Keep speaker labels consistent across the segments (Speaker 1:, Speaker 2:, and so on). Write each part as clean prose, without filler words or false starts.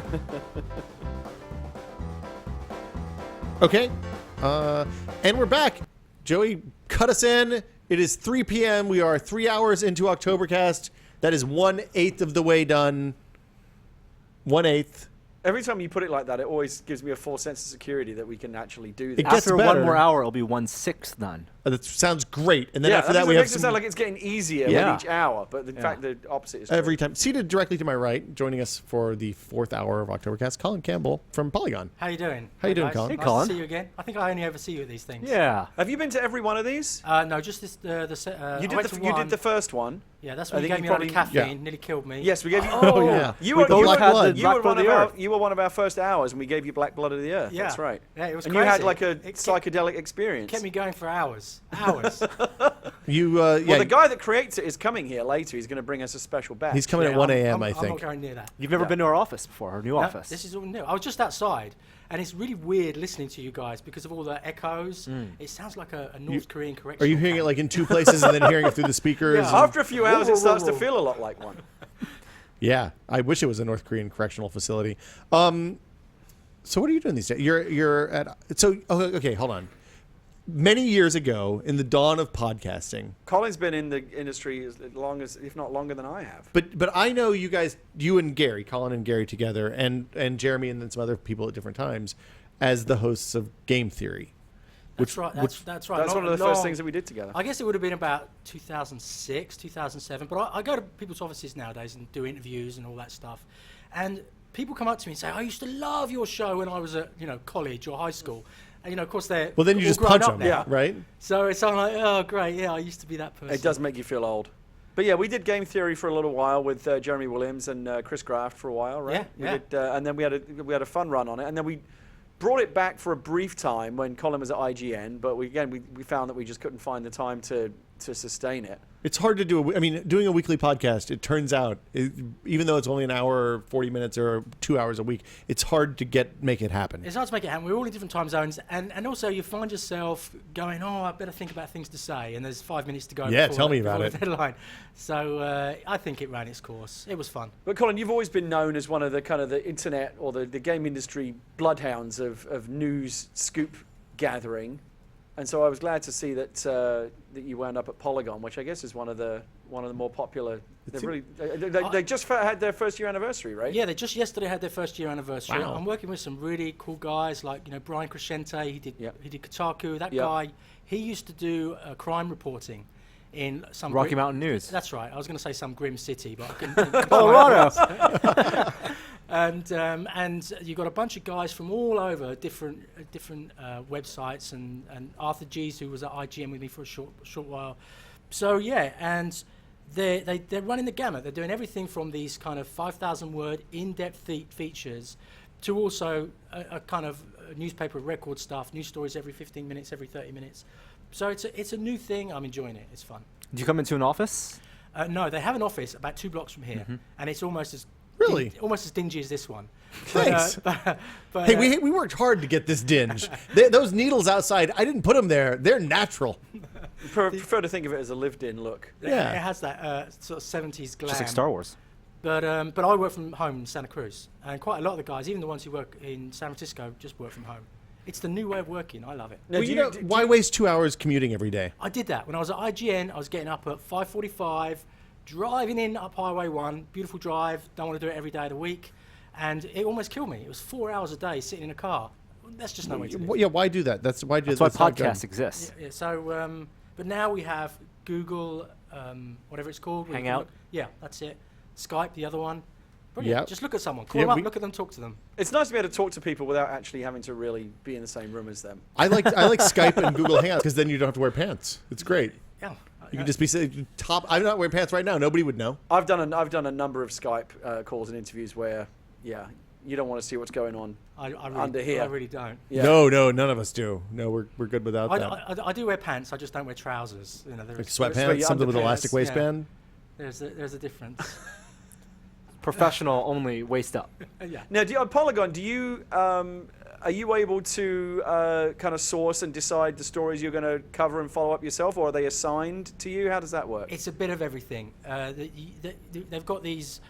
Speaker 1: creepy. Okay. And we're back. Joey, cut us in. It is 3 p.m. We are 3 hours into Oktoberkast. That is 1/8 of the way done. 1/8.
Speaker 2: Every time you put it like that, it always gives me a false sense of security that we can actually do
Speaker 1: It
Speaker 2: that.
Speaker 1: gets
Speaker 3: After
Speaker 1: better.
Speaker 3: 1 more hour, it'll be 1/6 done.
Speaker 1: That sounds great. And then
Speaker 2: Yeah,
Speaker 1: after that, we have
Speaker 2: makes it sound like it's getting easier
Speaker 3: Yeah.
Speaker 2: with each hour, but in fact, the opposite is true.
Speaker 1: every time. Seated directly to my right, joining us for the 4th hour of Oktoberkast, Colin Campbell from Polygon.
Speaker 4: How you doing?
Speaker 1: How you doing,
Speaker 4: guys?
Speaker 1: Colin?
Speaker 3: Hey,
Speaker 4: Nice
Speaker 3: Colin.
Speaker 4: to see you again. I think I only ever see you at these things.
Speaker 3: Yeah.
Speaker 2: Have you been to every one of these?
Speaker 4: No, just this.
Speaker 2: You
Speaker 4: I
Speaker 2: did
Speaker 4: went to
Speaker 2: you
Speaker 4: one.
Speaker 2: did the first one.
Speaker 4: Yeah, that's
Speaker 2: I
Speaker 4: when you
Speaker 2: think
Speaker 4: gave
Speaker 2: you
Speaker 4: me all the
Speaker 2: probably-
Speaker 4: caffeine.
Speaker 1: Yeah.
Speaker 4: Nearly killed me.
Speaker 2: Yes, we gave you.
Speaker 1: Oh, yeah.
Speaker 2: You
Speaker 1: With
Speaker 2: were,
Speaker 1: the
Speaker 2: you
Speaker 1: black
Speaker 2: were-
Speaker 1: blood.
Speaker 2: you were
Speaker 3: Black blood
Speaker 2: one
Speaker 3: of
Speaker 2: of
Speaker 3: the
Speaker 2: our
Speaker 3: earth.
Speaker 2: you were one of our first hours, and we gave you Black Blood of the Earth.
Speaker 4: Yeah.
Speaker 2: That's right.
Speaker 4: Yeah, it was
Speaker 2: And
Speaker 4: crazy.
Speaker 2: you had like a
Speaker 4: It kept-
Speaker 2: psychedelic experience.
Speaker 4: kept me going for hours. Hours.
Speaker 1: You,
Speaker 2: Well,
Speaker 1: yeah,
Speaker 2: the guy that creates it is coming here later. He's going to bring us a special batch.
Speaker 1: he's coming
Speaker 4: Yeah,
Speaker 1: at 1
Speaker 4: I'm-
Speaker 1: a.m., I
Speaker 4: I'm
Speaker 1: think.
Speaker 4: not going near that.
Speaker 3: You've never
Speaker 2: Yeah.
Speaker 3: been to our office before, our new
Speaker 4: No,
Speaker 3: office.
Speaker 4: this is all new. I was just outside, and it's really weird listening to you guys because of all the echoes. It sounds like a North Korean correction.
Speaker 1: Are you hearing it like in two places and then hearing it through the speakers?
Speaker 4: Yeah.
Speaker 1: and-
Speaker 2: After a few hours, it starts to feel a lot like one.
Speaker 1: Yeah, I wish it was a North Korean correctional facility. So what are you doing these days? You're at okay. Hold on. Many years ago, in the dawn of podcasting,
Speaker 2: Colin's been in the industry as long as, if not longer than I have.
Speaker 1: but I know you guys, you and Gary, Colin and Gary together, and Jeremy and then some other people at different times, as the hosts of Game Theory.
Speaker 4: That's right. That's right.
Speaker 2: That's
Speaker 4: Not
Speaker 2: one of the first
Speaker 4: long-
Speaker 2: things that we did together.
Speaker 4: I guess it would have been about 2006, 2007. But I go to people's offices nowadays and do interviews and all that stuff. And people come up to me and say, I used to love your show when I was at college or high school. And, of course, they're
Speaker 1: Well, then you
Speaker 4: all
Speaker 1: just
Speaker 4: grown
Speaker 1: punch
Speaker 4: up
Speaker 1: them,
Speaker 4: now.
Speaker 2: Yeah.
Speaker 1: right?
Speaker 4: So it's I'm like, oh, great. Yeah, I used to be that person.
Speaker 2: It does make you feel old. But yeah, we did Game Theory for a little while with Jeremy Williams and Chris Graft for a while, right?
Speaker 4: Yeah,
Speaker 2: We did, and then we had a fun run on it, and then we brought it back for a brief time when Colin was at IGN. But we found that we just couldn't find the time to sustain it.
Speaker 1: It's hard to do. Doing a weekly podcast, it turns out, even though it's only an hour or 40 minutes or 2 hours a week, it's hard to make it happen.
Speaker 4: It's hard to make it happen. We're all in different time zones, and also you find yourself going, oh, I better think about things to say, and there's 5 minutes to go.
Speaker 1: Yeah,
Speaker 4: before
Speaker 1: tell me
Speaker 4: before
Speaker 1: about
Speaker 4: the
Speaker 1: it.
Speaker 4: Deadline. So I think it ran its course. It was fun.
Speaker 2: But Colin, you've always been known as one of the kind of the internet or the game industry bloodhounds of news scoop gathering. And so I was glad to see that that you wound up at Polygon, which I guess is one of the more popular. They just had their first year anniversary, right?
Speaker 4: Yeah, they just yesterday had their first year anniversary.
Speaker 1: Wow.
Speaker 4: I'm working with some really cool guys like Brian Crescente. He did Kotaku. That
Speaker 2: Yep.
Speaker 4: guy, he used to do crime reporting in some
Speaker 3: Rocky Mountain News.
Speaker 4: That's right. I was going to say some grim city, but I couldn't.
Speaker 3: Colorado.
Speaker 4: And you got a bunch of guys from all over different websites, and Arthur Gies, who was at IGN with me for a short while. So yeah, and they're running the gamut. They're doing everything from these kind of 5,000 word in-depth features to also a kind of newspaper record stuff, news stories every 15 minutes, every 30 minutes. So it's a new thing. I'm enjoying it. It's fun.
Speaker 3: Did you come into an office?
Speaker 4: No, they have an office about 2 blocks from here, and it's almost as almost as dingy as this one.
Speaker 1: Thanks.
Speaker 4: But,
Speaker 1: Hey, we worked hard to get this dinge. Those needles outside, I didn't put them there. They're natural.
Speaker 2: Prefer to think of it as a lived-in look.
Speaker 1: Yeah.
Speaker 4: It has that sort of 70s glam.
Speaker 3: Just like Star Wars.
Speaker 4: But I work from home in Santa Cruz, and quite a lot of the guys, even the ones who work in San Francisco, just work from home. It's the new way of working. I love it.
Speaker 2: Now,
Speaker 1: Well, why waste 2 hours commuting every day?
Speaker 4: I did that when I was at IGN. I was getting up at 5:45, driving in up Highway 1, beautiful drive. Don't want to do it every day of the week, and it almost killed me. It was 4 hours a day sitting in a car. That's just no way to live.
Speaker 1: Yeah, why do that? That's why
Speaker 3: That's
Speaker 1: not
Speaker 3: why
Speaker 1: good.
Speaker 3: podcasts exist.
Speaker 4: Yeah, so, but now we have Google, whatever it's called. where you can
Speaker 3: Hangout?
Speaker 4: look- Yeah, that's it. Skype, the other one. Brilliant.
Speaker 1: Yeah.
Speaker 4: Just look at someone. Call
Speaker 1: Yeah,
Speaker 4: them up,
Speaker 1: we-
Speaker 4: look at them, talk to them.
Speaker 2: It's nice to be able to talk to people without actually having to really be in the same room as them.
Speaker 1: I like Skype and Google Hangouts because then you don't have to wear pants. It's great.
Speaker 4: Yeah.
Speaker 1: You can just be top. I'm not wearing pants right now. Nobody would know.
Speaker 2: I've done a number of Skype calls and interviews where, yeah, you don't want to see what's going on
Speaker 4: I really,
Speaker 2: under here.
Speaker 4: I really don't.
Speaker 2: Yeah.
Speaker 1: No, none of us do. No, we're good without that.
Speaker 4: I do wear pants. I just don't wear trousers. There
Speaker 1: Like
Speaker 4: is-
Speaker 2: wear
Speaker 1: sweatpants,
Speaker 2: your
Speaker 1: something with
Speaker 2: underpants,
Speaker 1: elastic
Speaker 4: yeah.
Speaker 1: waistband.
Speaker 4: there's a difference.
Speaker 3: Professional only, waist up.
Speaker 4: Yeah.
Speaker 2: Now, on Polygon, are you able to kind of source and decide the stories you're going to cover and follow up yourself, or are they assigned to you? How does that work?
Speaker 4: It's a bit of everything. They've got these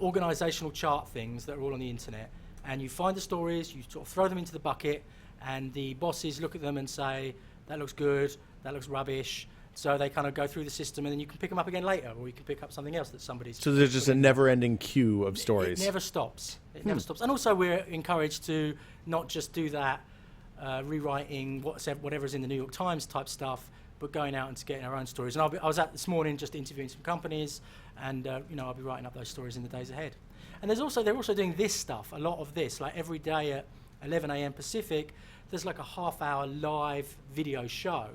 Speaker 4: organizational chart things that are all on the internet, and you find the stories, you sort of throw them into the bucket, and the bosses look at them and say, that looks good, that looks rubbish. So they kind of go through the system, and then you can pick them up again later, or you can pick up something else that somebody's...
Speaker 1: So there's just a never-ending queue of stories.
Speaker 4: It never stops. It never stops. And also we're encouraged to not just do that rewriting whatever's in the New York Times type stuff, but going out and getting our own stories. And I was out this morning just interviewing some companies, and I'll be writing up those stories in the days ahead. And they're also doing this stuff, a lot of this, like every day at 11 a.m. Pacific, there's like a half-hour live video show,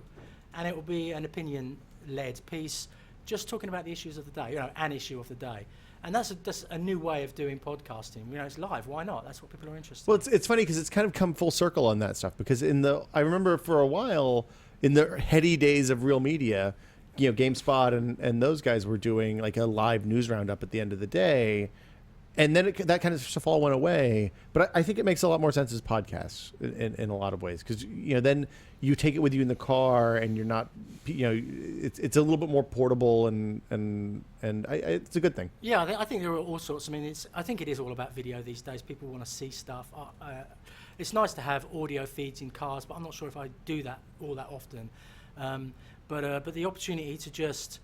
Speaker 4: and it will be an opinion-led piece, just talking about the issues of the day, an issue of the day. And that's a new way of doing podcasting. It's live. Why not? That's what people are interested in.
Speaker 1: Well, it's funny because it's kind of come full circle on that stuff. Because I remember for a while in the heady days of real media, GameSpot and those guys were doing like a live news roundup at the end of the day, and then that kind of stuff all went away. But I think it makes a lot more sense as podcasts in a lot of ways, because then you take it with you in the car, and you're not, it's a little bit more portable, and it's a good thing.
Speaker 4: Yeah, I think there are all sorts. I think it is all about video these days. People want to see stuff. It's nice to have audio feeds in cars, but I'm not sure if I do that all that often. But the opportunity to just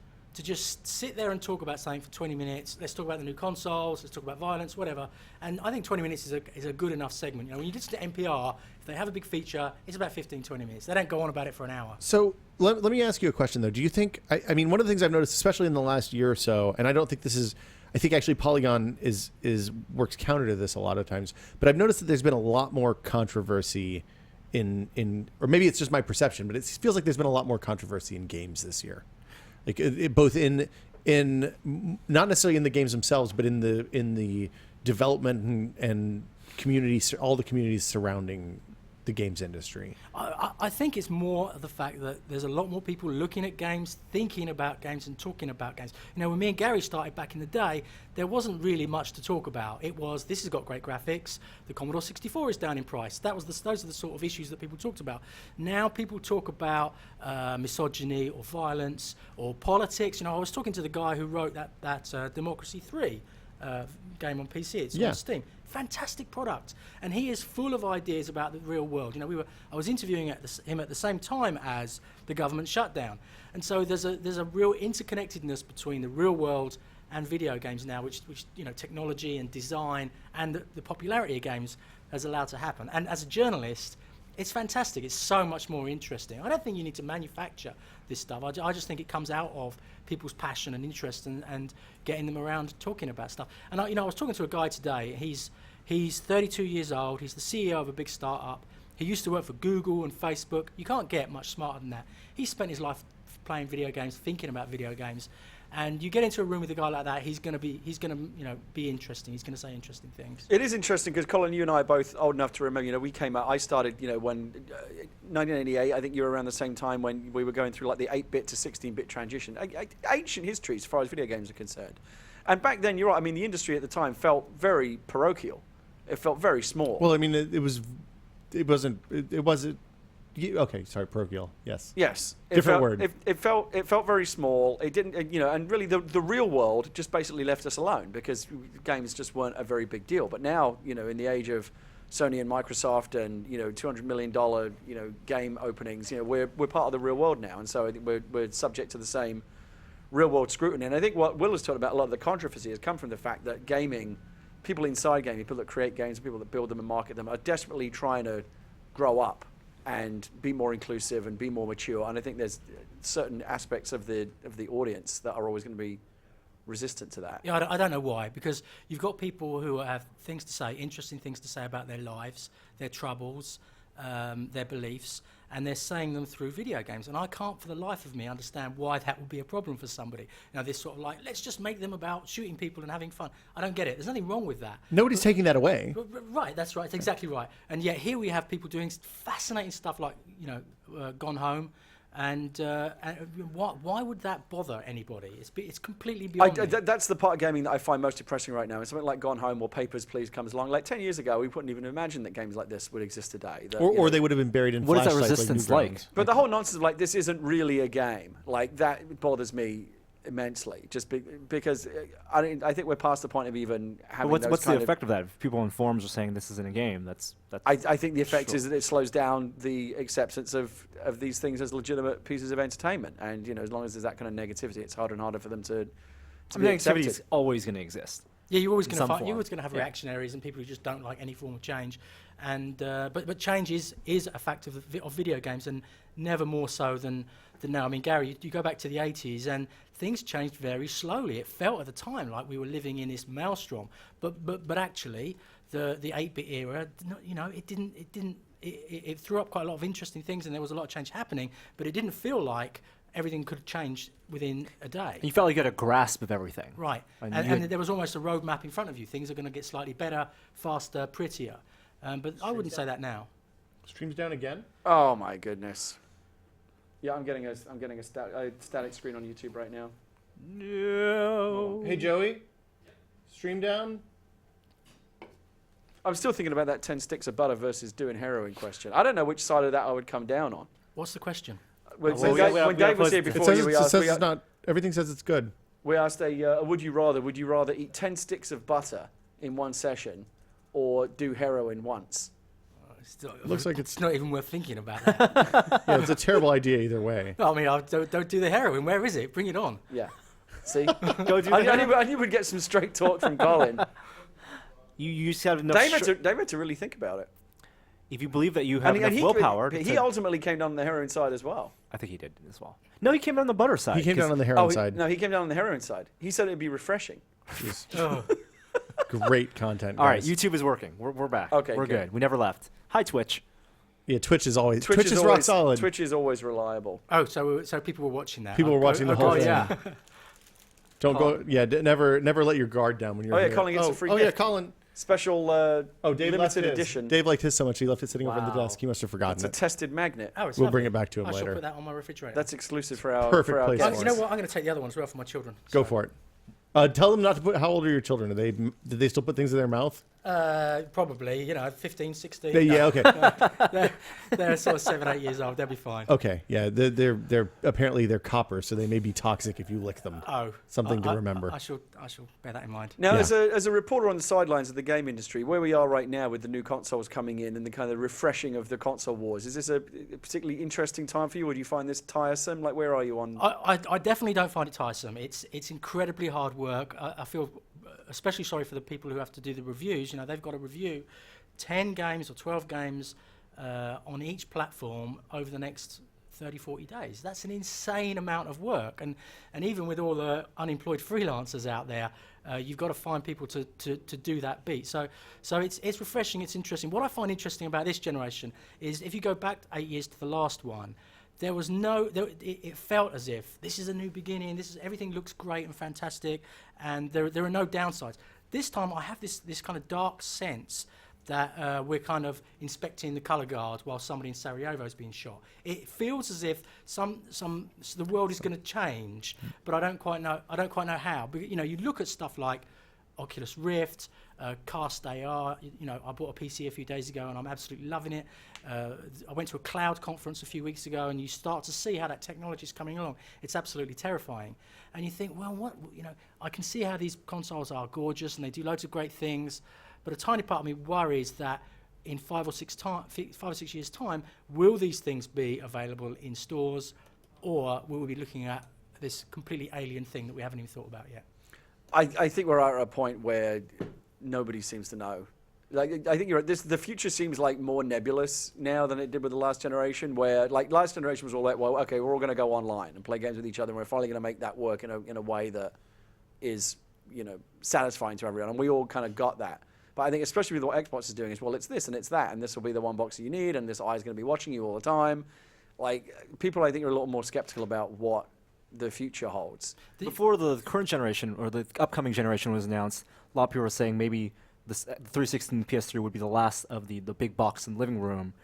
Speaker 4: sit there and talk about something for 20 minutes. Let's talk about the new consoles. Let's talk about violence, whatever. And I think 20 minutes is a good enough segment. When you listen to NPR, if they have a big feature, it's about 15, 20 minutes. They don't go on about it for an hour.
Speaker 1: So let me ask you a question, though. Do you think, one of the things I've noticed, especially in the last year or so, and I don't think this is, I think actually Polygon works counter to this a lot of times, but I've noticed that there's been a lot more controversy in or maybe it's just my perception, but it feels like there's been a lot more controversy in games this year. Like both in not necessarily in the games themselves, but in the development and communities, all the communities surrounding the games industry.
Speaker 4: I think it's more the fact that there's a lot more people looking at games, thinking about games, and talking about games. When me and Gary started back in the day, there wasn't really much to talk about. It was, this has got great graphics, the Commodore 64 is down in price. Those are the sort of issues that people talked about. Now people talk about misogyny or violence or politics. I was talking to the guy who wrote that Democracy 3 game on PC. It's on Steam. Fantastic product, and he is full of ideas about the real world. I was interviewing him at the same time as the government shutdown, and so there's a real interconnectedness between the real world and video games now, which technology and design and the popularity of games has allowed to happen. And as a journalist, it's fantastic. It's so much more interesting. I don't think you need to manufacture this stuff. I just think it comes out of people's passion and interest and getting them around talking about stuff. And I was talking to a guy today. He's 32 years old. He's the CEO of a big startup. He used to work for Google and Facebook. You can't get much smarter than that. He spent his life playing video games, thinking about video games. And you get into a room with a guy like that, he's gonna be interesting. He's gonna say interesting things.
Speaker 2: It is interesting because Colin, you and I are both old enough to remember. We came out. I started, when 1988. I think you were around the same time when we were going through like the 8-bit to 16-bit transition. Ancient history as far as video games are concerned. And back then, you're right. The industry at the time felt very parochial. It felt very small.
Speaker 1: Well, it wasn't. Okay, sorry, parochial. Yes.
Speaker 2: Yes.
Speaker 1: Different word.
Speaker 2: It felt very small. It didn't, and really the real world just basically left us alone because games just weren't a very big deal. But now, in the age of Sony and Microsoft and $200 million game openings, we're part of the real world now, and so I think we're subject to the same real world scrutiny. And I think what Will has talked about, a lot of the controversy has come from the fact that gaming, people inside gaming, people that create games, people that build them and market them, are desperately trying to grow up and be more inclusive and be more mature. And I think there's certain aspects of the audience that are always going to be resistant to that.
Speaker 4: Yeah, I don't know why, because you've got people who have things to say, interesting things to say about their lives, their troubles, their beliefs, and they're saying them through video games. And I can't for the life of me understand why that would be a problem for somebody. This sort of like, let's just make them about shooting people and having fun. I don't get it. There's nothing wrong with that.
Speaker 1: Nobody's taking that away.
Speaker 4: Right, that's right. It's exactly right. And yet here we have people doing fascinating stuff like, Gone Home. And why would that bother anybody? It's completely beyond me.
Speaker 2: That's the part of gaming that I find most depressing right now. And something like Gone Home or Papers, Please comes along. Like 10 years ago, we wouldn't even imagine that games like this would exist today.
Speaker 1: Or they would have been buried in
Speaker 3: What
Speaker 1: flashlights.
Speaker 3: is that resistance like?
Speaker 2: But the whole nonsense of this isn't really a game. Like that bothers me immensely. Just because I think we're past the point of even having
Speaker 3: But
Speaker 2: those
Speaker 3: what's the
Speaker 2: kind
Speaker 3: effect of that? If people on forums are saying this isn't a game, that's
Speaker 2: I think the effect
Speaker 3: Sure.
Speaker 2: is that it slows down the acceptance of these things as legitimate pieces of entertainment. And as long as there's that kind of negativity, it's harder and harder for them to be
Speaker 3: activity
Speaker 2: accepted.
Speaker 3: is always going to exist.
Speaker 4: Yeah, you're always
Speaker 3: in
Speaker 4: going to
Speaker 3: some
Speaker 4: find you're
Speaker 3: form.
Speaker 4: always going to have
Speaker 3: Yeah.
Speaker 4: reactionaries and people who just don't like any form of change, and but change is a fact of video games, and never more so than now. I mean, Gary, you go back to the 80s and things changed very slowly. It felt at the time like we were living in this maelstrom, but actually the 8-bit era, it threw up quite a lot of interesting things, and there was a lot of change happening, but it didn't feel like everything could change within a day.
Speaker 3: And you felt like you had a grasp of everything.
Speaker 4: Right,
Speaker 3: And
Speaker 4: and,
Speaker 3: you
Speaker 4: and
Speaker 3: had-
Speaker 4: there was almost a roadmap in front of you. Things are going to get slightly better, faster, prettier. But I wouldn't say that now.
Speaker 1: Stream's down again.
Speaker 2: Oh my goodness. Yeah, I'm getting a static screen on YouTube right now.
Speaker 3: No.
Speaker 1: Hey, Joey. Stream down.
Speaker 2: I'm still thinking about that 10 sticks of butter versus doing heroin question. I don't know which side of that I would come down on.
Speaker 4: What's the question?
Speaker 2: When,
Speaker 3: well,
Speaker 2: when Dave was here
Speaker 1: It
Speaker 2: before
Speaker 1: says,
Speaker 2: you, we
Speaker 1: it
Speaker 2: asked,
Speaker 1: says
Speaker 2: we,
Speaker 1: it's not. Everything says it's good.
Speaker 2: we asked a would you rather eat 10 sticks of butter in one session or do heroin once?
Speaker 1: Looks like it's-
Speaker 4: not even worth thinking about that.
Speaker 1: Yeah, it's a terrible idea either way.
Speaker 4: I mean, don't do the heroin. Where is it? Bring it on.
Speaker 2: Yeah. See?
Speaker 3: Go do
Speaker 2: I knew we'd get some straight talk from Colin.
Speaker 3: You just have enough.
Speaker 2: Dave had to really think about it.
Speaker 3: If you believe that you have enough
Speaker 2: he
Speaker 3: willpower,
Speaker 2: he ultimately came down on the heroin side as well.
Speaker 3: I think he did as well. No, he came down on the butter side.
Speaker 1: He came
Speaker 3: 'cause
Speaker 1: down on the heroin side.
Speaker 2: No, he came down on the heroin side. He said it'd be refreshing.
Speaker 4: Oh.
Speaker 1: Great content.
Speaker 3: All right,
Speaker 1: guys.
Speaker 3: YouTube is working. We're back.
Speaker 2: Okay,
Speaker 3: we're
Speaker 2: good.
Speaker 3: good. We never left. Hi, Twitch.
Speaker 1: Yeah, Twitch is always
Speaker 2: Twitch
Speaker 1: Twitch is
Speaker 2: always,
Speaker 1: rock solid.
Speaker 2: Twitch is always reliable.
Speaker 4: Oh, so people were watching that.
Speaker 1: People were watching the whole
Speaker 4: God,
Speaker 1: thing.
Speaker 4: yeah.
Speaker 1: Don't go. Yeah, never let your guard down when you're.
Speaker 2: Oh, yeah,
Speaker 1: here.
Speaker 2: Colin gets a free
Speaker 1: Oh yeah,
Speaker 2: gift.
Speaker 1: Colin.
Speaker 2: Special
Speaker 1: Dave left
Speaker 2: limited
Speaker 1: his.
Speaker 2: edition.
Speaker 1: Dave liked his so much he left it sitting over on the
Speaker 3: Wow.
Speaker 1: desk. He must have forgotten
Speaker 2: It's a
Speaker 1: it.
Speaker 2: tested magnet.
Speaker 4: Oh, it's
Speaker 1: We'll
Speaker 4: lovely.
Speaker 1: bring it back to him
Speaker 4: I shall
Speaker 1: later.
Speaker 4: put that on my refrigerator.
Speaker 2: That's exclusive for our
Speaker 1: Perfect
Speaker 2: for our
Speaker 1: place
Speaker 2: guests.
Speaker 4: You know what? I'm going to take the other one as well for my children.
Speaker 1: Go
Speaker 4: So,
Speaker 1: for it. Tell them not to put. How old are your children? Did they still put things in their mouth?
Speaker 4: Probably, 15, 16.
Speaker 1: Yeah. Okay.
Speaker 4: They're sort of 7, 8 years old. They'll be fine.
Speaker 1: Okay. Yeah. They're apparently they're copper, so they may be toxic if you lick them.
Speaker 4: Oh,
Speaker 1: Something to remember.
Speaker 4: I shall bear that in mind.
Speaker 2: Now,
Speaker 1: Yeah.
Speaker 2: as a reporter on the sidelines of the game industry, where we are right now with the new consoles coming in and the kind of refreshing of the console wars, is this a particularly interesting time for you, or do you find this tiresome? Like, where are you on?
Speaker 4: I definitely don't find it tiresome. It's incredibly hard work. I feel especially sorry for the people who have to do the reviews. They've got to review 10 games or 12 games on each platform over the next 30, 40 days. That's an insane amount of work. And even with all the unemployed freelancers out there, you've got to find people to do that beat. So it's refreshing, it's interesting. What I find interesting about this generation is if you go back 8 years to the last one, there was it felt as if this is a new beginning, everything looks great and fantastic, and there are no downsides. This time I have this kind of dark sense that we're kind of inspecting the colour guard while somebody in Sarajevo is being shot. It feels as if the world is going to change, but I don't quite know how. But, you look at stuff like Oculus Rift, Cast AR. I bought a PC a few days ago and I'm absolutely loving it. I went to a cloud conference a few weeks ago, and you start to see how that technology is coming along. It's absolutely terrifying. And you think, well, I can see how these consoles are gorgeous and they do loads of great things, but a tiny part of me worries that in 5 or 6 years' time, will these things be available in stores, or will we be looking at this completely alien thing that we haven't even thought about yet?
Speaker 2: I think we're at a point where nobody seems to know. Like, I think you're right. The future seems like more nebulous now than it did with the last generation, where like last generation was all like, well, okay, we're all going to go online and play games with each other, and we're finally going to make that work in a way that is, satisfying to everyone, and we all kind of got that. But I think especially with what Xbox is doing is, well, it's this and it's that, and this will be the one box that you need, and this eye is going to be watching you all the time. Like, people, I think, are a little more skeptical about what the future holds.
Speaker 3: Before the current generation or the upcoming generation was announced, a lot of people were saying maybe the 360 and PS3 would be the last of the big box in the living room,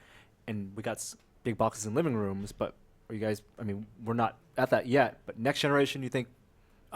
Speaker 3: and we got big boxes in living rooms. But are you guys? I mean, we're not at that yet. But next generation, you think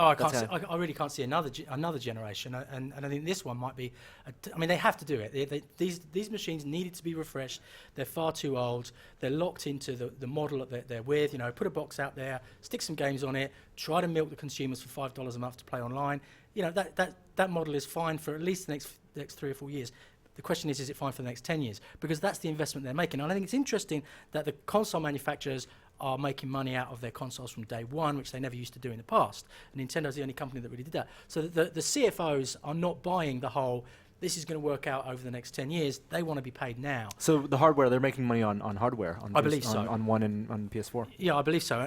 Speaker 4: Oh, I can't.
Speaker 3: That's
Speaker 4: See, I really can't see another generation, and I think this one might be. I mean, they have to do it. These machines needed to be refreshed. They're far too old. They're locked into the model that they're with. You know, put a box out there, stick some games on it, try to milk the consumers for $5 a month to play online. You know, that model is fine for at least the next 3 or 4 years. The question is it fine for the next 10 years? Because that's the investment they're making. And I think it's interesting that the console manufacturers are making money out of their consoles from day one, which they never used to do in the past. And Nintendo's the only company that really did that. So the CFOs are not buying the whole, this is going to work out over the next 10 years. They want to be paid now.
Speaker 3: So the hardware, they're making money on hardware.
Speaker 4: I believe so.
Speaker 3: On One and on PS4.
Speaker 4: Yeah, I believe so.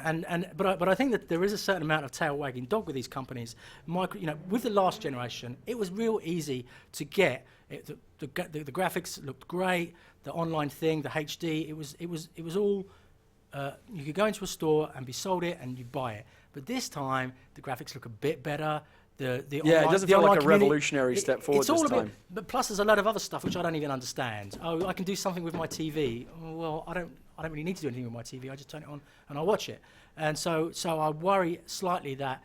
Speaker 4: But I think that there is a certain amount of tail wagging dog with these companies. With the last generation, it was real easy to get. The graphics looked great. The online thing, the HD, it was all. You could go into a store and be sold it, and you buy it. But this time, the graphics look a bit better.
Speaker 2: It doesn't feel like a revolutionary step forward this time.
Speaker 4: But plus, there's a lot of other stuff which I don't even understand. Oh, I can do something with my TV. Oh, well, I don't really need to do anything with my TV. I just turn it on and I watch it. And so I worry slightly that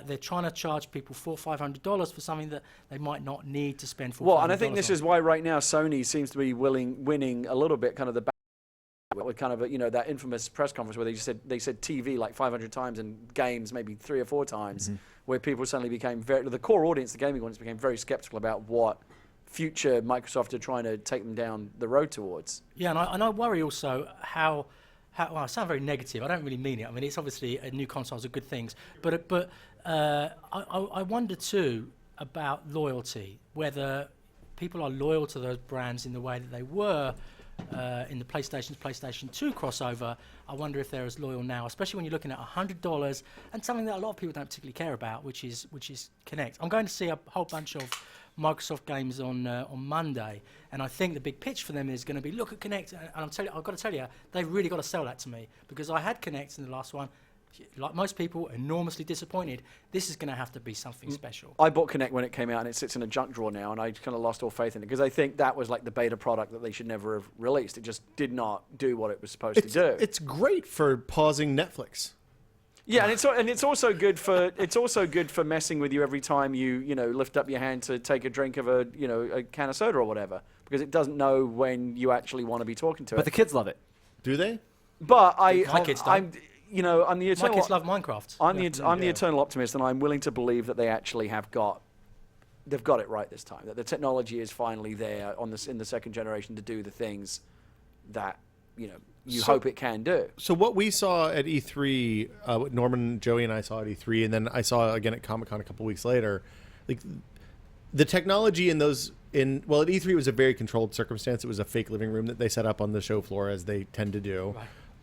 Speaker 4: they're trying to charge people $400-500 for something that they might not need to spend $400.
Speaker 2: Well, and I think this is why right now Sony seems to be winning a little bit kind of the with kind of that infamous press conference where they said TV like 500 times and games maybe 3 or 4 times, where people suddenly became the core audience, the gaming audience, became very skeptical about what future Microsoft are trying to take them down the road towards. Yeah,
Speaker 4: and I worry also how well, I sound very negative. I don't really mean it. I mean, it's obviously new consoles are good things, but I wonder too about loyalty, whether people are loyal to those brands in the way that they were in the PlayStation 2 crossover. I wonder if they're as loyal now, especially when you're looking at $100 and something that a lot of people don't particularly care about, which is Kinect. I'm going to see a whole bunch of Microsoft games on Monday, and I think the big pitch for them is going to be, look at Kinect, and I've got to tell you, they've really got to sell that to me, because I had Kinect in the last one. Like most people, enormously disappointed. This is going to have to be something special.
Speaker 2: I bought Kinect when it came out, and it sits in a junk drawer now, and I kind of lost all faith in it, because I think that was like the beta product that they should never have released. It just did not do what it was supposed to do.
Speaker 1: It's great for pausing Netflix.
Speaker 2: Yeah, and it's also good for messing with you every time you lift up your hand to take a drink of a can of soda or whatever, because it doesn't know when you actually want to be talking to it.
Speaker 3: But the kids love it.
Speaker 1: Do they?
Speaker 2: But
Speaker 4: My kids don't.
Speaker 2: I'm the eternal.
Speaker 4: My kids love Minecraft.
Speaker 2: I'm the eternal optimist, and I'm willing to believe that they actually they've got it right this time. That the technology is finally there in the second generation to do the things that you hope it can do.
Speaker 1: So what we saw at E3, what Norman, Joey, and I saw at E3, and then I saw again at Comic-Con a couple weeks later, like the technology at E3 it was a very controlled circumstance. It was a fake living room that they set up on the show floor, as they tend to do.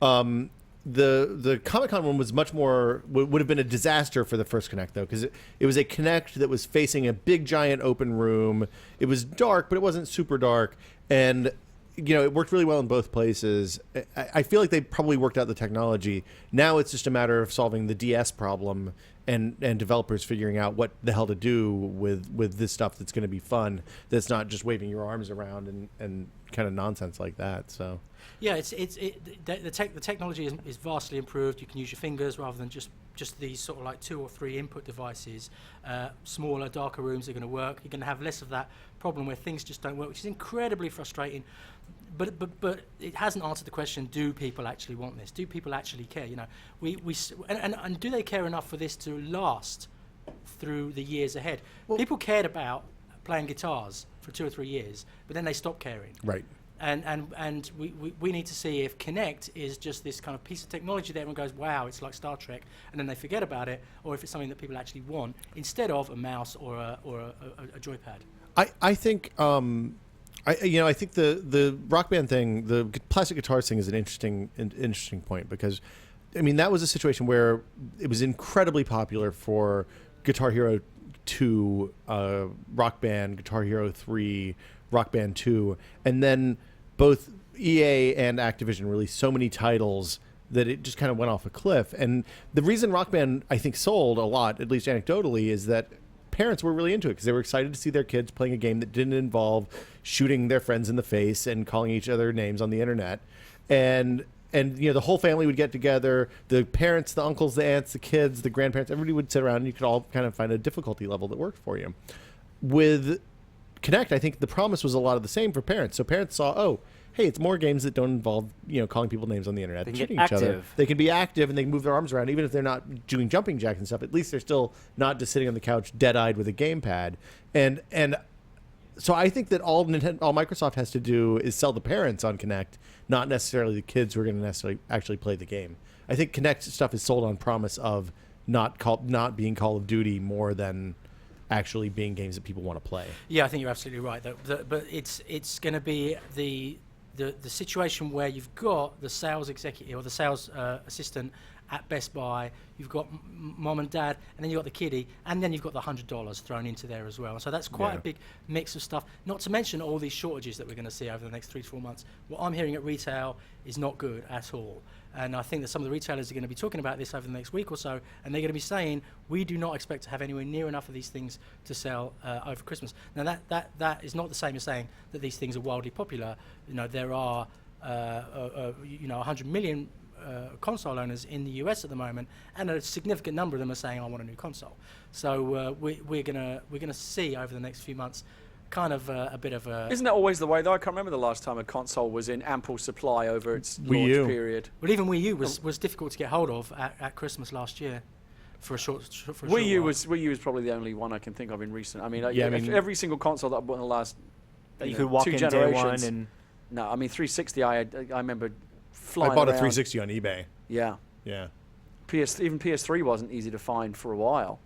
Speaker 1: Right. The Comic-Con one was much more, would have been a disaster for the first Kinect, though, because it was a Kinect that was facing a big, giant open room. It was dark, but it wasn't super dark, and it worked really well in both places. I feel like they probably worked out the technology. Now it's just a matter of solving the DS problem and developers figuring out what the hell to do with this stuff that's going to be fun, that's not just waving your arms around and kind of nonsense like that. So
Speaker 4: yeah, the technology is vastly improved. You can use your fingers rather than just these sort of like 2 or 3 input devices. Smaller, darker rooms are going to work. You're going to have less of that problem where things just don't work, which is incredibly frustrating. But it hasn't answered the question: do people actually want this? Do people actually care? And do they care enough for this to last through the years ahead? Well, people cared about playing guitars for 2 or 3 years, but then they stopped caring.
Speaker 1: Right.
Speaker 4: And we need to see if Kinect is just this kind of piece of technology that everyone goes, wow, it's like Star Trek, and then they forget about it, or if it's something that people actually want instead of a mouse or a joypad.
Speaker 1: I think I think the Rock Band thing, the plastic guitars thing, is an interesting point, because that was a situation where it was incredibly popular for Guitar Hero 2, Rock Band, Guitar Hero 3, Rock Band 2, and then both EA and Activision released so many titles that it just kind of went off a cliff. And the reason Rock Band, I think, sold a lot, at least anecdotally, is that parents were really into it because they were excited to see their kids playing a game that didn't involve shooting their friends in the face and calling each other names on the internet. And the whole family would get together. The parents, the uncles, the aunts, the kids, the grandparents, everybody would sit around, and you could all kind of find a difficulty level that worked for you. With Connect, I think the promise was a lot of the same for parents. So parents saw, oh, hey, it's more games that don't involve calling people names on the internet,
Speaker 3: They can
Speaker 1: shooting
Speaker 3: get
Speaker 1: each other.
Speaker 3: active.
Speaker 1: They can be active and they can move their arms around, even if they're not doing jumping jacks and stuff. At least they're still not just sitting on the couch dead-eyed with a gamepad. And so I think that all Microsoft has to do is sell the parents on Kinect, not necessarily the kids who are going to necessarily actually play the game. I think Kinect stuff is sold on promise of not being Call of Duty more than actually being games that people want to play.
Speaker 4: Yeah, I think you're absolutely right. But it's going to be the situation where you've got the sales executive or the sales assistant at Best Buy, you've got mom and dad, and then you've got the kiddie, and then you've got the $100 thrown into there as well. And so that's quite a big mix of stuff, not to mention all these shortages that we're going to see over the next 3 to 4 months. What I'm hearing at retail is not good at all. And I think that some of the retailers are going to be talking about this over the next week or so, and they're going to be saying, we do not expect to have anywhere near enough of these things to sell over Christmas. Now, that is not the same as saying that these things are wildly popular. There are 100 million console owners in the US at the moment, and a significant number of them are saying, I want a new console. So we're gonna see over the next few months kind of a bit of a...
Speaker 2: Isn't that always the way, though? I can't remember the last time a console was in ample supply over its launch period.
Speaker 4: Well, even Wii U was difficult to get hold of at Christmas last year for a short
Speaker 2: Wii U
Speaker 4: while.
Speaker 2: Wii U is probably the only one I can think of in recent... I mean,
Speaker 1: I mean
Speaker 2: every single console that I bought in the last
Speaker 3: You could walk
Speaker 2: 2
Speaker 3: in day
Speaker 2: generations...
Speaker 3: one and
Speaker 2: No, I mean, 360, I remember flying
Speaker 1: I bought a
Speaker 2: around.
Speaker 1: 360 on eBay.
Speaker 2: Yeah.
Speaker 1: Yeah.
Speaker 2: Even PS3 wasn't easy to find for a while.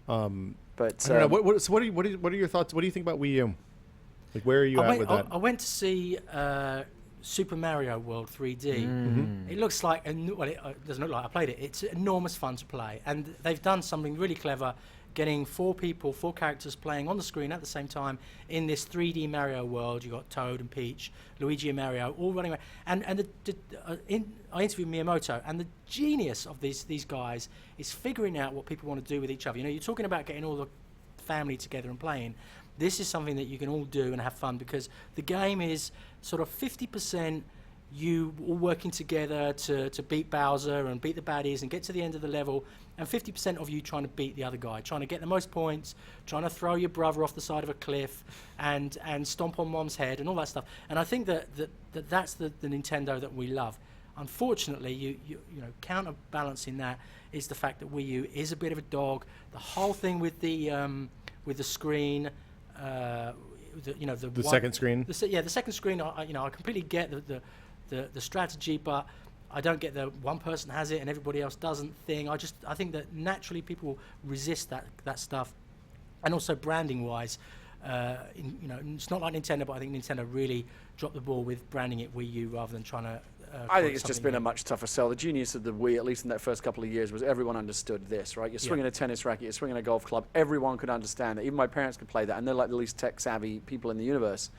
Speaker 2: But
Speaker 1: I don't know. So what are your thoughts? What do you think about Wii U? Like, where are you at with that?
Speaker 4: I went to see Super Mario World 3D. It looks like, it doesn't look like I played it. It's enormous fun to play. And they've done something really clever, getting 4 characters playing on the screen at the same time in this 3D Mario world. You've got Toad and Peach, Luigi and Mario all running around. And I interviewed Miyamoto, and the genius of these guys is figuring out what people want to do with each other. You're talking about getting all the family together and playing. This is something that you can all do and have fun, because the game is sort of 50% you all working together to beat Bowser and beat the baddies and get to the end of the level, and 50% of you trying to beat the other guy, trying to get the most points, trying to throw your brother off the side of a cliff and stomp on mom's head and all that stuff. And I think that's the Nintendo that we love. Unfortunately, you know, counterbalancing that is the fact that Wii U is a bit of a dog. The whole thing with the screen, the
Speaker 1: second screen.
Speaker 4: The second screen. I completely get the strategy, but I don't get the one person has it and everybody else doesn't thing. I think that naturally people resist that stuff, and also branding wise, it's not like Nintendo, but I think Nintendo really dropped the ball with branding it Wii U rather than trying to.
Speaker 2: I think it's just been a much tougher sell. The genius of the Wii, at least in that first couple of years, was everyone understood this, right? You're swinging a tennis racket, you're swinging a golf club. Everyone could understand it. Even my parents could play that, and they're like the least tech-savvy people in the universe.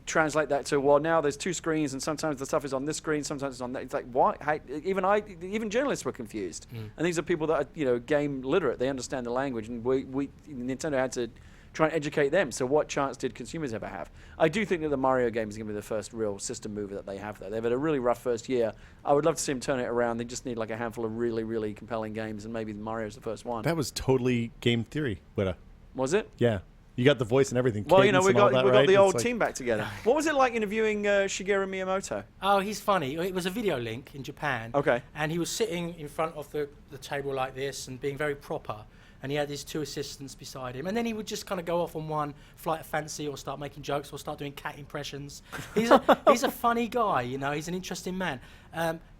Speaker 2: Translate that to, well, now there's 2 screens, and sometimes the stuff is on this screen, sometimes it's on that. It's like, what? Even journalists were confused. And these are people that are, game literate. They understand the language, and Nintendo had to try and educate them. So what chance did consumers ever have? I do think that the Mario game is going to be the first real system mover that they have there. They've had a really rough first year. I would love to see them turn it around. They just need like a handful of really, really compelling games, and maybe Mario's the first one.
Speaker 1: That was totally game theory, Witta.
Speaker 2: Was it?
Speaker 1: Yeah. You got the voice and everything.
Speaker 2: Well,
Speaker 1: we
Speaker 2: got
Speaker 1: right?
Speaker 2: the old team back together. What was it like interviewing Shigeru Miyamoto?
Speaker 4: Oh, he's funny. It was a video link in Japan.
Speaker 2: Okay.
Speaker 4: And he was sitting in front of the table like this and being very proper. And he had his 2 assistants beside him. And then he would just kind of go off on one flight of fancy, or start making jokes, or start doing cat impressions. He's a funny guy, he's an interesting man.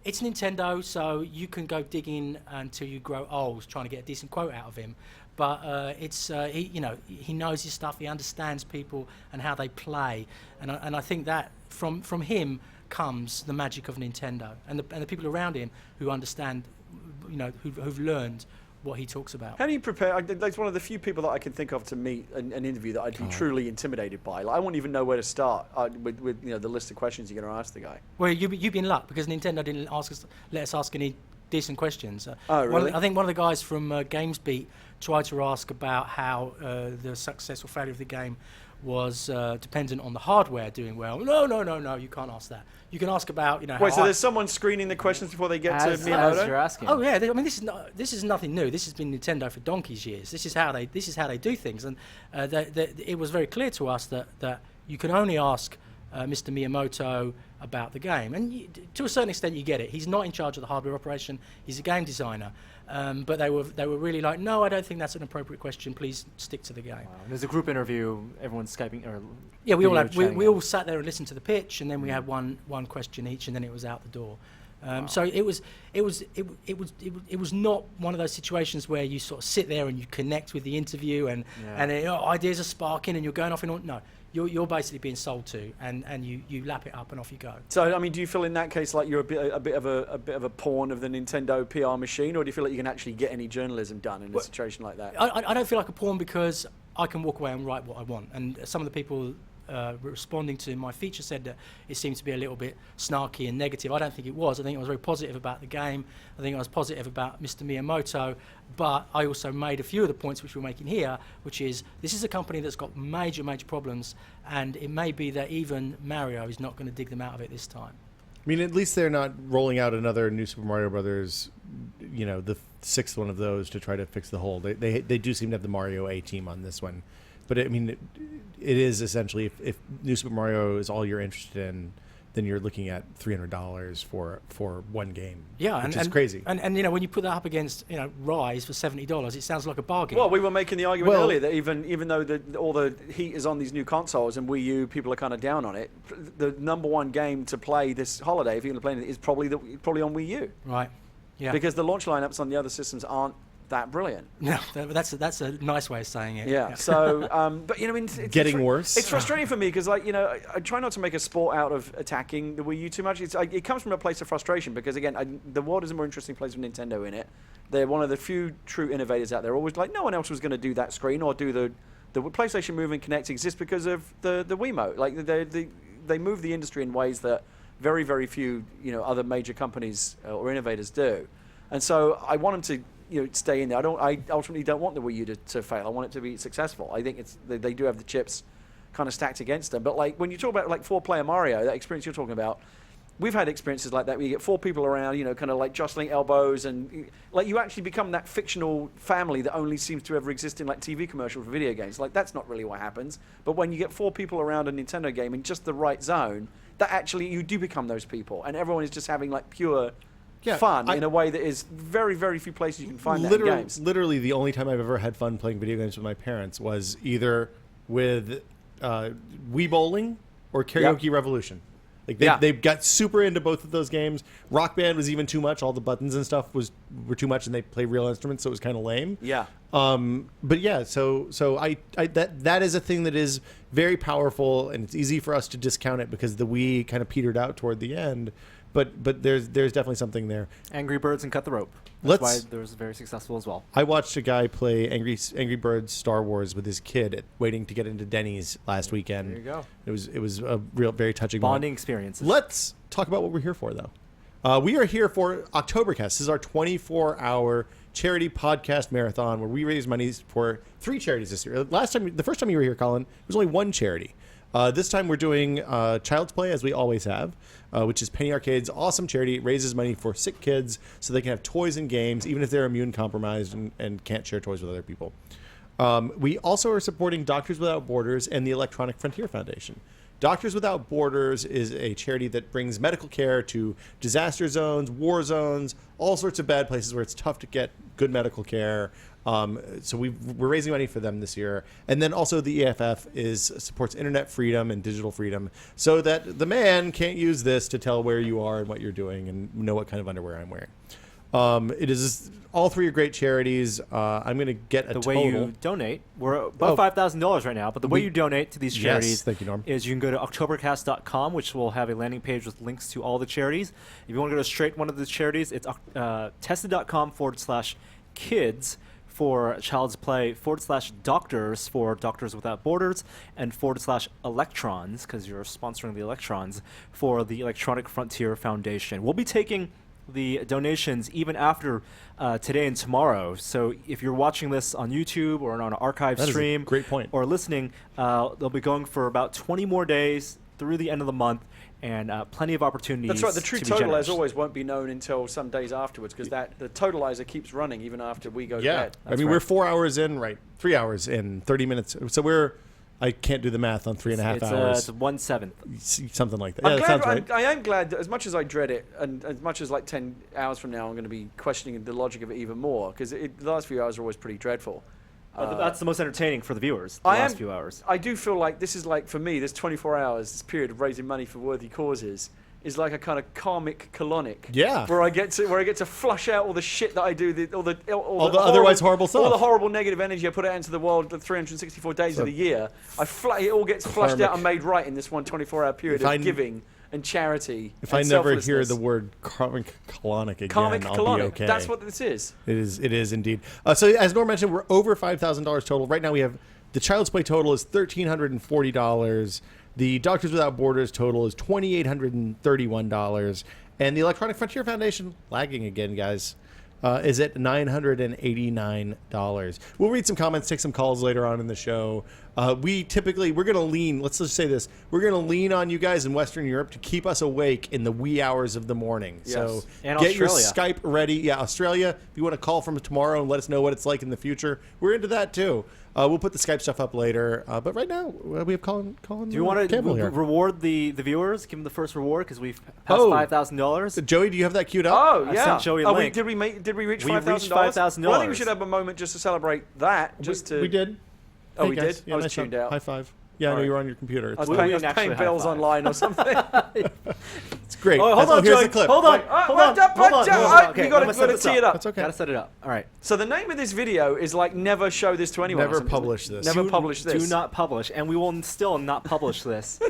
Speaker 4: It's Nintendo, so you can go digging until you grow old, trying to get a decent quote out of him. But he knows his stuff. He understands people and how they play, and I think that from him comes the magic of Nintendo, and the people around him who understand, who've learned what he talks about.
Speaker 2: How do you prepare? That's one of the few people that I can think of to meet an interview that I'd be truly intimidated by. Like, I wouldn't even know where to start with the list of questions you're going to ask the guy.
Speaker 4: Well, you've been in luck, because Nintendo didn't let us ask any decent questions.
Speaker 2: Oh, really?
Speaker 4: I think one of the guys from GamesBeat tried to ask about how the success or failure of the game was dependent on the hardware doing well. No, you can't ask that. You can ask about, you know,
Speaker 2: Wait,
Speaker 4: how
Speaker 2: so
Speaker 4: I-
Speaker 2: there's someone screening the questions before they get to
Speaker 3: As
Speaker 2: Miyamoto?
Speaker 3: you're asking.
Speaker 4: Oh yeah, I mean this is nothing new. This has been Nintendo for donkey's years. This is how they do things, and it was very clear to us that you can only ask Mr. Miyamoto about the game, and to a certain extent you get it. He's not in charge of the hardware operation. He's a game designer, but they were really like, no, I don't think that's an appropriate question. Please stick to the game.
Speaker 3: Wow. There's a group interview. Everyone's Skyping or
Speaker 4: Yeah, we all
Speaker 3: video
Speaker 4: had,
Speaker 3: chatting
Speaker 4: we
Speaker 3: in.
Speaker 4: all sat there and listened to the pitch, and then we had one question each, and then it was out the door. So it was not one of those situations where you sort of sit there and you connect with the interview and ideas are sparking and you're going off and on. No, you're basically being sold to, and you lap it up and off you go.
Speaker 2: So, I mean, do you feel in that case like you're a bit of a pawn of the Nintendo PR machine, or do you feel like you can actually get any journalism done in a situation like that?
Speaker 4: I don't feel like a pawn because I can walk away and write what I want, and some of the people responding to my feature said that it seemed to be a little bit snarky and negative. I don't think it was. I think it was very positive about the game. I think I was positive about Mr. Miyamoto, but I also made a few of the points which we're making here, which is this is a company that's got major problems, and it may be that even Mario is not going to dig them out of it this time.
Speaker 1: I mean, at least they're not rolling out another new Super Mario Brothers, you know, the sixth one of those to try to fix the hole. They do seem to have the Mario A team on this one. But, I mean, it is essentially, if New Super Mario is all you're interested in, then you're looking at $300 for one game.
Speaker 4: Yeah,
Speaker 1: which is crazy.
Speaker 4: And you know, when you put that up against, you know, Rise for $70, it sounds like a bargain.
Speaker 2: Well, we were making the argument earlier that even though all the heat is on these new consoles and Wii U, people are kind of down on it. The number one game to play this holiday, if you're going to play it, is probably on Wii U.
Speaker 4: Right. Yeah.
Speaker 2: Because the launch lineups on the other systems aren't that brilliant.
Speaker 4: No, that's a nice way of saying it.
Speaker 2: Yeah. So, but you know, I mean, it's
Speaker 1: Getting worse.
Speaker 2: It's frustrating for me because, like, you know, I try not to make a sport out of attacking the Wii U too much. It comes from a place of frustration because, again, the world is a more interesting place with Nintendo in it. They're one of the few true innovators out there. Always like, no one else was going to do that screen or do the PlayStation Move and Connect exists because of the Wiimote. Like, they move the industry in ways that very, very few, you know, other major companies or innovators do. And so I want them to, you know, stay in there. I ultimately don't want the Wii U to fail. I want it to be successful. I think they do have the chips kind of stacked against them. But like when you talk about like 4-player Mario, that experience you're talking about, we've had experiences like that where you get 4 people around, you know, kind of like jostling elbows, and like you actually become that fictional family that only seems to ever exist in like TV commercials for video games. Like that's not really what happens. But when you get 4 people around a Nintendo game in just the right zone, that actually you do become those people, and everyone is just having like pure fun in a way that is very, very few places you can find that in games.
Speaker 1: Literally, the only time I've ever had fun playing video games with my parents was either with Wii Bowling or Karaoke Revolution. Like they got super into both of those games. Rock Band was even too much. All the buttons and stuff were too much, and they play real instruments, so it was kind of lame.
Speaker 2: Yeah.
Speaker 1: But yeah, so I that is a thing that is very powerful, and it's easy for us to discount it because the Wii kind of petered out toward the end. But there's definitely something there.
Speaker 3: Angry Birds and Cut the Rope. That's why there was very successful as well.
Speaker 1: I watched a guy play Angry Birds Star Wars with his kid waiting to get into Denny's last weekend.
Speaker 3: There you go.
Speaker 1: It was a real very touching
Speaker 3: Bonding
Speaker 1: moment.
Speaker 3: experiences.
Speaker 1: Let's talk about what we're here for, though. We are here for Oktoberkast. This is our 24-hour charity podcast marathon where we raise money for 3 charities this year. The first time you were here, Colin, it was only 1 charity. This time we're doing Child's Play, as we always have, which is Penny Arcade's awesome charity. It raises money for sick kids so they can have toys and games, even if they're immune compromised and can't share toys with other people. We also are supporting Doctors Without Borders and the Electronic Frontier Foundation. Doctors Without Borders is a charity that brings medical care to disaster zones, war zones, all sorts of bad places where it's tough to get good medical care. So we're raising money for them this year. And then also the EFF supports internet freedom and digital freedom so that the man can't use this to tell where you are and what you're doing and know what kind of underwear I'm wearing. It is all 3 are great charities. I'm going to get a total.
Speaker 3: The way you donate, we're above $5,000 right now, but the way you donate to these charities
Speaker 1: thank you, Norm.
Speaker 3: is you can go to oktoberkast.com, which will have a landing page with links to all the charities. If you want to go to straight one of the charities, it's tested.com/kids for Child's Play, /doctors for Doctors Without Borders, and /electrons, because you're sponsoring the electrons, for the Electronic Frontier Foundation. We'll be taking the donations even after today and tomorrow. So if you're watching this on YouTube or on an archive
Speaker 1: That is a
Speaker 3: stream,
Speaker 1: great point.
Speaker 3: or listening, they'll be going for about 20 more days through the end of the month, and plenty of opportunities.
Speaker 2: That's right. The true
Speaker 3: to be
Speaker 2: total,
Speaker 3: generous.
Speaker 2: as always, won't be known until some days afterwards, because the totalizer keeps running even after we go to
Speaker 1: Yeah.
Speaker 2: bed.
Speaker 1: I mean, we're 4 hours in, right? 3 hours in, 30 minutes. So I can't do the math on 3.5 hours.
Speaker 3: It's 1/7.
Speaker 1: Something like that. Yeah, that sounds right.
Speaker 2: I am glad that as much as I dread it, and as much as like 10 hours from now I'm going to be questioning the logic of it even more, because the last few hours are always pretty dreadful.
Speaker 3: That's the most entertaining for the viewers, the last few hours.
Speaker 2: I do feel like this is like, for me, this 24 hours, this period of raising money for worthy causes, is like a kind of karmic colonic.
Speaker 1: Yeah.
Speaker 2: Where I get to flush out all the shit that I do, all the
Speaker 1: otherwise horrible stuff.
Speaker 2: all the horrible negative energy I put out into the world the 364 days of the year. It all gets flushed out and made right in this 24-hour period of giving and charity.
Speaker 1: If
Speaker 2: and
Speaker 1: I never hear
Speaker 2: selflessness.
Speaker 1: the word karmic colonic again,
Speaker 2: Karmic
Speaker 1: I'll
Speaker 2: colonic.
Speaker 1: be okay.
Speaker 2: That's what this is.
Speaker 1: It is indeed. So as Norm mentioned, we're over $5,000 total. Right now we have the Child's Play total is $1,340. The Doctors Without Borders total is $2,831. And the Electronic Frontier Foundation, lagging again, guys, is at $989. We'll read some comments, take some calls later on in the show. We're going to lean, let's just say this, we're going to lean on you guys in Western Europe to keep us awake in the wee hours of the morning.
Speaker 2: Yes.
Speaker 1: So
Speaker 3: And
Speaker 1: get your
Speaker 3: Australia.
Speaker 1: Skype ready. Yeah, Australia, if you want to call from tomorrow and let us know what it's like in the future, we're into that too. We'll put the Skype stuff up later. But right now, we have Colin
Speaker 3: Do you want to
Speaker 1: Campbell here.
Speaker 3: reward the viewers? Give them the first reward because we've passed
Speaker 1: Oh.
Speaker 3: $5,000.
Speaker 1: Joey, do you have that queued up?
Speaker 2: Oh,
Speaker 3: I
Speaker 2: yeah.
Speaker 3: sent Joey a link.
Speaker 2: Did we reach
Speaker 3: We
Speaker 2: $5,000?
Speaker 3: reached $5,000.
Speaker 2: Well, I think we should have a moment just to celebrate that.
Speaker 1: We did.
Speaker 2: Oh,
Speaker 1: Hey,
Speaker 2: we
Speaker 1: guys.
Speaker 2: did?
Speaker 1: Yeah,
Speaker 2: I was
Speaker 1: nice
Speaker 2: tuned
Speaker 1: job.
Speaker 2: out.
Speaker 1: High five. Yeah, I know
Speaker 2: All
Speaker 1: you were
Speaker 2: right.
Speaker 1: on your computer.
Speaker 2: I was
Speaker 3: We
Speaker 2: paying,
Speaker 3: didn't actually high
Speaker 2: bills
Speaker 3: five.
Speaker 2: online or something.
Speaker 1: It's great.
Speaker 3: Oh, hold on,
Speaker 1: here's
Speaker 3: Joey.
Speaker 1: the clip.
Speaker 3: Hold on. Hold on.
Speaker 2: Okay, you got to tee it up.
Speaker 3: That's okay. Gotta set it up. All right.
Speaker 2: So the name of this video is like never show this to anyone. or
Speaker 1: Never
Speaker 2: something,
Speaker 1: publish
Speaker 2: isn't it?
Speaker 1: this.
Speaker 2: Never publish this.
Speaker 3: Do not publish, and we will still not publish this.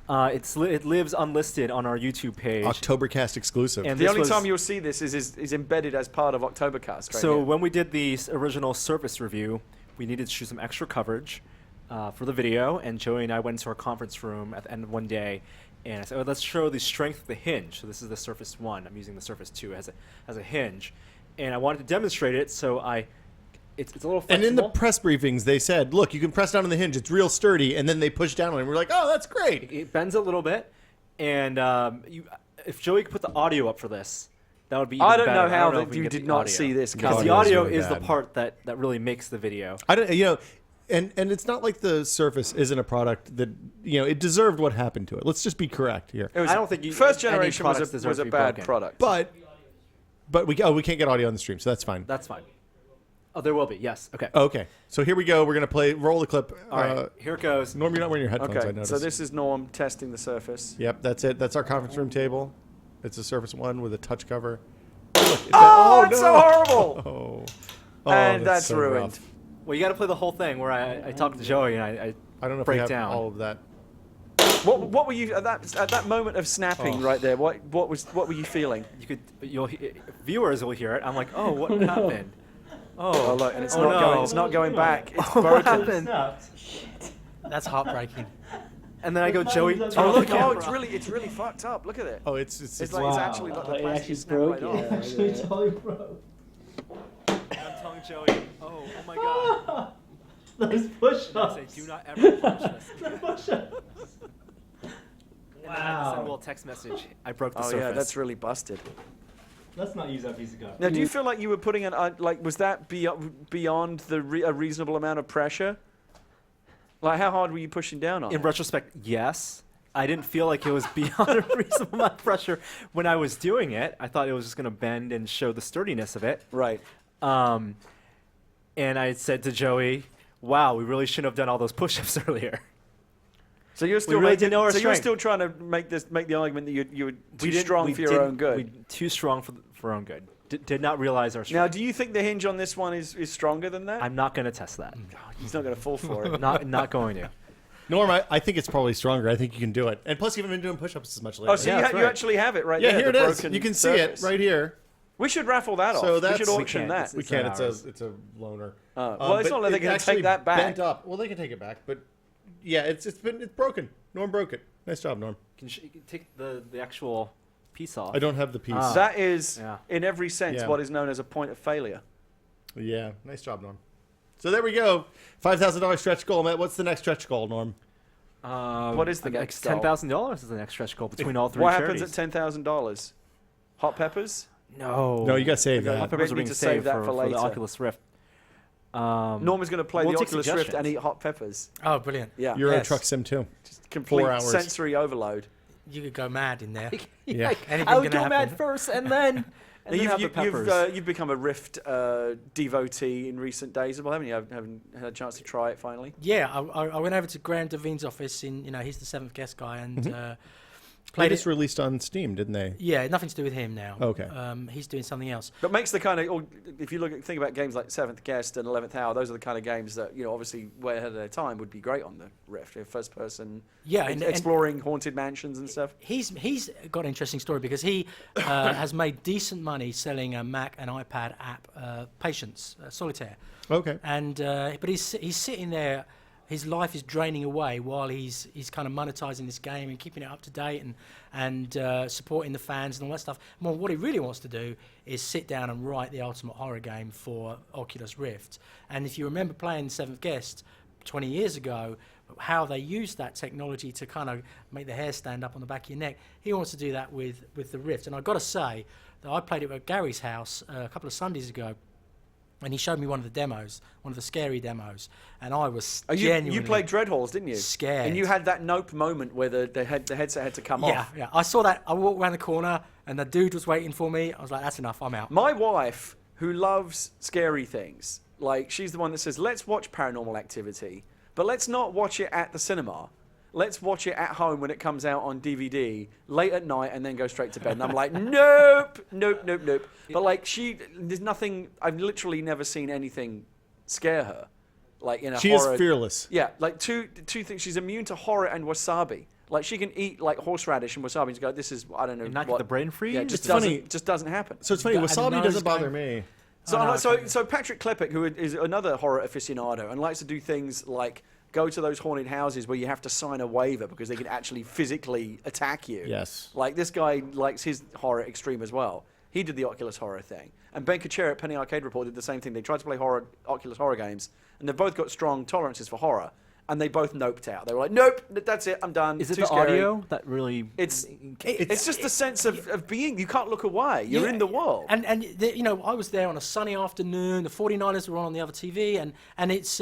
Speaker 3: It lives unlisted on our YouTube page.
Speaker 1: Oktoberkast exclusive.
Speaker 3: And
Speaker 2: The
Speaker 3: this
Speaker 2: only
Speaker 3: was-
Speaker 2: time you'll see this is embedded as part of Oktoberkast. Right
Speaker 3: So
Speaker 2: here.
Speaker 3: when we did the original Surface review, we needed to shoot some extra coverage for the video, and Joey and I went into our conference room at the end of one day, and I said, let's show the strength of the hinge. So this is the Surface 1. I'm using the Surface 2 as a hinge, and I wanted to demonstrate it, so it's a little flexible.
Speaker 1: And in the press briefings, they said, look, you can press down on the hinge. It's real sturdy. And then they push down on it. And we're like, oh, that's great.
Speaker 3: It bends a little bit, and if Joey could put the audio up for this, that would be even
Speaker 2: I don't
Speaker 3: better.
Speaker 2: know how
Speaker 3: if we
Speaker 2: that
Speaker 3: can
Speaker 2: you
Speaker 3: get
Speaker 2: did
Speaker 3: the
Speaker 2: not
Speaker 3: audio.
Speaker 2: see this
Speaker 3: Because
Speaker 2: coming.
Speaker 3: the
Speaker 1: Audio is
Speaker 3: audio
Speaker 1: really
Speaker 3: is the
Speaker 1: bad.
Speaker 3: part that really makes the video.
Speaker 1: I don't, and it's not like the Surface isn't a product that, it deserved what happened to it. Let's just be correct here.
Speaker 2: It was-
Speaker 3: I don't think
Speaker 2: first
Speaker 3: any
Speaker 2: generation
Speaker 3: products
Speaker 2: was
Speaker 3: deserve
Speaker 2: a
Speaker 3: to be
Speaker 2: bad
Speaker 3: broken.
Speaker 2: product.
Speaker 1: But we can't get audio on the stream, so that's fine.
Speaker 3: That's fine. Oh, there will be. Yes. Okay.
Speaker 1: Okay. So here we go. We're going to roll the clip.
Speaker 3: All right. Here it goes.
Speaker 1: Norm, you're not wearing your headphones, I
Speaker 2: Okay,
Speaker 1: noticed.
Speaker 2: so this is Norm testing the Surface.
Speaker 1: Yep, that's it. That's our conference room table. It's a Surface 1 with a touch cover.
Speaker 2: Oh, it's so horrible!
Speaker 1: Oh,
Speaker 2: And that's
Speaker 1: so
Speaker 2: ruined.
Speaker 1: rough.
Speaker 3: Well, you got to play the whole thing where I talk to Joey and I
Speaker 1: I don't know if
Speaker 3: break
Speaker 1: we have
Speaker 3: down.
Speaker 1: all of that.
Speaker 2: What were you at that moment of snapping
Speaker 1: Oh.
Speaker 2: right there? What were you feeling?
Speaker 3: Viewers will hear it. I'm like, oh, what happened?
Speaker 2: Oh, look, and it's
Speaker 3: Oh,
Speaker 2: not
Speaker 3: no.
Speaker 2: going. It's not going back. It's
Speaker 3: What
Speaker 2: broken.
Speaker 3: happened?
Speaker 4: That's heartbreaking.
Speaker 3: And then I go, Joey, turn
Speaker 2: Oh
Speaker 3: off
Speaker 2: look!
Speaker 3: the
Speaker 2: Oh,
Speaker 3: camera.
Speaker 2: it's really fucked up. Look at it.
Speaker 1: Oh, it's
Speaker 2: It's like it's actually like the
Speaker 5: it
Speaker 2: plastic
Speaker 5: actually
Speaker 2: snapped
Speaker 5: broke.
Speaker 2: right off.
Speaker 5: It actually totally broke.
Speaker 3: I'm telling Joey, oh my God.
Speaker 5: Those
Speaker 3: I
Speaker 5: push-ups.
Speaker 3: say, do not ever punch this.
Speaker 5: The push-ups.
Speaker 3: And then I send a
Speaker 5: Wow.
Speaker 3: little text message. I broke the
Speaker 2: Oh
Speaker 3: Surface.
Speaker 2: yeah, that's really busted.
Speaker 5: Let's not use that piece of gum.
Speaker 2: Now, do you feel like you were putting was that beyond a reasonable amount of pressure? Like, how hard were you pushing down on
Speaker 3: In
Speaker 2: it?
Speaker 3: retrospect, yes. I didn't feel like it was beyond a reasonable amount of pressure when I was doing it. I thought it was just going to bend and show the sturdiness of it.
Speaker 2: Right.
Speaker 3: And I said to Joey, wow, we really shouldn't have done all those push-ups earlier.
Speaker 2: So you're still
Speaker 3: really didn't know our
Speaker 2: so you're
Speaker 3: strength.
Speaker 2: still trying to make the argument that you were too
Speaker 3: didn't-
Speaker 2: strong
Speaker 3: we
Speaker 2: for your
Speaker 3: didn't-
Speaker 2: own good.
Speaker 3: We, too strong for our own good. Did not realize our
Speaker 2: Now,
Speaker 3: strength.
Speaker 2: do you think the hinge on this one is stronger than that?
Speaker 3: I'm not going to test that.
Speaker 2: He's not going to fall for it.
Speaker 3: not going to.
Speaker 1: Norm, I think it's probably stronger. I think you can do it. And plus, you haven't been doing push-ups as much lately.
Speaker 2: Oh, so
Speaker 3: Yeah,
Speaker 2: you,
Speaker 3: that's
Speaker 2: you
Speaker 3: right.
Speaker 2: actually have it right
Speaker 1: yeah,
Speaker 2: there.
Speaker 1: here it
Speaker 2: the
Speaker 1: is.
Speaker 2: broken
Speaker 1: You can see
Speaker 2: surface.
Speaker 1: it right here.
Speaker 2: We should raffle that
Speaker 1: So
Speaker 2: off.
Speaker 1: that's-
Speaker 2: We should
Speaker 1: we
Speaker 2: auction
Speaker 3: can't.
Speaker 2: that.
Speaker 1: We
Speaker 3: It's
Speaker 1: can.
Speaker 3: not ours.
Speaker 1: It's a loaner.
Speaker 2: Well, it's
Speaker 1: but
Speaker 2: not like they're
Speaker 1: it
Speaker 2: going to
Speaker 1: actually
Speaker 2: take that back.
Speaker 1: Bent up. Well, they can take it back, but yeah, it's broken. Norm broke it. Nice job, Norm.
Speaker 3: Can take the actual piece off.
Speaker 1: I don't have the piece.
Speaker 2: That is,
Speaker 3: Yeah.
Speaker 2: in every sense,
Speaker 1: Yeah.
Speaker 2: what is known as a point of failure.
Speaker 1: Yeah, nice job, Norm. So there we go. $5,000 stretch goal, Matt. What's the next stretch goal, Norm?
Speaker 2: What is the next goal?
Speaker 3: $10,000 is the next stretch goal between all three
Speaker 2: What
Speaker 3: charities.
Speaker 2: happens at $10,000? Hot peppers?
Speaker 3: No.
Speaker 1: No, you got to save
Speaker 2: Okay.
Speaker 1: that.
Speaker 3: Hot peppers are
Speaker 2: We need
Speaker 3: being
Speaker 2: to save
Speaker 3: saved
Speaker 2: that for
Speaker 3: the
Speaker 2: later.
Speaker 3: Oculus Rift.
Speaker 2: Norman's going to play
Speaker 3: we'll
Speaker 2: the
Speaker 3: take
Speaker 2: Oculus Rift and
Speaker 3: suggestions.
Speaker 2: eat hot peppers.
Speaker 4: Oh, brilliant.
Speaker 2: Yeah.
Speaker 1: Euro
Speaker 4: Yes.
Speaker 1: Truck Sim 2.
Speaker 2: Just complete
Speaker 1: 4 hours.
Speaker 2: sensory overload.
Speaker 4: You could go mad in there.
Speaker 1: Yeah.
Speaker 4: Anything
Speaker 3: I would
Speaker 4: gonna
Speaker 3: go mad
Speaker 4: happen.
Speaker 3: first, and then and then have the peppers.
Speaker 2: You've become a Rift devotee in recent days, well, haven't you? Haven't had a chance to try it finally.
Speaker 4: Yeah, I went over to Graham Devine's office in, he's the seventh guest guy, and
Speaker 1: They
Speaker 4: played
Speaker 1: just
Speaker 4: it.
Speaker 1: released on Steam, didn't they?
Speaker 4: Yeah, nothing to do with him now.
Speaker 1: Okay.
Speaker 4: He's doing something else.
Speaker 2: But makes the kind of, or if you think about games like Seventh Guest and 11th Hour, those are the kind of games that, obviously way ahead of their time would be great on the Rift. First person,
Speaker 4: Yeah, and
Speaker 2: exploring haunted mansions and stuff.
Speaker 4: he's got an interesting story because he has made decent money selling a Mac and iPad app, Patience, Solitaire.
Speaker 1: Okay.
Speaker 4: And but he's sitting there. His life is draining away while he's kind of monetizing this game and keeping it up to date and supporting the fans and all that stuff. Well, what he really wants to do is sit down and write the ultimate horror game for Oculus Rift. And if you remember playing Seventh Guest 20 years ago, how they used that technology to kind of make the hair stand up on the back of your neck, he wants to do that with the Rift. And I've got to say that I played it at Gary's house a couple of Sundays ago. And he showed me one of the demos, one of the scary demos, and I was genuinely
Speaker 2: You played Dread Halls, didn't you?
Speaker 4: scared.
Speaker 2: And you had that nope moment where the headset had to come off.
Speaker 4: Yeah. I saw that. I walked around the corner, and the dude was waiting for me. I was like, "That's enough. I'm out."
Speaker 2: My wife, who loves scary things, like she's the one that says, let's watch Paranormal Activity, but let's not watch it at the cinema. Let's watch it at home when it comes out on DVD late at night and then go straight to bed. And I'm like, nope. But like there's nothing, I've literally never seen anything scare her. Like in a
Speaker 1: She
Speaker 2: horror.
Speaker 1: is fearless.
Speaker 2: Yeah, like two things. She's immune to horror and wasabi. Like she can eat like horseradish and wasabi and go, this is, I don't know.
Speaker 3: And not get
Speaker 2: what.
Speaker 3: the brain freeze?
Speaker 2: Yeah, it just
Speaker 1: It's funny.
Speaker 2: doesn't happen.
Speaker 1: So it's funny.
Speaker 4: Got a
Speaker 1: Wasabi
Speaker 4: nose
Speaker 1: doesn't bother
Speaker 4: going-
Speaker 1: me.
Speaker 2: So,
Speaker 4: Oh, no,
Speaker 2: so Patrick Klepek, who is another horror aficionado and likes to do things like go to those haunted houses where you have to sign a waiver because they can actually physically attack you.
Speaker 1: Yes.
Speaker 2: Like this guy likes his horror extreme as well. He did the Oculus horror thing. And Ben Kuchera at Penny Arcade Report did the same thing. They tried to play Oculus horror games, and they've both got strong tolerances for horror. And they both noped out. They were like, nope, that's it, I'm done.
Speaker 3: Is it
Speaker 2: Too
Speaker 3: the
Speaker 2: scary.
Speaker 3: audio that really?
Speaker 2: It's just the sense of being, you can't look away. You're
Speaker 4: Yeah,
Speaker 2: in the world.
Speaker 4: And I was there on a sunny afternoon. The 49ers were on the other TV, and it's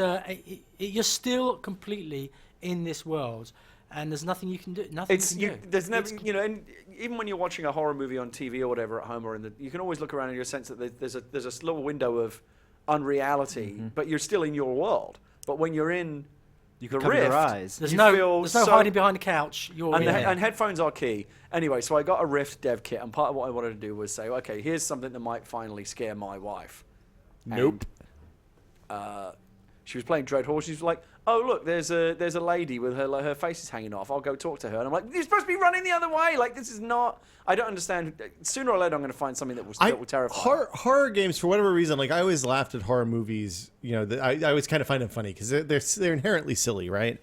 Speaker 4: you're still completely in this world, and there's nothing you can do.
Speaker 2: There's never, and even when you're watching a horror movie on TV or whatever at home or you can always look around and you sense that there's a little window of unreality, but you're still in your world. But when you're in
Speaker 3: You
Speaker 2: the
Speaker 3: can cover
Speaker 2: Rift,
Speaker 3: your eyes.
Speaker 4: There's
Speaker 2: you
Speaker 4: no
Speaker 2: feel so-
Speaker 4: hiding behind the couch. You're
Speaker 2: and,
Speaker 4: in there.
Speaker 2: and headphones are key. Anyway, so I got a Rift dev kit, and part of what I wanted to do was say, okay, here's something that might finally scare my wife.
Speaker 1: Nope.
Speaker 2: And, she was playing Dread Hall. She's like, oh look, there's a lady with her face is hanging off. I'll go talk to her. And I'm like, you're supposed to be running the other way. Like this is not. I don't understand. Sooner or later, I'm going to find something that will terrify.
Speaker 1: Horror games, for whatever reason, like I always laughed at horror movies. I always kind of find them funny because they're inherently silly, right?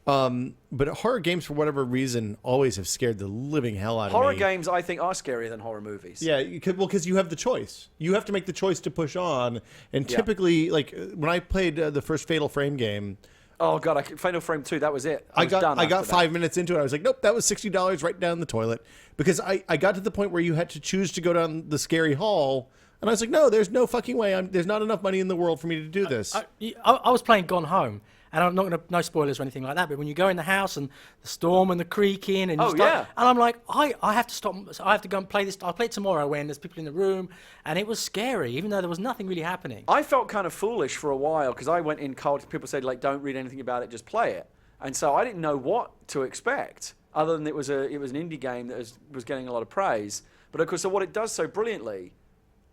Speaker 1: But horror games, for whatever reason, always have scared the living hell out of me.
Speaker 2: Horror games, I think, are scarier than horror movies.
Speaker 1: Yeah, because you have the choice. You have to make the choice to push on. And typically, like when I played the first Fatal Frame game,
Speaker 2: Oh god, Fatal Frame 2, that was it.
Speaker 1: I
Speaker 2: was done
Speaker 1: got
Speaker 2: after
Speaker 1: 5 minutes into it. I was like, nope, that was $60 right down the toilet. Because I got to the point where you had to choose to go down the scary hall. And I was like, no, there's no fucking way. There's not enough money in the world for me to do this.
Speaker 4: I was playing Gone Home, and I'm not going to, no spoilers or anything like that, but when you go in the house and the storm and the creaking, and and I'm like, I have to stop, I have to go and play this. I'll play it tomorrow when there's people in the room, and it was scary, even though there was nothing really happening.
Speaker 2: I felt kind of foolish for a while because I went in cold. People said, like, don't read anything about it, just play it. And so I didn't know what to expect, other than it was an indie game that was getting a lot of praise. But of course, so what it does so brilliantly,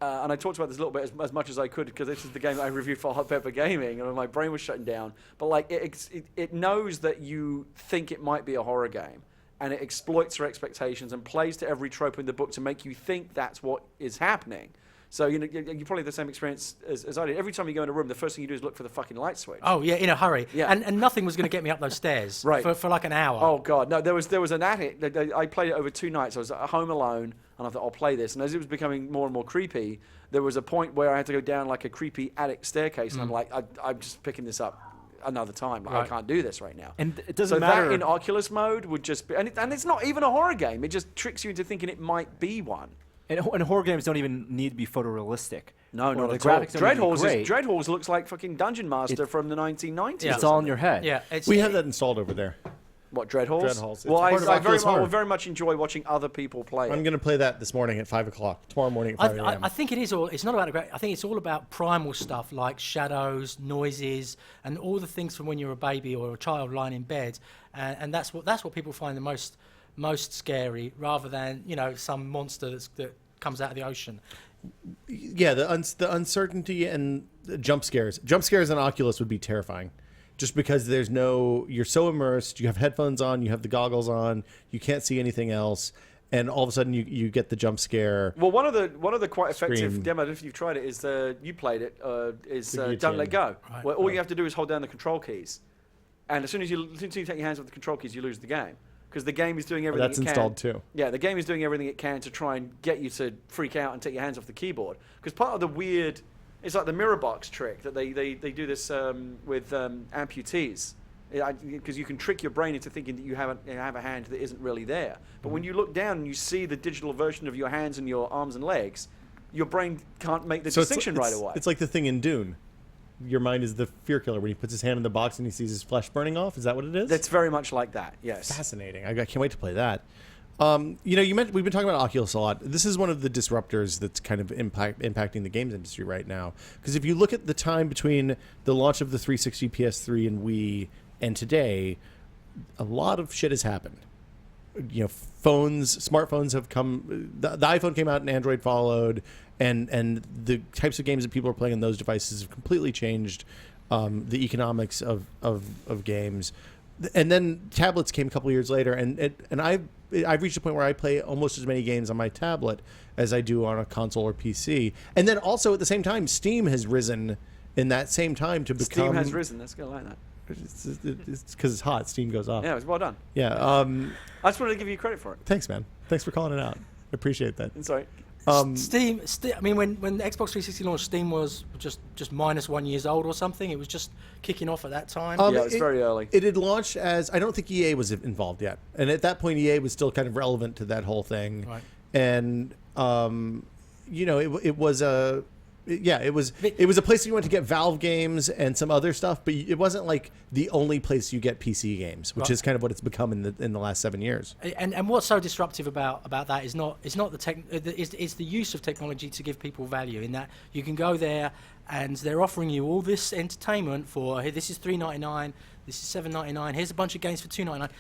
Speaker 2: and I talked about this a little bit as much as I could because this is the game that I reviewed for Hot Pepper Gaming, and my brain was shutting down. But like it knows that you think it might be a horror game, and it exploits your expectations and plays to every trope in the book to make you think that's what is happening. So you probably have the same experience as I did. Every time you go in a room, the first thing you do is look for the fucking light switch.
Speaker 4: Oh yeah, in a hurry.
Speaker 2: Yeah.
Speaker 4: And nothing was going to get me up those stairs
Speaker 2: Right.
Speaker 4: for like an hour.
Speaker 2: Oh God, no! There was an attic. I played it over 2 nights. I was at home alone, and I thought I'll play this. And as it was becoming more and more creepy, there was a point where I had to go down like a creepy attic staircase, and I'm like, I'm just picking this up another time. Like, I can't do this right now.
Speaker 3: And it doesn't
Speaker 2: so
Speaker 3: matter.
Speaker 2: that in Oculus mode would just be, and it's not even a horror game. It just tricks you into thinking it might be one.
Speaker 3: And horror games don't even need to be photorealistic.
Speaker 2: No,
Speaker 3: Or
Speaker 2: not
Speaker 3: the
Speaker 2: at all.
Speaker 3: graphics don't need to be great.
Speaker 2: Dreadhalls looks like fucking Dungeon Master from the 1990s.
Speaker 4: Yeah.
Speaker 3: It's all in your head.
Speaker 4: Yeah, it's,
Speaker 1: We have that installed over there.
Speaker 2: What, Dreadhalls?
Speaker 1: Dreadhalls. It's
Speaker 2: Well,
Speaker 1: part of
Speaker 2: I
Speaker 1: Oculus Horror.
Speaker 2: very much enjoy watching other people play
Speaker 1: I'm
Speaker 2: it.
Speaker 1: going to play that this morning at 5 o'clock. Tomorrow morning at 5 a.m.
Speaker 4: I think it is all. It's not about I think it's all about primal stuff like shadows, noises, and all the things from when you're a baby or a child lying in bed, and that's what people find the most scary, rather than some monster that comes out of the ocean.
Speaker 1: Yeah, the uncertainty and the jump scares. Jump scares on Oculus would be terrifying. Just because you're so immersed, you have headphones on, you have the goggles on, you can't see anything else, and all of a sudden you get the jump scare.
Speaker 2: Well, one of the quite effective
Speaker 1: Scream.
Speaker 2: demos, if you've tried it, is you played it, is
Speaker 1: The
Speaker 2: Don't
Speaker 1: guillotine.
Speaker 2: Let Go,
Speaker 4: Right.
Speaker 2: where all you have to do is hold down the control keys, and as soon as you take your hands off the control keys, you lose the game, because the game is doing everything
Speaker 1: That's
Speaker 2: it can.
Speaker 1: installed too.
Speaker 2: Yeah, the game is doing everything it can to try and get you to freak out and take your hands off the keyboard. Because part of the weird, it's like the mirror box trick that they do this with amputees. Because you can trick your brain into thinking that you have a hand that isn't really there. But when you look down and you see the digital version of your hands and your arms and legs, your brain can't make the distinction right away.
Speaker 1: It's like the thing in Dune. Your mind is the fear killer when he puts his hand in the box and he sees his flesh burning off. Is that what it is?
Speaker 2: That's very much like that, yes.
Speaker 1: Fascinating. I can't wait to play that. You mentioned we've been talking about Oculus a lot. This is one of the disruptors that's kind of impacting the games industry right now. Because if you look at the time between the launch of the 360, PS3, and Wii and today, a lot of shit has happened. Smartphones have come. The iPhone came out and Android followed, and the types of games that people are playing on those devices have completely changed the economics of games. And then tablets came a couple years later, and I've reached a point where I play almost as many games on my tablet as I do on a console or PC. And then also at the same time, Steam has risen in that same time to become.
Speaker 2: Steam has risen. Let's go like that.
Speaker 1: It's because it's hot. Steam goes off.
Speaker 2: Yeah, it was well done.
Speaker 1: Yeah.
Speaker 2: I just wanted to give you credit for it.
Speaker 1: Thanks, man. Thanks for calling it out. I appreciate that.
Speaker 2: Sorry.
Speaker 4: Steam. I mean, when the Xbox 360 launched, Steam was just minus 1 year old or something. It was just kicking off at that time.
Speaker 2: Yeah, it was very early.
Speaker 1: It had launched as, I don't think EA was involved yet, and at that point EA was still kind of relevant to that whole thing.
Speaker 4: Right.
Speaker 1: And it was a. Yeah, it was a place you went to get Valve games and some other stuff, but it wasn't like the only place you get PC games, which
Speaker 4: Right.
Speaker 1: is kind of what it's become in the last 7 years.
Speaker 4: And what's so disruptive about that is not the tech, it's the use of technology to give people value. In that you can go there and they're offering you all this entertainment for, hey, this is $3.99, this is $7.99, here's a bunch of games for $2.99.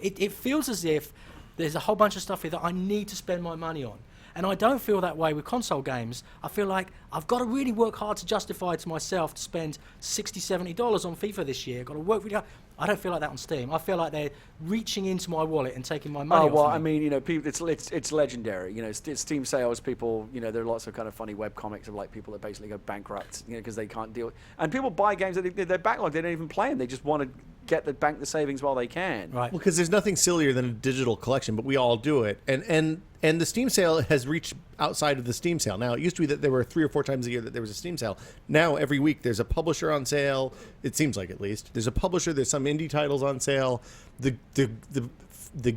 Speaker 4: It feels as if there's a whole bunch of stuff here that I need to spend my money on. And I don't feel that way with console games. I feel like I've got to really work hard to justify to myself to spend $60, $70 on FIFA this year. I've got to work really hard. I don't feel like that on Steam. I feel like they're reaching into my wallet and taking my money.
Speaker 2: Oh well,
Speaker 4: off
Speaker 2: I
Speaker 4: me.
Speaker 2: mean, people, it's legendary. Steam sales people. There are lots of kind of funny web comics of like people that basically go bankrupt, because they can't deal. And people buy games that they're backlogged. They don't even play them. They just want to get bank the savings while they can.
Speaker 4: Right.
Speaker 1: Well, because there's nothing sillier than a digital collection, but we all do it. And the Steam sale has reached outside of the Steam sale. Now, it used to be that there were 3 or 4 times a year that there was a Steam sale. Now, every week, there's a publisher on sale. It seems like, at least. There's a publisher. There's some indie titles on sale. The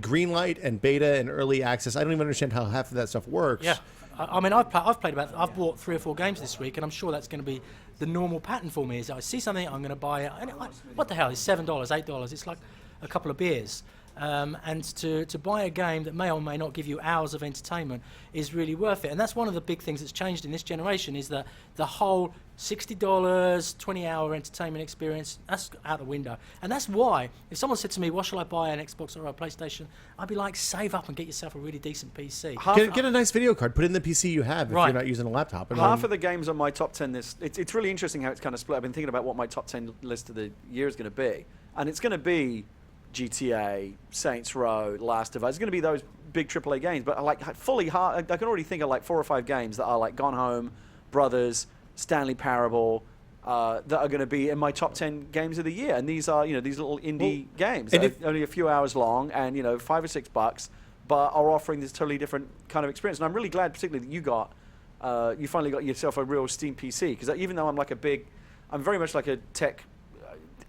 Speaker 1: green light and beta and early access, I don't even understand how half of that stuff works.
Speaker 4: Yeah. I mean, I've bought 3 or 4 games this week, and I'm sure that's going to be the normal pattern for me. Is I see something, I'm going to buy it. And what the hell? It's $7, $8. It's like a couple of beers. And to buy a game that may or may not give you hours of entertainment is really worth it. And that's one of the big things that's changed in this generation, is that the whole $60, 20-hour entertainment experience, that's out the window. And that's why, if someone said to me, what shall I buy, an Xbox or a PlayStation, I'd be like, save up and get yourself a really decent PC.
Speaker 1: Get a nice video card. Put it in the PC you have if
Speaker 4: Right.
Speaker 1: you're not using a laptop. And
Speaker 2: Half of the games on my top 10 list, it's really interesting how it's kind of split. I've been thinking about what my top 10 list of the year is going to be. And it's going to be GTA, Saints Row, Last of Us. It's going to be those big AAA games, but like fully hard. I can already think of like 4 or 5 games that are like Gone Home, Brothers, Stanley Parable, that are going to be in my top 10 games of the year. And these are, these little indie games that are only a few hours long and, $5 or $6, but are offering this totally different kind of experience. And I'm really glad, particularly, that you finally got yourself a real Steam PC, because even though I'm very much like a tech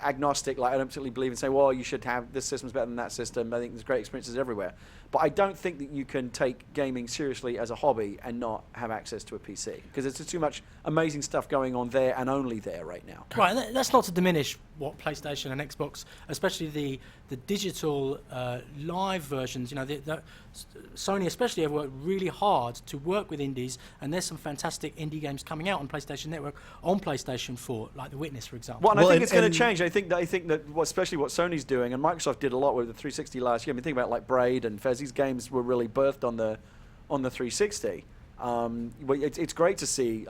Speaker 2: agnostic, like I don't particularly believe in saying, well, you should have this system's better than that system. I think there's great experiences everywhere. But I don't think that you can take gaming seriously as a hobby and not have access to a PC, because there's just too much amazing stuff going on there and only there right now.
Speaker 4: Right, and that's not to diminish what PlayStation and Xbox, especially the digital live versions, Sony especially have worked really hard to work with indies, and there's some fantastic indie games coming out on PlayStation Network on PlayStation 4, like The Witness, for example.
Speaker 2: Well, and I think it's going to change. I think that especially what Sony's doing, and Microsoft did a lot with the 360 last year. I mean, think about like Braid and Fez. These games were really birthed on the 360. It's great to see.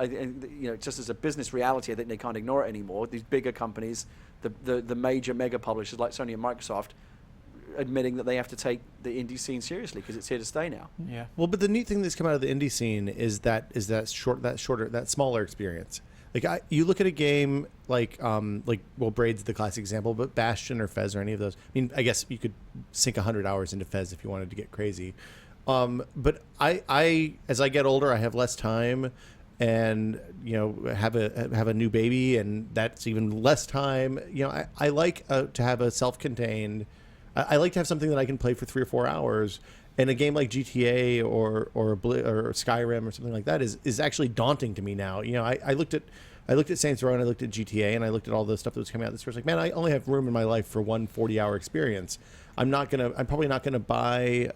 Speaker 2: Just as a business reality, I think they can't ignore it anymore. These bigger companies, the major mega publishers like Sony and Microsoft, admitting that they have to take the indie scene seriously because it's here to stay now.
Speaker 4: Yeah.
Speaker 1: Well, but the neat thing that's come out of the indie scene is that smaller experience. Like you look at a game like Braid's the classic example, but Bastion or Fez or any of those. I mean, I guess you could sink 100 hours into Fez if you wanted to get crazy. But I as I get older, I have less time, and have a new baby, and that's even less time. I like to have a self-contained. I like to have something that I can play for 3 or 4 hours. And a game like GTA or Skyrim or something like that is actually daunting to me now. I looked at Saints Row, and I looked at GTA, and I looked at all the stuff that was coming out this year. I was like, man, I only have room in my life for one 40-hour experience. I'm probably not gonna buy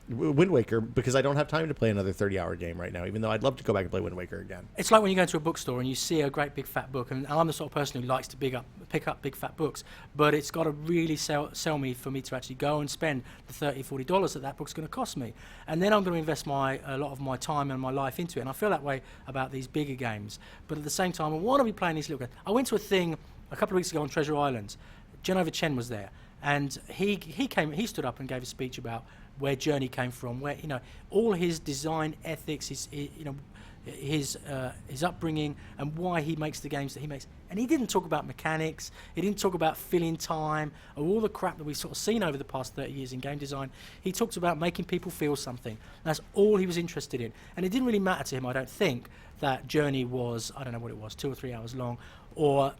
Speaker 1: Wind Waker because I don't have time to play another 30-hour game right now, even though I'd love to go back and play Wind Waker again.
Speaker 4: It's like when you go to a bookstore and you see a great big fat book, and I'm the sort of person who likes to pick up big fat books, but it's got to really sell me for me to actually go and spend the $30, $40 that book's going to cost me. And then I'm going to invest a lot of my time and my life into it. And I feel that way about these bigger games. But at the same time, I want to be playing these little games. I went to a thing a couple of weeks ago on Treasure Island. Genova Chen was there, and he stood up and gave a speech about where Journey came from, where all his design ethics, his upbringing, and why he makes the games that he makes. And he didn't talk about mechanics. He didn't talk about filling time or all the crap that we've sort of seen over the past 30 years in game design. He talked about making people feel something. That's all he was interested in. And it didn't really matter to him, I don't think, that Journey was, I don't know what it was, 2 or 3 hours long, or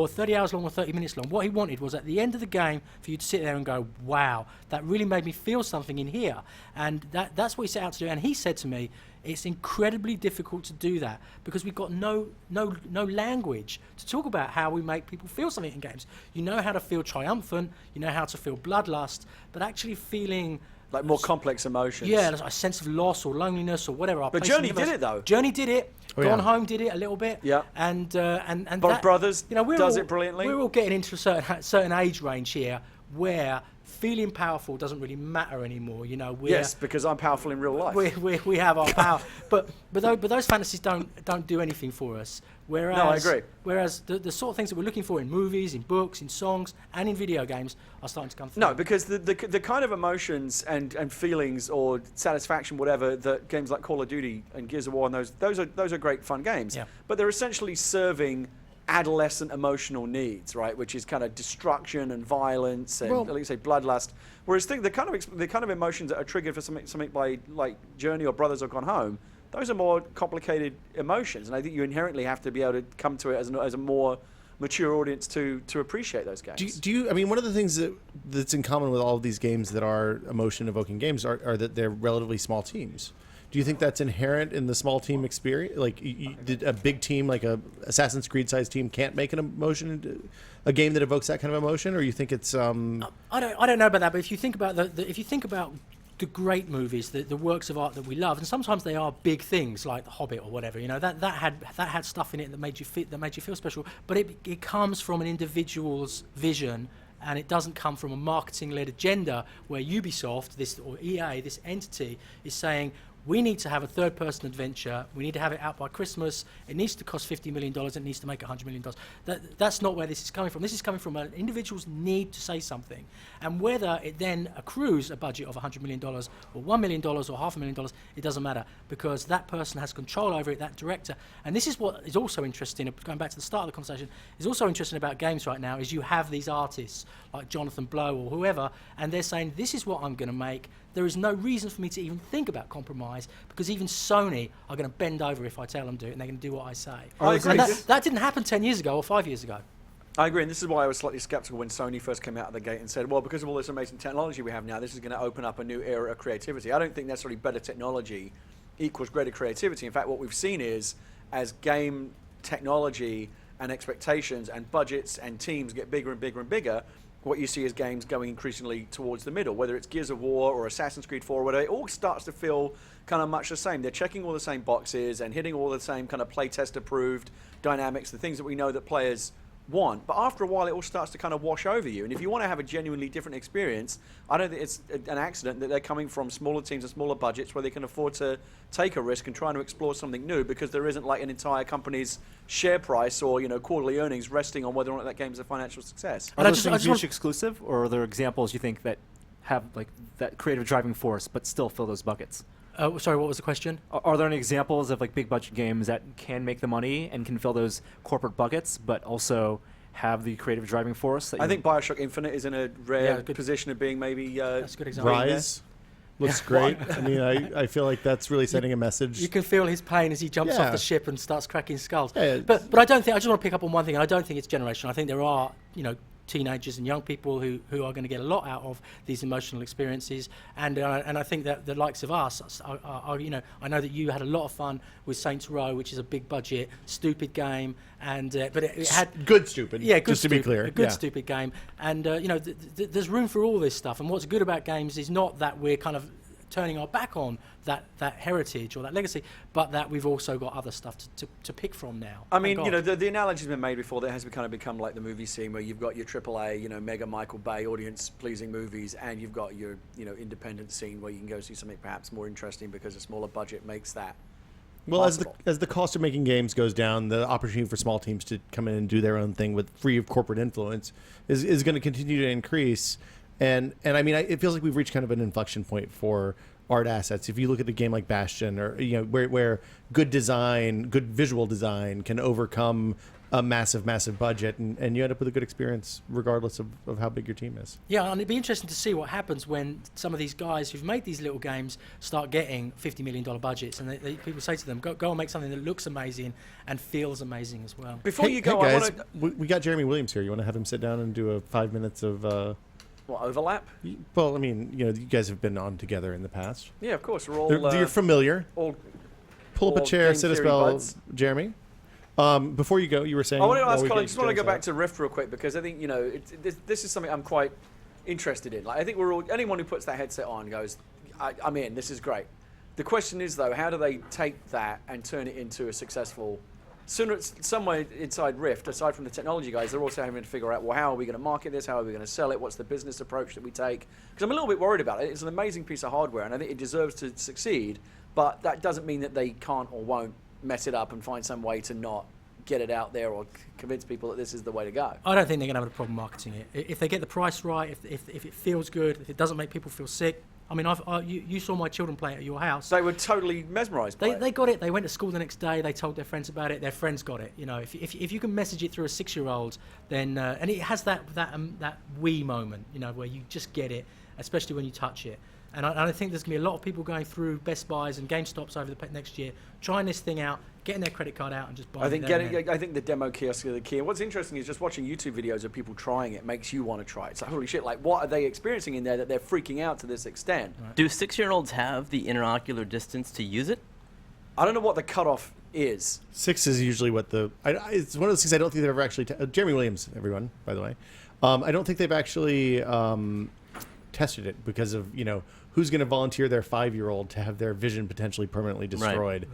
Speaker 4: 30 hours long or 30 minutes long. What he wanted was at the end of the game for you to sit there and go, wow, that really made me feel something in here. And that's what he set out to do. And he said to me, it's incredibly difficult to do that because we've got no language to talk about how we make people feel something in games. You know how to feel triumphant, you know how to feel bloodlust, but actually feeling
Speaker 2: like more complex emotions.
Speaker 4: Yeah, a sense of loss or loneliness or whatever.
Speaker 2: But Journey did it though.
Speaker 4: Journey did it.
Speaker 1: Oh,
Speaker 4: Gone
Speaker 1: yeah.
Speaker 4: Home did it a little bit.
Speaker 2: Yeah.
Speaker 4: And
Speaker 2: But Brothers does it brilliantly.
Speaker 4: We're all getting into a certain age range here where feeling powerful doesn't really matter anymore.
Speaker 2: Yes, because I'm powerful in real life.
Speaker 4: We have our power, but those fantasies don't do anything for us. Whereas,
Speaker 2: no, I agree.
Speaker 4: Whereas the sort of things that we're looking for in movies, in books, in songs, and in video games are starting to come through.
Speaker 2: No, because the kind of emotions and feelings or satisfaction, whatever, that games like Call of Duty and Gears of War and those are great fun games.
Speaker 4: Yeah.
Speaker 2: But they're essentially serving adolescent emotional needs, right? Which is kind of destruction and violence and, like you say, bloodlust. Whereas the kind of emotions that are triggered for something by like Journey or Brothers or Gone Home, those are more complicated emotions, and I think you inherently have to be able to come to it as a more mature audience to appreciate those games.
Speaker 1: Do you? I mean, one of the things that's in common with all of these games that are emotion-evoking games are that they're relatively small teams. Do you think that's inherent in the small team experience? Like, did a big team, like a Assassin's Creed-sized team, can't make an emotion, a game that evokes that kind of emotion, or you think it's?
Speaker 4: I don't know about that, but if you think about the great movies, the works of art that we love, and sometimes they are big things like The Hobbit or whatever. That had stuff in it that made you feel special. But it comes from an individual's vision, and it doesn't come from a marketing-led agenda where Ubisoft, or EA, this entity, is saying We need to have a third-person adventure. We need to have it out by Christmas. It needs to cost $50 million. It needs to make $100 million. That's not where this is coming from. This is coming from an individual's need to say something. And whether it then accrues a budget of $100 million or $1 million or $500,000, it doesn't matter, because that person has control over it, that director. And this is what is also interesting, going back to the start of the conversation, is also interesting about games right now, is you have these artists like Jonathan Blow or whoever, and they're saying, this is what I'm going to make. There is no reason for me to even think about compromise, because even Sony are going to bend over if I tell them to, and they're going to do what I say.
Speaker 2: I agree.
Speaker 4: And that didn't happen 10 years ago or 5 years ago.
Speaker 2: I agree, and this is why I was slightly skeptical when Sony first came out of the gate and said, well, because of all this amazing technology we have now, this is going to open up a new era of creativity. I don't think necessarily better technology equals greater creativity. In fact, what we've seen is, as game technology and expectations and budgets and teams get bigger and bigger and bigger, what you see is games going increasingly towards the middle, whether it's Gears of War or Assassin's Creed 4 or whatever. It all starts to feel kind of much the same. They're checking all the same boxes and hitting all the same kind of playtest approved dynamics, the things that we know that players want. But after a while, it all starts to kind of wash over you. And if you want to have a genuinely different experience, I don't think it's an accident that they're coming from smaller teams and smaller budgets where they can afford to take a risk and trying to explore something new, because there isn't like an entire company's share price or, you know, quarterly earnings resting on whether or not that game is a financial success.
Speaker 3: Are those things mutually exclusive, or are there examples you think that have like that creative driving force but still fill those buckets?
Speaker 4: Sorry, what was the question?
Speaker 3: Are there any examples of like big budget games that can make the money and can fill those corporate buckets, but also have the creative driving force? That
Speaker 2: I think BioShock Infinite is in a rare position of being maybe
Speaker 4: that's a good example.
Speaker 1: Rise looks great. I mean, I feel like that's really sending a message.
Speaker 4: You can feel his pain as he jumps
Speaker 1: Yeah.
Speaker 4: off the ship and starts cracking skulls.
Speaker 1: Yeah,
Speaker 4: but I don't think, I just want to pick up on one thing, and I don't think it's generational. I think there are, you know, teenagers and young people who are going to get a lot out of these emotional experiences, and I think that the likes of us are, you know, I know that you had a lot of fun with Saints Row, which is a big budget, stupid game, and but it had
Speaker 1: good stupid.
Speaker 4: yeah, good
Speaker 1: just to be clear,
Speaker 4: a good
Speaker 1: yeah.
Speaker 4: stupid game, and you know, there's room for all this stuff. And what's good about games is not that we're kind of turning our back on that heritage or that legacy, but that we've also got other stuff to pick from now.
Speaker 2: I mean, you know, the analogy's been made before that it has kind of become like the movie scene where you've got your AAA, you know, mega Michael Bay audience-pleasing movies, and you've got your, you know, independent scene where you can go see something perhaps more interesting because a smaller budget makes that
Speaker 1: Well,
Speaker 2: possible.
Speaker 1: as the cost of making games goes down, the opportunity for small teams to come in and do their own thing with free of corporate influence is going to continue to increase. And I mean, it feels like we've reached kind of an inflection point for art assets. If you look at a game like Bastion, or you know, where good design, good visual design can overcome a massive budget, and you end up with a good experience regardless of how big your team is.
Speaker 4: Yeah, and it'd be interesting to see what happens when some of these guys who've made these little games start getting $50 million budgets, and people say to them, go and make something that looks amazing and feels amazing as well.
Speaker 2: Before
Speaker 1: Hey,
Speaker 2: you go,
Speaker 1: hey
Speaker 2: I
Speaker 1: guys,
Speaker 2: want to...
Speaker 1: we got Jeremy Williams here. You want to have him sit down and do a 5 minutes of?
Speaker 2: What, overlap?
Speaker 1: Well, I mean, you know, you guys have been on together in the past.
Speaker 2: Yeah, of course. We're all...
Speaker 1: You're familiar.
Speaker 2: all
Speaker 1: Pull up a
Speaker 2: all
Speaker 1: chair,
Speaker 2: game
Speaker 1: sit a
Speaker 2: theory
Speaker 1: spell,
Speaker 2: buds.
Speaker 1: Jeremy. Before you go, you were saying.
Speaker 2: I want to
Speaker 1: while
Speaker 2: ask
Speaker 1: we
Speaker 2: Colin,
Speaker 1: get
Speaker 2: just want to go
Speaker 1: Jessica-
Speaker 2: back to Rift real quick, because I think, you know, this is something I'm quite interested in. Like, I think we're all, anyone who puts that headset on goes, I'm in, this is great. The question is, though, how do they take that and turn it into a successful... Somewhere inside Rift, aside from the technology guys, they're also having to figure out, well, how are we going to market this? How are we going to sell it? What's the business approach that we take? Because I'm a little bit worried about it. It's an amazing piece of hardware, and I think it deserves to succeed, but that doesn't mean that they can't or won't mess it up and find some way to not get it out there or convince people that this is the way to go.
Speaker 4: I don't think they're going to have a problem marketing it. If they get the price right, if it feels good, if it doesn't make people feel sick. I mean, you saw my children play it at your house.
Speaker 2: They were totally mesmerised by it.
Speaker 4: They got it. They went to school the next day. They told their friends about it. Their friends got it. You know, if you can message it through a 6-year-old, then and it has that Wii moment, you know, where you just get it, especially when you touch it. And I think there's going to be a lot of people going through Best Buys and GameStops over the next year, trying this thing out, getting their credit card out and just buying it.
Speaker 2: I think the demo kiosks are the key. And what's interesting is just watching YouTube videos of people trying it makes you want to try it. It's like, holy shit, like, what are they experiencing in there that they're freaking out to this extent?
Speaker 4: Right.
Speaker 6: Do 6-year-olds have the interocular distance to use it?
Speaker 2: I don't know what the cutoff is.
Speaker 1: 6 is usually what it's one of those things I don't think they've ever actually... Jeremy Williams, everyone, by the way. I don't think they've actually tested it because of, you know, who's going to volunteer their 5-year-old to have their vision potentially permanently destroyed.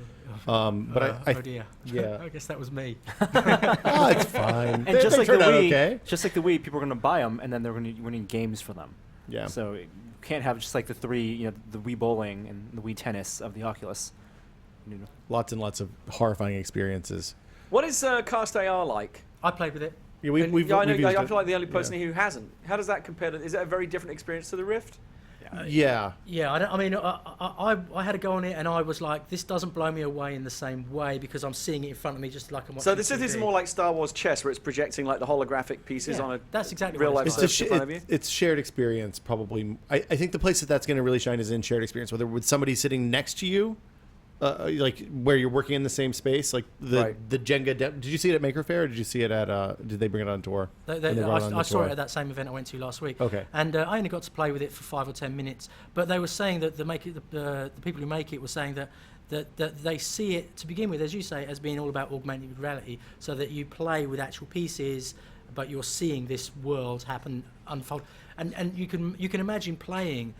Speaker 1: But
Speaker 4: oh dear.
Speaker 1: Yeah.
Speaker 4: I guess that was me.
Speaker 1: It's fine.
Speaker 3: And just like the
Speaker 1: turned out
Speaker 3: Wii,
Speaker 1: okay.
Speaker 3: just like the Wii, people are going to buy them, and then they're going to winning games for them.
Speaker 1: Yeah.
Speaker 3: So you can't have just like the three, the Wii bowling and the Wii tennis of the Oculus.
Speaker 1: Lots and lots of horrifying experiences.
Speaker 2: What is Cast AR like?
Speaker 4: I played with it.
Speaker 1: Yeah,
Speaker 2: And
Speaker 1: we've
Speaker 2: I
Speaker 1: used it.
Speaker 2: feel like the only person
Speaker 1: Yeah.
Speaker 2: who hasn't. How does that compare to? Is that a very different experience to the Rift?
Speaker 1: Yeah.
Speaker 4: Yeah, I had a go on it, and I was like, this doesn't blow me away in the same way because I'm seeing it in front of me, just like I'm watching.
Speaker 2: So this
Speaker 4: TV.
Speaker 2: is more like Star Wars chess, where it's projecting like the holographic pieces
Speaker 4: Yeah,
Speaker 2: on a
Speaker 4: that's exactly
Speaker 2: real
Speaker 4: what
Speaker 2: life
Speaker 4: it's
Speaker 1: It's
Speaker 2: surface
Speaker 1: just
Speaker 2: in front of you.
Speaker 1: it's shared experience probably. I think the place that's going to really shine is in shared experience, whether with somebody sitting next to you, like where you're working in the same space, like the Jenga. Did you see it at Maker Faire, or did you see it at? Did they bring it on tour?
Speaker 4: I saw it at that same event I went to last week.
Speaker 1: Okay.
Speaker 4: And I only got to play with it for 5 or 10 minutes, but they were saying that the people who make it were saying that they see it to begin with, as you say, as being all about augmented reality, so that you play with actual pieces, but you're seeing this world unfold, and you can imagine playing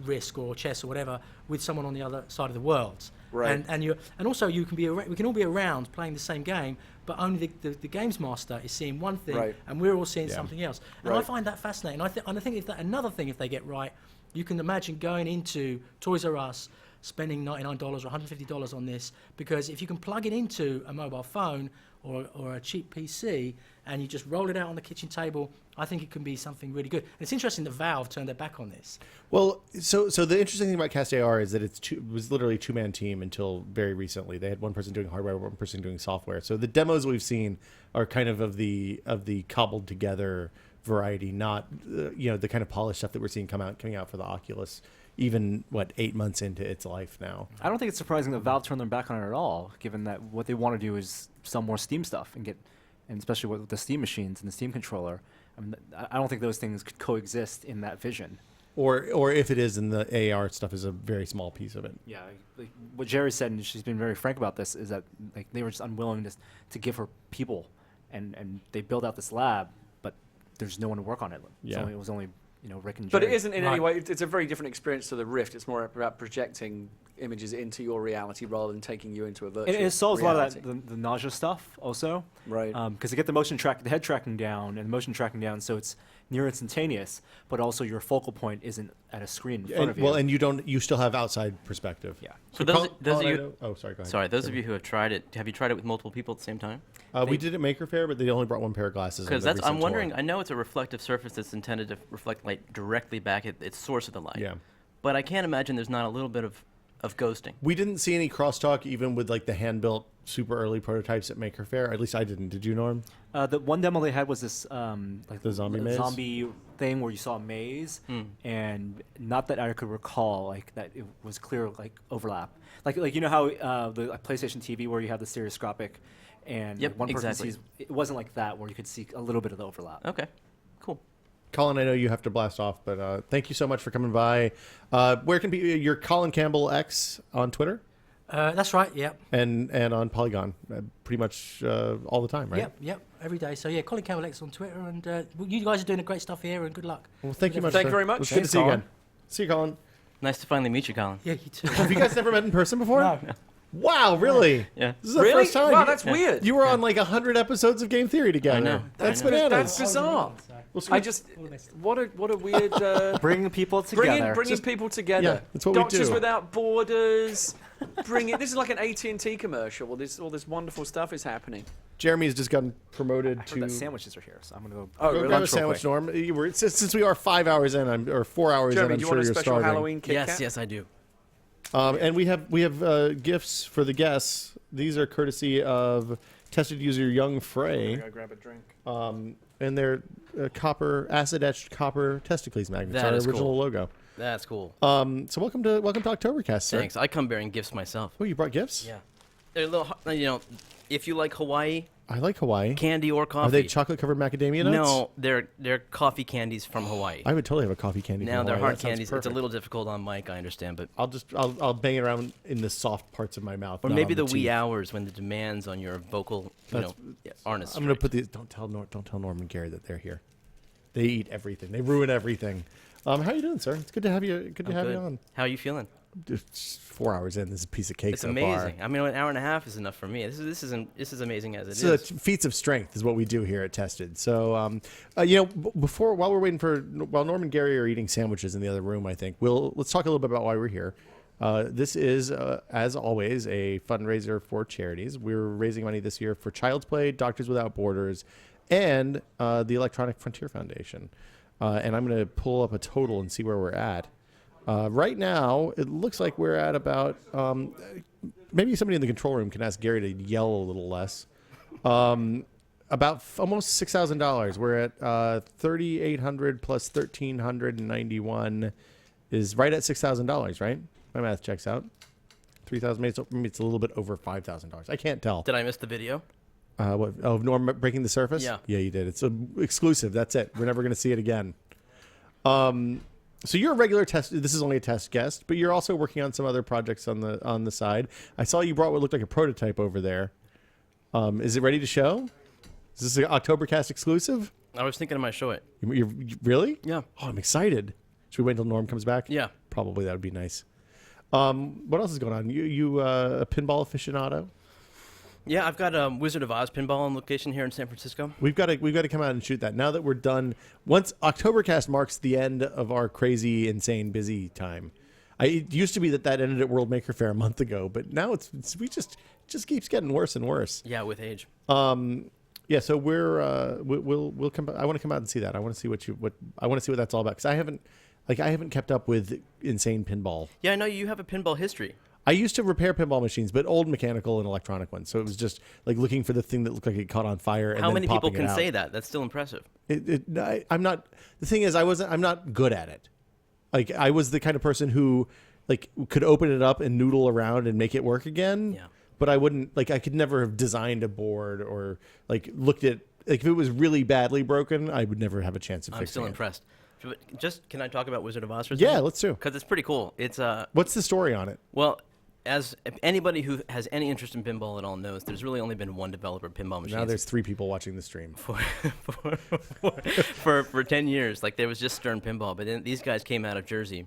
Speaker 4: Risk or chess or whatever with someone on the other side of the world.
Speaker 2: Right.
Speaker 4: And also we can all be around playing the same game, but only the games master is seeing one thing,
Speaker 2: Right.
Speaker 4: and we're all seeing
Speaker 1: Yeah.
Speaker 4: something else. And I
Speaker 2: Right.
Speaker 4: find that fascinating. And I think another thing, if they get right, you can imagine going into Toys R Us, spending $99 or $150 on this, because if you can plug it into a mobile phone or a cheap PC and you just roll it out on the kitchen table, I think it can be something really good. And it's interesting that Valve turned their back on this.
Speaker 1: Well, so the interesting thing about Cast AR is that it was literally a two-man team until very recently. They had one person doing hardware, one person doing software. So the demos we've seen are kind of the cobbled together variety, not the kind of polished stuff that we're seeing coming out for the Oculus. Even 8 months into its life now.
Speaker 3: I don't think it's surprising that Valve turned their back on it at all, given that what they want to do is sell more Steam stuff and especially with the Steam machines and the Steam controller. I don't think those things could coexist in that vision.
Speaker 1: Or if it is, then the AR stuff is a very small piece of it.
Speaker 3: Yeah, like what Jerry said, and she's been very frank about this, is that like they were just unwilling to give her people, and they built out this lab, but there's no one to work on it.
Speaker 1: Yeah.
Speaker 3: It was only Rick and
Speaker 2: But
Speaker 3: Jerry.
Speaker 2: it isn't in any
Speaker 4: Right.
Speaker 2: way. It's a very different experience to the Rift. It's more about projecting images into your reality rather than taking you into a virtual.
Speaker 3: It solves a lot
Speaker 2: reality.
Speaker 3: of that, the nausea stuff also.
Speaker 2: Right.
Speaker 3: Because to get the head tracking down and the motion tracking down, so it's near instantaneous, but also your focal point isn't at a screen in front of you.
Speaker 1: And you still have outside perspective.
Speaker 3: Yeah.
Speaker 6: So those of
Speaker 1: Colin,
Speaker 6: you,
Speaker 1: oh, sorry, go ahead.
Speaker 6: sorry, those of you who have tried it, have you tried it with multiple people at the same time?
Speaker 1: We did it at Maker Faire, but they only brought one pair of glasses.
Speaker 6: Because I'm wondering. I know it's a reflective surface that's intended to reflect light directly back at its source of the light.
Speaker 1: Yeah.
Speaker 6: But I can't imagine there's not a little bit of ghosting.
Speaker 1: We didn't see any crosstalk even with the hand-built super early prototypes at Maker Faire. At least I didn't. Did you, Norm?
Speaker 3: The one demo they had was this
Speaker 1: The zombie maze?
Speaker 3: zombie thing where you saw a maze, and not that I could recall that it was clear overlap. Like how the PlayStation TV where you have the stereoscopic, and
Speaker 6: Yep,
Speaker 3: one person
Speaker 6: exactly.
Speaker 3: sees. It wasn't like that where you could see a little bit of the overlap.
Speaker 6: Okay, cool.
Speaker 1: Colin, I know you have to blast off, but thank you so much for coming by. Where can you're Colin Campbell X on Twitter
Speaker 4: That's right. Yep.
Speaker 1: and on Polygon, pretty much all the time, right?
Speaker 4: Yep. Every day. So yeah, Colin Campbell X on Twitter, and you guys are doing great stuff here, and good luck.
Speaker 1: Well, thank you much.
Speaker 2: Thank you
Speaker 1: sir.
Speaker 2: very much.
Speaker 1: It was good
Speaker 3: Thanks,
Speaker 1: to see you
Speaker 3: Colin.
Speaker 1: again. See you, Colin.
Speaker 6: Nice to finally meet you, Colin.
Speaker 4: Yeah, you too.
Speaker 1: Have you guys never met in person before?
Speaker 4: No.
Speaker 1: Wow, really?
Speaker 6: Yeah.
Speaker 1: This is the
Speaker 2: Really?
Speaker 1: first time.
Speaker 2: Wow, that's weird.
Speaker 1: You were on 100 episodes of Game Theory together.
Speaker 6: I know.
Speaker 1: That's
Speaker 6: I know.
Speaker 1: bananas.
Speaker 2: That's bizarre. I just what a weird
Speaker 3: Bringing people together.
Speaker 2: bringing people together.
Speaker 1: Yeah, that's what we
Speaker 2: Doctors
Speaker 1: do.
Speaker 2: Without Borders. This is like an AT&T commercial. All this wonderful stuff is happening.
Speaker 1: Jeremy's just gotten promoted
Speaker 3: I heard
Speaker 1: to.
Speaker 3: that sandwiches are here, so I'm gonna go.
Speaker 2: Oh,
Speaker 1: Go
Speaker 2: really?
Speaker 1: grab a
Speaker 3: Lunch real
Speaker 1: sandwich,
Speaker 3: quick.
Speaker 1: Norm. You were, since we are 5 hours in, or 4 hours
Speaker 2: Jeremy,
Speaker 1: in,
Speaker 2: do
Speaker 1: I'm
Speaker 2: you want
Speaker 1: sure
Speaker 2: a
Speaker 1: you're
Speaker 2: special
Speaker 1: starving.
Speaker 2: Halloween Kit
Speaker 6: Yes,
Speaker 2: Kat?
Speaker 6: yes, I do.
Speaker 1: And we have gifts for the guests. These are courtesy of tested user Young Frey,
Speaker 2: Go grab a drink.
Speaker 1: and they're acid etched copper testicles magnets.
Speaker 6: That
Speaker 1: Our
Speaker 6: is
Speaker 1: original
Speaker 6: cool.
Speaker 1: logo.
Speaker 6: That's cool.
Speaker 1: So welcome to Oktoberkast, sir.
Speaker 6: Thanks. I come bearing gifts myself.
Speaker 1: Oh, you brought gifts?
Speaker 6: Yeah. They're a little, if you like Hawaii,
Speaker 1: I like Hawaii.
Speaker 6: candy or coffee.
Speaker 1: Are they chocolate covered macadamia nuts?
Speaker 6: No, they're coffee candies from Hawaii.
Speaker 1: I would totally have a coffee candy.
Speaker 6: Now
Speaker 1: from
Speaker 6: they're
Speaker 1: Hawaii.
Speaker 6: hard
Speaker 1: That sounds
Speaker 6: candies. It's a
Speaker 1: perfect.
Speaker 6: little difficult on Mike, I understand, but
Speaker 1: I'll bang it around in the soft parts of my mouth.
Speaker 6: or
Speaker 1: not
Speaker 6: maybe
Speaker 1: on
Speaker 6: the
Speaker 1: teeth.
Speaker 6: wee hours when the demands on your vocal, aren't as
Speaker 1: I'm gonna
Speaker 6: strict.
Speaker 1: put these. Don't tell Norm and Gary that they're here. They eat everything. They ruin everything. How you doing, sir? It's good to have you. Good to
Speaker 6: I'm
Speaker 1: have
Speaker 6: good.
Speaker 1: you on.
Speaker 6: How are you feeling?
Speaker 1: just 4 hours in. This is a piece of cake
Speaker 6: It's
Speaker 1: so
Speaker 6: amazing.
Speaker 1: far.
Speaker 6: I mean, an hour and a half is enough for me. This is amazing as it
Speaker 1: So
Speaker 6: is.
Speaker 1: feats of strength is what we do here at Tested. So, while we're waiting while Norm and Gary are eating sandwiches in the other room, I think let's talk a little bit about why we're here. This is, as always, a fundraiser for charities. We're raising money this year for Child's Play, Doctors Without Borders, and the Electronic Frontier Foundation. And I'm going to pull up a total and see where we're at. Right now, it looks like we're at about, maybe somebody in the control room can ask Gary to yell a little less. About almost $6,000. We're at $3,800 plus $1,391 is right at $6,000, right? My math checks out. 3,000, maybe it's a little bit over $5,000. I can't tell.
Speaker 6: Did I miss the video?
Speaker 1: What? Oh, Norm breaking the surface?
Speaker 6: Yeah.
Speaker 1: Yeah, you did. It's exclusive. That's it. We're never going to see it again. So you're a regular test. This is only a test guest, but you're also working on some other projects on the side. I saw you brought what looked like a prototype over there. Is it ready to show? Is this an OCTOBERKAST exclusive?
Speaker 6: I was thinking I might show it.
Speaker 1: You really?
Speaker 6: Yeah.
Speaker 1: Oh, I'm excited. Should we wait until Norm comes back?
Speaker 6: Yeah.
Speaker 1: Probably that would be nice. What else is going on? You a pinball aficionado?
Speaker 6: Yeah, I've got Wizard of Oz pinball on location here in San Francisco.
Speaker 1: We've got to come out and shoot that. Now that we're done, once OCTOBERKAST marks the end of our crazy, insane, busy time. It used to be that ended at World Maker Faire a month ago, but now it just keeps getting worse and worse.
Speaker 6: Yeah, with age.
Speaker 1: Yeah, so we'll come. I want to come out and see that. I want to see I want to see what that's all about because I haven't kept up with insane pinball.
Speaker 6: Yeah, I know you have a pinball history.
Speaker 1: I used to repair pinball machines, but old mechanical and electronic ones. So it was just like looking for the thing that looked like it caught on fire. And
Speaker 6: How
Speaker 1: then
Speaker 6: many people
Speaker 1: popping it
Speaker 6: can
Speaker 1: out.
Speaker 6: say that? That's still impressive.
Speaker 1: I'm not. The thing is, I'm not good at it. Like I was the kind of person who like could open it up and noodle around and make it work again.
Speaker 6: Yeah.
Speaker 1: But I wouldn't I could never have designed a board or like looked at if it was really badly broken, I would never have a chance of fixing it.
Speaker 6: I'm still impressed. Just can I talk about Wizard of Oz for a
Speaker 1: Yeah,
Speaker 6: second?
Speaker 1: let's do.
Speaker 6: Because it's pretty cool. It's
Speaker 1: What's the story on it?
Speaker 6: well, as if anybody who has any interest in pinball at all knows, there's really only been one developer of pinball machines.
Speaker 1: Now there's 3 people watching the stream.
Speaker 6: for 10 years. Like there was just Stern Pinball, but then these guys came out of Jersey,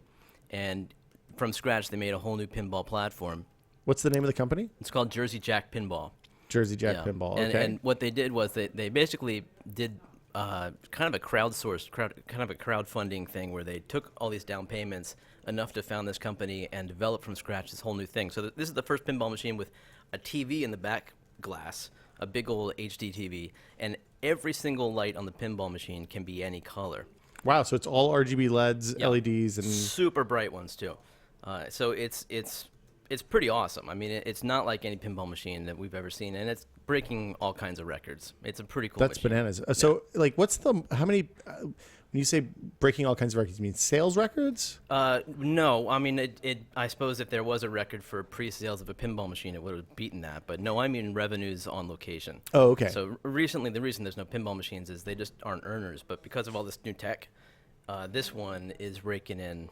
Speaker 6: and from scratch they made a whole new pinball platform.
Speaker 1: What's the name of the company?
Speaker 6: It's called Jersey Jack Pinball.
Speaker 1: Jersey Jack
Speaker 6: Yeah.
Speaker 1: Pinball.
Speaker 6: And,
Speaker 1: Okay.
Speaker 6: and what they did was they basically did kind of a crowdfunding thing where they took all these down payments enough to found this company and develop from scratch this whole new thing. So this is the first pinball machine with a TV in the back glass, a big old HD TV, and every single light on the pinball machine can be any color.
Speaker 1: Wow, so it's all RGB LEDs,
Speaker 6: Yep.
Speaker 1: LEDs, and
Speaker 6: Super bright ones too. So it's pretty awesome. I mean, it's not like any pinball machine that we've ever seen, and it's breaking all kinds of records. It's a pretty cool
Speaker 1: that's
Speaker 6: machine.
Speaker 1: bananas. So, like, how many? When you say breaking all kinds of records, you mean sales records?
Speaker 6: No, I mean, I suppose if there was a record for pre-sales of a pinball machine, it would have beaten that. But no, I mean revenues on location.
Speaker 1: Oh, okay.
Speaker 6: So recently, the reason there's no pinball machines is they just aren't earners. But because of all this new tech, this one is raking in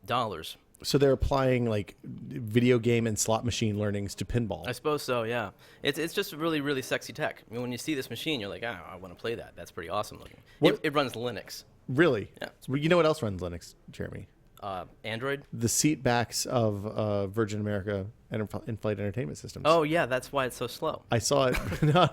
Speaker 6: dollars.
Speaker 1: So they're applying like video game and slot machine learnings to pinball.
Speaker 6: I suppose so, yeah. It's just really, really sexy tech. I mean, when you see this machine, you're like, I want to play that. That's pretty awesome looking. It runs Linux.
Speaker 1: Really?
Speaker 6: Yeah.
Speaker 1: Well, you know what else runs Linux, Jeremy?
Speaker 6: Android?
Speaker 1: The seat backs of Virgin America in-flight entertainment systems.
Speaker 6: Oh, yeah, that's why it's so slow.
Speaker 1: I saw it. No,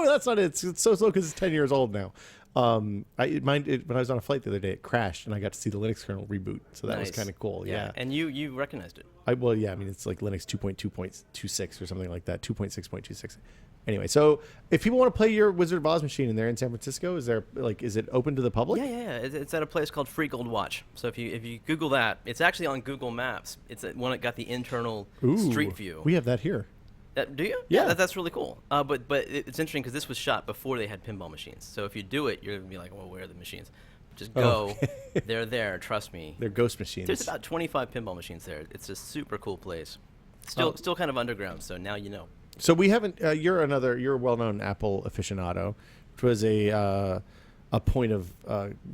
Speaker 1: that's not it. It's so slow because it's 10 years old now. When I was on a flight the other day, it crashed, and I got to see the Linux kernel reboot. So that was
Speaker 6: Nice.
Speaker 1: kind of cool. Yeah.
Speaker 6: And you recognized it.
Speaker 1: I mean, it's like Linux 2.2.26 or something like that, 2.6.26. Anyway, so if people want to play your Wizard of Oz machine and they're in San Francisco, is it open to the public?
Speaker 6: Yeah. It's at a place called Free Gold Watch. So if you Google that, it's actually on Google Maps. It's one that got the internal
Speaker 1: Ooh,
Speaker 6: street view.
Speaker 1: We have that here.
Speaker 6: Do you?
Speaker 1: Yeah.
Speaker 6: That's really cool. But it's interesting because this was shot before they had pinball machines. So if you do it, you're gonna be like, well, where are the machines? Just go. They're there. Trust me.
Speaker 1: They're ghost machines.
Speaker 6: There's about 25 pinball machines there. It's a super cool place. Still kind of underground. So now you know.
Speaker 1: So we haven't. You're a well-known Apple aficionado, which was a point of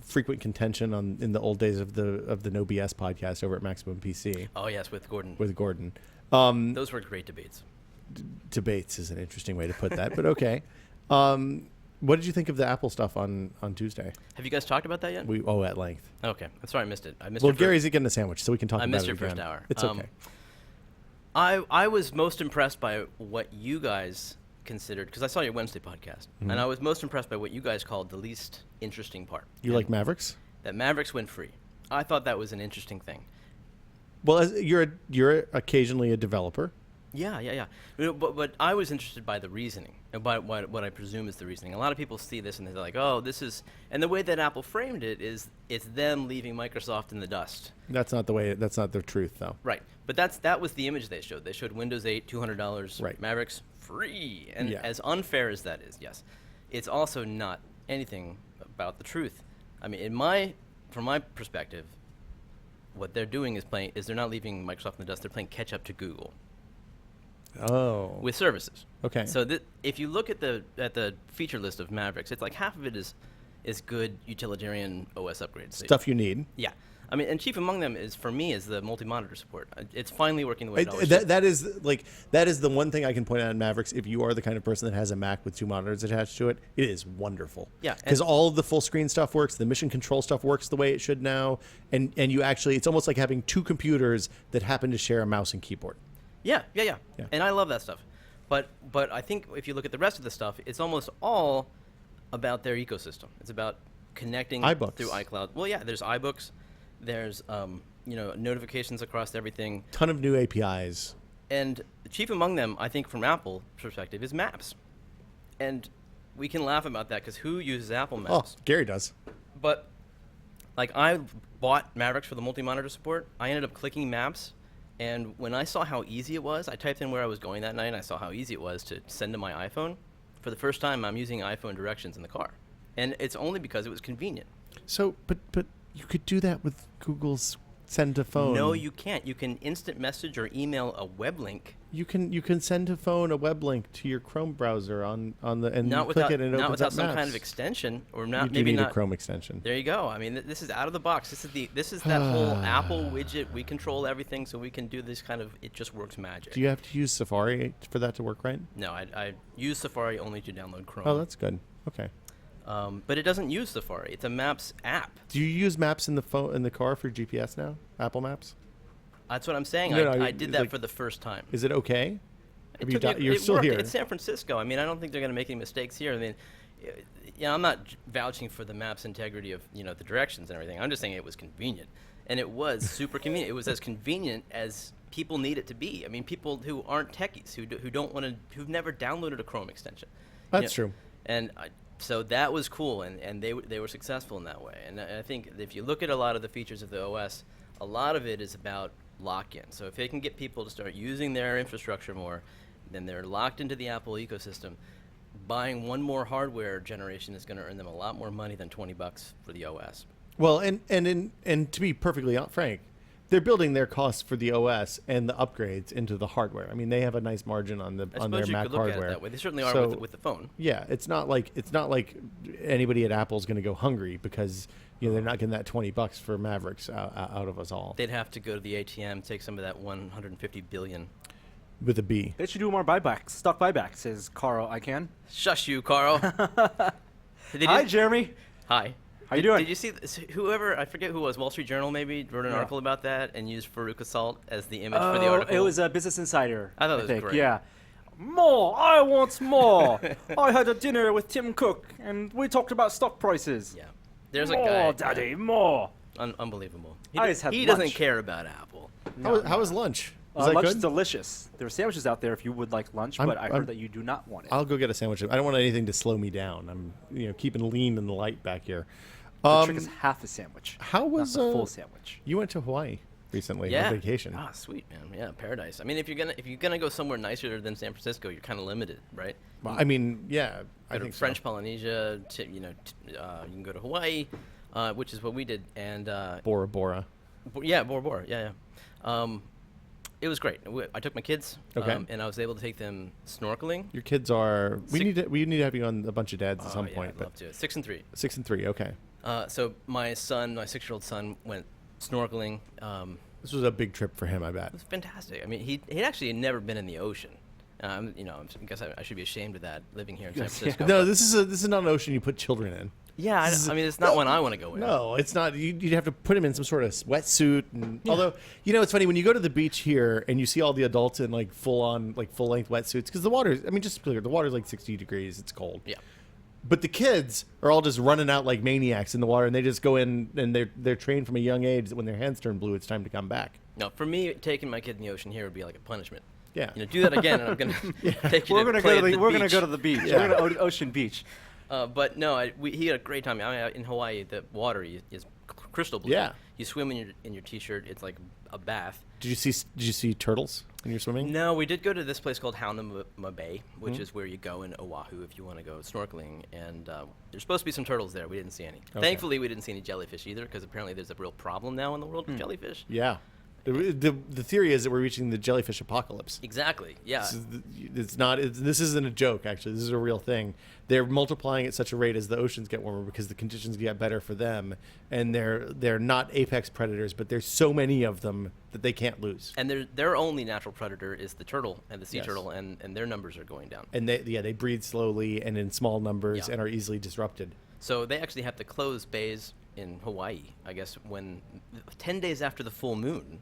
Speaker 1: frequent contention in the old days of the No BS podcast over at Maximum PC
Speaker 6: Oh yes, with Gordon.
Speaker 1: with Gordon.
Speaker 6: Those were great debates.
Speaker 1: Debates is an interesting way to put that, but okay. What did you think of the Apple stuff on Tuesday?
Speaker 6: Have you guys talked about that yet?
Speaker 1: At length.
Speaker 6: Okay, I'm sorry I missed it. I missed.
Speaker 1: Well,
Speaker 6: it for-
Speaker 1: Gary's getting a sandwich, so we can talk
Speaker 6: I
Speaker 1: about
Speaker 6: missed
Speaker 1: it
Speaker 6: your
Speaker 1: again.
Speaker 6: first hour.
Speaker 1: It's okay.
Speaker 6: I was most impressed by what you guys considered, because I saw your Wednesday podcast, and I was most impressed by what you guys called the least interesting part.
Speaker 1: You like Mavericks?
Speaker 6: That Mavericks went free. I thought that was an interesting thing.
Speaker 1: Well, you're occasionally a developer.
Speaker 6: Yeah. But I was interested by the reasoning, by what I presume is the reasoning. A lot of people see this and they're like, oh, this is... And the way that Apple framed it is it's them leaving Microsoft in the dust.
Speaker 1: That's not the truth, though.
Speaker 6: Right. But that was the image they showed. They showed Windows 8, $200,
Speaker 1: Right.
Speaker 6: Mavericks, free. And
Speaker 1: Yeah.
Speaker 6: as unfair as that is, yes, it's also not anything about the truth. I mean, from my perspective, what they're doing is they're not leaving Microsoft in the dust. They're playing catch up to Google.
Speaker 1: Oh.
Speaker 6: With services.
Speaker 1: Okay.
Speaker 6: So if you look at the feature list of Mavericks, it's like half of it is good utilitarian OS upgrades.
Speaker 1: Stuff you need.
Speaker 6: Yeah. I mean, and chief among them is, for me, is the multi-monitor support. It's finally working the way it always should.
Speaker 1: That is the one thing I can point out in Mavericks. If you are the kind of person that has a Mac with 2 monitors attached to it, it is wonderful.
Speaker 6: Yeah,
Speaker 1: because all of the full screen stuff works, the mission control stuff works the way it should now, and you actually, it's almost like having 2 computers that happen to share a mouse and keyboard.
Speaker 6: Yeah. And I love that stuff. But I think if you look at the rest of the stuff, it's almost all about their ecosystem. It's about connecting
Speaker 1: iBooks.
Speaker 6: through iCloud. Well, yeah, there's iBooks. There's notifications across everything.
Speaker 1: Ton of new APIs.
Speaker 6: And chief among them, I think, from Apple perspective, is Maps. And we can laugh about that because who uses Apple Maps?
Speaker 1: Oh, Gary does.
Speaker 6: But like, I bought Mavericks for the multi-monitor support. I ended up clicking Maps. And when I saw how easy it was, I typed in where I was going that night, and I saw how easy it was to send to my iPhone. For the first time, I'm using iPhone directions in the car. And it's only because it was convenient.
Speaker 1: So, but you could do that with Google's send to phone.
Speaker 6: No, you can't. You can instant message or email a web link.
Speaker 1: You can send to phone a web link to your Chrome browser and
Speaker 6: Not
Speaker 1: you
Speaker 6: without,
Speaker 1: click it and it
Speaker 6: not
Speaker 1: opens
Speaker 6: without
Speaker 1: up
Speaker 6: some
Speaker 1: Maps.
Speaker 6: kind of extension, or not.
Speaker 1: You do
Speaker 6: maybe
Speaker 1: need
Speaker 6: not
Speaker 1: a Chrome extension.
Speaker 6: There you go. I mean, this is out of the box. This is that whole Apple widget. We control everything, so we can do this kind of. It just works magic.
Speaker 1: Do you have to use Safari for that to work right?
Speaker 6: No, I use Safari only to download Chrome.
Speaker 1: Oh, that's good. Okay.
Speaker 6: But it doesn't use Safari. It's a Maps app.
Speaker 1: Do you use Maps in the car for GPS now? Apple Maps?
Speaker 6: That's what I'm saying.
Speaker 1: No,
Speaker 6: I did that
Speaker 1: like-
Speaker 6: for the first time.
Speaker 1: Is it okay?
Speaker 6: It
Speaker 1: Have you
Speaker 6: took me-
Speaker 1: you're
Speaker 6: it
Speaker 1: still
Speaker 6: worked.
Speaker 1: here.
Speaker 6: It's San Francisco. I mean, I don't think they're going to make any mistakes here. I mean, I'm not vouching for the Maps integrity of the directions and everything. I'm just saying it was convenient, and it was super convenient. It was as convenient as people need it to be. I mean, people who aren't techies, who've never downloaded a Chrome extension.
Speaker 1: That's true.
Speaker 6: And so that was cool, and they were successful in that way. And I think if you look at a lot of the features of the OS, a lot of it is about lock-in. So if they can get people to start using their infrastructure more, then they're locked into the Apple ecosystem. Buying one more hardware generation is going to earn them a lot more money than $20 for the OS.
Speaker 1: Well, and to be perfectly frank, they're building their costs for the OS and the upgrades into the hardware. I mean, they have a nice margin on
Speaker 6: I
Speaker 1: their
Speaker 6: suppose you
Speaker 1: Mac
Speaker 6: could look
Speaker 1: hardware.
Speaker 6: at it that way. They certainly are
Speaker 1: So,
Speaker 6: with the phone.
Speaker 1: Yeah, it's not like anybody at Apple's going to go hungry because they're not getting that $20 for Mavericks out of us all
Speaker 6: They'd have to go to the ATM, take some of that $150 billion.
Speaker 1: with a B.
Speaker 3: They should do more buybacks, stock buybacks, says Carl Icahn.
Speaker 6: Shush you, Carl.
Speaker 3: Hi, Jeremy.
Speaker 6: Hi.
Speaker 3: How you doing?
Speaker 6: Did you see whoever, I forget who it was, Wall Street Journal maybe, wrote an
Speaker 3: Yeah.
Speaker 6: article about that and used Veruca Salt as the image for the article?
Speaker 3: It was a Business Insider.
Speaker 6: I thought it was
Speaker 3: think.
Speaker 6: great.
Speaker 3: Yeah. More. I want more. I had a dinner with Tim Cook, and we talked about stock prices.
Speaker 6: Yeah. There's
Speaker 3: more,
Speaker 6: a guy.
Speaker 3: Daddy, more.
Speaker 6: Unbelievable.
Speaker 3: I just had
Speaker 6: He doesn't
Speaker 3: lunch.
Speaker 6: care about Apple.
Speaker 1: How was lunch? Was that
Speaker 3: Lunch
Speaker 1: good?
Speaker 3: is delicious. There are sandwiches out there if you would like lunch, but I heard that you do not want it.
Speaker 1: I'll go get a sandwich. I don't want anything to slow me down. I'm keeping lean and light back here.
Speaker 3: The trick is half a sandwich.
Speaker 1: How was
Speaker 3: not the full sandwich?
Speaker 1: You went to Hawaii recently
Speaker 6: Yeah.
Speaker 1: on vacation.
Speaker 6: Ah, sweet, man. Yeah, paradise. I mean, if you're gonna go somewhere nicer than San Francisco, you're kind of limited, right?
Speaker 1: Well, I mean, yeah, I
Speaker 6: Go to
Speaker 1: think
Speaker 6: French
Speaker 1: so.
Speaker 6: Polynesia. You can go to Hawaii, which is what we did, and
Speaker 1: Bora Bora.
Speaker 6: yeah, Bora Bora. Yeah. It was great. I took my kids,
Speaker 1: Okay.
Speaker 6: and I was able to take them snorkeling.
Speaker 1: Your kids are. We
Speaker 6: Six-
Speaker 1: need to have you on a bunch of dads at some
Speaker 6: yeah,
Speaker 1: point.
Speaker 6: I'd
Speaker 1: But
Speaker 6: love to. 6 and 3.
Speaker 1: 6 and 3. Okay.
Speaker 6: So my 6-year-old son, went snorkeling.
Speaker 1: This was a big trip for him, I bet.
Speaker 6: It was fantastic. I mean, he'd actually never been in the ocean, I guess I should be ashamed of that living here in San Francisco.
Speaker 1: No, this is not an ocean you put children in.
Speaker 6: Yeah, I mean, it's not one I want to go in.
Speaker 1: No, it's not. You'd have to put him in some sort of wetsuit. And although, it's funny when you go to the beach here and you see all the adults in like full length wetsuits because the water. I mean, just to be clear, the water's like 60 degrees. It's cold.
Speaker 6: Yeah.
Speaker 1: But the kids are all just running out like maniacs in the water, and they just go in and they're trained from a young age that when their hands turn blue, it's time to come back.
Speaker 6: No, for me, taking my kid in the ocean here would be like a punishment.
Speaker 1: Yeah.
Speaker 6: Do that again, and I'm gonna take you.
Speaker 3: We're gonna go to the beach.
Speaker 1: Yeah.
Speaker 3: We're gonna Ocean Beach.
Speaker 6: But no, he had a great time. I mean, in Hawaii, the water is crystal blue.
Speaker 1: Yeah.
Speaker 6: You swim in your t-shirt. It's like a bath.
Speaker 1: Did you see turtles when you're swimming?
Speaker 6: No, we did go to this place called Haunama Bay, which is where you go in Oahu if you want to go snorkeling. And there's supposed to be some turtles there. We didn't see any.
Speaker 1: Okay.
Speaker 6: Thankfully, we didn't see any jellyfish either, because apparently there's a real problem now in the world with jellyfish.
Speaker 1: Yeah. The theory is that we're reaching the jellyfish apocalypse.
Speaker 6: Exactly. Yeah.
Speaker 1: This isn't a joke, actually. This is a real thing. They're multiplying at such a rate as the oceans get warmer because the conditions get better for them, and they're not apex predators, but there's so many of them that they can't lose.
Speaker 6: And their only natural predator is the turtle and the sea
Speaker 1: Yes.
Speaker 6: turtle, and their numbers are going down.
Speaker 1: And they breed slowly and in small numbers
Speaker 6: Yeah.
Speaker 1: and are easily disrupted.
Speaker 6: So they actually have to close bays in Hawaii, I guess, 10 days after the full moon,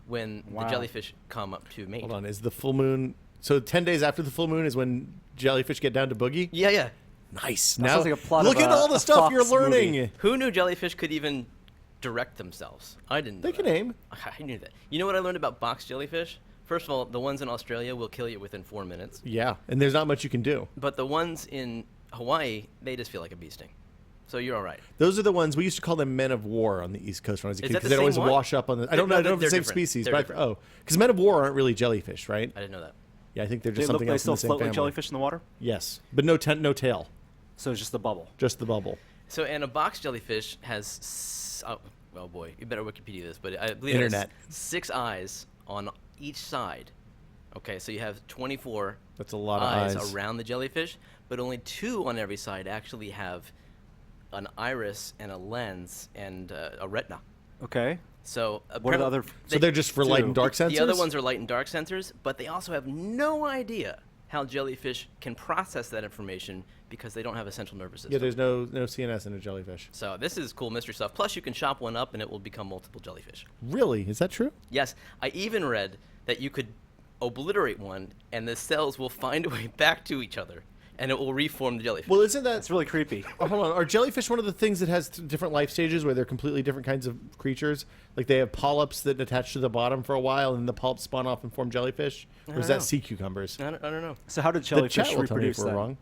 Speaker 6: when the jellyfish come up to mate.
Speaker 1: Hold on, is the full moon? So 10 days after the full moon is when jellyfish get down to boogie?
Speaker 6: Yeah.
Speaker 1: Nice.
Speaker 3: That
Speaker 1: Now
Speaker 3: sounds like a plot
Speaker 1: look
Speaker 3: of
Speaker 1: at
Speaker 3: a-
Speaker 1: all the
Speaker 3: a
Speaker 1: stuff you're
Speaker 3: Fox
Speaker 1: learning.
Speaker 3: movie.
Speaker 6: Who knew jellyfish could even direct themselves? I didn't know
Speaker 1: They can
Speaker 6: that.
Speaker 1: aim.
Speaker 6: I knew that. You know what I learned about box jellyfish? First of all, the ones in Australia will kill you within 4 minutes.
Speaker 1: Yeah, and there's not much you can do.
Speaker 6: But the ones in Hawaii, they just feel like a bee sting. So you're all right.
Speaker 1: Those are the ones we used to call them men of war on the East Coast when I was a
Speaker 6: Is
Speaker 1: kid
Speaker 6: that the
Speaker 1: because they'd always
Speaker 6: same one?
Speaker 1: wash up on the. I don't know. I don't know if
Speaker 6: They're
Speaker 1: it's the same
Speaker 6: different.
Speaker 1: species,
Speaker 6: They're
Speaker 1: but
Speaker 6: different.
Speaker 1: because men of war aren't really jellyfish, right?
Speaker 6: I didn't know that.
Speaker 1: Yeah, I think they're
Speaker 3: They
Speaker 1: just something
Speaker 3: they
Speaker 1: else in
Speaker 3: still
Speaker 1: the same
Speaker 3: float
Speaker 1: family.
Speaker 3: like jellyfish in the water,
Speaker 1: Yes, but no tail,
Speaker 3: so it's just the bubble.
Speaker 1: just the bubble.
Speaker 6: So, and a box jellyfish has, oh boy, you better Wikipedia this, but I believe
Speaker 1: Internet.
Speaker 6: it has 6 eyes on each side. Okay, so you have 24
Speaker 1: That's a lot of eyes.
Speaker 6: around the jellyfish, but only 2 on every side actually have an iris and a lens and a retina.
Speaker 3: Okay.
Speaker 6: So
Speaker 3: What are the other?
Speaker 1: So they're just for light
Speaker 3: do.
Speaker 1: and dark sensors.
Speaker 6: The other ones are light and dark sensors, but they also have no idea how jellyfish can process that information because they don't have a central nervous system.
Speaker 1: Yeah, there's no CNS in a jellyfish.
Speaker 6: So this is cool mystery stuff. Plus, you can chop one up and it will become multiple jellyfish.
Speaker 1: Really? Is that true?
Speaker 6: Yes, I even read that you could obliterate one and the cells will find a way back to each other and it will reform the jellyfish.
Speaker 1: Well, isn't that?
Speaker 3: That's really creepy.
Speaker 1: Oh, hold on. Are jellyfish one of the things that has different life stages where they're completely different kinds of creatures? Like they have polyps that attach to the bottom for a while, and then the polyps spawn off and form jellyfish? Or is
Speaker 6: don't
Speaker 1: that
Speaker 6: know.
Speaker 1: sea cucumbers?
Speaker 6: I don't know.
Speaker 3: So how did
Speaker 1: The
Speaker 3: jellyfish
Speaker 1: chat will tell me if
Speaker 3: reproduce
Speaker 1: we're
Speaker 3: then?
Speaker 1: wrong.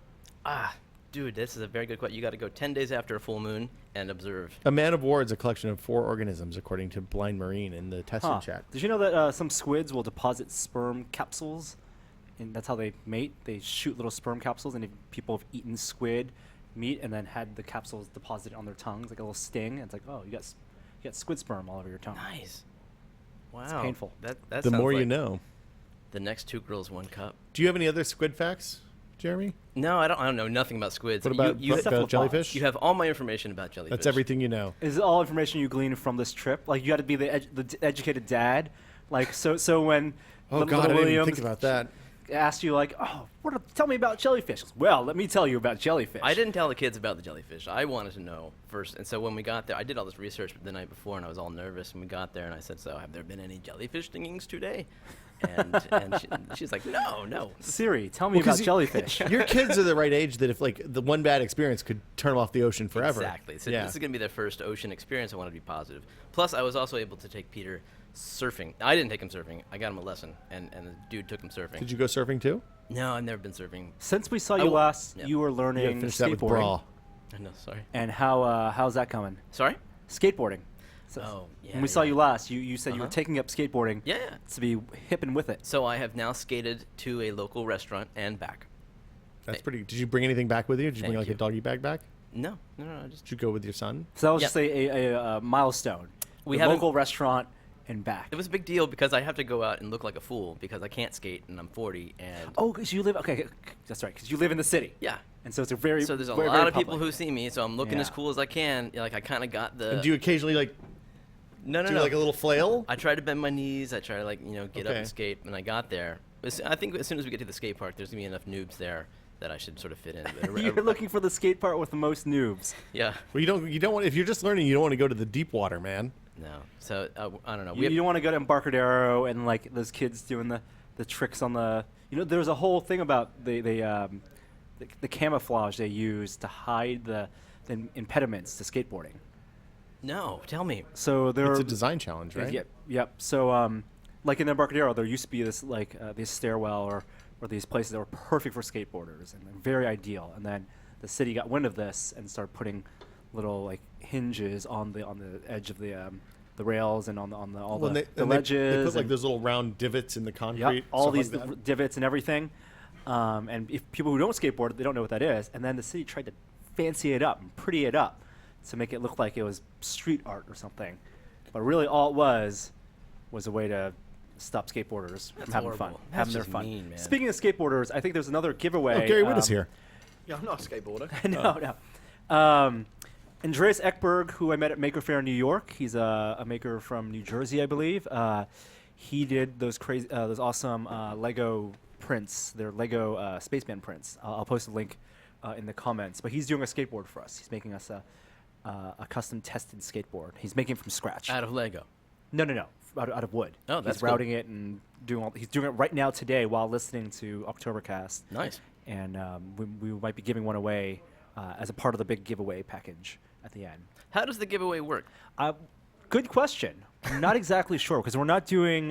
Speaker 6: Dude, this is a very good question. You got to go 10 days after a full moon and observe.
Speaker 1: A man of war is a collection of 4 organisms, according to Blind Marine in the testing
Speaker 3: Huh.
Speaker 1: chat.
Speaker 3: Did you know that some squids will deposit sperm capsules, and that's how they mate? They shoot little sperm capsules, and if people have eaten squid meat and then had the capsules deposited on their tongues, like a little sting, and it's like, oh, you got squid sperm all over your tongue.
Speaker 6: Nice. Wow.
Speaker 3: painful.
Speaker 6: That
Speaker 1: The
Speaker 6: sounds
Speaker 1: more you
Speaker 6: like
Speaker 1: know.
Speaker 6: The next 2 girls, 1 cup.
Speaker 1: Do you have any other squid facts, Jeremy?
Speaker 6: No, I don't know nothing about squids.
Speaker 1: What about
Speaker 6: you
Speaker 3: cephalopods?
Speaker 1: jellyfish?
Speaker 6: you have all my information about jellyfish.
Speaker 1: That's everything you know.
Speaker 3: Is it all information you gleaned from this trip? Like you had to be the educated dad, like so when
Speaker 1: Oh,
Speaker 3: little
Speaker 1: God, I didn't even
Speaker 3: Williams
Speaker 1: think about that.
Speaker 3: asked you like, oh, tell me about jellyfish. Well, let me tell you about jellyfish.
Speaker 6: I didn't tell the kids about the jellyfish. I wanted to know first. And so when we got there, I did all this research the night before, and I was all nervous. And we got there, and I said, so have there been any jellyfish stingings today? And she's like, no.
Speaker 3: Siri, tell me
Speaker 1: Well, 'cause
Speaker 3: about jellyfish.
Speaker 1: Your kids are the right age that if like the one bad experience could turn them off the ocean forever.
Speaker 6: Exactly. So
Speaker 1: yeah.
Speaker 6: this is going to be their first ocean experience. I want to be positive. Plus, I was also able to take Peter surfing. I didn't take him surfing. I got him a lesson, and the dude took him surfing.
Speaker 1: Did you go surfing too?
Speaker 6: No, I've never been surfing.
Speaker 3: Since we saw
Speaker 6: I
Speaker 3: you
Speaker 6: w-
Speaker 3: last,
Speaker 6: yeah.
Speaker 3: you were
Speaker 1: You gotta
Speaker 3: learning
Speaker 1: finish that with
Speaker 3: skateboarding.
Speaker 1: bra.
Speaker 6: No, sorry.
Speaker 3: And how's that coming?
Speaker 6: Sorry?
Speaker 3: Skateboarding. So
Speaker 6: Oh, yeah.
Speaker 3: when we saw
Speaker 6: yeah.
Speaker 3: you last, you said you were
Speaker 6: Uh-huh.
Speaker 3: taking up skateboarding
Speaker 6: Yeah.
Speaker 3: to be hip and with it.
Speaker 6: So I have now skated to a local restaurant and back.
Speaker 1: That's pretty. Did you bring anything back with you? Did you bring
Speaker 6: Thank
Speaker 1: like a
Speaker 6: you.
Speaker 1: doggy bag back?
Speaker 6: No, I just.
Speaker 1: Did you go with your son?
Speaker 3: So that was
Speaker 6: Yep.
Speaker 3: just a milestone.
Speaker 6: We
Speaker 3: The
Speaker 6: haven't-
Speaker 3: local restaurant and back.
Speaker 6: It was a big deal because I have to go out and look like a fool because I can't skate and I'm 40 and.
Speaker 3: Oh, because you live. Okay, that's right. Because you live in the city.
Speaker 6: Yeah.
Speaker 3: And so it's a very.
Speaker 6: So there's a
Speaker 3: very,
Speaker 6: lot
Speaker 3: very
Speaker 6: of people
Speaker 3: public.
Speaker 6: who see me, so I'm looking as
Speaker 3: Yeah.
Speaker 6: cool as I can. Like I kind of got the.
Speaker 1: And do you occasionally like
Speaker 6: no,
Speaker 1: do like a little flail?
Speaker 6: I try to bend my knees. I try to get up
Speaker 1: Okay.
Speaker 6: and skate. And I got there, I think as soon as we get to the skate park, there's gonna be enough noobs there that I should sort of fit in.
Speaker 3: You're looking for the skate park with the most noobs.
Speaker 6: Yeah.
Speaker 1: Well, you don't want if you're just learning, you don't want to go to the deep water, man.
Speaker 6: No. So I don't know.
Speaker 3: You don't want to go to Embarcadero and like those kids doing the tricks on the. There's a whole thing about the camouflage they use to hide the impediments to skateboarding.
Speaker 6: No, tell me.
Speaker 3: So
Speaker 1: It's a design challenge, right?
Speaker 3: Yep. So like in Embarcadero, there used to be this this stairwell or these places that were perfect for skateboarders and very ideal. And then the city got wind of this and started putting little like hinges on the edge of the rails and on the ledges.
Speaker 1: They put like those little round divots in the concrete.
Speaker 3: Yep, all
Speaker 1: stuff
Speaker 3: these
Speaker 1: like that.
Speaker 3: divots and everything. And if people who don't skateboard, they don't know what that is. And then the city tried to fancy it up and pretty it up to make it look like it was street art or something. But really all it was a way to stop skateboarders from having fun.
Speaker 6: Horrible. That's
Speaker 3: Having their
Speaker 6: just
Speaker 3: fun.
Speaker 6: mean, man.
Speaker 3: Speaking of skateboarders, I think there's another giveaway.
Speaker 1: Oh, Gary Witt is here.
Speaker 2: Yeah, I'm not a skateboarder.
Speaker 3: No. Andreas Ekberg, who I met at Maker Faire in New York, he's a maker from New Jersey, I believe. He did those awesome Lego prints. They're Lego Spaceman prints. I'll post a link in the comments. But he's doing a skateboard for us. He's making us a custom tested skateboard. He's making it from scratch.
Speaker 6: Out of Lego.
Speaker 3: No. Out of wood.
Speaker 6: Oh, that's
Speaker 3: He's routing it and he's doing it right now today while listening to Oktoberkast.
Speaker 6: Nice.
Speaker 3: And we might be giving one away as a part of the big giveaway package at the end.
Speaker 6: How does the giveaway work?
Speaker 3: Good question. I'm not exactly sure because we're not doing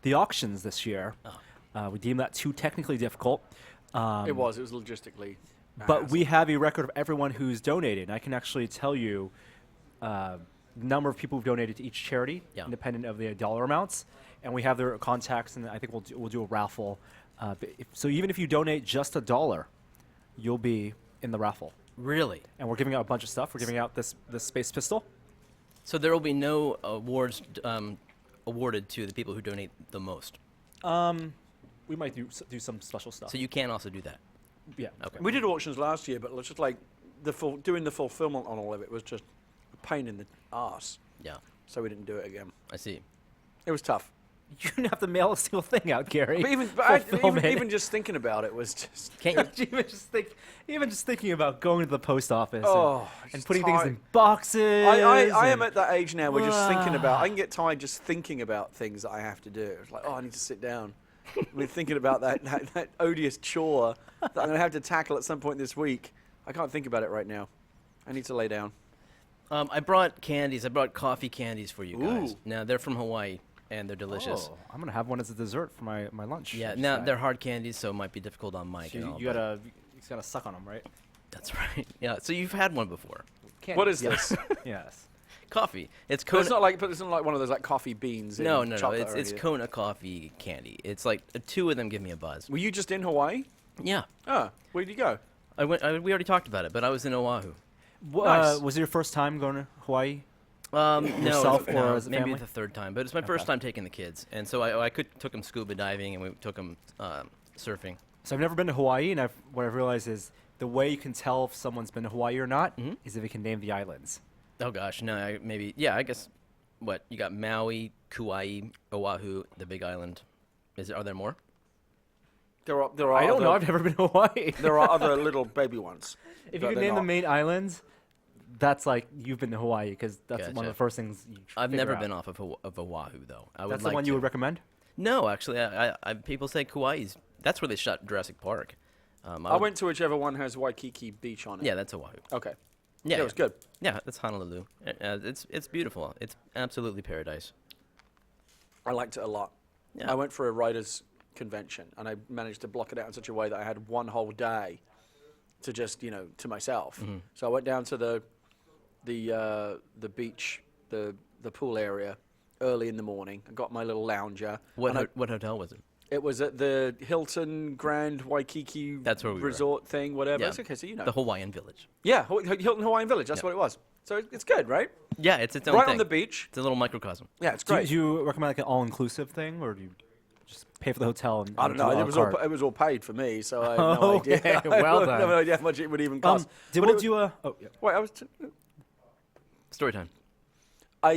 Speaker 3: the auctions this year.
Speaker 6: Oh.
Speaker 3: We deem that too technically difficult.
Speaker 2: It was logistically.
Speaker 3: But we have a record of everyone who's donated. And I can actually tell you the number of people who've donated to each charity, independent of the dollar amounts. And we have their contacts, and I think we'll do a raffle. So even if you donate just $1, you'll be in the raffle.
Speaker 6: Really?
Speaker 3: And we're giving out a bunch of stuff. We're giving out this space pistol.
Speaker 6: So there will be no awards awarded to the people who donate the most.
Speaker 3: We might do some special stuff.
Speaker 6: So you can also do that.
Speaker 3: Yeah.
Speaker 6: Okay.
Speaker 2: We did auctions last year, but it was just like doing the fulfillment on all of it was just a pain in the arse.
Speaker 6: Yeah.
Speaker 2: So we didn't do it again.
Speaker 6: I see.
Speaker 2: It was tough.
Speaker 3: You didn't have to mail a single thing out, Gary.
Speaker 2: But even just thinking about it was just.
Speaker 6: Can't you?
Speaker 3: even just thinking about going to the post office and
Speaker 2: it's
Speaker 3: putting things
Speaker 2: tired.
Speaker 3: in boxes.
Speaker 2: I am at that age now where just thinking about. I can get tired just thinking about things that I have to do. It's like, I need to sit down. We're thinking about that odious chore that I'm going to have to tackle at some point this week. I can't think about it right now. I need to lay down.
Speaker 6: I brought candies. I brought coffee candies for you guys.
Speaker 2: Ooh.
Speaker 6: Now they're from Hawaii, and they're delicious.
Speaker 3: Oh, I'm gonna have one as a dessert for my lunch.
Speaker 6: Yeah.
Speaker 3: Just
Speaker 6: Now
Speaker 3: that.
Speaker 6: they're hard candies, so it might be difficult on Mike.
Speaker 3: So
Speaker 6: and all,
Speaker 3: you gotta suck on them, right?
Speaker 6: That's right. Yeah. So you've had one before.
Speaker 2: What is
Speaker 3: Yes.
Speaker 2: this?
Speaker 3: Yes.
Speaker 6: Coffee. It's
Speaker 2: But
Speaker 6: Kona.
Speaker 2: it's not like one of those like coffee beans.
Speaker 6: No.
Speaker 2: in chocolate
Speaker 6: It's
Speaker 2: or anything.
Speaker 6: Kona coffee candy. It's like two of them give me a buzz.
Speaker 2: Were you just in Hawaii?
Speaker 6: Yeah.
Speaker 2: Ah, where did you go?
Speaker 6: We already talked about it, but I was in Oahu.
Speaker 2: Nice.
Speaker 3: Was it your first time going to Hawaii?
Speaker 6: Yourself
Speaker 3: or as a
Speaker 6: maybe
Speaker 3: family?
Speaker 6: the third time, but it's my first time taking the kids, and so I took them scuba diving and we took them surfing.
Speaker 3: So I've never been to Hawaii, and what I've realized is the way you can tell if someone's been to Hawaii or not is if they can name the islands.
Speaker 6: Oh gosh, no, I guess what you got: Maui, Kauai, Oahu, the Big Island. Are there more?
Speaker 2: There are
Speaker 3: I don't
Speaker 2: other,
Speaker 3: know. I've never been to Hawaii.
Speaker 2: There are other little baby ones.
Speaker 3: If
Speaker 2: but
Speaker 3: you can
Speaker 2: they're
Speaker 3: name the
Speaker 2: not.
Speaker 3: main islands, that's like you've been to Hawaii because that's one
Speaker 6: Gotcha.
Speaker 3: of the first things you
Speaker 6: I've
Speaker 3: figure
Speaker 6: never
Speaker 3: out.
Speaker 6: been off of Oahu though.
Speaker 3: That's the one you would recommend?
Speaker 6: No, actually, I people say Kauai's. That's where they shot Jurassic Park.
Speaker 2: I went to whichever one has Waikiki Beach on it.
Speaker 6: Yeah, that's Oahu.
Speaker 2: Okay.
Speaker 6: Yeah,
Speaker 2: It was good.
Speaker 6: Yeah, that's Honolulu. It's beautiful. It's absolutely paradise.
Speaker 2: I liked it a lot.
Speaker 6: Yeah.
Speaker 2: I went for a writers' convention, and I managed to block it out in such a way that I had one whole day to just, to myself.
Speaker 6: Mm-hmm.
Speaker 2: So I went down to the beach, the pool area, early in the morning. I got my little lounger. and
Speaker 6: What hotel was it?
Speaker 2: it was at the Hilton Grand Waikiki
Speaker 6: That's where we were.
Speaker 2: resort thing, whatever.
Speaker 6: Yeah.
Speaker 2: It's okay, so you know.
Speaker 6: The Hawaiian Village.
Speaker 2: Yeah, Hilton Hawaiian Village. That's
Speaker 6: Yeah.
Speaker 2: what it was. So it's good, right?
Speaker 6: Yeah, it's its own
Speaker 2: Right
Speaker 6: thing.
Speaker 2: on the beach.
Speaker 6: It's a little microcosm.
Speaker 2: Yeah, it's
Speaker 3: Do
Speaker 2: great.
Speaker 3: you recommend like an all-inclusive thing, or do you just pay for the hotel? And
Speaker 2: I don't
Speaker 3: do a
Speaker 2: know.
Speaker 3: la
Speaker 2: It was all paid for me, so I have no
Speaker 3: Okay,
Speaker 2: idea.
Speaker 3: well
Speaker 2: I have
Speaker 3: done.
Speaker 2: no idea how much it would even cost.
Speaker 3: Did
Speaker 2: But
Speaker 3: we'll
Speaker 2: it-
Speaker 3: do a? Oh, yeah.
Speaker 2: Wait, I was.
Speaker 6: Story time.
Speaker 2: I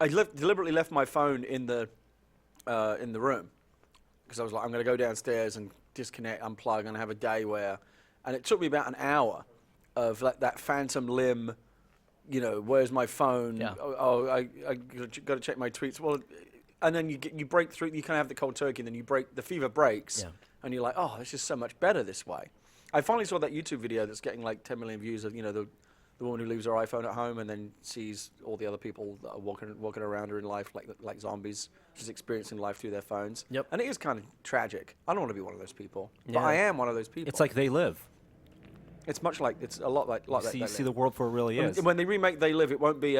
Speaker 2: deliberately left my phone in the in the room because I was like, I'm going to go downstairs and disconnect, unplug, and have a day where, and it took me about an hour of like that phantom limb. You know, where's my phone?
Speaker 6: Yeah.
Speaker 2: I got to check my tweets. Well, and then you break through. You kind of have the cold turkey, and then the fever breaks,
Speaker 6: Yeah.
Speaker 2: and you're like, oh, this is so much better this way. I finally saw that YouTube video that's getting like 10 million views of the woman who leaves her iPhone at home and then sees all the other people that are walking around her in life like zombies, just experiencing life through their phones.
Speaker 6: Yep.
Speaker 2: And it is kind of tragic. I don't want to be one of those people, but
Speaker 6: Yeah.
Speaker 2: I am one of those people.
Speaker 3: It's like They Live.
Speaker 2: it's much like it's a lot like that.
Speaker 3: You see the world for what it really is.
Speaker 2: When they remake They Live, it won't be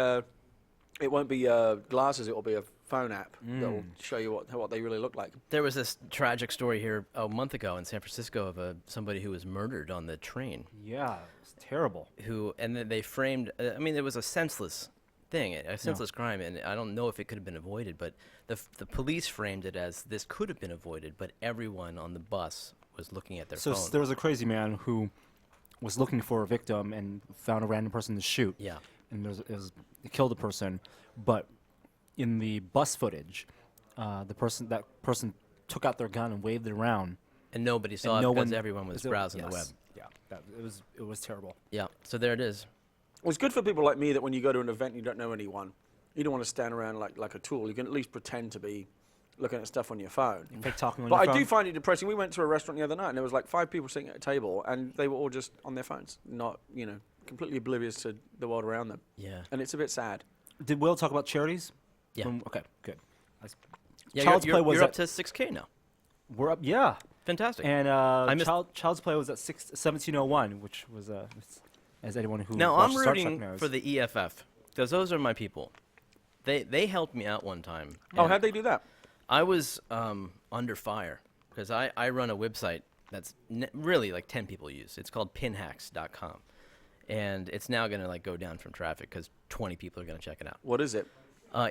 Speaker 2: glasses. It will be a phone app that will show you what they really look like.
Speaker 6: There was this tragic story here a month ago in San Francisco of somebody who was murdered on the train.
Speaker 3: Yeah, it's terrible.
Speaker 6: And then they framed. I mean, it was a senseless thing, a senseless crime, and I don't know if it could have been avoided. But the police framed it as this could have been avoided, but everyone on the bus was looking at their
Speaker 3: So
Speaker 6: phone.
Speaker 3: there was a crazy man who was looking for a victim and found a random person to shoot.
Speaker 6: Yeah.
Speaker 3: And he killed the person, but in the bus footage, that person took out their gun and waved it around.
Speaker 6: And nobody saw
Speaker 3: And
Speaker 6: it because everyone was browsing the web.
Speaker 3: Yeah, it was terrible.
Speaker 6: Yeah. So there it is.
Speaker 2: Well, it's good for people like me that when you go to an event and you don't know anyone, you don't want to stand around like a tool. You can at least pretend to be looking at stuff on your phone.
Speaker 3: Fake talking on
Speaker 2: But
Speaker 3: your
Speaker 2: I
Speaker 3: phone.
Speaker 2: do find it depressing. We went to a restaurant the other night and there was like 5 people sitting at a table and they were all just on their phones, not, completely oblivious to the world around them.
Speaker 6: Yeah.
Speaker 2: And it's a bit sad.
Speaker 3: Did Will talk about charities?
Speaker 6: Yeah.
Speaker 3: Okay, good.
Speaker 6: Yeah,
Speaker 3: Child's Play was
Speaker 6: you're up
Speaker 3: at-
Speaker 6: to 6K now.
Speaker 3: We're up, yeah.
Speaker 6: Fantastic.
Speaker 3: And
Speaker 6: missed-
Speaker 3: Child's Play was at 1701, which was as anyone who
Speaker 6: Now
Speaker 3: watched
Speaker 6: I'm
Speaker 3: Star Trek
Speaker 6: rooting
Speaker 3: knows.
Speaker 6: for the EFF because those are my people. They helped me out one time.
Speaker 2: Oh,
Speaker 6: and
Speaker 2: how'd they do that?
Speaker 6: I was under fire because I run a website that's really like 10 people use. It's called pinhacks.com, and it's now going to like go down from traffic because 20 people are going to check it out.
Speaker 2: What is it?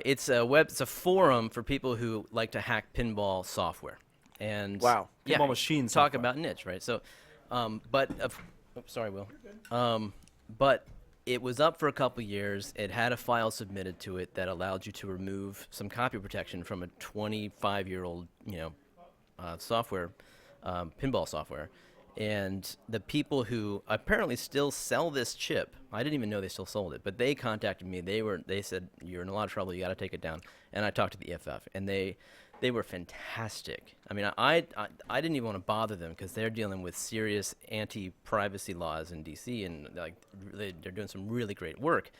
Speaker 6: It's a forum for people who like to hack pinball software. And
Speaker 2: Wow.
Speaker 6: yeah,
Speaker 3: Pinball machine
Speaker 6: talk
Speaker 3: software.
Speaker 6: about niche, right? So, sorry, Will. But it was up for a couple years. It had a file submitted to it that allowed you to remove some copy protection from a 25-year-old, software, pinball software. And the people who apparently still sell this chip, I didn't even know they still sold it, but they contacted me. They said, you're in a lot of trouble. You got to take it down. And I talked to the EFF, and they were fantastic. I mean, I didn't even want to bother them because they're dealing with serious anti-privacy laws in DC, and like they're doing some really great work.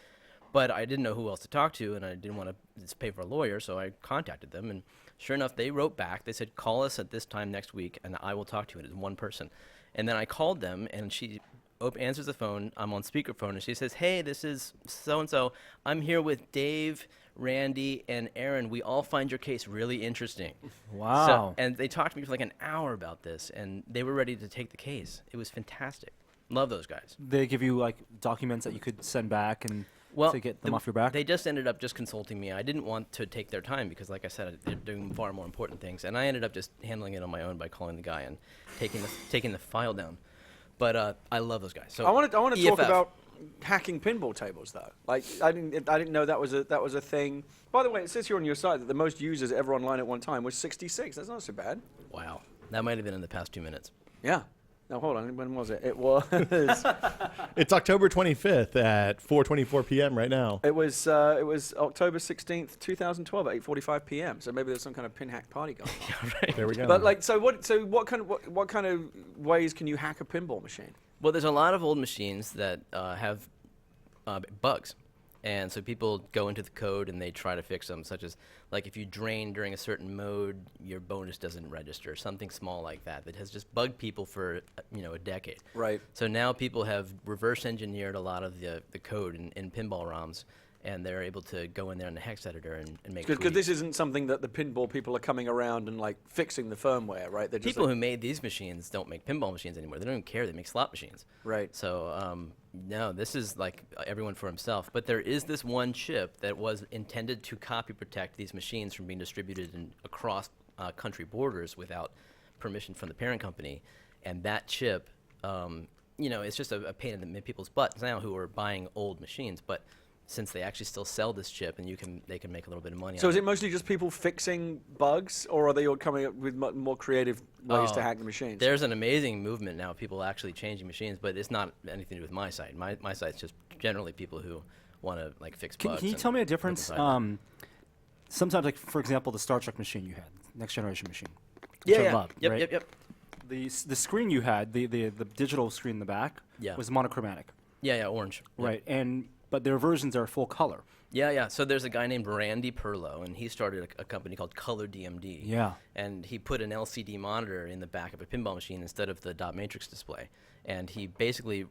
Speaker 6: But I didn't know who else to talk to, and I didn't want to just pay for a lawyer, so I contacted them. And sure enough, they wrote back. They said, call us at this time next week, and I will talk to you. It is one person. And then I called them, and she answers the phone. I'm on speakerphone, and she says, hey, this is so-and-so. I'm here with Dave, Randy, and Aaron. We all find your case really interesting.
Speaker 3: Wow.
Speaker 6: So, and they talked to me for like an hour about this, and they were ready to take the case. It was fantastic. Love those guys.
Speaker 3: They give you like documents that you could send back and to get them off your back?
Speaker 6: They just ended up just consulting me. I didn't want to take their time because, like I said, they're doing far more important things. And I ended up just handling it on my own by calling the guy and taking the file down. But I love those guys. So
Speaker 2: I want to talk
Speaker 6: EFF.
Speaker 2: about hacking pinball tables, though. Like I didn't know that was a thing. By the way, it says here on your site that the most users ever online at one time was 66. That's not so bad.
Speaker 6: Wow, that might have been in the past 2 minutes.
Speaker 2: Yeah. Now hold on. When was it? It was.
Speaker 1: It's October 25th at 4:24 p.m. right now.
Speaker 2: It was October 16th, 2012 at 8:45 p.m. So maybe there's some kind of pin hack party going on.
Speaker 1: There we go.
Speaker 2: But like, what kind of ways can you hack a pinball machine?
Speaker 6: Well, there's a lot of old machines that have bugs. And so people go into the code and they try to fix them, such as like if you drain during a certain mode, your bonus doesn't register, something small like that has just bugged people for a decade.
Speaker 2: Right.
Speaker 6: So now people have reverse engineered a lot of the code in pinball ROMs, and they're able to go in there in the hex editor and make
Speaker 2: Because
Speaker 6: tweaks.
Speaker 2: this isn't something that the pinball people are coming around and like fixing the firmware, right? They're just
Speaker 6: People
Speaker 2: like,
Speaker 6: who made these machines don't make pinball machines anymore. They don't even care. They make slot machines.
Speaker 2: right.
Speaker 6: So no, this is like everyone for himself. But there is this one chip that was intended to copy protect these machines from being distributed across country borders without permission from the parent company. And that chip, it's just a pain in people's butts now who are buying old machines. But since they actually still sell this chip, and they can make a little bit of money.
Speaker 2: So
Speaker 6: on
Speaker 2: is it mostly just people fixing bugs, or are they all coming up with more creative ways to hack the machines?
Speaker 6: There's an amazing movement now of people actually changing machines, but it's not anything to do with my site. My site's just generally people who want to like fix bugs.
Speaker 3: Can you tell me a difference? Sometimes, like for example, the Star Trek machine you had, Next Generation machine. which I loved, right?
Speaker 6: Yep.
Speaker 3: The screen you had, the digital screen in the back, was monochromatic.
Speaker 6: Yeah, orange.
Speaker 3: Right, but their versions are full color.
Speaker 6: Yeah. So there's a guy named Randy Perlow, and he started a company called Color DMD.
Speaker 3: Yeah.
Speaker 6: And he put an LCD monitor in the back of a pinball machine instead of the dot matrix display. And he basically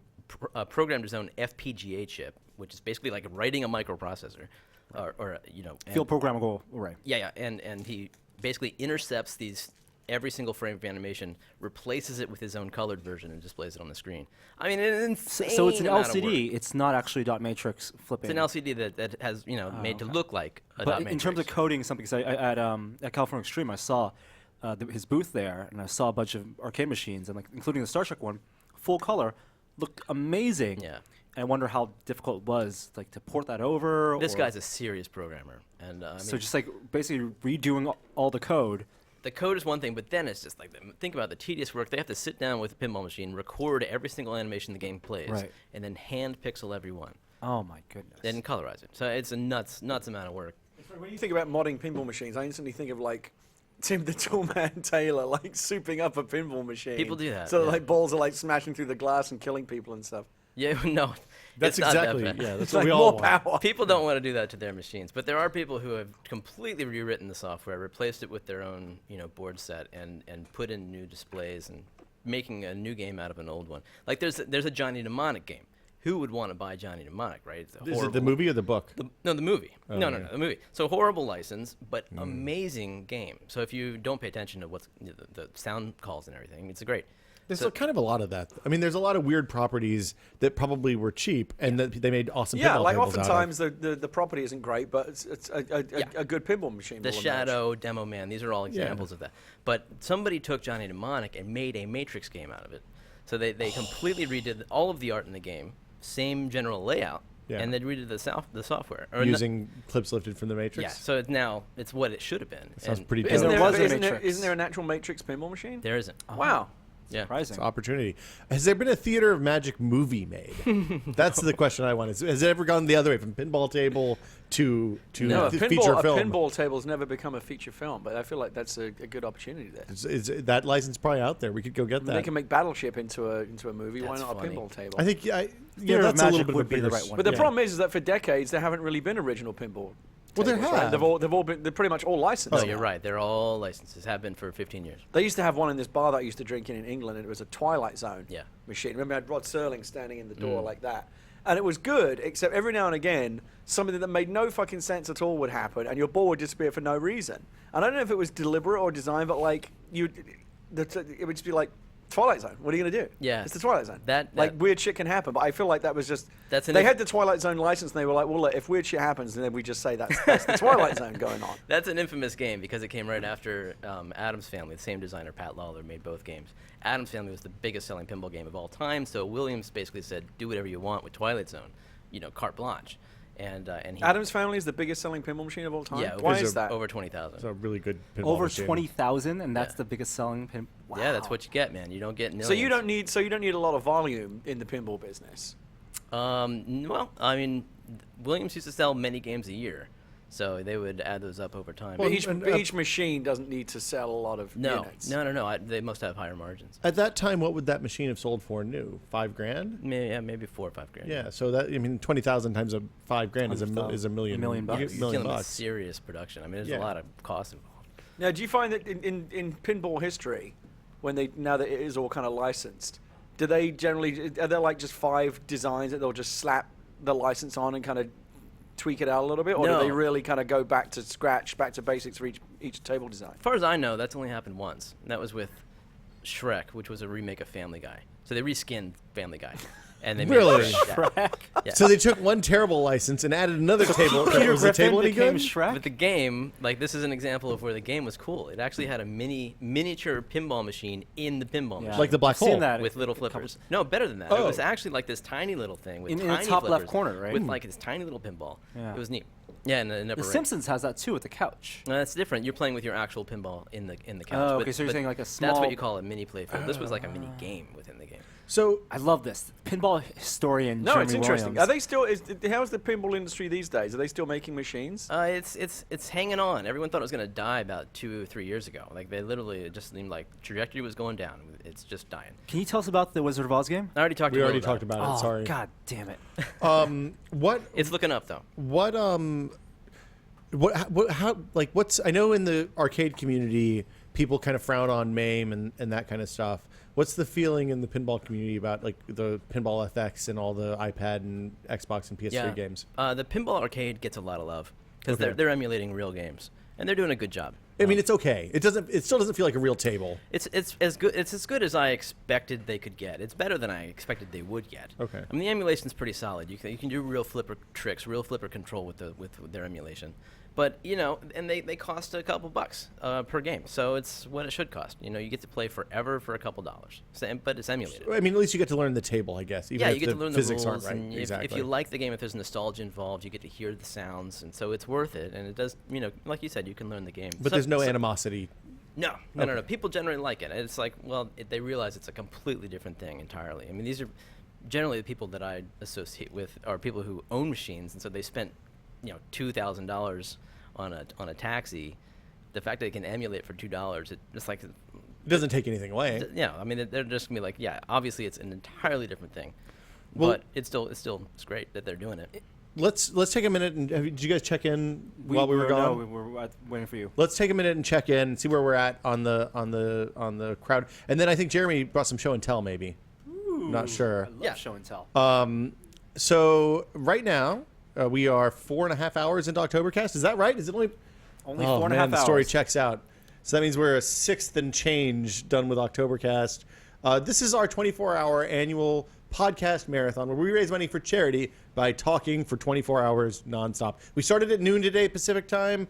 Speaker 6: programmed his own FPGA chip, which is basically like writing a microprocessor, or
Speaker 3: Field programmable array.
Speaker 6: Yeah, and he basically intercepts every single frame of animation, replaces it with his own colored version, and displays it on the screen. I mean, it's insane.
Speaker 3: So it's an
Speaker 6: amount of
Speaker 3: LCD.
Speaker 6: work.
Speaker 3: It's not actually dot matrix flipping.
Speaker 6: It's an LCD that has made to look like a dot
Speaker 3: But
Speaker 6: matrix.
Speaker 3: in terms of coding something, because at California Extreme, I saw his booth there, and I saw a bunch of arcade machines, and like including the Star Trek one, full color, looked amazing.
Speaker 6: Yeah.
Speaker 3: And I wonder how difficult it was, like to port that over.
Speaker 6: This guy's a serious programmer, and
Speaker 3: So just like basically redoing all the code.
Speaker 6: the code is one thing, but then it's just like, think about the tedious work. They have to sit down with a pinball machine, record every single animation the game plays,
Speaker 3: Right.
Speaker 6: and then hand pixel every one,
Speaker 3: Oh my goodness.
Speaker 6: then colorize it. So it's a nuts amount of work.
Speaker 2: When you think about modding pinball machines, I instantly think of like Tim the Toolman Taylor, like souping up a pinball machine.
Speaker 6: People do that,
Speaker 2: So
Speaker 6: yeah.
Speaker 2: like balls are like smashing through the glass and killing people and stuff.
Speaker 6: Yeah, no,
Speaker 1: That's
Speaker 6: it's not that
Speaker 1: exactly,
Speaker 6: bad.
Speaker 1: yeah, that's
Speaker 2: It's
Speaker 1: what
Speaker 2: like
Speaker 1: we all
Speaker 2: more
Speaker 1: want.
Speaker 2: power.
Speaker 6: People don't want to do that to their machines, but there are people who have completely rewritten the software, replaced it with their own, board set, and put in new displays and making a new game out of an old one. Like there's a Johnny Mnemonic game. Who would want to buy Johnny Mnemonic, right? It's a
Speaker 1: Is it the
Speaker 6: horrible-
Speaker 1: movie or the book?
Speaker 6: No, the movie.
Speaker 1: Oh,
Speaker 6: no,
Speaker 1: yeah.
Speaker 6: the movie. So horrible license, but amazing game. So if you don't pay attention to what's the sound calls and everything, it's great.
Speaker 1: There's
Speaker 6: So-
Speaker 1: kind of a lot of that. I mean, there's a lot of weird properties that probably were cheap and that they made awesome
Speaker 2: Yeah,
Speaker 1: pinball
Speaker 2: like
Speaker 1: tables out of.
Speaker 2: oftentimes the property isn't great, but it's a good pinball machine.
Speaker 6: The
Speaker 2: will emerge.
Speaker 6: Shadow, Demo Man, these are all examples of that. But somebody took Johnny Mnemonic and made a Matrix game out of it. So they completely redid all of the art in the game, same general layout,
Speaker 1: Yeah.
Speaker 6: and they redid the software. Or
Speaker 1: Using clips lifted from the Matrix.
Speaker 6: yeah, so now it's what it should have been.
Speaker 1: Sounds
Speaker 6: And
Speaker 1: pretty
Speaker 2: But
Speaker 1: dope.
Speaker 2: Isn't
Speaker 3: There
Speaker 2: there,
Speaker 3: was a
Speaker 2: isn't there-
Speaker 3: Matrix.
Speaker 2: isn't there an actual Matrix pinball machine?
Speaker 6: There isn't.
Speaker 2: Wow.
Speaker 6: Yeah.
Speaker 3: Surprising.
Speaker 1: It's opportunity. Has there been a Theater of Magic movie made? That's the question I want. Has it ever gone the other way from pinball table to
Speaker 2: No, a
Speaker 1: feature film?
Speaker 2: pinball table's never become a feature film, but I feel like that's a good opportunity there.
Speaker 1: Is that license probably out there? We could go get
Speaker 2: They
Speaker 1: that.
Speaker 2: can make Battleship into a movie. Why
Speaker 6: That's
Speaker 2: not
Speaker 6: funny.
Speaker 2: a pinball table?
Speaker 1: I think
Speaker 3: Theater of
Speaker 1: that's a little
Speaker 3: Magic
Speaker 1: bit of a
Speaker 3: would be the
Speaker 1: bigger
Speaker 3: right one.
Speaker 2: But the
Speaker 1: yeah.
Speaker 2: problem is that for decades there haven't really been original pinball.
Speaker 1: Well, there
Speaker 2: tables, right?
Speaker 1: have.
Speaker 2: They've all been. They're pretty much all licensed.
Speaker 6: No,
Speaker 2: now.
Speaker 6: you're right. They're all licenses. Have been for 15 years.
Speaker 2: They used to have one in this bar that I used to drink in England, and it was a Twilight Zone
Speaker 6: Yeah.
Speaker 2: machine. Remember, I had Rod Serling standing in the door like that. And it was good, except every now and again, something that made no fucking sense at all would happen, and your ball would disappear for no reason. And I don't know if it was deliberate or designed, but like, it would just be like, Twilight Zone, what are you going to do?
Speaker 6: Yeah.
Speaker 2: It's the Twilight Zone.
Speaker 6: That-
Speaker 2: like, weird shit can happen, but I feel like that was just...
Speaker 6: That's an
Speaker 2: they
Speaker 6: if-
Speaker 2: had the Twilight Zone license, and they were like, well, look, if weird shit happens, then we just say that's the Twilight Zone going on.
Speaker 6: That's an infamous game because it came right after Adam's Family. The same designer, Pat Lawler, made both games. Adam's Family was the biggest selling pinball game of all time, so Williams basically said, do whatever you want with Twilight Zone, carte blanche. And he...
Speaker 2: Adam's Family is the biggest selling pinball machine of all time?
Speaker 6: Yeah,
Speaker 2: Why
Speaker 6: over-
Speaker 2: is that?
Speaker 6: Over 20,000.
Speaker 1: It's a really good pinball
Speaker 3: Over
Speaker 1: machine.
Speaker 3: 20,000, and that's
Speaker 6: Yeah.
Speaker 3: the biggest selling pin. Wow.
Speaker 6: Yeah, that's what you get, man. You don't get millions.
Speaker 2: So you don't need a lot of volume in the pinball business.
Speaker 6: Well, I mean, Williams used to sell many games a year, so they would add those up over time.
Speaker 1: Well,
Speaker 2: But each machine doesn't need to sell a lot of units.
Speaker 6: No. They must have higher margins.
Speaker 1: At that time, what would that machine have sold for new? $5,000?
Speaker 6: Maybe 4 or 5 grand.
Speaker 1: Yeah, so that 20,000 times $5,000 is a
Speaker 3: $100,000.
Speaker 1: million.
Speaker 3: $1 million bucks.
Speaker 6: You're
Speaker 1: Million
Speaker 6: dealing with
Speaker 1: bucks.
Speaker 6: serious production. I mean, there's
Speaker 1: Yeah.
Speaker 6: a lot of costs involved.
Speaker 2: Now, do you find that in pinball history, now that it is all kind of licensed, do they generally, are there like just 5 designs that they'll just slap the license on and kind of tweak it out a little bit? Or
Speaker 6: No.
Speaker 2: do they really kind of go back to scratch, back to basics for each table design?
Speaker 6: As far as I know, that's only happened once, and that was with Shrek, which was a remake of Family Guy. So they reskinned Family Guy, And they
Speaker 1: Really?
Speaker 6: made Shrek. Yeah.
Speaker 1: So they took one terrible license and added another table.
Speaker 3: Peter
Speaker 1: Was the
Speaker 3: Griffin
Speaker 1: table any
Speaker 3: became
Speaker 1: good?
Speaker 3: Shrek.
Speaker 6: But the game, like this is an example of where the game was cool. It actually had a miniature pinball machine in the pinball
Speaker 3: Yeah.
Speaker 6: machine.
Speaker 1: Like the black
Speaker 3: I've seen
Speaker 1: hole.
Speaker 3: that
Speaker 6: With little
Speaker 3: a couple-
Speaker 6: flippers. No, better than that.
Speaker 1: Oh.
Speaker 6: It was actually like this tiny little thing with
Speaker 3: In the
Speaker 6: tiny
Speaker 3: top left
Speaker 6: flippers
Speaker 3: corner, right?
Speaker 6: With like this tiny little pinball.
Speaker 3: Yeah.
Speaker 6: It was neat. Yeah, and an upper
Speaker 3: The
Speaker 6: ring.
Speaker 3: Simpsons has that too with the couch.
Speaker 6: No, that's different. You're playing with your actual pinball in the couch.
Speaker 3: Oh, okay,
Speaker 6: but-
Speaker 3: so you're
Speaker 6: but
Speaker 3: saying like a
Speaker 6: That's
Speaker 3: small-
Speaker 6: what you call a mini playfield. This was like a mini game within the game.
Speaker 1: So
Speaker 3: I love this. Pinball historian
Speaker 2: No,
Speaker 3: Jeremy
Speaker 2: it's interesting.
Speaker 3: Williams.
Speaker 2: Are they still? How's the pinball industry these days? Are they still making machines?
Speaker 6: It's hanging on. Everyone thought it was going to die about 2 or 3 years ago. Like they literally, it just seemed like trajectory was going down. It's just dying.
Speaker 3: Can you tell us about the Wizard of Oz game?
Speaker 6: I already talked.
Speaker 1: we
Speaker 6: to Will
Speaker 1: already
Speaker 6: about
Speaker 1: talked
Speaker 6: it.
Speaker 1: about it.
Speaker 3: Oh,
Speaker 1: Sorry.
Speaker 3: God damn it.
Speaker 1: What
Speaker 6: It's looking up though.
Speaker 1: what's I know in the arcade community people kind of frown on MAME and that kind of stuff. What's the feeling in the pinball community about like the Pinball FX and all the iPad and Xbox and PS3 games?
Speaker 6: The pinball arcade gets a lot of love because
Speaker 1: Okay.
Speaker 6: they're emulating real games and they're doing a good job.
Speaker 1: I mean, it's okay. It still doesn't feel like a real table.
Speaker 6: It's as good. It's as good as I expected they could get. It's better than I expected they would get.
Speaker 1: Okay.
Speaker 6: I mean, the emulation's pretty solid. You can do real flipper tricks, real flipper control with their emulation. But and they cost a couple bucks per game, so it's what it should cost. You get to play forever for a couple dollars, but it's emulated.
Speaker 1: I mean, at least you get to learn the table, I guess. Even
Speaker 6: Yeah,
Speaker 1: if
Speaker 6: you get
Speaker 1: the
Speaker 6: to learn the
Speaker 1: physics
Speaker 6: rules,
Speaker 1: aren't right.
Speaker 6: and
Speaker 1: Exactly.
Speaker 6: if you like the game, if there's nostalgia involved, you get to hear the sounds, and so it's worth it. And it does, like you said, you can learn the game.
Speaker 1: but there's no animosity.
Speaker 6: No. People generally like it. It's like, well, they realize it's a completely different thing entirely. I mean, these are generally the people that I associate with are people who own machines, and so they spent, $2,000 on a taxi. The fact that they can emulate for $2, it's like,
Speaker 1: It doesn't take anything away.
Speaker 6: I mean, they're just gonna be like, yeah, obviously it's an entirely different thing,
Speaker 1: Well-
Speaker 6: but it's great that they're doing it.
Speaker 1: Let's take a minute and did you guys check in while we were gone?
Speaker 3: No, we were waiting for you.
Speaker 1: Let's take a minute and check in and see where we're at on the crowd. And then I think Jeremy brought some show and tell, maybe. Not sure.
Speaker 3: I love
Speaker 6: Yeah.
Speaker 3: show and tell.
Speaker 1: So right now we are 4.5 hours into Oktobercast. Is that right? Is it only?
Speaker 3: Only
Speaker 1: Oh
Speaker 3: 4.5
Speaker 1: man,
Speaker 3: hours.
Speaker 1: the story checks out. So that means we're a sixth and change done with Oktobercast. This is our 24-hour annual podcast marathon where we raise money for charity by talking for 24 hours nonstop. We started at noon today Pacific time.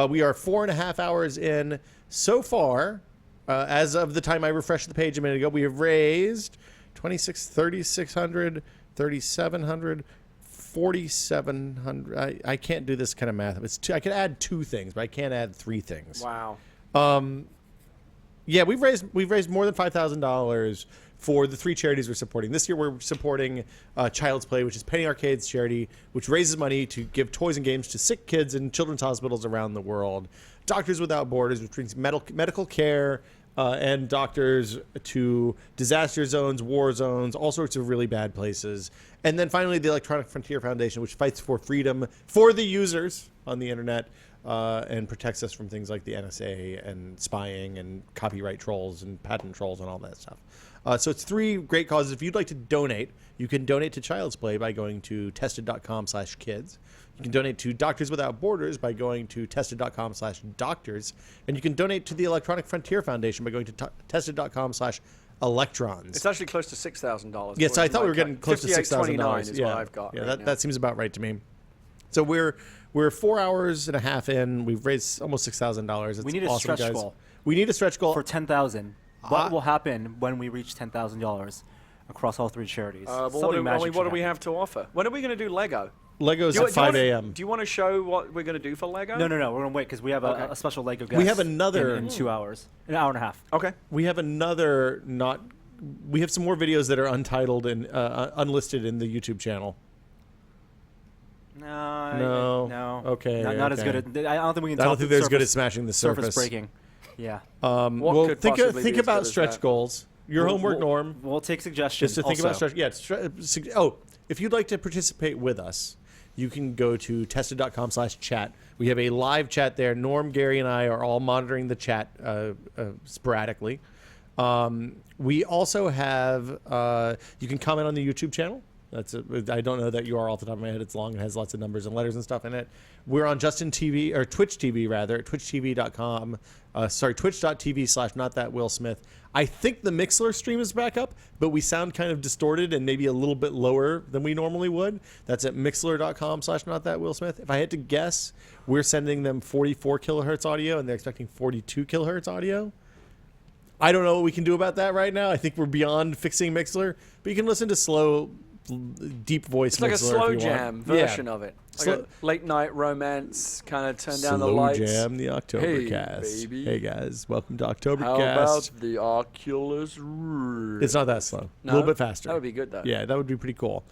Speaker 1: We are 4.5 hours in so far. As of the time I refreshed the page a minute ago, we have raised 3,600, 3,700, 4,700. I can't do this kind of math. I can add two things, but I can't add three things.
Speaker 2: Wow.
Speaker 1: Yeah, we've raised more than $5,000 for the three charities we're supporting. This year we're supporting Child's Play, which is Penny Arcade's charity, which raises money to give toys and games to sick kids in children's hospitals around the world. Doctors Without Borders, which brings medical care and doctors to disaster zones, war zones, all sorts of really bad places. And then finally, the Electronic Frontier Foundation, which fights for freedom for the users on the internet. And protects us from things like the NSA and spying and copyright trolls and patent trolls and all that stuff. So it's three great causes. If you'd like to donate, you can donate to Child's Play by going to tested.com/kids. You can donate to Doctors Without Borders by going to tested.com/doctors. And you can donate to the Electronic Frontier Foundation by going to tested.com/electrons.
Speaker 2: It's actually close to $6,000.
Speaker 1: Yes, I thought we were getting close to $6,000.
Speaker 2: is what I've got.
Speaker 1: Yeah,
Speaker 2: right
Speaker 1: that seems about right to me. So we're 4 hours and a half in. We've raised almost $6,000.
Speaker 3: We need a
Speaker 1: awesome,
Speaker 3: stretch
Speaker 1: guys.
Speaker 3: goal.
Speaker 1: We need a stretch goal.
Speaker 3: For 10,000. What will happen when we reach $10,000 across all three charities?
Speaker 2: But
Speaker 3: Something magic
Speaker 2: what do
Speaker 3: should
Speaker 2: we
Speaker 3: happen.
Speaker 2: have to offer? When are we going to do Lego?
Speaker 1: Legos at 5 a.m.
Speaker 2: Do you want to show what we're going to do for Lego?
Speaker 3: No. We're going to wait because we have
Speaker 2: Okay.
Speaker 3: a special Lego guest.
Speaker 1: We have another-
Speaker 3: in 2 hours. An hour and a half.
Speaker 2: Okay.
Speaker 1: We have another we have some more videos that are untitled and unlisted in the YouTube channel.
Speaker 3: No.
Speaker 1: Okay,
Speaker 3: Not as
Speaker 1: okay.
Speaker 3: good. I don't think we can.
Speaker 1: I don't
Speaker 3: top
Speaker 1: think
Speaker 3: the
Speaker 1: they're as good at
Speaker 3: surface-
Speaker 1: smashing the
Speaker 3: surface
Speaker 1: surface.
Speaker 3: breaking. Yeah.
Speaker 1: Well,
Speaker 2: could
Speaker 1: think
Speaker 2: possibly be as
Speaker 1: about
Speaker 2: good as
Speaker 1: stretch
Speaker 2: that?
Speaker 1: goals. Your homework, Norm.
Speaker 3: We'll take suggestions.
Speaker 1: Just to think
Speaker 3: also.
Speaker 1: about stretch. Yeah. If you'd like to participate with us, you can go to tested.com/chat. We have a live chat there. Norm, Gary, and I are all monitoring the chat sporadically. We also have, you can comment on the YouTube channel. I don't know that URL off the top of my head. It's long and has lots of numbers and letters and stuff in it. We're on Justin TV, or Twitch TV rather, twitchtv.com. Twitch.tv/notthatwillsmith. I think the Mixlr stream is back up, but we sound kind of distorted and maybe a little bit lower than we normally would. That's at mixlr.com/notthatwillsmith. If I had to guess, we're sending them 44 kilohertz audio and they're expecting 42 kilohertz audio. I don't know what we can do about that right now. I think we're beyond fixing Mixlr, but you can listen to slow, deep voice.
Speaker 2: It's like a
Speaker 1: Mixlr
Speaker 2: slow
Speaker 1: if you
Speaker 2: jam
Speaker 1: want.
Speaker 2: version
Speaker 1: Yeah.
Speaker 2: of it. Like
Speaker 1: Slow-
Speaker 2: a late night romance, kind of turn down the
Speaker 1: Slow
Speaker 2: lights.
Speaker 1: Jam, the Octobercast.
Speaker 2: Hey, baby.
Speaker 1: Hey guys, welcome to
Speaker 2: How
Speaker 1: Octobercast.
Speaker 2: about the Oculus Rift?
Speaker 1: It's not that slow.
Speaker 2: No?
Speaker 1: A little bit faster.
Speaker 2: That would be good, though.
Speaker 1: Yeah, that would be pretty cool.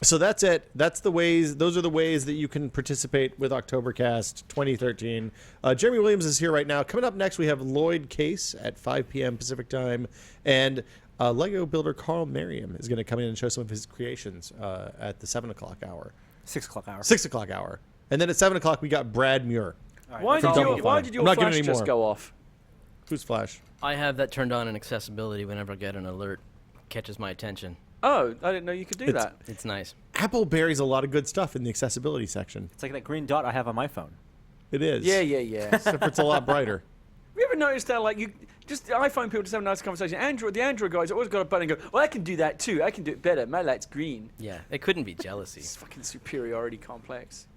Speaker 1: So that's it. That's the ways. Those are the ways that you can participate with Octobercast 2013. Jeremy Williams is here right now. Coming up next, we have Loyd Case at 5 p.m. Pacific time, and Lego builder Carl Merriam is going to come in and show some of his creations at the 7 o'clock hour.
Speaker 3: 6 o'clock hour.
Speaker 1: 6 o'clock hour, and then at 7 o'clock we got Brad Muir.
Speaker 3: All right,
Speaker 2: Why
Speaker 3: that's
Speaker 2: did
Speaker 3: all.
Speaker 2: your
Speaker 1: I'm not giving
Speaker 2: flash
Speaker 1: any
Speaker 2: just
Speaker 1: more.
Speaker 2: go off?
Speaker 1: Who's Flash?
Speaker 6: I have that turned on in accessibility whenever I get an alert. Catches my attention.
Speaker 2: Oh, I didn't know you could do that.
Speaker 6: It's nice.
Speaker 1: Apple buries a lot of good stuff in the accessibility section.
Speaker 3: It's like that green dot I have on my phone.
Speaker 1: It is.
Speaker 2: Yeah.
Speaker 1: Except for it's a lot brighter.
Speaker 2: Have you ever noticed that, like, iPhone people just have a nice conversation. The Android guys always got a button and go, well, I can do that too. I can do it better. My light's green.
Speaker 6: Yeah, it couldn't be jealousy.
Speaker 2: It's fucking superiority complex.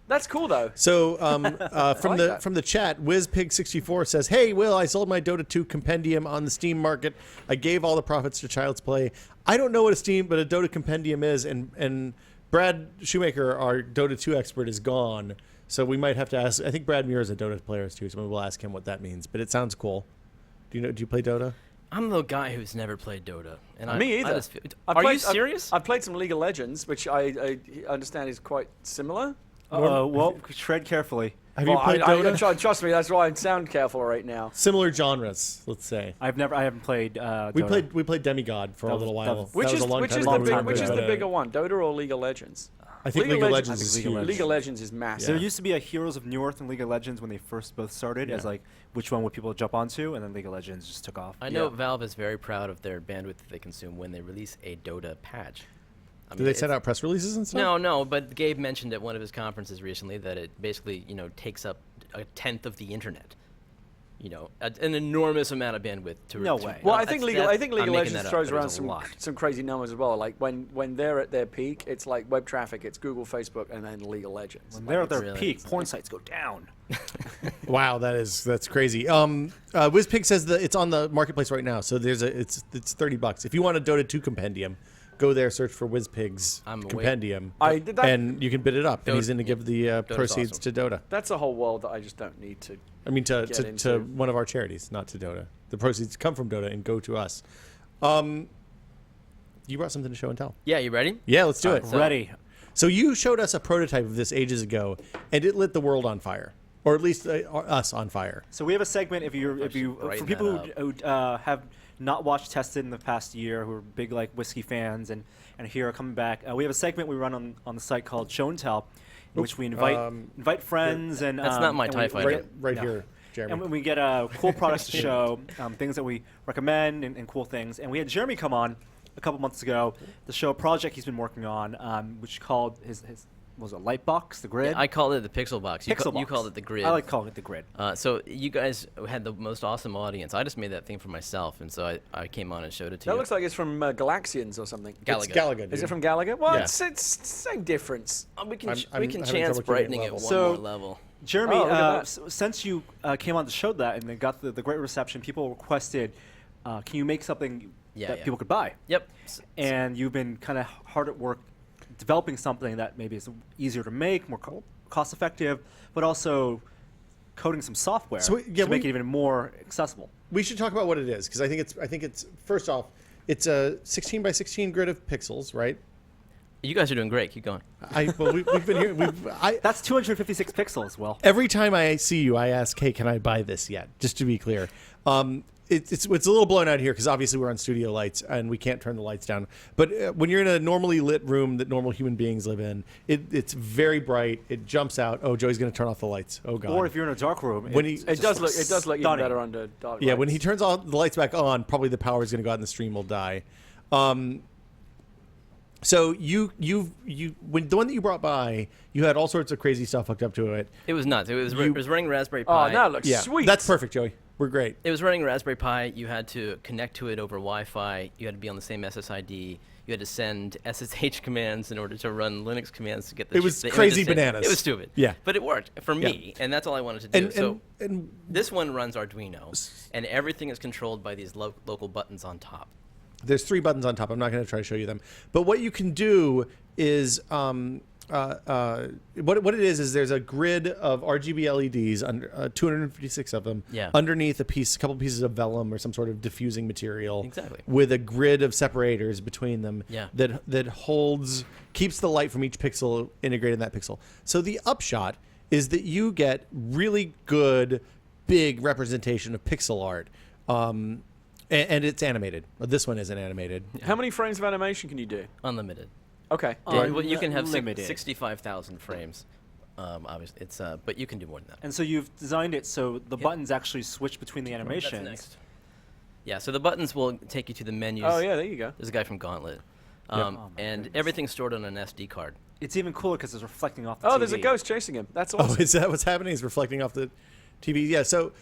Speaker 2: That's cool, though.
Speaker 1: So from
Speaker 2: like
Speaker 1: the
Speaker 2: that.
Speaker 1: from the chat, WizPig64 says, "Hey, Will, I sold my Dota 2 compendium on the Steam market. I gave all the profits to Child's Play. I don't know what a Dota compendium is, and Brad Shoemaker, our Dota 2 expert, is gone. So we might have to ask. I think Brad Muir is a Dota player too, so maybe we'll ask him what that means. But it sounds cool. Do you play Dota?
Speaker 6: I'm the guy who's never played Dota. And
Speaker 2: Me
Speaker 6: I
Speaker 2: either.
Speaker 6: just feel, you serious?
Speaker 2: I've played some League of Legends, which I understand is quite similar.
Speaker 3: Well, tread carefully.
Speaker 1: Have you played Dota?
Speaker 2: Trust me, that's why I sound careful right now.
Speaker 1: Similar genres, let's say.
Speaker 3: I haven't played. Dota.
Speaker 1: We played Demigod for a little while.
Speaker 2: Which
Speaker 1: That was
Speaker 2: is
Speaker 1: a long
Speaker 2: which
Speaker 1: time
Speaker 2: is
Speaker 1: ago.
Speaker 2: the bigger one, Dota or League of Legends?
Speaker 1: I think League of Legends is
Speaker 3: League
Speaker 1: huge.
Speaker 3: of Legends.
Speaker 2: League of Legends is massive.
Speaker 3: There used to be a Heroes of New Earth and League of Legends when they first both started, as
Speaker 1: Yeah.
Speaker 3: like which one would people jump onto, and then League of Legends just took off.
Speaker 6: I know Valve is very proud of their bandwidth that they consume when they release a Dota patch. I
Speaker 1: Do
Speaker 6: mean,
Speaker 1: they
Speaker 6: it's-
Speaker 1: send out press releases and stuff?
Speaker 6: No, but Gabe mentioned at one of his conferences recently that it basically, takes up a tenth of the internet. An enormous amount of bandwidth to.
Speaker 3: No
Speaker 6: to-
Speaker 3: way.
Speaker 2: Well,
Speaker 6: no,
Speaker 2: I think
Speaker 6: that's-
Speaker 2: League
Speaker 6: that-
Speaker 2: of
Speaker 6: I'm making
Speaker 2: Legends
Speaker 6: that up,
Speaker 2: throws
Speaker 6: but
Speaker 2: around
Speaker 6: it's a lot.
Speaker 2: some crazy numbers as well. Like when they're at their peak, it's like web traffic, it's Google, Facebook, and then League of Legends.
Speaker 3: When they're at their
Speaker 6: really-
Speaker 3: peak, porn sites go down.
Speaker 1: Wow, that's crazy. WizPig says that it's on the marketplace right now, so it's $30. If you want a Dota 2 compendium, go there, search for WizPig's
Speaker 6: I'm away-
Speaker 1: compendium,
Speaker 2: I did that-
Speaker 1: and you can bid it up. And
Speaker 6: Dota-
Speaker 1: he's going to give the proceeds
Speaker 6: awesome.
Speaker 1: to Dota.
Speaker 2: That's a whole world that I just don't need to.
Speaker 1: I mean, to
Speaker 2: Get into.
Speaker 1: one of our charities, not to Dota. The proceeds come from Dota and go to us. You brought something to show and tell.
Speaker 6: Yeah, you ready?
Speaker 1: Yeah, let's do it.
Speaker 6: So-
Speaker 3: Ready.
Speaker 1: So you showed us a prototype of this ages ago, and it lit the world on fire, or at least us on fire.
Speaker 3: So we have a segment if you for
Speaker 6: brighten
Speaker 3: people
Speaker 6: that
Speaker 3: who have not watched Tested in the past year, who are big like whiskey fans and here are coming back. We have a segment we run on the site called Show and Tell, in which we invite friends and
Speaker 6: That's not my
Speaker 3: and
Speaker 6: TIE
Speaker 3: we
Speaker 6: fighter.
Speaker 3: get-
Speaker 1: Right
Speaker 3: no.
Speaker 1: here, Jeremy.
Speaker 3: And we get cool products to show, things that we recommend and cool things. And we had Jeremy come on a couple months ago to show a project he's been working on, which called his was it Lightbox, the grid?
Speaker 6: I called it the Pixel Box. You
Speaker 3: Pixelbox.
Speaker 6: called it the grid.
Speaker 3: I like calling it the grid.
Speaker 6: So you guys had the most awesome audience. I just made that thing for myself, and so I came on and showed it to
Speaker 2: That
Speaker 6: you.
Speaker 2: looks like it's from Galaxians or something.
Speaker 1: It's
Speaker 6: Galaga.
Speaker 1: Galaga, dude.
Speaker 2: Is it from Galaga? Well,
Speaker 1: Yeah.
Speaker 2: it's same difference.
Speaker 6: We can
Speaker 1: I'm
Speaker 6: we can
Speaker 1: having
Speaker 6: chance
Speaker 1: trouble keeping
Speaker 6: brightening
Speaker 1: it
Speaker 6: it
Speaker 1: level.
Speaker 6: one
Speaker 3: So-
Speaker 6: more level.
Speaker 3: Jeremy,
Speaker 2: Oh, look at that.
Speaker 3: since you came on the show that and they got the great reception, people requested, can you make something that people could buy?
Speaker 6: Yep.
Speaker 3: And you've been kind of hard at work developing something that maybe is easier to make, more cost effective, but also coding some software
Speaker 1: So, yeah,
Speaker 3: to make it even more accessible.
Speaker 1: We should talk about what it is, because I think it's first off, it's a 16 by 16 grid of pixels, right?
Speaker 6: You guys are doing great. Keep going.
Speaker 1: We've been here.
Speaker 3: That's 256 pixels, Will.
Speaker 1: Every time I see you, I ask, "Hey, can I buy this yet?" Just to be clear, it's a little blown out here because obviously we're on studio lights and we can't turn the lights down. But when you're in a normally lit room that normal human beings live in, it's very bright. It jumps out. Oh, Joey's going to turn off the lights. Oh God.
Speaker 3: Or if you're in a dark room,
Speaker 1: When he-
Speaker 2: It does look even
Speaker 3: stunning.
Speaker 2: better under dark
Speaker 1: Yeah,
Speaker 2: lights.
Speaker 1: when he turns all the lights back on, probably the power is going to go out and the stream will die. So when the one that you brought by, you had all sorts of crazy stuff hooked up to it.
Speaker 6: It was nuts. It was running Raspberry
Speaker 2: Oh,
Speaker 6: Pi.
Speaker 2: now it looks
Speaker 1: Yeah,
Speaker 2: sweet.
Speaker 1: that's perfect, Joey. We're great.
Speaker 6: It was running Raspberry Pi. You had to connect to it over Wi-Fi. You had to be on the same SSID. You had to send SSH commands in order to run Linux commands to get the.
Speaker 1: It was
Speaker 6: the
Speaker 1: crazy
Speaker 6: images in.
Speaker 1: bananas.
Speaker 6: It was stupid.
Speaker 1: Yeah.
Speaker 6: But it worked for me, and that's all I wanted to do.
Speaker 1: And
Speaker 6: This one runs Arduino, and everything is controlled by these local buttons on top.
Speaker 1: there's 3 buttons on top. I'm not going to try to show you them. But what you can do is what it is there's a grid of RGB LEDs, under 256 of them,
Speaker 6: Yeah.
Speaker 1: underneath a couple pieces of vellum or some sort of diffusing material,
Speaker 6: Exactly.
Speaker 1: with a grid of separators between them,
Speaker 6: Yeah.
Speaker 1: that keeps the light from each pixel integrated in that pixel. So the upshot is that you get really good, big representation of pixel art. And it's animated. Well, this one isn't animated.
Speaker 2: How many frames of animation can you do?
Speaker 6: Unlimited.
Speaker 2: Okay.
Speaker 6: Well, you can have
Speaker 3: Limited.
Speaker 6: 65,000 frames. Obviously, it's but you can do more than that.
Speaker 3: And so you've designed it so the buttons actually switch between the animations.
Speaker 6: That's next. Yeah, so the buttons will take you to the menus.
Speaker 2: Oh yeah, there you go.
Speaker 6: There's a guy from Gauntlet.
Speaker 3: Oh, my
Speaker 6: and
Speaker 3: goodness.
Speaker 6: everything's stored on an SD card.
Speaker 3: It's even cooler because it's reflecting off the TV.
Speaker 2: Oh, there's a ghost chasing him. That's
Speaker 1: Oh,
Speaker 2: awesome.
Speaker 1: is that what's happening? Is reflecting off the TV? Yeah. So,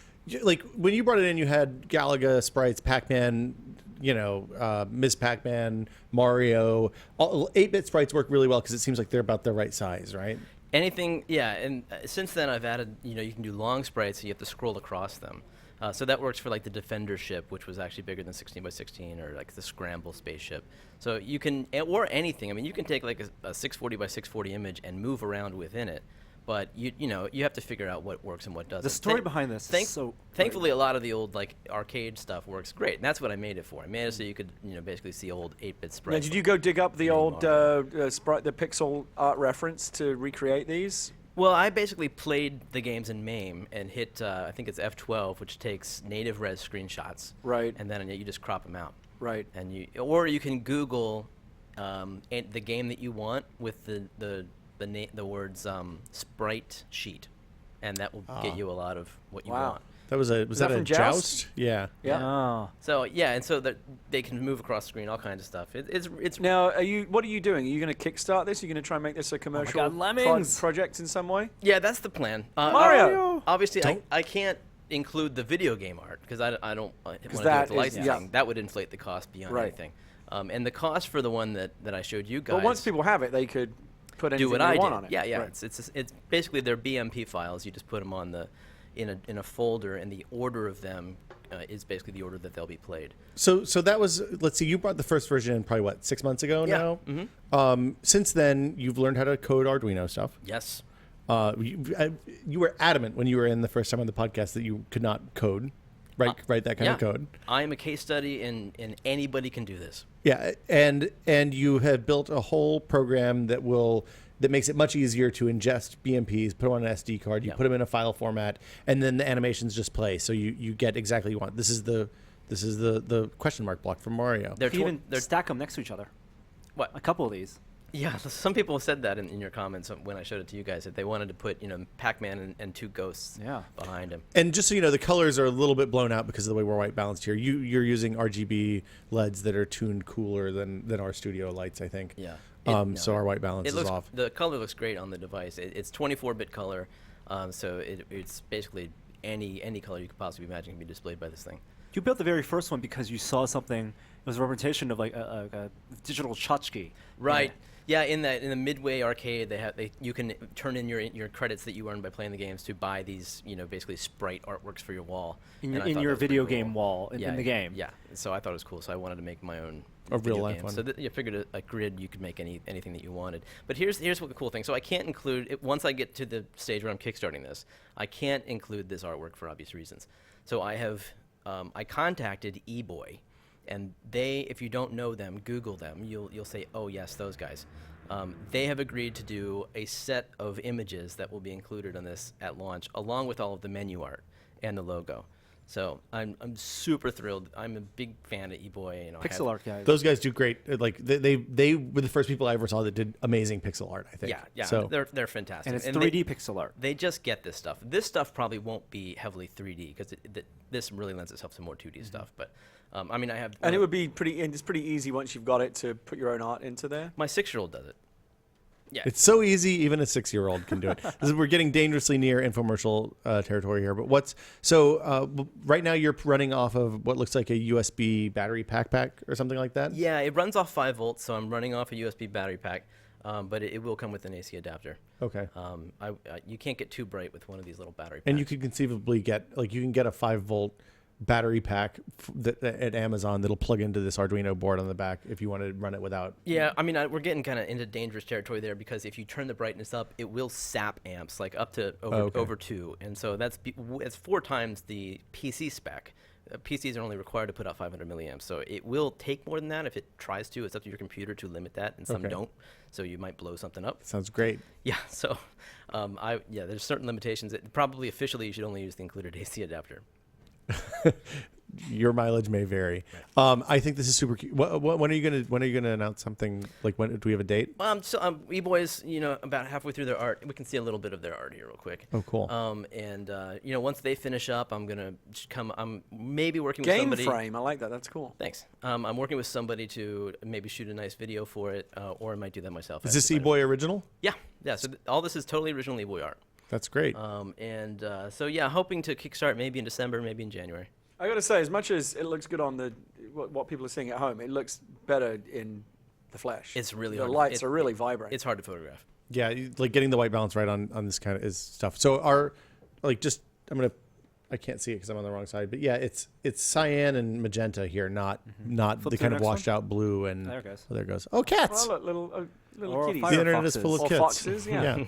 Speaker 1: like when you brought it in, you had Galaga sprites, Pac-Man, Ms. Pac-Man, Mario. 8-bit sprites work really well because it seems like they're about the right size, right?
Speaker 6: Anything, yeah. And since then, I've added. You can do long sprites, so you have to scroll across them. So that works for like the Defender ship, which was actually bigger than 16 by 16, or like the Scramble spaceship. So you can, or anything. I mean, you can take like a 640 by 640 image and move around within it. But you have to figure out what works and what doesn't.
Speaker 3: The story behind this is so
Speaker 6: Thankfully, a lot of the old like arcade stuff works great, and that's what I made it for. I made it so you could basically see old 8-bit
Speaker 2: Now,
Speaker 6: sprites.
Speaker 2: did you go dig up the
Speaker 6: Mini
Speaker 2: old
Speaker 6: Mario.
Speaker 2: sprite, the pixel art reference to recreate these?
Speaker 6: Well, I basically played the games in MAME and hit I think it's F12, which takes native res screenshots.
Speaker 2: Right.
Speaker 6: And then you just crop them out.
Speaker 2: Right.
Speaker 6: And you can Google the game that you want with the words sprite sheet, and that will get you a lot of what you
Speaker 2: Wow.
Speaker 6: want.
Speaker 1: That was that
Speaker 2: that
Speaker 1: a
Speaker 2: from
Speaker 1: joust?
Speaker 2: Joust?
Speaker 1: Yeah.
Speaker 2: Yeah.
Speaker 3: Oh.
Speaker 6: So yeah, and so that they can move across the screen, all kinds of stuff. It's
Speaker 2: Now, what are you doing? Are you going to kickstart this? Are you going to try and make this a commercial
Speaker 3: God, lemmings!
Speaker 2: project in some way?
Speaker 6: yeah, that's the plan.
Speaker 2: Mario!
Speaker 6: Obviously,
Speaker 1: Don't-
Speaker 6: I can't include the video game art because I don't want to do
Speaker 2: that
Speaker 6: with the
Speaker 2: is-
Speaker 6: licensing.
Speaker 2: yeah.
Speaker 6: That would inflate the cost beyond
Speaker 2: Right.
Speaker 6: anything. And the cost for the one that I showed you guys.
Speaker 2: But once people have it, they could put anything
Speaker 6: do what
Speaker 2: they
Speaker 6: I
Speaker 2: want
Speaker 6: did.
Speaker 2: on it.
Speaker 6: Yeah, yeah.
Speaker 2: Right.
Speaker 6: It's basically they're BMP files. You just put them on in a folder, and the order of them is basically the order that they'll be played.
Speaker 1: So that was, let's see, you brought the first version in probably 6 months ago
Speaker 6: Yeah.
Speaker 1: now?
Speaker 6: Mm-hmm.
Speaker 1: Since then, you've learned how to code Arduino stuff.
Speaker 6: Yes.
Speaker 1: You were adamant when you were in the first time on the podcast that you could not code, write that kind of code.
Speaker 6: I am a case study, and anybody can do this.
Speaker 1: Yeah, and you have built a whole program that makes it much easier to ingest BMPs, put them on an SD card, you
Speaker 6: Yep.
Speaker 1: put them in a file format, and then the animations just play. So you get exactly what you want. This is the question mark block from Mario.
Speaker 6: They're
Speaker 3: You can even stack them next to each other.
Speaker 6: What?
Speaker 3: A couple of these.
Speaker 6: Yeah, some people said that in your comments when I showed it to you guys, that they wanted to put Pac-Man and two ghosts behind him.
Speaker 1: And just so you know, the colors are a little bit blown out because of the way we're white balanced here. You're using RGB LEDs that are tuned cooler than our studio lights, I think.
Speaker 6: Yeah.
Speaker 1: So our white balance is off.
Speaker 6: The color looks great on the device. It's 24-bit color, so it's basically any color you could possibly imagine can be displayed by this thing.
Speaker 3: You built the very first one because you saw something. It was a representation of like a digital tchotchke.
Speaker 6: Right. Yeah, in the Midway arcade, you can turn in your credits that you earn by playing the games to buy these, basically sprite artworks for your wall.
Speaker 3: In
Speaker 6: And I
Speaker 3: your
Speaker 6: thought that was pretty
Speaker 3: video
Speaker 6: cool.
Speaker 3: game wall in the game.
Speaker 6: Yeah. So I thought it was cool. So I wanted to make my own
Speaker 1: A
Speaker 6: video
Speaker 1: real-life
Speaker 6: game.
Speaker 1: one.
Speaker 6: So you figured a grid, you could make anything that you wanted. But here's what the cool thing. So I can't include it once I get to the stage where I'm kickstarting this. I can't include this artwork for obvious reasons. So I contacted eBoy. And if you don't know them, Google them. You'll say, oh yes, those guys. They have agreed to do a set of images that will be included on this at launch, along with all of the menu art and the logo. So I'm super thrilled. I'm a big fan of eBoy. You know,
Speaker 3: Pixel art guys.
Speaker 1: Those guys do great. Like they were the first people I ever saw that did amazing pixel art, I think.
Speaker 6: Yeah.
Speaker 1: So
Speaker 6: They're fantastic.
Speaker 3: and it's
Speaker 6: And
Speaker 3: 3D pixel art.
Speaker 6: They just get this stuff. This stuff probably won't be heavily 3D because this really lends itself to more 2D stuff. But I mean, I have.
Speaker 2: And it would be it's pretty easy once you've got it to put your own art into there.
Speaker 6: My 6-year-old does it. Yeah.
Speaker 1: it's so easy, even a 6-year-old can do it. We're getting dangerously near infomercial territory here. But right now you're running off of what looks like a USB battery pack or something like that?
Speaker 6: Yeah, it runs off 5 volts, so I'm running off a USB battery pack, but it will come with an AC adapter.
Speaker 1: Okay.
Speaker 6: You can't get too bright with one of these little battery packs.
Speaker 1: And you could conceivably get, you can get a 5-volt battery pack at Amazon that'll plug into this Arduino board on the back if you want to run it without.
Speaker 6: Yeah, I mean, we're getting kind of into dangerous territory there because if you turn the brightness up, it will sap amps, like up to over 2. And so it's 4 times the PC spec. PCs are only required to put out 500 milliamps, so it will take more than that if it tries to. It's up to your computer to limit that, and some don't. So you might blow something up.
Speaker 1: Sounds great.
Speaker 6: Yeah. So, there's certain limitations. Probably officially you should only use the included AC adapter.
Speaker 1: Your mileage may vary. I think this is super cute. When are you gonna announce something? Like, when do we have a date?
Speaker 6: eBoys, about halfway through their art, we can see a little bit of their art here real quick.
Speaker 1: Oh, cool.
Speaker 6: Once they finish up, I'm gonna come. I'm maybe working with
Speaker 2: Game
Speaker 6: somebody.
Speaker 2: frame, I like that. That's cool.
Speaker 6: Thanks. I'm working with somebody to maybe shoot a nice video for it, or I might do that myself.
Speaker 1: Is this eBoy original?
Speaker 6: Yeah. So all this is totally original eBoy art.
Speaker 1: That's great.
Speaker 6: Hoping to kickstart maybe in December, maybe in January.
Speaker 2: I got to say, as much as it looks good on what people are seeing at home, it looks better in the flesh.
Speaker 6: It's really
Speaker 2: the
Speaker 6: hard.
Speaker 2: lights are really vibrant.
Speaker 6: It's hard to photograph.
Speaker 1: Yeah, like getting the white balance right on this kind of is stuff. So I can't see it because I'm on the wrong side, but yeah, it's cyan and magenta here, not
Speaker 3: Flip
Speaker 1: the
Speaker 3: to
Speaker 1: kind
Speaker 3: the
Speaker 1: of
Speaker 3: next
Speaker 1: washed out blue and
Speaker 3: There it goes.
Speaker 1: there it goes. Oh, cats!
Speaker 2: Oh, look, little
Speaker 3: Or
Speaker 2: kitties.
Speaker 1: The internet
Speaker 3: foxes.
Speaker 1: is full of
Speaker 2: Or
Speaker 1: kits.
Speaker 2: foxes, yeah.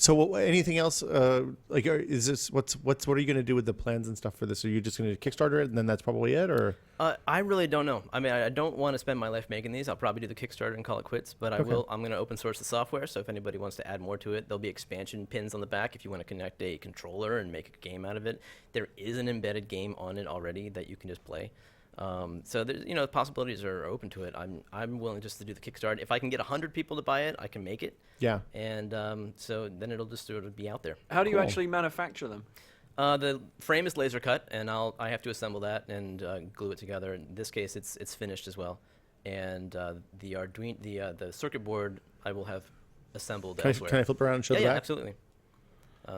Speaker 1: So anything else? Is this what are you going to do with the plans and stuff for this? Are you just going to Kickstarter it and then that's probably it, or?
Speaker 6: I really don't know. I mean, I don't want to spend my life making these. I'll probably do the Kickstarter and call it quits. But I'm going to open source the software. So if anybody wants to add more to it, there'll be expansion pins on the back if you want to connect a controller and make a game out of it. There is an embedded game on it already that you can just play. So there's, the possibilities are open to it. I'm willing just to do the Kickstarter. If I can get 100 people to buy it, I can make it.
Speaker 1: Yeah.
Speaker 6: And so then it'll just sort of be out there.
Speaker 2: How do you
Speaker 1: Cool.
Speaker 2: actually manufacture them?
Speaker 6: The frame is laser cut, and I have to assemble that and glue it together. In this case, it's finished as well. And the Arduino, the circuit board, I will have assembled elsewhere.
Speaker 1: Can I flip around and show the
Speaker 6: Yeah,
Speaker 1: back?
Speaker 6: absolutely.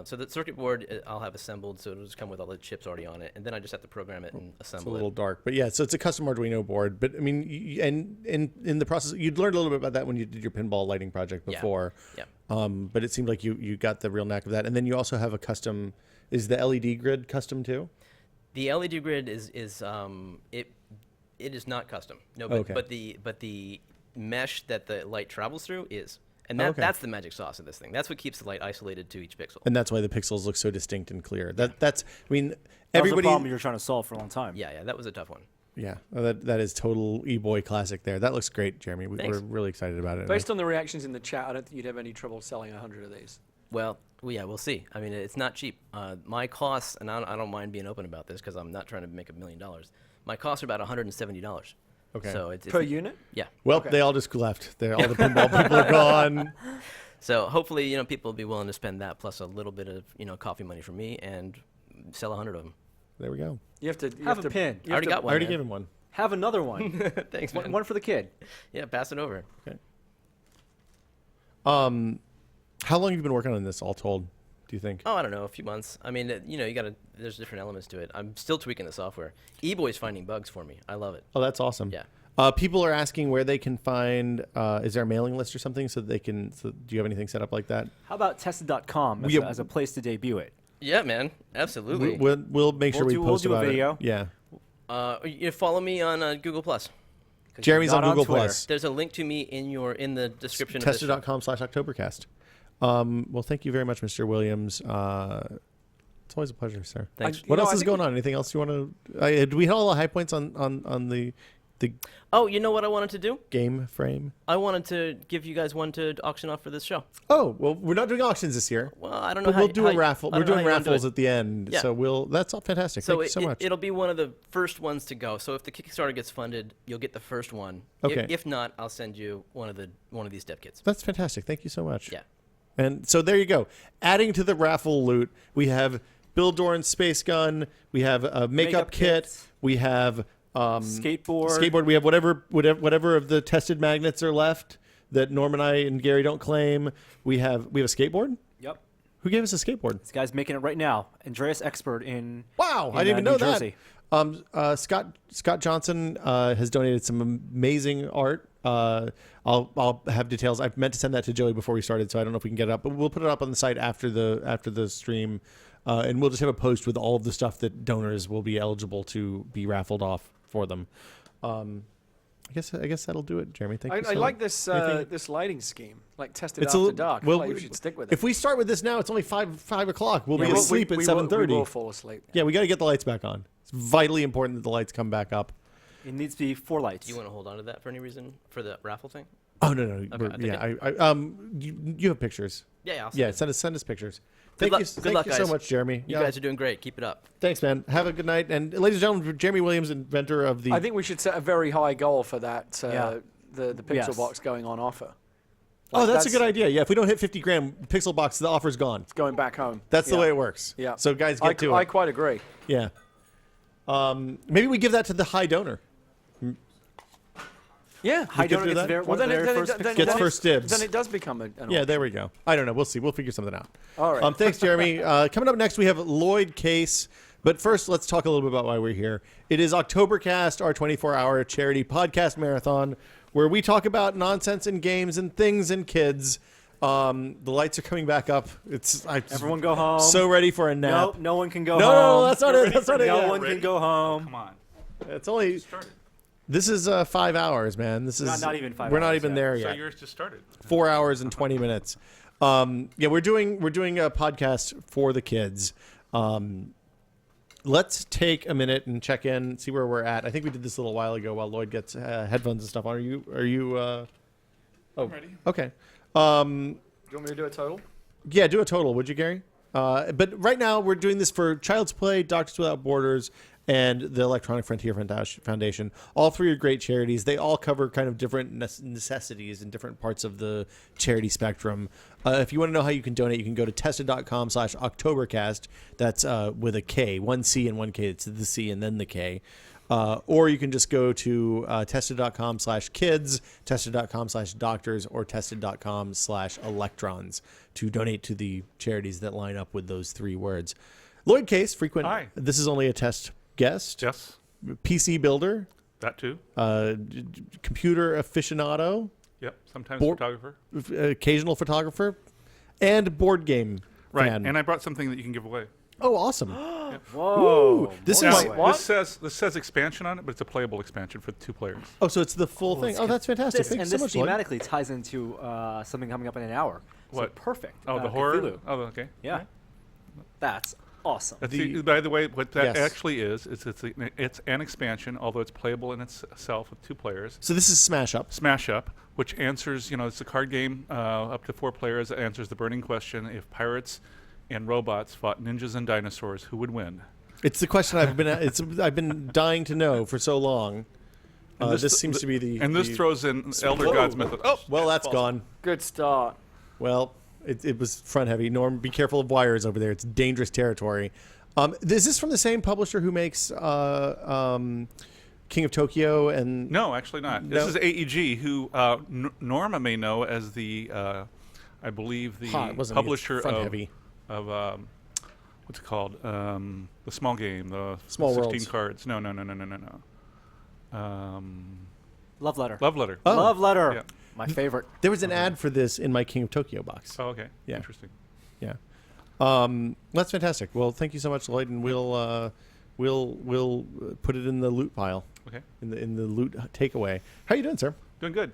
Speaker 6: So the circuit board I'll have assembled, so it'll just come with all the chips already on it, and then I just have to program it and
Speaker 1: It's a
Speaker 6: assemble
Speaker 1: little
Speaker 6: it.
Speaker 1: dark, but yeah, so it's a custom Arduino board. But I mean, and in the process, you'd learned a little bit about that when you did your pinball lighting project
Speaker 6: Yeah.
Speaker 1: before.
Speaker 6: Yeah.
Speaker 1: But it seemed like you got the real knack of that. And then you also have a custom. Is the LED grid custom too?
Speaker 6: The LED grid is it is not custom. No, but
Speaker 1: Okay.
Speaker 6: but the mesh that the light travels through is. And
Speaker 1: Okay.
Speaker 6: that's the magic sauce of this thing. That's what keeps the light isolated to each pixel.
Speaker 1: And that's why the pixels look so distinct and clear. That's. I mean,
Speaker 3: That was
Speaker 1: everybody.
Speaker 3: the problem you were trying to solve for a long time.
Speaker 6: Yeah, that was a tough one.
Speaker 1: Yeah, that is total eBoy classic there. That looks great, Jeremy.
Speaker 6: Thanks.
Speaker 1: We're really excited about it.
Speaker 2: Based on the reactions in the chat, I don't think you'd have any trouble selling 100 of these.
Speaker 6: Well, yeah, we'll see. I mean, it's not cheap. My costs, and I don't mind being open about this because I'm not trying to make $1 million. My costs are about $170.
Speaker 1: Okay.
Speaker 6: So it's
Speaker 2: Per unit?
Speaker 6: Yeah.
Speaker 1: Well,
Speaker 2: Okay.
Speaker 1: they all just left. All the pinball people are gone.
Speaker 6: So hopefully, people will be willing to spend that plus a little bit of, coffee money for me and sell 100 of them.
Speaker 1: There we go.
Speaker 2: You have to
Speaker 3: Have a pin.
Speaker 6: I already got
Speaker 1: I
Speaker 6: one.
Speaker 1: already
Speaker 6: man.
Speaker 1: gave him one.
Speaker 3: Have another one.
Speaker 6: Thanks, man.
Speaker 3: one for the kid.
Speaker 6: Yeah, pass it over.
Speaker 1: Okay. How long have you been working on this, all told? Do you think?
Speaker 6: Oh, I don't know, a few months. I mean, there's different elements to it. I'm still tweaking the software. eBoy's finding bugs for me. I love it.
Speaker 1: Oh, that's awesome.
Speaker 6: Yeah.
Speaker 1: People are asking where they can find. Is there a mailing list or something so that they can? So do you have anything set up like that?
Speaker 3: How about tested.com as, as a place to debut it?
Speaker 6: Yeah, man. Absolutely.
Speaker 1: We'll make sure we
Speaker 3: We'll
Speaker 1: post
Speaker 3: do a
Speaker 1: about
Speaker 3: video.
Speaker 1: it. Yeah.
Speaker 6: You follow me on Google Plus.
Speaker 1: Jeremy's on
Speaker 3: not on
Speaker 1: Google
Speaker 3: Twitter.
Speaker 1: Plus.
Speaker 6: There's a link to me in the description of this.
Speaker 1: Tester.com/Octobercast. Well, thank you very much, Mr. Williams. It's always a pleasure, sir.
Speaker 6: Thanks.
Speaker 1: What else
Speaker 2: I
Speaker 1: is
Speaker 2: think
Speaker 1: going on? Anything else you want to? Do we hit all the high points on the the
Speaker 6: Oh, you know what I wanted to do?
Speaker 1: game frame.
Speaker 6: I wanted to give you guys one to auction off for this show.
Speaker 1: Oh, well, we're not doing auctions this year.
Speaker 6: Well, I don't know
Speaker 1: But
Speaker 6: how
Speaker 1: we'll do a raffle.
Speaker 6: I
Speaker 1: We're
Speaker 6: don't know
Speaker 1: doing
Speaker 6: how you wanna do
Speaker 1: raffles
Speaker 6: it.
Speaker 1: at the end.
Speaker 6: Yeah.
Speaker 1: So that's all fantastic.
Speaker 6: So
Speaker 1: Thank you so much.
Speaker 6: it'll be one of the first ones to go. So if the Kickstarter gets funded, you'll get the first one.
Speaker 1: Okay.
Speaker 6: If not, I'll send you one of these dev kits.
Speaker 1: That's fantastic. Thank you so much.
Speaker 6: Yeah.
Speaker 1: And so there you go. Adding to the raffle loot, we have Bill Doran's space gun. We have a makeup kit.
Speaker 3: kits.
Speaker 1: We have
Speaker 3: Skateboard.
Speaker 1: We have whatever of the tested magnets are left that Norm and I and Gary don't claim. We have a skateboard.
Speaker 3: Yep.
Speaker 1: Who gave us a skateboard?
Speaker 3: This guy's making it right now. Andreas Expert in.
Speaker 1: Wow, I
Speaker 3: in,
Speaker 1: didn't even
Speaker 3: New
Speaker 1: know
Speaker 3: Jersey.
Speaker 1: that. Scott Johnson has donated some amazing art. I'll have details. I meant to send that to Joey before we started, so I don't know if we can get it up, but we'll put it up on the site after the stream, and we'll just have a post with all of the stuff that donors will be eligible to be raffled off for them. I guess that'll do it, Jeremy. Thank you.
Speaker 2: I
Speaker 1: so
Speaker 2: like
Speaker 1: much.
Speaker 2: this
Speaker 1: Anything?
Speaker 2: this lighting scheme, like tested
Speaker 1: It's a
Speaker 2: after
Speaker 1: little-
Speaker 2: dark.
Speaker 1: well,
Speaker 2: I feel like we should stick with it.
Speaker 1: If we start with this now, it's only 5 o'clock. We'll be
Speaker 2: will-
Speaker 1: asleep at
Speaker 2: we
Speaker 1: 7:30.
Speaker 2: will fall asleep.
Speaker 1: Yeah, we got to get the lights back on. It's vitally important that the lights come back up.
Speaker 3: It needs to be 4 lights.
Speaker 6: Do you want to hold on to that for any reason for the raffle thing?
Speaker 1: Oh no,
Speaker 6: I think
Speaker 1: yeah. You have pictures.
Speaker 6: Yeah, I'll
Speaker 1: Yeah, send us pictures.
Speaker 6: Good luck-
Speaker 1: Thank
Speaker 6: good luck,
Speaker 1: you so
Speaker 6: guys.
Speaker 1: much, Jeremy.
Speaker 6: You
Speaker 1: Yeah.
Speaker 6: guys are doing great. Keep it up.
Speaker 1: Thanks, man. Have a good night. And ladies and gentlemen, Jeremy Williams, inventor of the.
Speaker 2: I think we should set a very high goal for that.
Speaker 3: Yeah.
Speaker 2: The Pixel
Speaker 3: Yes.
Speaker 2: Box going on offer.
Speaker 1: Oh,
Speaker 2: Like,
Speaker 1: that's a good idea. Yeah, if we don't hit 50 grand, Pixel Box, the offer's gone.
Speaker 2: Going back home.
Speaker 1: That's the
Speaker 2: Yeah.
Speaker 1: way it works.
Speaker 2: Yeah.
Speaker 1: So guys, get to
Speaker 2: I
Speaker 1: it.
Speaker 2: quite agree.
Speaker 1: Yeah. Maybe we give that to the high donor.
Speaker 2: Yeah.
Speaker 3: High
Speaker 1: could
Speaker 3: donor
Speaker 1: do
Speaker 3: gets
Speaker 1: that?
Speaker 3: very,
Speaker 2: Well,
Speaker 3: one of
Speaker 2: then
Speaker 3: the
Speaker 2: it-
Speaker 3: very
Speaker 2: then it-
Speaker 3: first
Speaker 2: then
Speaker 3: Pixel
Speaker 1: Gets
Speaker 2: then
Speaker 3: Box.
Speaker 1: first dibs.
Speaker 2: Then it does become an
Speaker 1: Yeah,
Speaker 2: option.
Speaker 1: there we go. I don't know. We'll see. We'll figure something out.
Speaker 2: All right.
Speaker 1: Thanks, Jeremy. Coming up next, we have Loyd Case. But first, let's talk a little bit about why we're here. It is Oktoberkast, our 24-hour charity podcast marathon, where we talk about nonsense in games and things and kids. The lights are coming back up.
Speaker 3: Everyone go home.
Speaker 1: So ready for a nap.
Speaker 3: No one can go
Speaker 1: No,
Speaker 3: home.
Speaker 1: no, that's not it. That's not it.
Speaker 3: No
Speaker 1: yet.
Speaker 3: one can go home.
Speaker 7: Come on.
Speaker 1: It's only. This is 5 hours, man. This is
Speaker 3: Not even 5
Speaker 1: We're not
Speaker 3: hours
Speaker 1: even
Speaker 3: yet.
Speaker 1: there
Speaker 7: So
Speaker 1: yet.
Speaker 7: yours just started.
Speaker 1: 4 hours and 20 minutes. Yeah, we're doing a podcast for the kids. Let's take a minute and check in, see where we're at. I think we did this a little while ago while Loyd gets headphones and stuff on. Are you? Oh,
Speaker 7: I'm ready.
Speaker 1: okay.
Speaker 2: Do you want me to do a total?
Speaker 1: Yeah, do a total, would you, Gary? But right now, we're doing this for Child's Play, Doctors Without Borders, and the Electronic Frontier Foundation. All three are great charities. They all cover kind of different necessities in different parts of the charity spectrum. If you want to know how you can donate, you can go to tested.com/Oktoberkast. That's with a K, one C and one K. It's the C and then the K. Or you can just go to tested.com/kids, tested.com/doctors, or tested.com/electrons to donate to the charities that line up with those three words. Loyd Case, frequent.
Speaker 7: Hi.
Speaker 1: This is only a test guest.
Speaker 7: Yes,
Speaker 1: PC builder,
Speaker 7: that too.
Speaker 1: computer aficionado,
Speaker 7: Yep, sometimes
Speaker 1: Board-
Speaker 7: photographer.
Speaker 1: occasional photographer, and board game
Speaker 7: Right,
Speaker 1: fan.
Speaker 7: and I brought something that you can give away.
Speaker 1: Oh, awesome.
Speaker 3: Whoa.
Speaker 1: This
Speaker 7: Now,
Speaker 1: is
Speaker 2: What?
Speaker 7: this says expansion on it, but it's a playable expansion for 2 players.
Speaker 1: Oh, so it's the full thing. Oh, that's fantastic.
Speaker 3: This,
Speaker 1: Thank you
Speaker 3: and
Speaker 1: so
Speaker 3: this
Speaker 1: much, Loyd.
Speaker 3: thematically ties into something coming up in an hour.
Speaker 7: What?
Speaker 3: So perfect.
Speaker 7: Oh, the horror.
Speaker 3: Cthulhu.
Speaker 7: Oh, okay.
Speaker 3: Yeah. That's awesome.
Speaker 7: That's
Speaker 1: The-
Speaker 7: by the way, what that
Speaker 1: Yes.
Speaker 7: actually is, it's an expansion, although it's playable in itself with 2 players.
Speaker 1: So this is Smash Up.
Speaker 7: Smash Up, which answers, it's a card game up to 4 players. It answers the burning question: if pirates and robots fought ninjas and dinosaurs, who would win?
Speaker 1: It's the question I've been dying to know for so long.
Speaker 7: And
Speaker 1: This seems to be the.
Speaker 7: And this
Speaker 1: the-
Speaker 7: throws in Elder
Speaker 1: Whoa.
Speaker 7: Gods method. Oh,
Speaker 1: Well, that's gone.
Speaker 2: Good start.
Speaker 1: Well, it was front heavy. Norm, be careful of wires over there. It's dangerous territory. Is this from the same publisher who makes King of Tokyo and?
Speaker 7: no, actually not.
Speaker 1: No.
Speaker 7: This is AEG, who Norma may know as the, I believe, the
Speaker 1: Hot, wasn't he?
Speaker 7: publisher
Speaker 1: Front
Speaker 7: of
Speaker 1: heavy.
Speaker 7: What's it called? The small game, the
Speaker 1: Small
Speaker 7: 16
Speaker 1: Worlds.
Speaker 7: cards. No.
Speaker 3: Love letter.
Speaker 7: Love Letter.
Speaker 1: Oh.
Speaker 3: Love letter.
Speaker 7: Yeah.
Speaker 3: My favorite.
Speaker 1: There was an ad for this in my King of Tokyo box.
Speaker 7: Oh, okay.
Speaker 1: Yeah.
Speaker 7: Interesting.
Speaker 1: Yeah. That's fantastic. Well, thank you so much, Loyd, and we'll put it in the loot pile.
Speaker 7: Okay.
Speaker 1: In the loot takeaway. How you doing, sir?
Speaker 7: Doing good.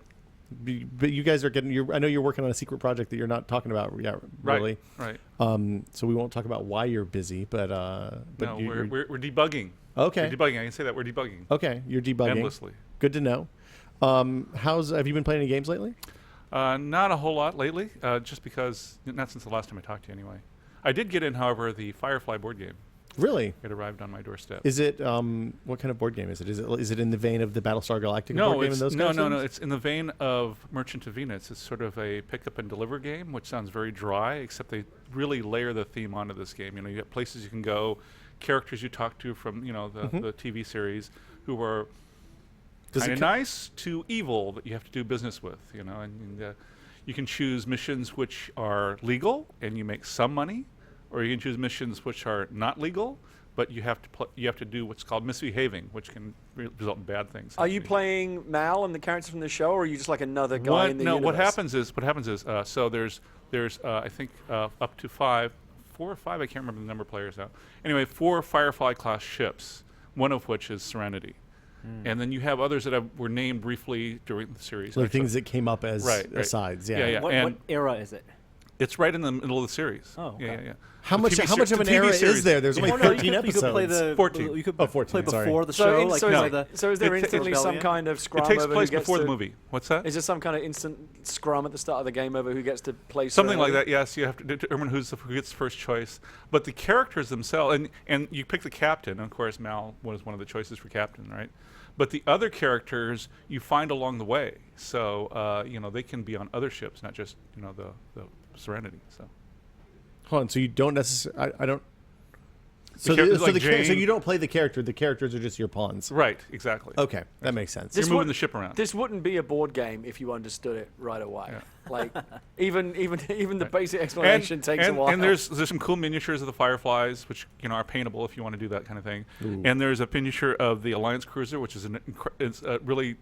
Speaker 1: But you guys are getting. I know you're working on a secret project that you're not talking about yet, really.
Speaker 7: Right.
Speaker 1: So we won't talk about why you're busy, but
Speaker 7: No,
Speaker 1: you're
Speaker 7: we're debugging.
Speaker 1: okay.
Speaker 7: We're debugging. I can say that we're debugging
Speaker 1: Okay, you're debugging.
Speaker 7: endlessly.
Speaker 1: Good to know. Have you been playing any games lately?
Speaker 7: Not a whole lot lately, just because, not since the last time I talked to you anyway. I did get in, however, the Firefly board game.
Speaker 1: Really?
Speaker 7: It arrived on my doorstep.
Speaker 1: Is it what kind of board game is it? Is it in the vein of the Battlestar Galactica
Speaker 7: No,
Speaker 1: board game and those
Speaker 7: no,
Speaker 1: kinds of
Speaker 7: no.
Speaker 1: things?
Speaker 7: It's in the vein of Merchant of Venus. It's sort of a pick up and deliver game, which sounds very dry, except they really layer the theme onto this game. You know, you have places you can go, characters you talk to from, you know, the TV series who are kind of nice to evil that you have to do business with, you know, and you can choose missions which are legal and you make some money, or you can choose missions which are not legal, but you have to do what's called misbehaving, which can result in bad things.
Speaker 2: Are you playing Mal and the characters from the show, or are you just like another guy in the universe?
Speaker 7: What happens is so there's I think up to 4 or 5, I can't remember the number of players now. Anyway, 4 Firefly class ships, one of which is Serenity. And then you have others that were named briefly during the series.
Speaker 1: Like things that came up as asides. Yeah.
Speaker 7: Yeah.
Speaker 3: What era is it?
Speaker 7: It's right in the middle of the series.
Speaker 3: Oh, okay.
Speaker 7: Yeah.
Speaker 1: How
Speaker 7: The
Speaker 1: much
Speaker 7: TV
Speaker 1: of an
Speaker 7: the TV
Speaker 1: era
Speaker 7: series.
Speaker 1: is there? There's only
Speaker 3: Oh,
Speaker 1: 13
Speaker 3: you
Speaker 1: episodes.
Speaker 3: could play the
Speaker 7: 14.
Speaker 3: You could
Speaker 1: 14,
Speaker 3: play
Speaker 1: sorry.
Speaker 3: before the show.
Speaker 2: So is there
Speaker 7: It-
Speaker 2: instantly some
Speaker 3: Rebellion?
Speaker 2: kind of scrum
Speaker 7: It takes
Speaker 2: over
Speaker 7: place
Speaker 2: who gets
Speaker 7: before
Speaker 2: to,
Speaker 7: the movie. What's that?
Speaker 2: Is there some kind of instant scrum at the start of the game over who gets to play
Speaker 7: Something like
Speaker 2: Serenity?
Speaker 7: that, yes. You have to determine who gets first choice. But the characters themselves, and you pick the captain. Of course, Mal was one of the choices for captain, right? But the other characters you find along the way. So, you know, they can be on other ships, not just, you know, the Serenity. So
Speaker 1: Hold on. So you don't necessarily. I don't.
Speaker 7: The characters like
Speaker 1: so
Speaker 7: Jane-
Speaker 1: you don't play the character. The characters are just your pawns.
Speaker 7: Right, exactly.
Speaker 1: Okay, that makes sense.
Speaker 7: You're
Speaker 2: This
Speaker 7: moving
Speaker 2: would-
Speaker 7: the ship around.
Speaker 2: This wouldn't be a board game if you understood it right away.
Speaker 7: Yeah.
Speaker 2: Like even the basic explanation takes a while.
Speaker 7: And there's some cool miniatures of the Fireflies, which, you know, are paintable if you want to do that kind of thing. And there's a miniature of the Alliance cruiser, which is it's a really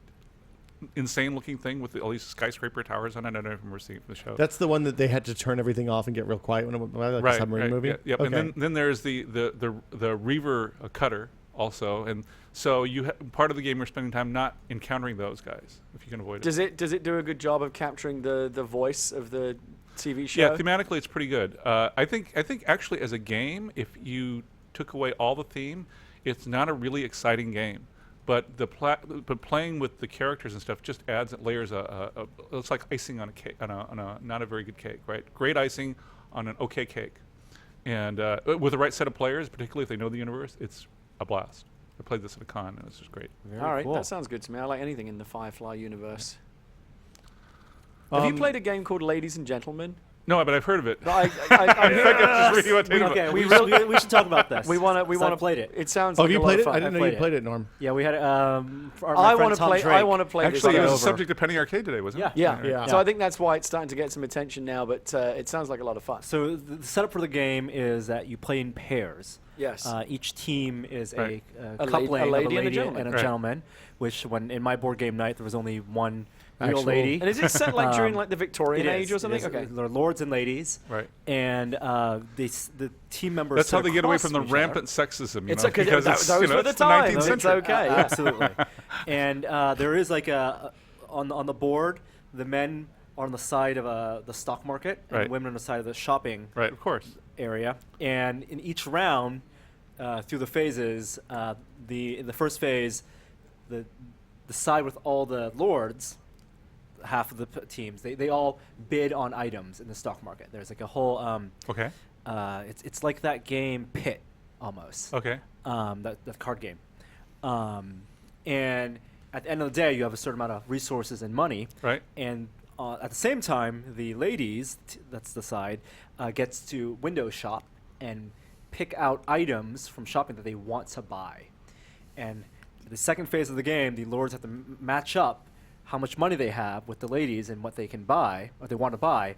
Speaker 7: insane-looking thing with all these skyscraper towers on it. I don't know if you've ever seen it from the show.
Speaker 1: That's the one that they had to turn everything off and get real quiet when it was like a submarine movie.
Speaker 7: Yeah, yep.
Speaker 1: Okay.
Speaker 7: And then there's the Reaver cutter also, and so part of the game you're spending time not encountering those guys if you can avoid it.
Speaker 2: Does it do a good job of capturing the voice of the TV show?
Speaker 7: Yeah, thematically it's pretty good. I think actually as a game, if you took away all the theme, it's not a really exciting game. But but playing with the characters and stuff just adds layers. It's like icing on a cake, on a not a very good cake, right? Great icing on an okay cake, and with the right set of players, particularly if they know the universe, it's a blast. I played this at a con, and it's just great.
Speaker 2: All right,
Speaker 3: cool.
Speaker 2: that sounds good to me. I like anything in the Firefly universe. Have you played a game called Ladies and Gentlemen?
Speaker 7: No, but I've heard of it.
Speaker 2: No, I'm
Speaker 7: In fact, I'm just reading what they
Speaker 3: Okay,
Speaker 2: We
Speaker 3: we should talk about this.
Speaker 2: We want to. We
Speaker 3: 'cause
Speaker 2: want
Speaker 3: I played it.
Speaker 2: It sounds
Speaker 1: Oh,
Speaker 2: like
Speaker 1: you
Speaker 2: a lot
Speaker 1: played
Speaker 2: of
Speaker 1: it?
Speaker 2: fun.
Speaker 1: I didn't know
Speaker 3: played
Speaker 1: you
Speaker 3: it.
Speaker 1: played it, Norm.
Speaker 3: Yeah, we had
Speaker 2: I want to play. I want to play
Speaker 7: Actually,
Speaker 2: this
Speaker 7: it was
Speaker 2: game.
Speaker 7: a subject of Penny Arcade today, wasn't it?
Speaker 2: Yeah.
Speaker 1: Yeah.
Speaker 2: So I think that's why it's starting to get some attention now. But it sounds like a lot of fun.
Speaker 3: So the setup for the game is that you play in pairs.
Speaker 2: Yes.
Speaker 3: Each team is
Speaker 7: Right.
Speaker 2: A
Speaker 3: coupling of
Speaker 2: lady
Speaker 3: a
Speaker 2: and a
Speaker 3: lady
Speaker 2: gentleman.
Speaker 7: Right.
Speaker 3: gentleman, which when in my board game night there was only one real
Speaker 1: Actual-
Speaker 3: lady.
Speaker 2: And is it set like during like the Victorian
Speaker 3: It
Speaker 2: age
Speaker 3: is,
Speaker 2: or
Speaker 3: it
Speaker 2: something?
Speaker 3: is.
Speaker 2: Okay.
Speaker 3: They're lords and ladies,
Speaker 7: Right.
Speaker 3: and the team members.
Speaker 7: That's how
Speaker 3: sit
Speaker 7: they get away
Speaker 3: across
Speaker 7: from the
Speaker 3: from each other.
Speaker 7: rampant sexism. You
Speaker 2: It's
Speaker 7: know,
Speaker 2: okay.
Speaker 7: because
Speaker 2: Those
Speaker 7: it's, you know,
Speaker 2: were the
Speaker 7: it's the
Speaker 2: times.
Speaker 7: 19th
Speaker 2: It's
Speaker 7: century.
Speaker 2: okay. Yeah.
Speaker 3: Absolutely. And there is like on the board, the men are on the side of the stock market, and
Speaker 7: Right.
Speaker 3: the women on the side of the shopping
Speaker 7: Right, of course.
Speaker 3: area. And in each round, through the phases, in the first phase, the side with all the lords, half of the teams, they all bid on items in the stock market. There's like a whole
Speaker 7: Okay.
Speaker 3: it's like that game Pit almost.
Speaker 7: Okay.
Speaker 3: That card game. And at the end of the day, you have a certain amount of resources and money.
Speaker 7: Right.
Speaker 3: And at the same time, the ladies, that's the side, gets to window shop and pick out items from shopping that they want to buy. And the second phase of the game, the lords have to match up how much money they have with the ladies and what they can buy, what they want to buy.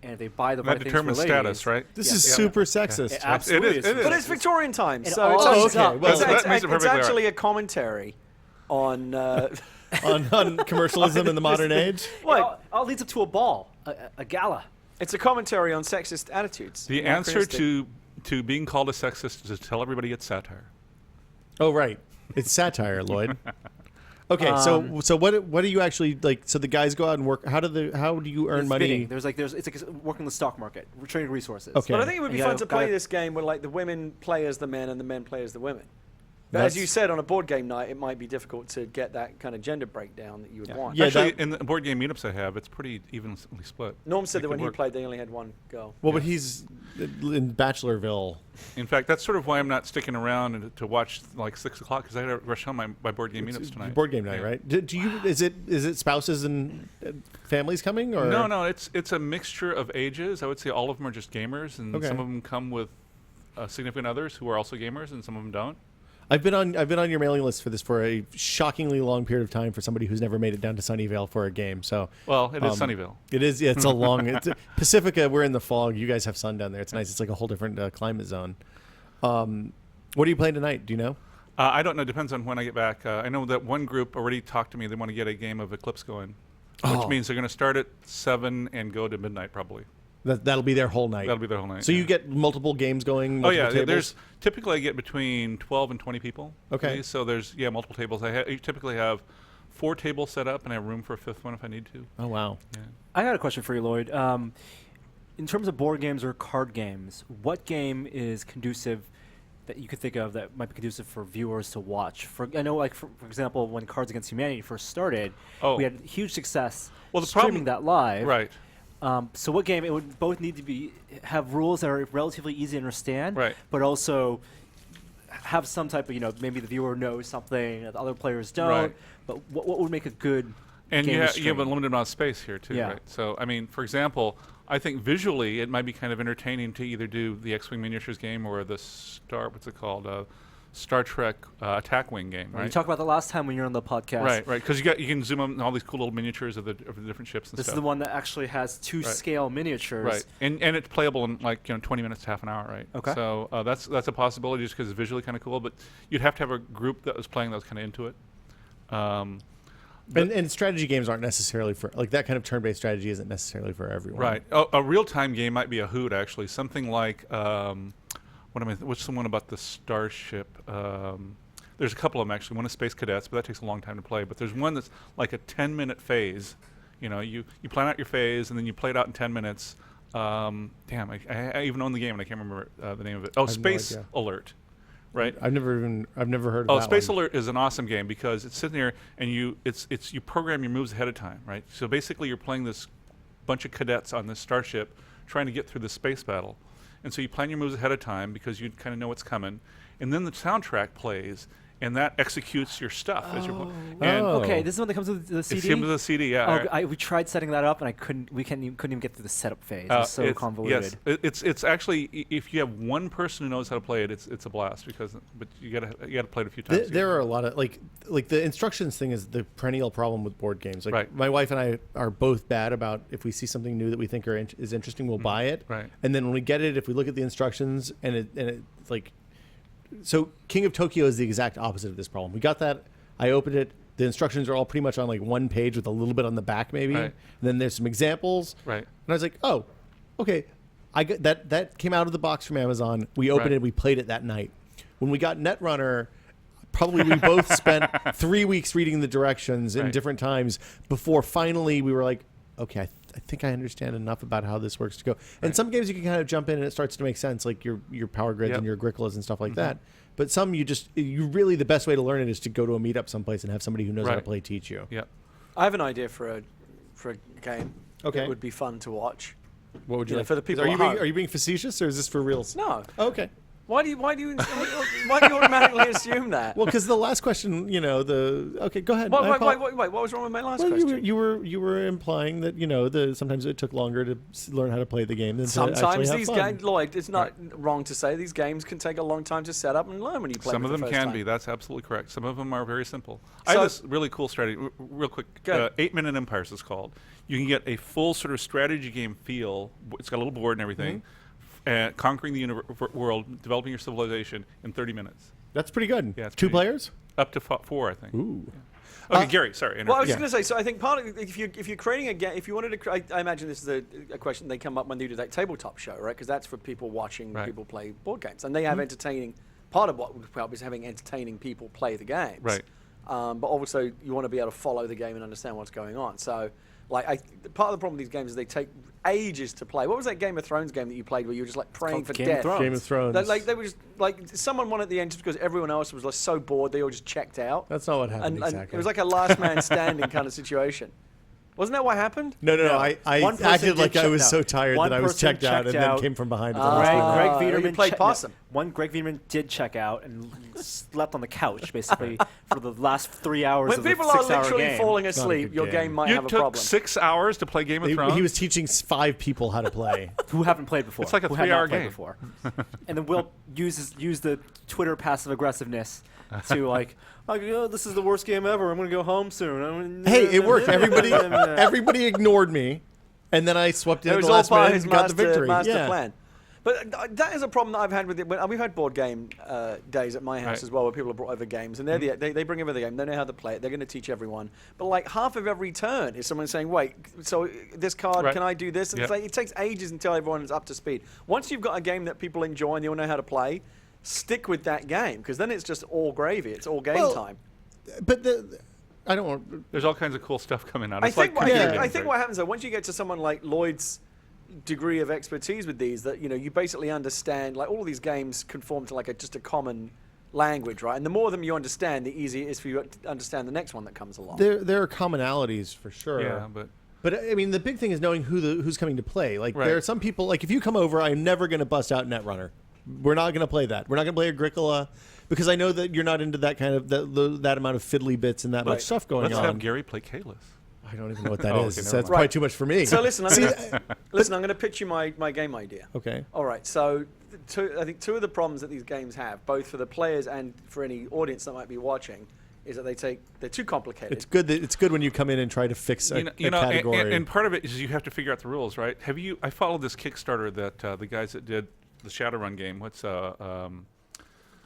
Speaker 3: And if they buy the
Speaker 7: That
Speaker 3: right things for
Speaker 7: determines
Speaker 3: ladies,
Speaker 7: status, right?
Speaker 1: This
Speaker 3: Yeah.
Speaker 1: is
Speaker 3: Yeah.
Speaker 1: super sexist.
Speaker 3: It absolutely
Speaker 7: It is.
Speaker 2: But it's Victorian times,
Speaker 3: It
Speaker 2: so
Speaker 3: all
Speaker 2: it's
Speaker 3: adds
Speaker 2: actually,
Speaker 3: up.
Speaker 1: Well,
Speaker 2: it's,
Speaker 7: that
Speaker 2: it's,
Speaker 7: makes it
Speaker 2: it's
Speaker 7: perfectly
Speaker 2: actually a commentary on.
Speaker 1: on commercialism in the modern age.
Speaker 3: It all leads up to a ball, a gala.
Speaker 2: It's a commentary on sexist attitudes.
Speaker 7: The answer
Speaker 2: Anachronistic.
Speaker 7: to being called a sexist is to tell everybody it's satire.
Speaker 1: Oh, right. It's satire, Lloyd. Okay, so what do you actually like? So the guys go out and work. How do you earn
Speaker 3: There's
Speaker 1: money?
Speaker 3: bidding. It's like working the stock market, trading resources.
Speaker 1: Okay.
Speaker 2: But I think it would be
Speaker 3: You
Speaker 2: fun
Speaker 3: gotta-
Speaker 2: to play
Speaker 3: gotta-
Speaker 2: this game where like the women play as the men and the men play as the women. But as
Speaker 1: That's-
Speaker 2: you said, on a board game night, it might be difficult to get that kind of gender breakdown that you would want.
Speaker 1: Yeah,
Speaker 7: Actually,
Speaker 1: that-
Speaker 7: in the board game meetups I have, it's pretty evenly split.
Speaker 2: Norm said
Speaker 7: It
Speaker 2: that when
Speaker 7: could
Speaker 2: he
Speaker 7: work.
Speaker 2: played, they only had one girl.
Speaker 1: Well, but he's in Bachelorville.
Speaker 7: In fact, that's sort of why I'm not sticking around to watch like 6 o'clock because I got to rush home my board game meetups tonight.
Speaker 1: Board game night,
Speaker 7: Yeah.
Speaker 1: right? Do you? Is it spouses and families coming or
Speaker 7: No, it's a mixture of ages. I would say all of them are just gamers, and
Speaker 1: Okay.
Speaker 7: some of them come with significant others who are also gamers, and some of them don't.
Speaker 1: I've been on your mailing list for this for a shockingly long period of time for somebody who's never made it down to Sunnyvale for a game. So
Speaker 7: Well, it is Sunnyvale.
Speaker 1: it is. Yeah, it's a long. It's Pacifica. We're in the fog. You guys have sun down there. It's nice. It's like a whole different climate zone. What are you playing tonight? Do you know?
Speaker 7: I don't know. Depends on when I get back. I know that one group already talked to me. They want to get a game of Eclipse going, which means they're going to start at 7 and go to midnight probably.
Speaker 1: That'll be their whole night.
Speaker 7: That'll be their whole night.
Speaker 1: So
Speaker 7: yeah.
Speaker 1: you get multiple games going.
Speaker 7: Oh yeah,
Speaker 1: multiple tables?
Speaker 7: there's typically I get between 12 and 20 people.
Speaker 1: Okay.
Speaker 7: So there's multiple tables. I typically have 4 tables set up, and I have room for a 5th one if I need to.
Speaker 1: Oh wow.
Speaker 7: Yeah.
Speaker 3: I got a question for you, Lloyd. In terms of board games or card games, what game is conducive that you could think of that might be conducive for viewers to watch? I know, like for example, when Cards Against Humanity first started, we had huge success
Speaker 7: Well, the
Speaker 3: streaming
Speaker 7: problem-
Speaker 3: that live.
Speaker 7: Right.
Speaker 3: So what game? It would both need to have rules that are relatively easy to understand,
Speaker 7: Right.
Speaker 3: but also have some type of maybe the viewer knows something that the other players don't.
Speaker 7: Right.
Speaker 3: But what would make a good
Speaker 7: And
Speaker 3: game
Speaker 7: you
Speaker 3: to
Speaker 7: have a
Speaker 3: stream?
Speaker 7: limited amount of space here too,
Speaker 3: Yeah.
Speaker 7: right? So I mean, for example, I think visually it might be kind of entertaining to either do the X-wing miniatures game or the Star Trek attack wing game,
Speaker 3: You
Speaker 7: right?
Speaker 3: talked about the last time when you were on the podcast.
Speaker 7: Right, because you can zoom in all these cool little miniatures of the different ships and
Speaker 3: This
Speaker 7: stuff.
Speaker 3: is the one that actually has 2
Speaker 7: Right.
Speaker 3: scale miniatures.
Speaker 7: Right, and it's playable in like 20 minutes to half an hour, right?
Speaker 3: Okay.
Speaker 7: So that's a possibility just because it's visually kind of cool, but you'd have to have a group that was playing that was kind of into it.
Speaker 1: And strategy games aren't necessarily for like that kind of turn-based strategy isn't necessarily for everyone.
Speaker 7: Right. A real-time game might be a hoot actually. Something like what's the one about the starship? There's a couple of them actually. One is Space Cadets, but that takes a long time to play. But there's one that's like a 10-minute phase. You plan out your phase and then you play it out in 10 minutes. Damn, I even own the game and I can't remember the name of it. Oh,
Speaker 1: have no
Speaker 7: Space
Speaker 1: idea.
Speaker 7: Alert. Right.
Speaker 1: I've never heard of
Speaker 7: Oh,
Speaker 1: that
Speaker 7: Space
Speaker 1: one.
Speaker 7: Alert is an awesome game because it's sitting there and you program your moves ahead of time, right? So basically you're playing this bunch of cadets on this starship trying to get through the space battle. And so you plan your moves ahead of time because you kind of know what's coming. And then the soundtrack plays and that executes your stuff as you're playing. And
Speaker 1: Oh.
Speaker 3: Okay, this is one that comes with the CD.
Speaker 7: it's him with a CD, yeah.
Speaker 3: We tried setting that up and we couldn't even get through the setup phase. It was so
Speaker 7: it's-
Speaker 3: convoluted.
Speaker 7: Yes, it's actually if you have one person who knows how to play it, it's a blast but you gotta play it a few times.
Speaker 1: There are a lot of like the instructions thing is the perennial problem with board games. Like
Speaker 7: Right.
Speaker 1: my wife and I are both bad about if we see something new that we think is interesting, we'll buy it.
Speaker 7: Right.
Speaker 1: And then when we get it, if we look at the instructions and it's like, so King of Tokyo is the exact opposite of this problem. We got that. I opened it. The instructions are all pretty much on like one page with a little bit on the back maybe.
Speaker 7: Right.
Speaker 1: And then there's some examples.
Speaker 7: Right.
Speaker 1: And I was like, oh, okay. I got that came out of the box from Amazon. We opened
Speaker 7: Right.
Speaker 1: it. We played it that night. When we got Netrunner, probably we both spent 3 weeks reading the directions in
Speaker 7: Right.
Speaker 1: different times before finally we were like, okay, I think I understand enough about how this works to go. And some games you can kind of jump in and it starts to make sense, like your Power Grids
Speaker 7: Yep.
Speaker 1: and your Agricolas and stuff like that. But some you really the best way to learn it is to go to a meetup someplace and have somebody who knows how to
Speaker 7: Right.
Speaker 1: play teach you.
Speaker 7: Yeah.
Speaker 2: I have an idea for a game.
Speaker 1: Okay.
Speaker 2: That would be fun to watch.
Speaker 1: What would
Speaker 2: Yeah,
Speaker 1: like
Speaker 2: for the people
Speaker 1: Are you
Speaker 2: at
Speaker 1: being,
Speaker 2: home.
Speaker 1: are you being facetious or is this for reals?
Speaker 2: No.
Speaker 1: Okay.
Speaker 2: Why do you automatically assume that?
Speaker 1: Well, because the last question, okay, go ahead.
Speaker 2: Wait, what was wrong with my last
Speaker 1: Well,
Speaker 2: question?
Speaker 1: you were implying that sometimes it took longer to learn how to play the game than to
Speaker 2: Sometimes
Speaker 1: actually have
Speaker 2: these
Speaker 1: fun.
Speaker 2: games, Lloyd, it's not wrong to say these games can take a long time to set up and learn when you play
Speaker 7: Some
Speaker 2: them
Speaker 7: of
Speaker 2: for
Speaker 7: them
Speaker 2: the first
Speaker 7: can
Speaker 2: time.
Speaker 7: be. That's absolutely correct. Some of them are very simple. I
Speaker 2: So-
Speaker 7: have this really cool strategy. Real quick,
Speaker 2: Go ahead.
Speaker 7: 8-Minute Empires is called. You can get a full sort of strategy game feel. It's got a little board and everything. Conquering the world, developing your civilization in 30 minutes.
Speaker 1: That's pretty good.
Speaker 7: Yeah, it's
Speaker 1: 2
Speaker 7: pretty-
Speaker 1: players?
Speaker 7: Up to 4, I think.
Speaker 1: Ooh.
Speaker 7: Okay, Gary, sorry.
Speaker 2: Well, I was
Speaker 1: Yeah.
Speaker 2: just going to say, so I think part of if you're creating a game, if you wanted to, I imagine this is a question they come up when they do that tabletop show, right? Because that's for people watching
Speaker 7: Right.
Speaker 2: people play board games, and they have entertaining. Part of what would help is having entertaining people play the games.
Speaker 7: Right.
Speaker 2: But also, you want to be able to follow the game and understand what's going on. So, Part of the problem with these games is they take ages to play. What was that Game of Thrones game that you played where you were just like praying for
Speaker 3: Game of
Speaker 2: death?
Speaker 3: Thrones.
Speaker 1: Game of Thrones.
Speaker 2: They were just like someone won at the end just because everyone else was like so bored they all just checked out.
Speaker 1: That's not what happened
Speaker 2: And
Speaker 1: exactly.
Speaker 2: it was like a last man standing kind of situation. Wasn't that what happened?
Speaker 1: No. I
Speaker 3: One person
Speaker 1: acted
Speaker 3: did
Speaker 1: like I
Speaker 3: check
Speaker 1: was
Speaker 3: out.
Speaker 1: so tired
Speaker 3: One
Speaker 1: that I was
Speaker 3: person
Speaker 1: checked out and
Speaker 3: checked
Speaker 1: then
Speaker 3: out.
Speaker 1: came from behind.
Speaker 3: Greg
Speaker 2: you
Speaker 3: Viederman
Speaker 2: played past him.
Speaker 3: Greg Viederman did check out and slept on the couch basically for the last 3 hours
Speaker 2: When
Speaker 3: of the
Speaker 2: people are
Speaker 3: 6-hour
Speaker 2: literally
Speaker 3: game.
Speaker 2: falling
Speaker 1: not a
Speaker 2: asleep,
Speaker 1: good
Speaker 2: your
Speaker 1: game.
Speaker 2: game might
Speaker 7: You
Speaker 2: have a
Speaker 7: took
Speaker 2: problem.
Speaker 7: 6 hours to play Game of Thrones?
Speaker 1: He was teaching 5 people how to play.
Speaker 3: Who haven't played before.
Speaker 7: It's like a
Speaker 3: who had not
Speaker 7: 3-hour
Speaker 3: played
Speaker 7: game.
Speaker 3: Before. And then Will use the Twitter passive aggressiveness to like, oh, this is the worst game ever. I'm gonna go home soon.
Speaker 1: Hey, it worked. Everybody ignored me, and then I swept in
Speaker 2: It
Speaker 1: at
Speaker 2: was
Speaker 1: the
Speaker 2: all
Speaker 1: last
Speaker 2: part
Speaker 1: minute
Speaker 2: of his
Speaker 1: and got the victory.
Speaker 2: master
Speaker 1: Yeah.
Speaker 2: plan. But that is a problem that I've had with it. We've had board game days at my house
Speaker 7: Right.
Speaker 2: as well, where people have brought over games, and they bring over the game. They know how to play it. They're going to teach everyone. But like half of every turn is someone saying, "Wait, so this card,
Speaker 7: Right.
Speaker 2: can I do this?" And it's
Speaker 7: Yeah.
Speaker 2: like, it takes ages until everyone is up to speed. Once you've got a game that people enjoy and they all know how to play, stick with that game because then it's just all gravy. It's all game
Speaker 1: Well,
Speaker 2: time.
Speaker 1: But I don't want.
Speaker 7: There's all kinds of cool stuff coming out.
Speaker 2: I
Speaker 7: It's
Speaker 2: think,
Speaker 7: like
Speaker 2: what,
Speaker 7: computer
Speaker 2: I
Speaker 7: games,
Speaker 2: think
Speaker 7: right?
Speaker 2: what happens though, once you get to someone like Lloyd's degree of expertise with these, that you basically understand, like all of these games conform to like just a common language, right? And the more of them you understand, the easier it is for you to understand the next one that comes along.
Speaker 1: There are commonalities for sure.
Speaker 7: Yeah,
Speaker 1: But I mean, the big thing is knowing who's coming to play. Like,
Speaker 7: Right.
Speaker 1: there are some people. Like, if you come over, I'm never going to bust out Netrunner. We're not going to play that. We're not going to play Agricola because I know that you're not into that kind of that amount of fiddly bits and that much
Speaker 2: Right.
Speaker 1: stuff going
Speaker 7: Let's
Speaker 1: on.
Speaker 7: have Gary play Kalis.
Speaker 1: I don't even know what that
Speaker 7: Oh,
Speaker 1: is.
Speaker 7: okay,
Speaker 1: So
Speaker 7: never
Speaker 1: that's
Speaker 7: mind.
Speaker 1: probably too much for me.
Speaker 2: So listen, I'm
Speaker 1: See,
Speaker 2: going to pitch you my game idea.
Speaker 1: okay.
Speaker 2: All right, so I think two of the problems that these games have, both for the players and for any audience that might be watching, is that they're too complicated.
Speaker 1: It's good when you come in and try to fix a category.
Speaker 7: And part of it is you have to figure out the rules, right? I followed this Kickstarter that the guys that did the Shadowrun game. What's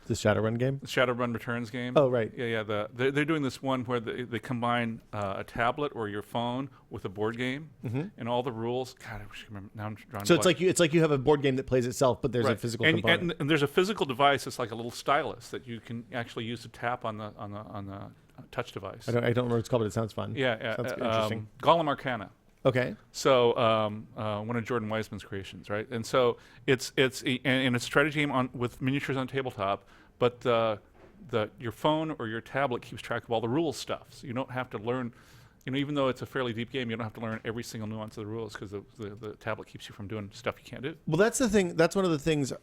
Speaker 1: the Shadowrun game.
Speaker 7: the Shadowrun Returns game?
Speaker 1: Oh, right.
Speaker 7: Yeah. They're doing this one where they combine a tablet or your phone with a board game, and all the rules. God, I wish I remember. Now I'm drawing.
Speaker 1: So it's like you have a board game that plays itself, but there's a physical component.
Speaker 7: And there's a physical device. It's like a little stylus that you can actually use to tap on the touch device.
Speaker 1: I don't remember what it's called, but it sounds fun.
Speaker 7: Yeah,
Speaker 1: Sounds interesting.
Speaker 7: Gollum Arcana.
Speaker 1: Okay.
Speaker 7: So one of Jordan Weisman's creations, right? And so it's a strategy game with miniatures on tabletop, but your phone or your tablet keeps track of all the rules stuff. So you don't have to learn, even though it's a fairly deep game, you don't have to learn every single nuance of the rules because the tablet keeps you from doing stuff you can't do.
Speaker 1: Well, that's the thing. That's one of the things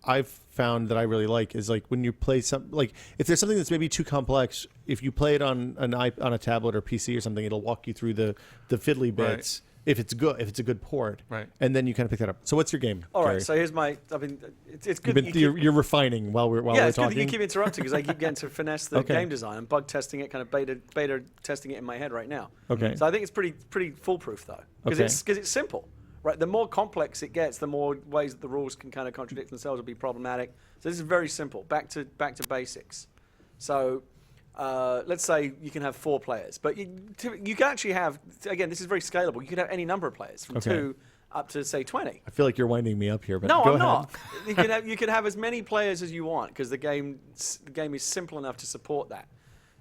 Speaker 1: I've found that I really like is like when you play like if there's something that's maybe too complex, if you play it on on a tablet or PC or something, it'll walk you through the fiddly bits. If it's a good port,
Speaker 7: Right.
Speaker 1: And then you kind of pick that up. So what's your game?
Speaker 2: All right,
Speaker 1: Gary?
Speaker 2: so here's my. I mean, it's good. that you keep-
Speaker 1: You're refining while we're
Speaker 2: it's good
Speaker 1: talking.
Speaker 2: that you keep interrupting because I keep getting to finesse the
Speaker 1: Okay.
Speaker 2: game design. I'm bug testing it, kind of beta testing it in my head right now.
Speaker 1: Okay.
Speaker 2: So I think it's pretty foolproof though, because
Speaker 1: Okay.
Speaker 2: it's simple, right? The more complex it gets, the more ways that the rules can kind of contradict themselves or be problematic. So this is very simple. Back to basics. So let's say you can have 4 players, but you can actually have, again, this is very scalable. You can have any number of players from
Speaker 1: Okay.
Speaker 2: 2 up to say 20.
Speaker 1: I feel like you're winding me up here, but
Speaker 2: No,
Speaker 1: go
Speaker 2: I'm
Speaker 1: ahead.
Speaker 2: not. You can have as many players as you want because the game is simple enough to support that.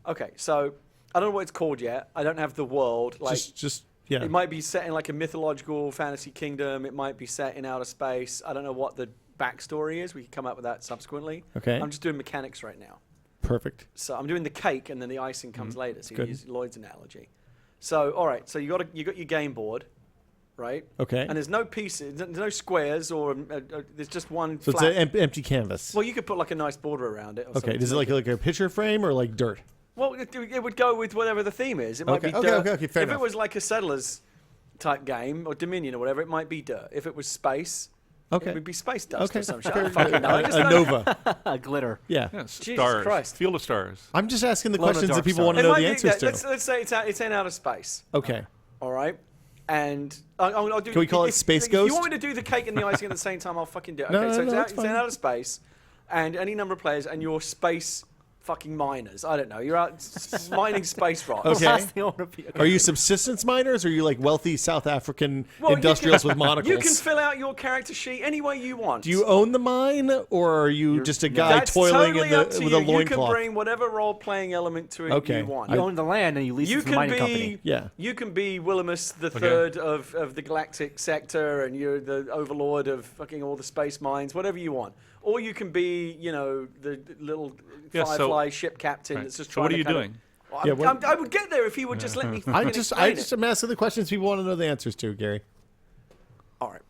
Speaker 2: Okay, so I don't know what it's called yet. I don't have the world. Like
Speaker 1: Just yeah.
Speaker 2: it might be set in like a mythological fantasy kingdom. It might be set in outer space. I don't know what the backstory is. We can come up with that subsequently.
Speaker 1: Okay.
Speaker 2: I'm just doing mechanics right now.
Speaker 1: Perfect.
Speaker 2: So I'm doing the cake, and then the icing comes later. So you
Speaker 1: Good.
Speaker 2: use Lloyd's analogy. So all right. So you got your game board, right?
Speaker 1: Okay.
Speaker 2: And there's no pieces, there's no squares, or there's just one.
Speaker 1: So
Speaker 2: flat.
Speaker 1: it's an empty canvas.
Speaker 2: Well, you could put like a nice border around it. Or
Speaker 1: Okay.
Speaker 2: something
Speaker 1: Does
Speaker 2: to
Speaker 1: it
Speaker 2: make
Speaker 1: like a picture frame or like dirt?
Speaker 2: Well, it would go with whatever the theme is. It might
Speaker 1: Okay,
Speaker 2: be
Speaker 1: okay,
Speaker 2: dirt.
Speaker 1: okay, fair
Speaker 2: if
Speaker 1: enough.
Speaker 2: it was like a Settlers type game or Dominion or whatever, it might be dirt. If it was space,
Speaker 1: Okay.
Speaker 2: it would be space dust
Speaker 1: Okay.
Speaker 2: or some shit. I
Speaker 1: Fair-
Speaker 2: don't fucking know. I just
Speaker 1: a
Speaker 2: don't-
Speaker 1: Nova.
Speaker 3: Glitter.
Speaker 1: Yeah.
Speaker 7: Yeah,
Speaker 2: Jesus
Speaker 7: stars.
Speaker 2: Christ.
Speaker 7: Field of stars.
Speaker 1: I'm just asking the
Speaker 3: Glow in the
Speaker 1: questions that
Speaker 3: dark
Speaker 1: people
Speaker 3: star.
Speaker 1: want to
Speaker 2: It
Speaker 1: know
Speaker 2: might
Speaker 1: the
Speaker 2: be-
Speaker 1: answers
Speaker 2: yeah,
Speaker 1: to.
Speaker 2: let's say it's in outer space.
Speaker 1: Okay.
Speaker 2: All right. And I'll do.
Speaker 1: Can we call it Space
Speaker 2: if
Speaker 1: Ghost?
Speaker 2: you want me to do the cake and the icing at the same time, I'll fucking do it.
Speaker 1: No,
Speaker 2: Okay,
Speaker 1: no,
Speaker 2: so
Speaker 1: no, that's
Speaker 2: it's in
Speaker 1: fine.
Speaker 2: outer space, and any number of players, and your space fucking miners. I don't know. You're out mining space rocks.
Speaker 1: Okay.
Speaker 3: Last thing I want to be.
Speaker 1: Are you subsistence miners, or are you like wealthy South African
Speaker 2: Well,
Speaker 1: industrials with monocles?
Speaker 2: You can fill out your character sheet any way you want.
Speaker 1: Do you own the mine, or are you just a guy
Speaker 2: That's
Speaker 1: toiling
Speaker 2: totally
Speaker 1: in
Speaker 2: up
Speaker 1: the
Speaker 2: to
Speaker 1: with
Speaker 2: you.
Speaker 1: a
Speaker 2: You can
Speaker 1: loincloth?
Speaker 2: bring whatever role-playing element to it
Speaker 1: Okay.
Speaker 2: you want.
Speaker 3: You own the land and you lease it to the mining company.
Speaker 1: Yeah.
Speaker 2: You can be Willimus the Third of the galactic sector, and you're the overlord of fucking all the space mines, whatever you want. Or you can be, you know, the little
Speaker 7: Yeah, so-
Speaker 2: Firefly ship captain
Speaker 7: Right.
Speaker 2: that's just
Speaker 7: So
Speaker 2: trying
Speaker 7: what are
Speaker 2: to
Speaker 7: you
Speaker 2: kind of-
Speaker 7: doing?
Speaker 2: Well,
Speaker 1: Yeah, what-
Speaker 2: I would get there if he would just let me.
Speaker 1: I
Speaker 2: fucking
Speaker 1: just
Speaker 2: explain it.
Speaker 1: am asking the questions people want to know the answers to, Gary.
Speaker 2: All right.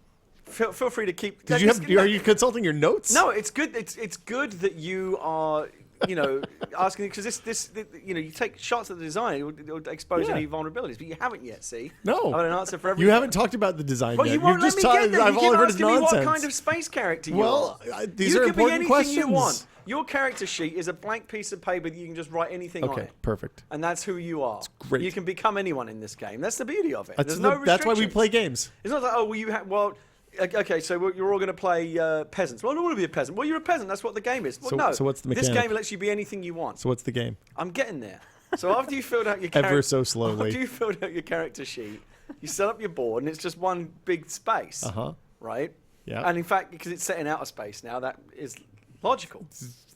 Speaker 2: Feel free to keep.
Speaker 1: Did you have? Are you consulting your notes?
Speaker 2: No, it's good. It's good that you are, you know, asking, because this you know, you take shots at the design, it would expose
Speaker 1: Yeah.
Speaker 2: any vulnerabilities, but you haven't yet. See?
Speaker 1: No.
Speaker 2: I have an answer for everything.
Speaker 1: You haven't talked about the design
Speaker 2: Well,
Speaker 1: yet.
Speaker 2: you won't
Speaker 1: You've
Speaker 2: let me
Speaker 1: just
Speaker 2: get there.
Speaker 1: I've
Speaker 2: You
Speaker 1: all
Speaker 2: keep
Speaker 1: heard is
Speaker 2: asking me
Speaker 1: nonsense.
Speaker 2: what kind of space character you
Speaker 1: Well,
Speaker 2: are.
Speaker 1: these
Speaker 2: you
Speaker 1: are
Speaker 2: can be
Speaker 1: important
Speaker 2: anything you
Speaker 1: questions.
Speaker 2: want. Your character sheet is a blank piece of paper that you can just write anything on
Speaker 1: Okay,
Speaker 2: it.
Speaker 1: perfect.
Speaker 2: And that's who you are.
Speaker 1: great.
Speaker 2: You can become anyone in this game. That's the beauty of it.
Speaker 1: That's,
Speaker 2: There's no
Speaker 1: that's why we
Speaker 2: restrictions.
Speaker 1: play games.
Speaker 2: It's not like, oh, well, you have, well, okay, so you're all going to play peasants. Well, I don't want to be a peasant. Well, you're a peasant. That's what the game is. Well,
Speaker 1: So-
Speaker 2: no.
Speaker 1: so what's the
Speaker 2: This
Speaker 1: mechanic?
Speaker 2: game lets you be anything you want.
Speaker 1: So what's the game?
Speaker 2: I'm getting there. So after you filled out your
Speaker 1: Ever so slowly.
Speaker 2: after you filled out your character sheet, you set up your board, and it's just one big space,
Speaker 1: Uh-huh.
Speaker 2: right?
Speaker 1: Yeah.
Speaker 2: And in fact, because it's set in outer space now, that is logical.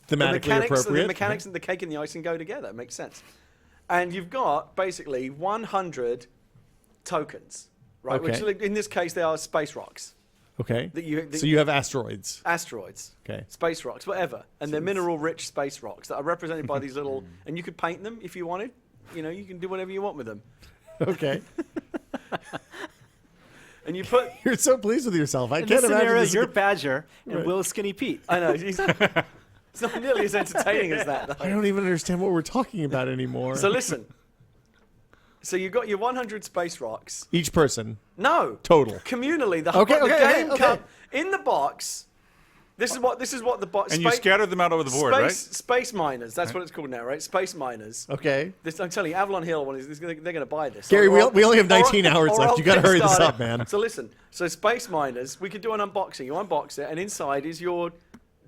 Speaker 1: Thematically appropriate.
Speaker 2: The mechanics and the cake and the icing go together. It makes sense. And you've got basically 100 tokens, right?
Speaker 1: Okay.
Speaker 2: Which in this case they are space rocks,
Speaker 1: Okay.
Speaker 2: that
Speaker 1: So you have asteroids.
Speaker 2: asteroids,
Speaker 1: Okay.
Speaker 2: space rocks, whatever, and they're mineral-rich space rocks that are represented by these little. And you could paint them if you wanted. You know, you can do whatever you want with them.
Speaker 1: Okay.
Speaker 2: And you put.
Speaker 1: You're so pleased with yourself. I
Speaker 3: In
Speaker 1: can't
Speaker 3: this
Speaker 1: imagine
Speaker 3: scenario,
Speaker 1: this.
Speaker 3: you're Badger and
Speaker 1: Right.
Speaker 3: Will's Skinny Pete.
Speaker 2: I know. It's not nearly as entertaining as that, though.
Speaker 1: I don't even understand what we're talking about anymore.
Speaker 2: So listen. So you've got your 100 space rocks.
Speaker 1: Each person.
Speaker 2: No.
Speaker 1: Total.
Speaker 2: Communally, the
Speaker 1: Okay,
Speaker 2: the
Speaker 1: okay,
Speaker 2: game
Speaker 1: okay.
Speaker 2: come in the box. This is what the box.
Speaker 7: And you scatter them out over the board, right?
Speaker 2: Space miners. That's what it's called now, right? Space miners.
Speaker 1: Okay.
Speaker 2: This, I'm telling you, Avalon Hill they're going to buy this.
Speaker 1: Gary,
Speaker 2: Or-
Speaker 1: we only have
Speaker 2: or-
Speaker 1: 19 hours
Speaker 2: or
Speaker 1: left.
Speaker 2: I'll
Speaker 1: You gotta hurry this
Speaker 2: kickstart
Speaker 1: up,
Speaker 2: it.
Speaker 1: man.
Speaker 2: So listen. So space miners, we could do an unboxing. You unbox it, and inside is your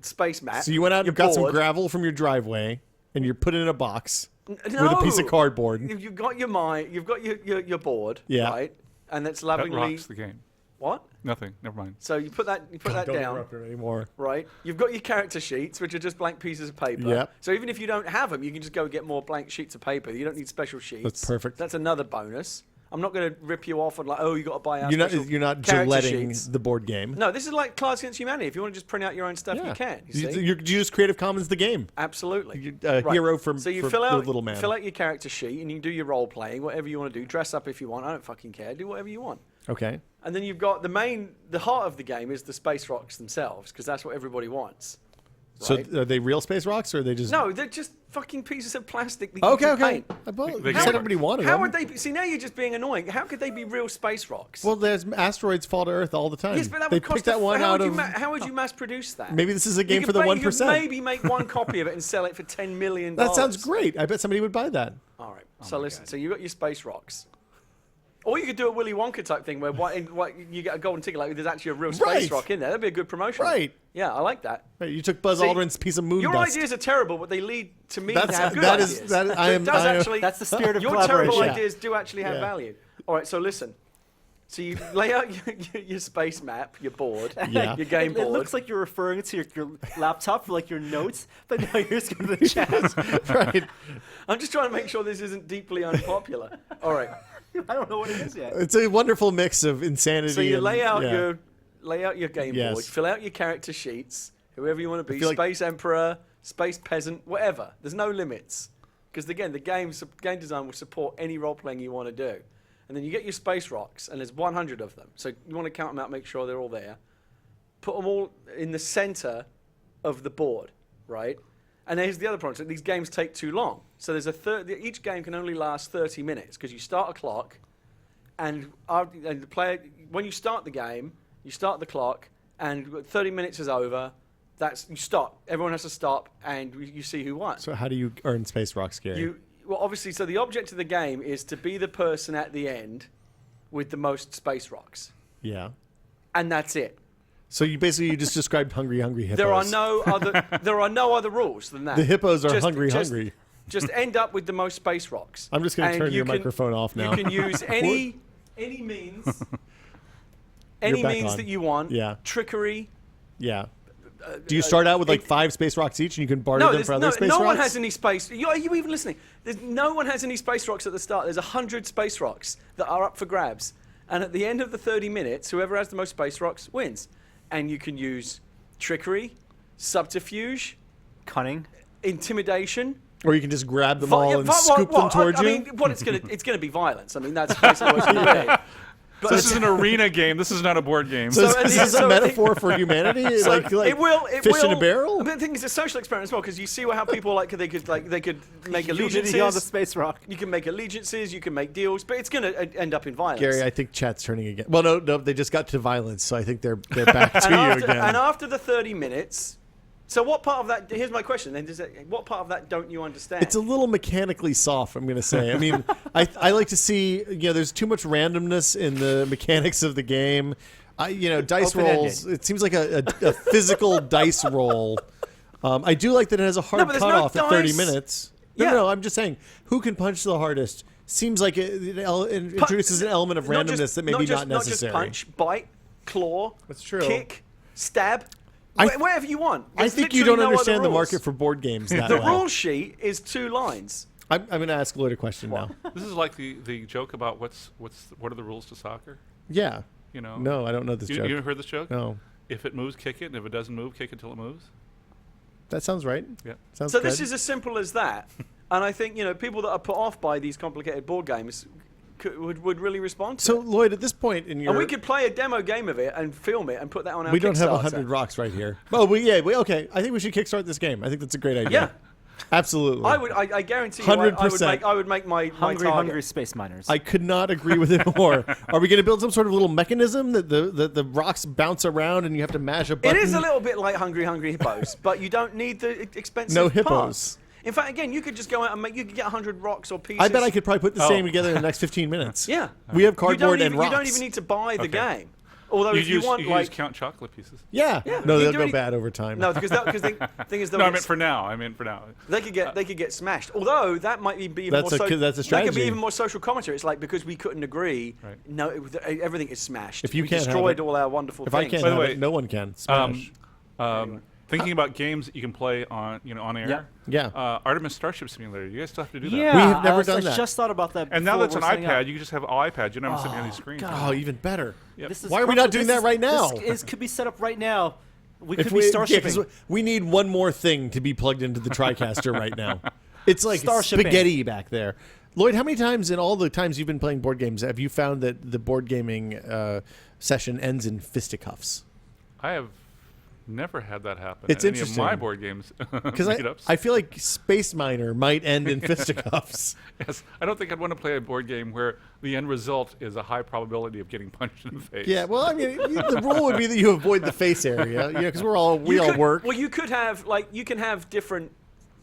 Speaker 2: space map.
Speaker 1: So you went out
Speaker 2: your
Speaker 1: and got some
Speaker 2: board.
Speaker 1: gravel from your driveway, and you're put it in a box
Speaker 2: No.
Speaker 1: with a piece of cardboard.
Speaker 2: You've got your mine. You've got your board.
Speaker 1: Yeah.
Speaker 2: Right. And that's
Speaker 7: That
Speaker 2: lovingly.
Speaker 7: rocks the game.
Speaker 2: What?
Speaker 7: Nothing. Never mind.
Speaker 2: So you put that
Speaker 1: Don't
Speaker 2: down.
Speaker 1: interrupt her anymore.
Speaker 2: Right. You've got your character sheets, which are just blank pieces of paper.
Speaker 1: Yep.
Speaker 2: So even if you don't have them, you can just go get more blank sheets of paper. You don't need special sheets.
Speaker 1: That's perfect.
Speaker 2: That's another bonus. I'm not going to rip you off and like, oh, you got to buy our
Speaker 1: You're
Speaker 2: special
Speaker 1: not
Speaker 2: character
Speaker 1: Gilletting
Speaker 2: sheets.
Speaker 1: the board game.
Speaker 2: No, this is like Cards Against Humanity. If you want to just print out your own stuff,
Speaker 1: Yeah.
Speaker 2: you can. You see?
Speaker 1: You use Creative Commons the game.
Speaker 2: Absolutely.
Speaker 1: You're a hero from
Speaker 2: so you
Speaker 1: for
Speaker 2: fill
Speaker 1: the
Speaker 2: out
Speaker 1: little man.
Speaker 2: fill out your character sheet and you do your role playing, whatever you want to do. Dress up if you want. I don't fucking care. Do whatever you want.
Speaker 1: Okay.
Speaker 2: And then you've got the heart of the game is the space rocks themselves, because that's what everybody wants.
Speaker 1: So
Speaker 2: Right?
Speaker 1: are they real space rocks, or are they just?
Speaker 2: No, they're just fucking pieces of plastic that you
Speaker 1: Okay,
Speaker 2: can
Speaker 1: okay.
Speaker 2: paint.
Speaker 1: Well,
Speaker 7: They
Speaker 1: you
Speaker 7: get
Speaker 1: said
Speaker 7: it.
Speaker 1: everybody wanted
Speaker 2: How
Speaker 1: them.
Speaker 2: would they be? See, now you're just being annoying. How could they be real space rocks?
Speaker 1: Well, there's asteroids fall to Earth all the time.
Speaker 2: yes, but that
Speaker 1: they
Speaker 2: would cost
Speaker 1: picked that one
Speaker 2: how
Speaker 1: out
Speaker 2: would
Speaker 1: of.
Speaker 2: you how would you mass produce that?
Speaker 1: Maybe this is a game
Speaker 2: You
Speaker 1: for
Speaker 2: could
Speaker 1: the
Speaker 2: make- You
Speaker 1: 1%.
Speaker 2: could maybe make one copy of it and sell it for $10 million.
Speaker 1: That sounds great. I bet somebody would buy that.
Speaker 2: All right. So listen. So you got your space rocks. Or you could do a Willy Wonka type thing where you get a golden ticket, like there's actually a real space
Speaker 1: Right.
Speaker 2: rock in there. That'd be a good promotion.
Speaker 1: Right.
Speaker 2: Yeah, I like that.
Speaker 1: Right, you took Buzz
Speaker 2: See,
Speaker 1: Aldrin's piece of moon
Speaker 2: Your
Speaker 1: dust.
Speaker 2: ideas are terrible, but they lead to me
Speaker 1: That's-
Speaker 2: to have good
Speaker 1: that is-
Speaker 2: ideas.
Speaker 1: that- I
Speaker 2: So
Speaker 1: am-
Speaker 2: it does
Speaker 1: I am-
Speaker 2: actually.
Speaker 3: That's the spirit of
Speaker 2: Your
Speaker 3: collaboration.
Speaker 2: terrible
Speaker 1: Yeah.
Speaker 2: ideas do actually have
Speaker 1: Yeah.
Speaker 2: value. All right, so listen. So you lay out your space map, your board,
Speaker 1: Yeah.
Speaker 2: your game
Speaker 3: It
Speaker 2: board.
Speaker 3: looks like you're referring to your laptop for like your notes, but no, you're just going to the chat.
Speaker 1: Right.
Speaker 2: I'm just trying to make sure this isn't deeply unpopular. All right.
Speaker 3: I don't know what it is yet.
Speaker 1: It's a wonderful mix of insanity.
Speaker 2: So you
Speaker 1: and,
Speaker 2: lay out
Speaker 1: yeah.
Speaker 2: your game
Speaker 1: Yes.
Speaker 2: board, fill out your character sheets, whoever you want to be,
Speaker 1: feel like-
Speaker 2: space emperor, space peasant, whatever. There's no limits, because again, the game design will support any role playing you want to do. And then you get your space rocks, and there's 100 of them. So you want to count them out, make sure they're all there. Put them all in the center of the board, right? And here's the other problem: so these games take too long. So there's each game can only last 30 minutes because you start a clock, and the player, when you start the game, you start the clock, and 30 minutes is over. You stop. Everyone has to stop, and you see who won.
Speaker 1: So how do you earn space rocks, Gary?
Speaker 2: Well, obviously, so the object of the game is to be the person at the end with the most space rocks,
Speaker 1: Yeah.
Speaker 2: and that's it.
Speaker 1: So you just described hungry hippos.
Speaker 2: There are no other rules than that.
Speaker 1: The hippos are
Speaker 2: Just-
Speaker 1: hungry.
Speaker 2: Just end up with the most space rocks.
Speaker 1: I'm just going to
Speaker 2: And
Speaker 1: turn
Speaker 2: you
Speaker 1: your
Speaker 2: can-
Speaker 1: microphone off now.
Speaker 2: You can use any means, any
Speaker 1: back
Speaker 2: means
Speaker 1: on.
Speaker 2: that you want.
Speaker 1: Yeah.
Speaker 2: Trickery.
Speaker 1: Yeah. Do you start out with like 5 space rocks each, and you can barter them for other space
Speaker 2: no
Speaker 1: rocks?
Speaker 2: one has any space. Are you even listening? No one has any space rocks at the start. There's 100 space rocks that are up for grabs, and at the end of the 30 minutes, whoever has the most space rocks wins. And you can use trickery, subterfuge,
Speaker 3: Cunning.
Speaker 2: intimidation.
Speaker 1: Or you can just grab them all and scoop them towards you.
Speaker 2: I mean, what it's gonna be violence. I mean, that's basically what it's gonna be. But
Speaker 7: This is an arena game. This is not a board game.
Speaker 1: So,
Speaker 2: So-
Speaker 1: is this a
Speaker 2: so-
Speaker 1: metaphor for humanity? like
Speaker 2: it will.
Speaker 1: fish in a barrel?
Speaker 2: But the thing is, it's a social experiment as well, because you see how people they could make allegiances.
Speaker 3: on the space rock.
Speaker 2: You can make allegiances. You can make deals, but it's going to end up in violence.
Speaker 1: Gary, I think chat's turning again. Well, no, they just got to violence, so I think they're back to you again.
Speaker 2: And after the 30 minutes, so what part of that? Here's my question. Then, what part of that don't you understand?
Speaker 1: It's a little mechanically soft, I'm going to say. I mean, I like to see, there's too much randomness in the mechanics of the game. Dice
Speaker 3: Open-ended.
Speaker 1: rolls, it seems like a physical dice roll. I do like that it has a hard
Speaker 2: but there's no
Speaker 1: cutoff at 30
Speaker 2: dice.
Speaker 1: minutes.
Speaker 2: Yeah.
Speaker 1: No, I'm just saying, who can punch the hardest? Seems like it introduces an element of randomness that maybe not necessary.
Speaker 2: Not just punch, bite, claw,
Speaker 1: That's true.
Speaker 2: kick, stab,
Speaker 1: I-
Speaker 2: whatever you want.
Speaker 1: I
Speaker 2: There's
Speaker 1: think you
Speaker 2: literally
Speaker 1: don't
Speaker 2: no other
Speaker 1: understand the
Speaker 2: rules.
Speaker 1: market for board games that
Speaker 2: The
Speaker 1: well.
Speaker 2: rule sheet is 2 lines.
Speaker 1: I'm going to ask Lloyd a question now.
Speaker 7: This is like the joke about what are the rules to soccer?
Speaker 1: Yeah.
Speaker 7: You know.
Speaker 1: No, I don't know this
Speaker 7: You
Speaker 1: joke.
Speaker 7: heard this joke?
Speaker 1: No.
Speaker 7: If it moves, kick it. And if it doesn't move, kick it till it moves.
Speaker 1: That sounds right.
Speaker 7: Yeah.
Speaker 1: Sounds
Speaker 2: So
Speaker 1: good.
Speaker 2: this is as simple as that. And I think, people that are put off by these complicated board games would really respond to
Speaker 1: So,
Speaker 2: it.
Speaker 1: Lloyd, at this point in your...
Speaker 2: And we could play a demo game of it and film it and put that on our
Speaker 1: We don't have
Speaker 2: Kickstarter.
Speaker 1: 100 rocks right here. Oh, okay. I think we should kickstart this game. I think that's a great idea.
Speaker 2: Yeah.
Speaker 1: Absolutely.
Speaker 2: I guarantee you,
Speaker 1: 100%.
Speaker 2: I would make my
Speaker 3: Hungry
Speaker 2: target.
Speaker 3: space miners.
Speaker 1: I could not agree with it more. Are we going to build some sort of little mechanism that the rocks bounce around and you have to mash a
Speaker 2: It
Speaker 1: button?
Speaker 2: is a little bit like Hungry Hippos, but you don't need the expensive
Speaker 1: No hippos.
Speaker 2: parts. In fact, again, you could just go out and you could get 100 rocks or pieces.
Speaker 1: I bet I could probably put the
Speaker 7: Oh.
Speaker 1: same together in the next 15 minutes.
Speaker 2: Yeah.
Speaker 1: We have
Speaker 2: You
Speaker 1: cardboard
Speaker 2: don't
Speaker 1: and
Speaker 2: even,
Speaker 1: rocks.
Speaker 2: You don't even need to buy the
Speaker 7: Okay.
Speaker 2: game. Although if you want,
Speaker 7: you
Speaker 2: like,
Speaker 7: use count chocolate pieces.
Speaker 1: Yeah.
Speaker 2: Yeah,
Speaker 1: No,
Speaker 2: you
Speaker 1: they'll
Speaker 2: do
Speaker 1: go
Speaker 2: any-
Speaker 1: bad over time.
Speaker 2: no, because the thing is,
Speaker 7: No, I meant for now.
Speaker 2: they could get smashed. Although that might be even
Speaker 1: That's
Speaker 2: more
Speaker 1: a- that's a
Speaker 2: that could
Speaker 1: strategy.
Speaker 2: be even more social commentary. It's like, because we couldn't agree.
Speaker 7: Right.
Speaker 2: No, everything is smashed.
Speaker 1: If you
Speaker 2: we
Speaker 1: can't have
Speaker 2: destroyed
Speaker 1: it-
Speaker 2: all our wonderful
Speaker 1: If I
Speaker 2: things.
Speaker 1: can't
Speaker 7: By the
Speaker 1: have
Speaker 7: way,
Speaker 1: it, no one can. Smash.
Speaker 7: Thinking about games that you can play on air.
Speaker 1: Yeah.
Speaker 7: Artemis Starship Simulator. You guys still have to do that.
Speaker 3: yeah,
Speaker 1: We have never
Speaker 3: I
Speaker 1: done that.
Speaker 3: just thought about that.
Speaker 7: And now
Speaker 3: before
Speaker 7: that's an
Speaker 3: we're setting
Speaker 7: iPad,
Speaker 3: up.
Speaker 7: you can just have all iPads. You don't have to sit behind these screens.
Speaker 1: Oh, even better.
Speaker 7: Yep.
Speaker 3: This is
Speaker 1: Why are we not
Speaker 3: perfect.
Speaker 1: doing
Speaker 3: This
Speaker 1: that
Speaker 3: is-
Speaker 1: right now?
Speaker 3: This could be set up right now. We
Speaker 1: If
Speaker 3: could be star
Speaker 1: yeah, 'cause
Speaker 3: shipping.
Speaker 1: we need one more thing to be plugged into the TriCaster right now. It's like
Speaker 3: Star shipping.
Speaker 1: spaghetti back there. Lloyd, how many times in all the times you've been playing board games have you found that the board gaming session ends in fisticuffs?
Speaker 7: I have never had that happen.
Speaker 1: It's
Speaker 7: at any of my
Speaker 1: interesting.
Speaker 7: board games.
Speaker 1: Because
Speaker 7: meetups.
Speaker 1: I feel like Space Miner might end in fisticuffs.
Speaker 7: Yes, I don't think I'd want to play a board game where the end result is a high probability of getting punched in the face.
Speaker 1: Yeah, well, I mean, the rule would be that you avoid the face area, because we all work.
Speaker 2: Well, you could have you can have different.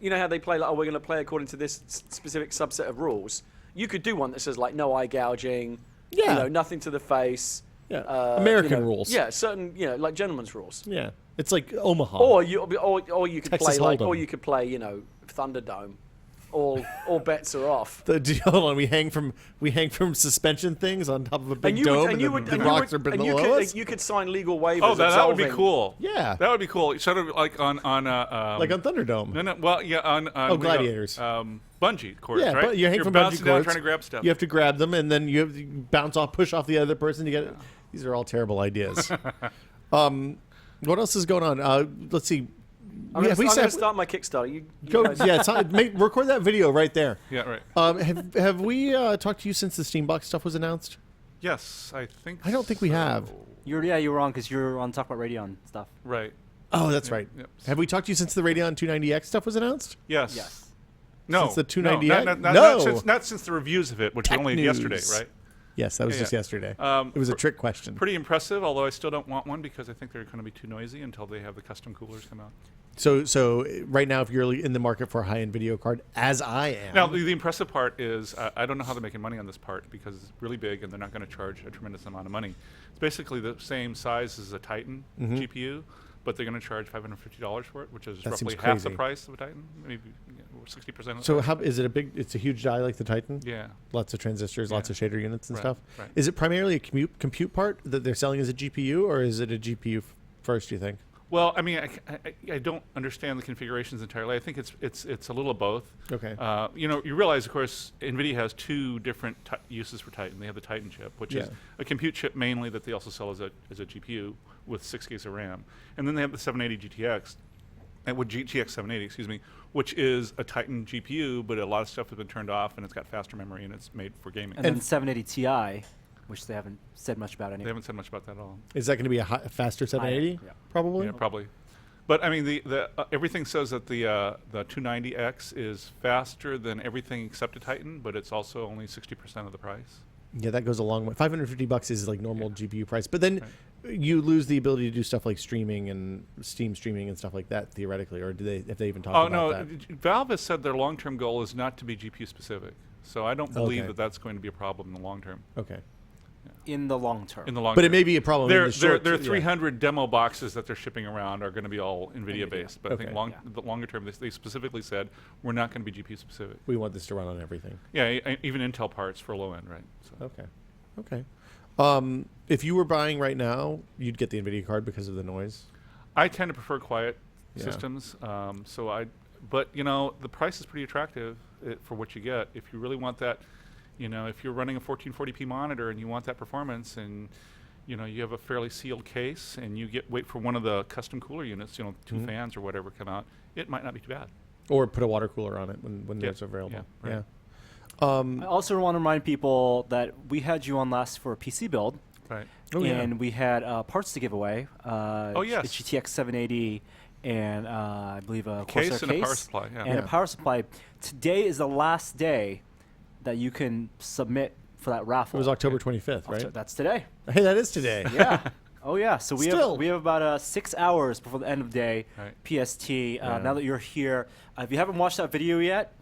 Speaker 2: You know how they play, like, we're going to play according to this specific subset of rules. You could do one that says, like, no eye gouging.
Speaker 1: Yeah.
Speaker 2: Nothing to the face.
Speaker 1: Yeah, American rules.
Speaker 2: Yeah, certain, like gentlemen's rules.
Speaker 1: Yeah, it's like Omaha.
Speaker 2: Or you could
Speaker 1: Texas
Speaker 2: play
Speaker 1: Hold'em.
Speaker 2: or you could play, Thunderdome. All bets are off.
Speaker 1: Hold on, we hang from suspension things on top of a big dome, and the rocks are below us.
Speaker 2: You could sign legal waivers.
Speaker 7: Oh, that would be
Speaker 2: absolving-
Speaker 7: cool.
Speaker 1: Yeah.
Speaker 7: That would be cool. Sort of like on
Speaker 1: Like on Thunderdome.
Speaker 7: No, well, yeah, on
Speaker 1: Gladiators.
Speaker 7: Bungee cords,
Speaker 1: Yeah,
Speaker 7: right?
Speaker 1: but you hang
Speaker 7: You're
Speaker 1: from
Speaker 7: bouncing
Speaker 1: bungee
Speaker 7: down
Speaker 1: cords.
Speaker 7: trying to grab stuff.
Speaker 1: You have to grab them, and then you bounce off, push off the other person. You get it. These are all terrible ideas. What else is going on? Let's see.
Speaker 2: I'm going to start my Kickstarter. You
Speaker 1: Go,
Speaker 2: guys-
Speaker 1: yeah, record that video right there.
Speaker 7: Yeah, right.
Speaker 1: Have we talked to you since the Steambox stuff was announced?
Speaker 7: Yes, I think.
Speaker 1: I don't think we have.
Speaker 3: You were on because you're on Talk About Radeon stuff.
Speaker 7: Right.
Speaker 1: Oh, that's right.
Speaker 7: Yep.
Speaker 1: Have we talked to you since the Radeon 290X stuff was announced?
Speaker 7: Yes.
Speaker 3: Yes.
Speaker 7: No.
Speaker 1: Since the
Speaker 7: no,
Speaker 1: 290X?
Speaker 7: not
Speaker 1: No.
Speaker 7: not since the reviews of it, which
Speaker 1: Tech
Speaker 7: we only had yesterday,
Speaker 1: news.
Speaker 7: right?
Speaker 1: Yes, that was
Speaker 7: Yeah,
Speaker 1: just
Speaker 7: yeah.
Speaker 1: yesterday. It was a trick question.
Speaker 7: Pretty impressive, although I still don't want one because I think they're going to be too noisy until they have the custom coolers come out.
Speaker 1: So right now, if you're in the market for a high-end video card, as I am,
Speaker 7: Now, the impressive part is I don't know how they're making money on this part because it's really big and they're not going to charge a tremendous amount of money. It's basically the same size as a Titan GPU, but they're going to charge $550 for it, which is
Speaker 1: That
Speaker 7: roughly
Speaker 1: seems
Speaker 7: half the
Speaker 1: crazy.
Speaker 7: price of a Titan, maybe 60% of the
Speaker 1: so
Speaker 7: price.
Speaker 1: how is it a big? It's a huge die like the Titan.
Speaker 7: Yeah.
Speaker 1: Lots of transistors, lots of shader units and
Speaker 7: Right,
Speaker 1: stuff.
Speaker 7: right.
Speaker 1: Is it primarily a compute part that they're selling as a GPU, or is it a GPU first? Do you think?
Speaker 7: Well, I mean, I don't understand the configurations entirely. I think it's a little of both.
Speaker 1: Okay.
Speaker 7: You realize, of course, NVIDIA has two different uses for Titan. They have the Titan chip, which is
Speaker 1: Yeah.
Speaker 7: a compute chip mainly that they also sell as a GPU with 6 gigs of RAM. And then they have the 780 GTX, GTX 780, excuse me, which is a Titan GPU, but a lot of stuff has been turned off, and it's got faster memory, and it's made for gaming.
Speaker 3: And then 780 Ti, which they haven't said much about
Speaker 7: They
Speaker 3: anyway.
Speaker 7: haven't said much about that at all.
Speaker 1: Is that going to be a faster 780?
Speaker 3: Yeah.
Speaker 1: Probably.
Speaker 7: Yeah, probably. But I mean, the everything says that the 290X is faster than everything except a Titan, but it's also only 60% of the price.
Speaker 1: Yeah, that goes a long way. $550 is like normal GPU price, but then you lose the ability to do stuff like streaming and Steam streaming and stuff like that theoretically, or do they? If they even talk
Speaker 7: Oh
Speaker 1: about
Speaker 7: no,
Speaker 1: that?
Speaker 7: Valve has said their long-term goal is not to be GPU specific, so I don't believe
Speaker 1: Okay.
Speaker 7: that that's going to be a problem in the long term.
Speaker 1: Okay,
Speaker 3: In the long term.
Speaker 7: In the long
Speaker 1: but
Speaker 7: term.
Speaker 1: it may be a problem. in
Speaker 7: Their
Speaker 1: the short
Speaker 7: their
Speaker 1: yeah.
Speaker 7: 300 demo boxes that they're shipping around are going to be all NVIDIA based, but I
Speaker 1: Okay.
Speaker 7: think the longer term they specifically said we're not going to be GPU specific.
Speaker 1: We want this to run on everything.
Speaker 7: Yeah, even Intel parts for low end, right? So.
Speaker 1: Okay. If you were buying right now, you'd get the NVIDIA card because of the noise.
Speaker 7: I tend to prefer quiet
Speaker 1: Yeah.
Speaker 7: systems, but the price is pretty attractive for what you get. If you really want that, if you're running a 1440p monitor and you want that performance, and you have a fairly sealed case, and you wait for one of the custom cooler units, 2 fans or whatever come out, it might not be too bad.
Speaker 1: Or put a water cooler on it when
Speaker 7: Yeah.
Speaker 1: it's available.
Speaker 7: Yeah, right.
Speaker 3: I also want to remind people that we had you on last for a PC build,
Speaker 7: Right.
Speaker 1: Oh, yeah.
Speaker 3: and we had parts to give away.
Speaker 7: Yes.
Speaker 3: A GTX 780 and I believe a
Speaker 7: Case
Speaker 3: Corsair
Speaker 7: and a
Speaker 3: case
Speaker 7: power supply, yeah.
Speaker 3: and
Speaker 1: Yeah.
Speaker 3: a power supply. Today is the last day that you can submit for that
Speaker 1: It
Speaker 3: raffle.
Speaker 1: was October 25th, right?
Speaker 3: That's today.
Speaker 1: Hey, that is today.
Speaker 3: Yeah. Oh yeah. So we
Speaker 1: Still.
Speaker 3: have about 6 hours before the end of the day.
Speaker 7: Right.
Speaker 3: PST.
Speaker 1: Yeah.
Speaker 3: Now that you're here, if you haven't watched that video yet,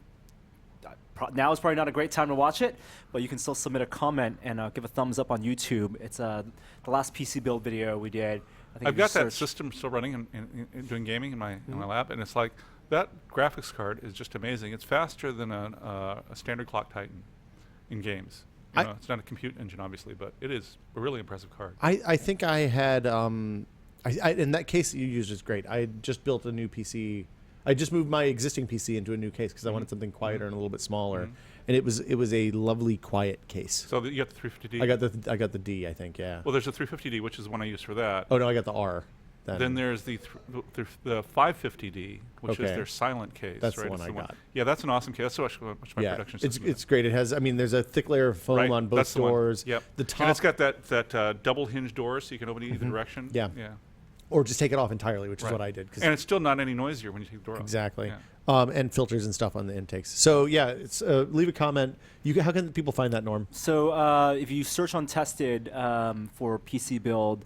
Speaker 3: now is probably not a great time to watch it, but you can still submit a comment and give a thumbs up on YouTube. It's the last PC build video we did. I think
Speaker 7: I've
Speaker 3: if you
Speaker 7: got that
Speaker 3: search-
Speaker 7: system still running and doing gaming in my lab, and it's like that graphics card is just amazing. It's faster than a standard clock Titan in games. It's not a compute engine, obviously, but it is a really impressive card.
Speaker 1: I think I had in that case that you used is great. I just built a new PC. I just moved my existing PC into a new case because I wanted something quieter and a little bit smaller, and it was a lovely quiet case.
Speaker 7: So you got the 350D.
Speaker 1: I got the D, I think. Yeah.
Speaker 7: Well, there's a 350D, which is the one I use for that.
Speaker 1: Oh no, I got the R.
Speaker 7: Then there's the 550D, which is
Speaker 1: Okay.
Speaker 7: their silent case.
Speaker 1: That's the
Speaker 7: right?
Speaker 1: one
Speaker 7: It's
Speaker 1: I got.
Speaker 7: Yeah, that's an awesome case. That's much my
Speaker 1: yeah,
Speaker 7: production
Speaker 1: it's
Speaker 7: system.
Speaker 1: it's great. It has. I mean, there's a thick layer of foam
Speaker 7: Right,
Speaker 1: on both
Speaker 7: that's the one.
Speaker 1: doors.
Speaker 7: Yep.
Speaker 1: The top,
Speaker 7: And it's got that double hinge door, so you can open it either direction.
Speaker 1: Yeah.
Speaker 7: Yeah.
Speaker 1: or just take it off entirely, which is
Speaker 7: Right.
Speaker 1: what I did.
Speaker 7: And it's still not any noisier when you take the door off.
Speaker 1: Exactly.
Speaker 7: Yeah.
Speaker 1: And filters and stuff on the intakes. So yeah, it's leave a comment. How can people find that, Norm?
Speaker 3: So if you search on Tested for PC build,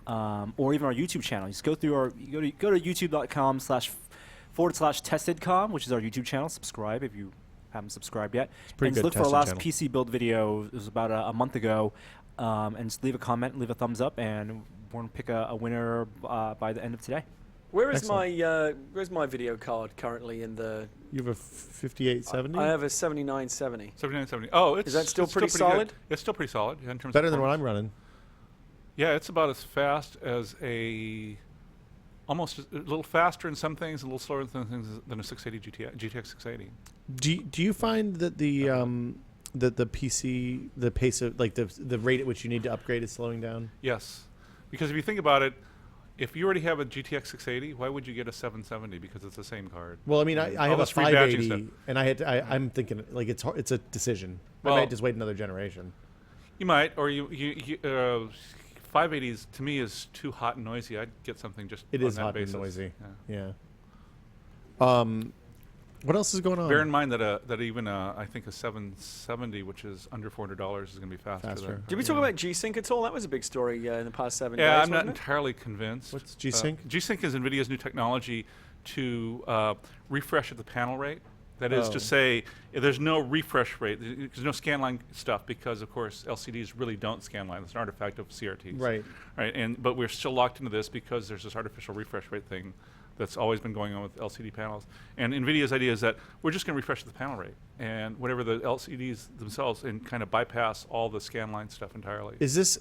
Speaker 3: or even our YouTube channel, just go through go to youtube.com//testedcom, which is our YouTube channel. Subscribe if you haven't subscribed yet.
Speaker 1: pretty
Speaker 3: And
Speaker 1: good
Speaker 3: just look for our
Speaker 1: tested
Speaker 3: last
Speaker 1: channel.
Speaker 3: PC build video. It was about a month ago. And just leave a comment, leave a thumbs up, and we're going to pick a winner by the end of today.
Speaker 2: Where's my video card currently in the?
Speaker 1: You have a 5870.
Speaker 2: I have a 7970.
Speaker 7: 7970. Oh,
Speaker 2: Is that still
Speaker 7: it's
Speaker 2: pretty
Speaker 7: good.
Speaker 2: solid?
Speaker 7: It's still pretty solid. Yeah, in terms
Speaker 1: Better
Speaker 7: of
Speaker 1: than what I'm
Speaker 7: performance.
Speaker 1: running.
Speaker 7: Yeah, it's about as fast as almost a little faster in some things, a little slower in some things than a 680 GTX 680.
Speaker 1: Do you find that the PC, the pace of the rate at which you need to upgrade is slowing down?
Speaker 7: Yes, because if you think about it, if you already have a GTX 680, why would you get a 770? Because it's the same card.
Speaker 1: Well, I mean, I
Speaker 7: All
Speaker 1: have a
Speaker 7: this rebadging
Speaker 1: 580,
Speaker 7: stuff.
Speaker 1: and I'm thinking like it's hard, it's a decision.
Speaker 7: Well-
Speaker 1: I might just wait another generation.
Speaker 7: You might, or you 580s to me is too hot and noisy. I'd get something just
Speaker 1: It
Speaker 7: on
Speaker 1: is
Speaker 7: that
Speaker 1: hot
Speaker 7: basis.
Speaker 1: and noisy.
Speaker 7: Yeah.
Speaker 1: Yeah. What else is going on?
Speaker 7: Bear in mind that even I think a 770, which is under $400, is going to be faster.
Speaker 1: Faster.
Speaker 2: Did we talk about G-Sync at all? That was a big story in the past 7 days.
Speaker 7: Yeah, I'm not
Speaker 2: wasn't it?
Speaker 7: entirely convinced.
Speaker 1: What's G-Sync?
Speaker 7: G-Sync is NVIDIA's new technology to refresh at the panel rate. That is to say, there's no refresh rate. There's no scanline stuff because, of course, LCDs really don't scanline. It's an artifact of CRTs.
Speaker 1: Right.
Speaker 7: Right. But we're still locked into this because there's this artificial refresh rate thing that's always been going on with LCD panels. And NVIDIA's idea is that we're just going to refresh the panel rate and whatever the LCDs themselves and kind of bypass all the scanline stuff entirely.
Speaker 1: Is this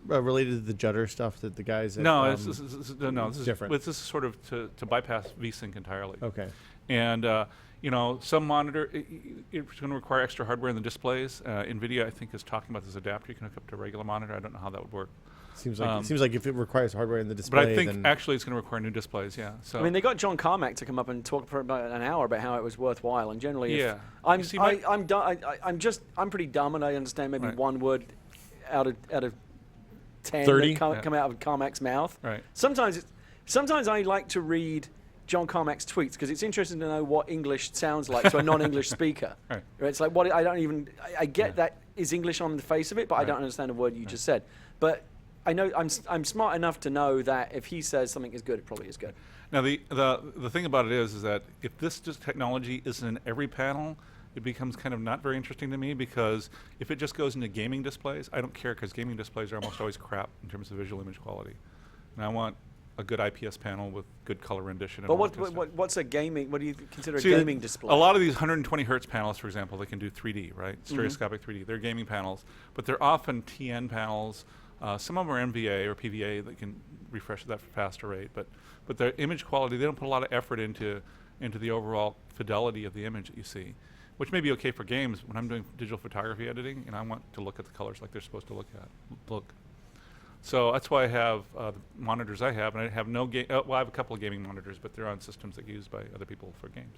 Speaker 1: related to the judder stuff that the guys? At,
Speaker 7: No,
Speaker 1: this
Speaker 7: this is
Speaker 1: different.
Speaker 7: This is sort of to bypass VSync entirely.
Speaker 1: Okay.
Speaker 7: And some monitor it's going to require extra hardware in the displays. NVIDIA, I think, is talking about this adapter you can hook up to a regular monitor. I don't know how that would work.
Speaker 1: Seems like if it requires hardware in the display,
Speaker 7: But I think
Speaker 1: then
Speaker 7: actually it's going to require new displays. Yeah. So
Speaker 2: I mean, they got John Carmack to come up and talk for about an hour about how it was worthwhile. And generally,
Speaker 7: Yeah.
Speaker 2: I'm
Speaker 7: You see,
Speaker 2: I'm pretty dumb, and I understand maybe
Speaker 7: Right.
Speaker 2: one word out of 10
Speaker 1: 30?
Speaker 2: that come out of Carmack's mouth.
Speaker 7: Right.
Speaker 2: Sometimes I like to read John Carmack's tweets because it's interesting to know what English sounds like to a non-English speaker.
Speaker 7: Right.
Speaker 2: It's like I get that is English on the face of it, but I don't understand a word you just said. But I know I'm smart enough to know that if he says something is good, it probably is good.
Speaker 7: Now the thing about it is that if this just technology isn't in every panel, it becomes kind of not very interesting to me because if it just goes into gaming displays, I don't care because gaming displays are almost always crap in terms of visual image quality, and I want a good IPS panel with good color rendition.
Speaker 2: But
Speaker 7: and all that kind of stuff.
Speaker 2: what's a gaming? What do you consider
Speaker 7: See,
Speaker 2: a gaming display?
Speaker 7: A lot of these 120 hertz panels, for example, they can do 3D, right? Stereoscopic 3D. They're gaming panels, but they're often TN panels. Some of them are NVA or PVA that can refresh at that faster rate, but their image quality, they don't put a lot of effort into the overall fidelity of the image that you see, which may be okay for games. When I'm doing digital photography editing, and I want to look at the colors like they're supposed to look. So that's why I have the monitors I have, and I have no game. Well, I have a couple of gaming monitors, but they're on systems that get used by other people for games.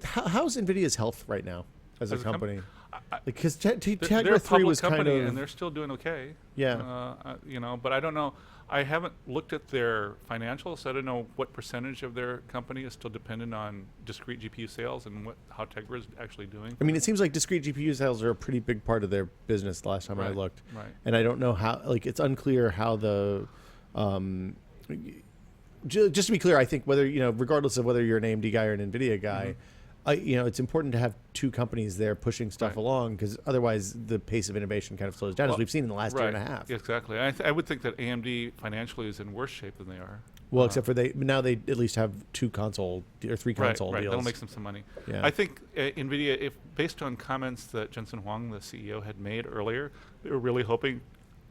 Speaker 1: how's NVIDIA's health right now as a company? Because
Speaker 7: They're
Speaker 1: Tegra
Speaker 7: a
Speaker 1: 3 was
Speaker 7: public
Speaker 1: kind
Speaker 7: company,
Speaker 1: of,
Speaker 7: and they're still doing okay.
Speaker 1: Yeah.
Speaker 7: But I don't know. I haven't looked at their financials, so I don't know what percentage of their company is still dependent on discrete GPU sales and how Tegra is actually doing.
Speaker 1: I mean, it seems like discrete GPU sales are a pretty big part of their business the last time I
Speaker 7: Right,
Speaker 1: looked.
Speaker 7: right.
Speaker 1: And I don't know how, it's unclear how the, just to be clear, I think whether, regardless of whether you're an AMD guy or an NVIDIA guy, it's important to have two companies there pushing stuff along because otherwise the pace of innovation kind of slows down, as we've seen in the last year and a half.
Speaker 7: Exactly. I would think that AMD financially is in worse shape than they are.
Speaker 1: Well, except for now they at least have two console or three console
Speaker 7: right.
Speaker 1: deals.
Speaker 7: That'll make them some money.
Speaker 1: Yeah.
Speaker 7: I think NVIDIA, if based on comments that Jensen Huang, the CEO, had made earlier, they were really hoping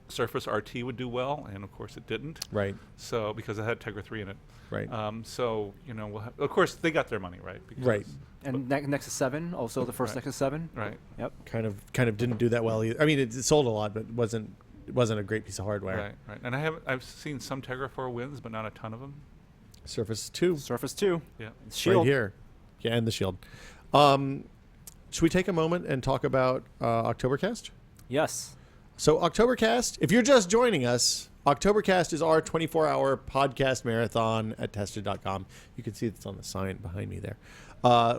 Speaker 7: Surface RT would do well, and of course it didn't.
Speaker 1: Right.
Speaker 7: So because it had Tegra 3 in it.
Speaker 1: Right.
Speaker 7: We'll have, of course they got their money, right? Because
Speaker 1: Right.
Speaker 3: And Nexus 7, also the first
Speaker 7: Right.
Speaker 3: Nexus 7.
Speaker 7: Right.
Speaker 3: Yep.
Speaker 1: Kind of didn't do that well either. I mean, it sold a lot, but wasn't a great piece of hardware.
Speaker 7: Right. And I've seen some Tegra 4 wins, but not a ton of them.
Speaker 1: Surface 2.
Speaker 3: Surface 2.
Speaker 7: Yeah.
Speaker 3: Shield.
Speaker 1: Right here. Yeah, and the Shield. Should we take a moment and talk about Oktoberkast?
Speaker 3: Yes.
Speaker 1: So Oktoberkast, if you're just joining us, Oktoberkast is our 24-hour podcast marathon at tested.com. You can see it's on the sign behind me there.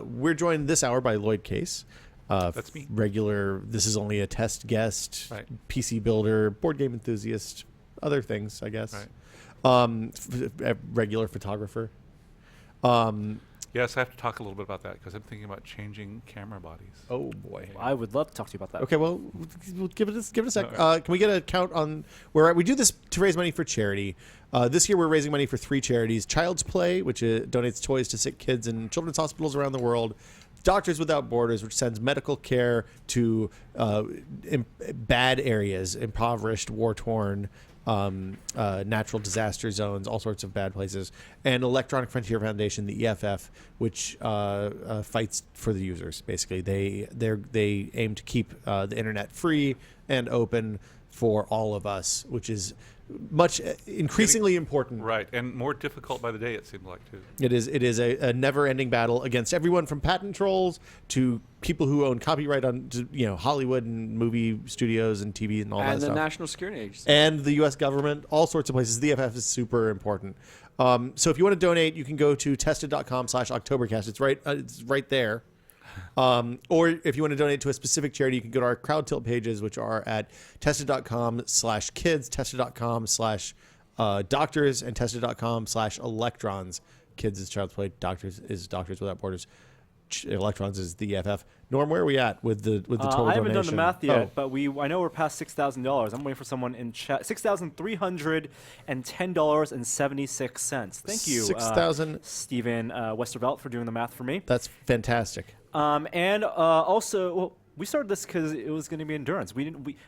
Speaker 1: We're joined this hour by Loyd Case.
Speaker 7: That's me.
Speaker 1: Regular, this is only a test guest,
Speaker 7: Right.
Speaker 1: PC builder, board game enthusiast, other things, I guess.
Speaker 7: Right.
Speaker 1: Regular photographer.
Speaker 7: Yes, I have to talk a little bit about that because I'm thinking about changing camera bodies.
Speaker 1: Oh, boy.
Speaker 3: I would love to talk to you about that.
Speaker 1: Okay, well, we'll give it a sec.
Speaker 7: No.
Speaker 1: Can we get a count on where we do this to raise money for charity? This year we're raising money for 3 charities: Child's Play, which donates toys to sick kids in children's hospitals around the world; Doctors Without Borders, which sends medical care to bad areas, impoverished, war-torn, natural disaster zones, all sorts of bad places; and Electronic Frontier Foundation, the EFF, which fights for the users. Basically, they aim to keep the internet free and open for all of us, which is much increasingly important.
Speaker 7: Right, and more difficult by the day, it seemed like, too.
Speaker 1: It is a never-ending battle against everyone from patent trolls to people who own copyright on Hollywood and movie studios and TV and all that
Speaker 2: And the
Speaker 1: stuff.
Speaker 2: National Security Agency.
Speaker 1: And the U.S. government, all sorts of places. The FF is super important. So if you want to donate, you can go to tested.com/Octobercast. It's right there. Or if you want to donate to a specific charity, you can go to our crowd tilt pages, which are at tested.com/kids, tested.com/doctors, and tested.com/electrons. Kids is Child's Play, Doctors is Doctors Without Borders, Electrons is the EFF. Norm, where are we at with the total
Speaker 3: I haven't done the
Speaker 1: donation?
Speaker 3: math yet,
Speaker 1: Oh.
Speaker 3: but I know we're past $6,000. I'm waiting for someone in chat. $6,310.76. Thank you,
Speaker 1: 6,000.
Speaker 3: Stephen Westervelt, for doing the math for me.
Speaker 1: That's fantastic.
Speaker 3: And also, well, we started this because it was going to be endurance.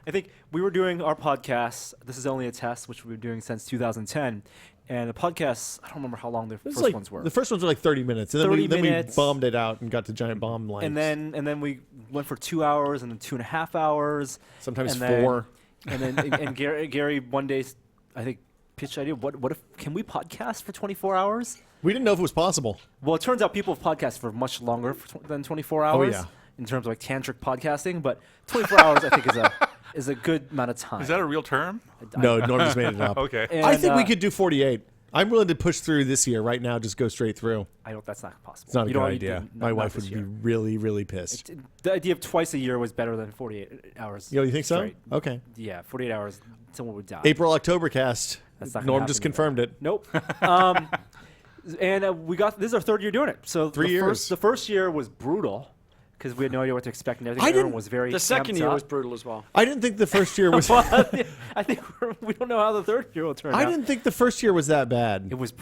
Speaker 3: I think we were doing our podcast. This is only a test, which we've been doing since 2010. And the podcasts, I don't remember how long the first ones were.
Speaker 1: The first ones were like 30 minutes, and then
Speaker 3: 30
Speaker 1: we
Speaker 3: minutes.
Speaker 1: bombed it out and got to giant bomb lines.
Speaker 3: And then we went for 2 hours, and then 2.5 hours.
Speaker 1: Sometimes
Speaker 3: and then,
Speaker 1: 4.
Speaker 3: And then and Gary one day, I think, pitched the idea. What if can we podcast for 24 hours?
Speaker 1: We didn't know if it was possible.
Speaker 3: Well, it turns out people have podcasts for much longer than 24 hours.
Speaker 1: yeah.
Speaker 3: In terms of like tantric podcasting, but 24 hours I think is a good amount of time.
Speaker 7: Is that a real term?
Speaker 1: No, Norm just made it up.
Speaker 7: Okay.
Speaker 3: And,
Speaker 1: I think we could do 48. I'm willing to push through this year right now, just go straight through.
Speaker 3: That's not possible.
Speaker 1: It's not a
Speaker 3: You
Speaker 1: good
Speaker 3: don't-
Speaker 1: idea.
Speaker 3: not-
Speaker 1: My
Speaker 3: not
Speaker 1: wife
Speaker 3: this
Speaker 1: would
Speaker 3: year.
Speaker 1: be really, really pissed.
Speaker 3: The idea of twice a year was better than 48 hours.
Speaker 1: You think so?
Speaker 3: straight.
Speaker 1: Okay.
Speaker 3: Yeah, 48 hours, someone would die.
Speaker 1: April Oktobercast.
Speaker 3: That's not gonna
Speaker 1: Norm
Speaker 3: happen
Speaker 1: just
Speaker 3: either.
Speaker 1: confirmed it.
Speaker 3: Nope. And we got this is our third year doing it. So
Speaker 1: 3 years.
Speaker 3: The first year was brutal because we had no idea what to expect and everything.
Speaker 1: I
Speaker 3: Everyone
Speaker 1: didn't-
Speaker 3: was very
Speaker 2: The second
Speaker 3: amped
Speaker 2: year
Speaker 3: up.
Speaker 2: was brutal as well.
Speaker 1: I didn't think the first year was.
Speaker 3: Well, I think we don't know how the third year will turn out.
Speaker 1: I didn't think the first year was that bad.
Speaker 3: It was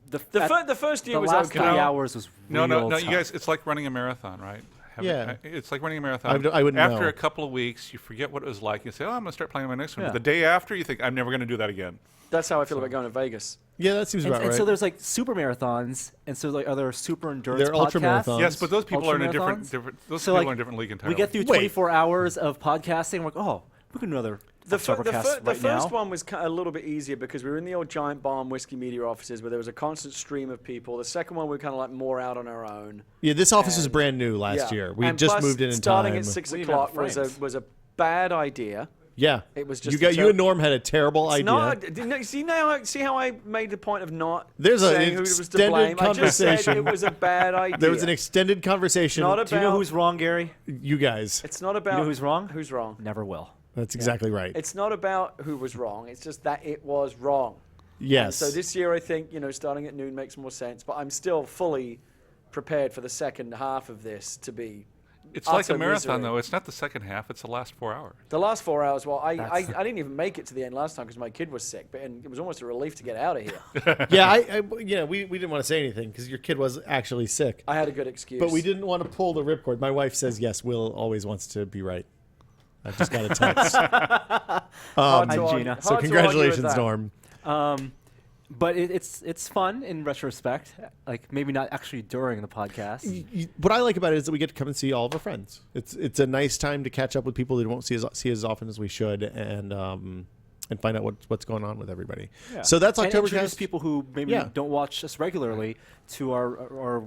Speaker 2: The
Speaker 3: the
Speaker 2: first year was
Speaker 3: last
Speaker 2: okay.
Speaker 3: 3 hours was
Speaker 7: No,
Speaker 3: real
Speaker 7: you
Speaker 3: tough.
Speaker 7: guys, it's like running a marathon, right?
Speaker 1: Yeah.
Speaker 7: It's like running a marathon.
Speaker 1: I wouldn't
Speaker 7: After
Speaker 1: know.
Speaker 7: a couple of weeks, you forget what it was like. You say, oh, I'm going to start playing my next one.
Speaker 3: Yeah.
Speaker 7: But the day after, you think, I'm never going to do that again.
Speaker 2: That's how I feel about going to Vegas.
Speaker 1: Yeah, that seems
Speaker 3: And,
Speaker 1: about
Speaker 3: and
Speaker 1: right.
Speaker 3: so there's like super marathons, and so like other super endurance
Speaker 1: They're ultra
Speaker 3: podcasts.
Speaker 1: marathons.
Speaker 7: Yes, but those people are in a
Speaker 3: Ultramarathons?
Speaker 7: different those
Speaker 3: So,
Speaker 7: people
Speaker 3: like,
Speaker 7: are in a different league entirely.
Speaker 3: We get through
Speaker 1: Wait.
Speaker 3: 24 hours of podcasting. We're like, oh, we can do another
Speaker 2: The
Speaker 3: Octobercast right
Speaker 2: first
Speaker 3: now.
Speaker 2: one was a little bit easier because we were in the old Giant Barn Whiskey Media offices where there was a constant stream of people. The second one we were kind of like more out on our own.
Speaker 1: Yeah, this office was
Speaker 2: And-
Speaker 1: brand new last
Speaker 2: Yeah.
Speaker 1: year. We
Speaker 2: And
Speaker 1: just
Speaker 2: plus,
Speaker 1: moved in
Speaker 2: starting
Speaker 1: time.
Speaker 2: at 6
Speaker 3: We didn't have
Speaker 2: o'clock
Speaker 3: frames.
Speaker 2: was a bad idea.
Speaker 1: Yeah.
Speaker 2: It was just
Speaker 1: you
Speaker 2: a
Speaker 1: and Norm had a terrible
Speaker 2: It's
Speaker 1: idea.
Speaker 2: not, see how I made the point of not
Speaker 1: There's an
Speaker 2: saying who was to
Speaker 1: extended
Speaker 2: blame. I just said
Speaker 1: conversation.
Speaker 2: it was a bad idea.
Speaker 1: There was an extended conversation.
Speaker 2: Not
Speaker 3: Do you know
Speaker 2: about-
Speaker 3: who's wrong, Gary?
Speaker 1: You guys.
Speaker 2: It's not about
Speaker 3: who's wrong?
Speaker 2: Who's wrong.
Speaker 3: Never will.
Speaker 1: That's exactly right.
Speaker 2: It's not about who was wrong. It's just that it was wrong.
Speaker 1: Yes.
Speaker 2: So this year, I think, starting at noon makes more sense. But I'm still fully prepared for the second half of this to be
Speaker 7: It's like a
Speaker 2: utter
Speaker 7: marathon,
Speaker 2: misery.
Speaker 7: though. It's not the second half. It's the last 4 hours.
Speaker 2: The last 4 hours, well, I didn't even make it to the end last time because my kid was sick. And it was almost a relief to get out of here.
Speaker 1: Yeah, we didn't want to say anything because your kid was actually sick.
Speaker 2: I had a good excuse.
Speaker 1: But we didn't want to pull the ripcord. My wife says, yes, Will always wants to be right. I just got a text.
Speaker 2: Hard to
Speaker 3: Hi,
Speaker 2: argue-
Speaker 3: Gina.
Speaker 2: hard
Speaker 1: So
Speaker 2: to argue with
Speaker 1: congratulations,
Speaker 2: that.
Speaker 1: Norm.
Speaker 3: But it's fun in retrospect. Like maybe not actually during the podcast.
Speaker 1: What I like about it is that we get to come and see all of our friends. It's a nice time to catch up with people that won't see as often as we should, and find out what's going on with everybody.
Speaker 3: Yeah.
Speaker 1: So that's
Speaker 3: And introduce
Speaker 1: Oktobercast.
Speaker 3: people who maybe
Speaker 1: Yeah.
Speaker 3: don't watch us regularly to our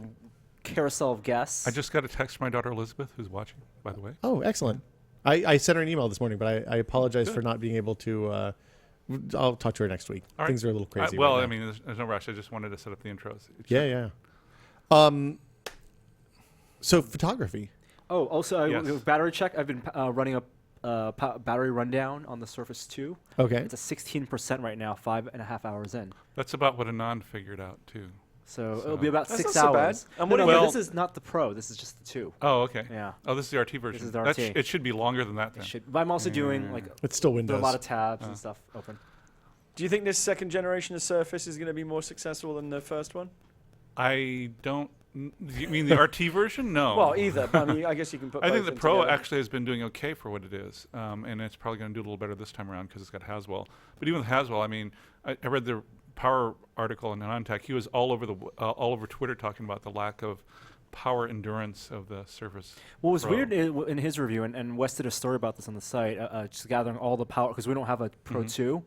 Speaker 3: carousel of guests.
Speaker 7: I just got a text from my daughter Elizabeth, who's watching, by the way.
Speaker 1: Oh, excellent. I sent her an email this morning, but I apologize for not being able to. I'll talk to her next week.
Speaker 7: All right.
Speaker 1: Things are a little crazy.
Speaker 7: Well,
Speaker 1: right
Speaker 7: I
Speaker 1: now.
Speaker 7: mean, there's no rush. I just wanted to set up the intros.
Speaker 1: Yeah. So photography.
Speaker 3: Oh, also
Speaker 7: Yes.
Speaker 3: with battery check. I've been running a battery rundown on the Surface 2.
Speaker 1: Okay.
Speaker 3: It's a 16% right now, 5.5 hours in.
Speaker 7: That's about what Anand figured out, too.
Speaker 3: So it'll be about
Speaker 2: That's
Speaker 3: 6
Speaker 2: not so bad.
Speaker 3: hours.
Speaker 2: And
Speaker 3: No,
Speaker 2: what
Speaker 3: no,
Speaker 2: do you-
Speaker 3: but this is not the Pro. This is just the 2.
Speaker 7: Oh, okay.
Speaker 3: Yeah.
Speaker 7: Oh, this is the RT version.
Speaker 3: is the
Speaker 7: That
Speaker 3: RT.
Speaker 7: it should be longer than that, then.
Speaker 3: It should, but I'm also doing like
Speaker 1: It's still
Speaker 3: there are
Speaker 1: Windows.
Speaker 3: a lot of tabs and stuff open.
Speaker 2: Do you think this second generation of Surface is going to be more successful than the first one?
Speaker 7: I don't... You mean the RT version? No.
Speaker 2: Well, either. But I mean, I guess you can put.
Speaker 7: I think
Speaker 2: both
Speaker 7: the
Speaker 2: in
Speaker 7: Pro
Speaker 2: together.
Speaker 7: actually has been doing okay for what it is, and it's probably going to do a little better this time around because it's got Haswell. But even with Haswell, I mean, I read the Power article in Non-Tech. He was all over Twitter talking about the lack of power endurance of the Surface.
Speaker 3: What was
Speaker 7: Pro.
Speaker 3: weird in his review, and Wes did a story about this on the site, just gathering all the power because we don't have a Pro 2.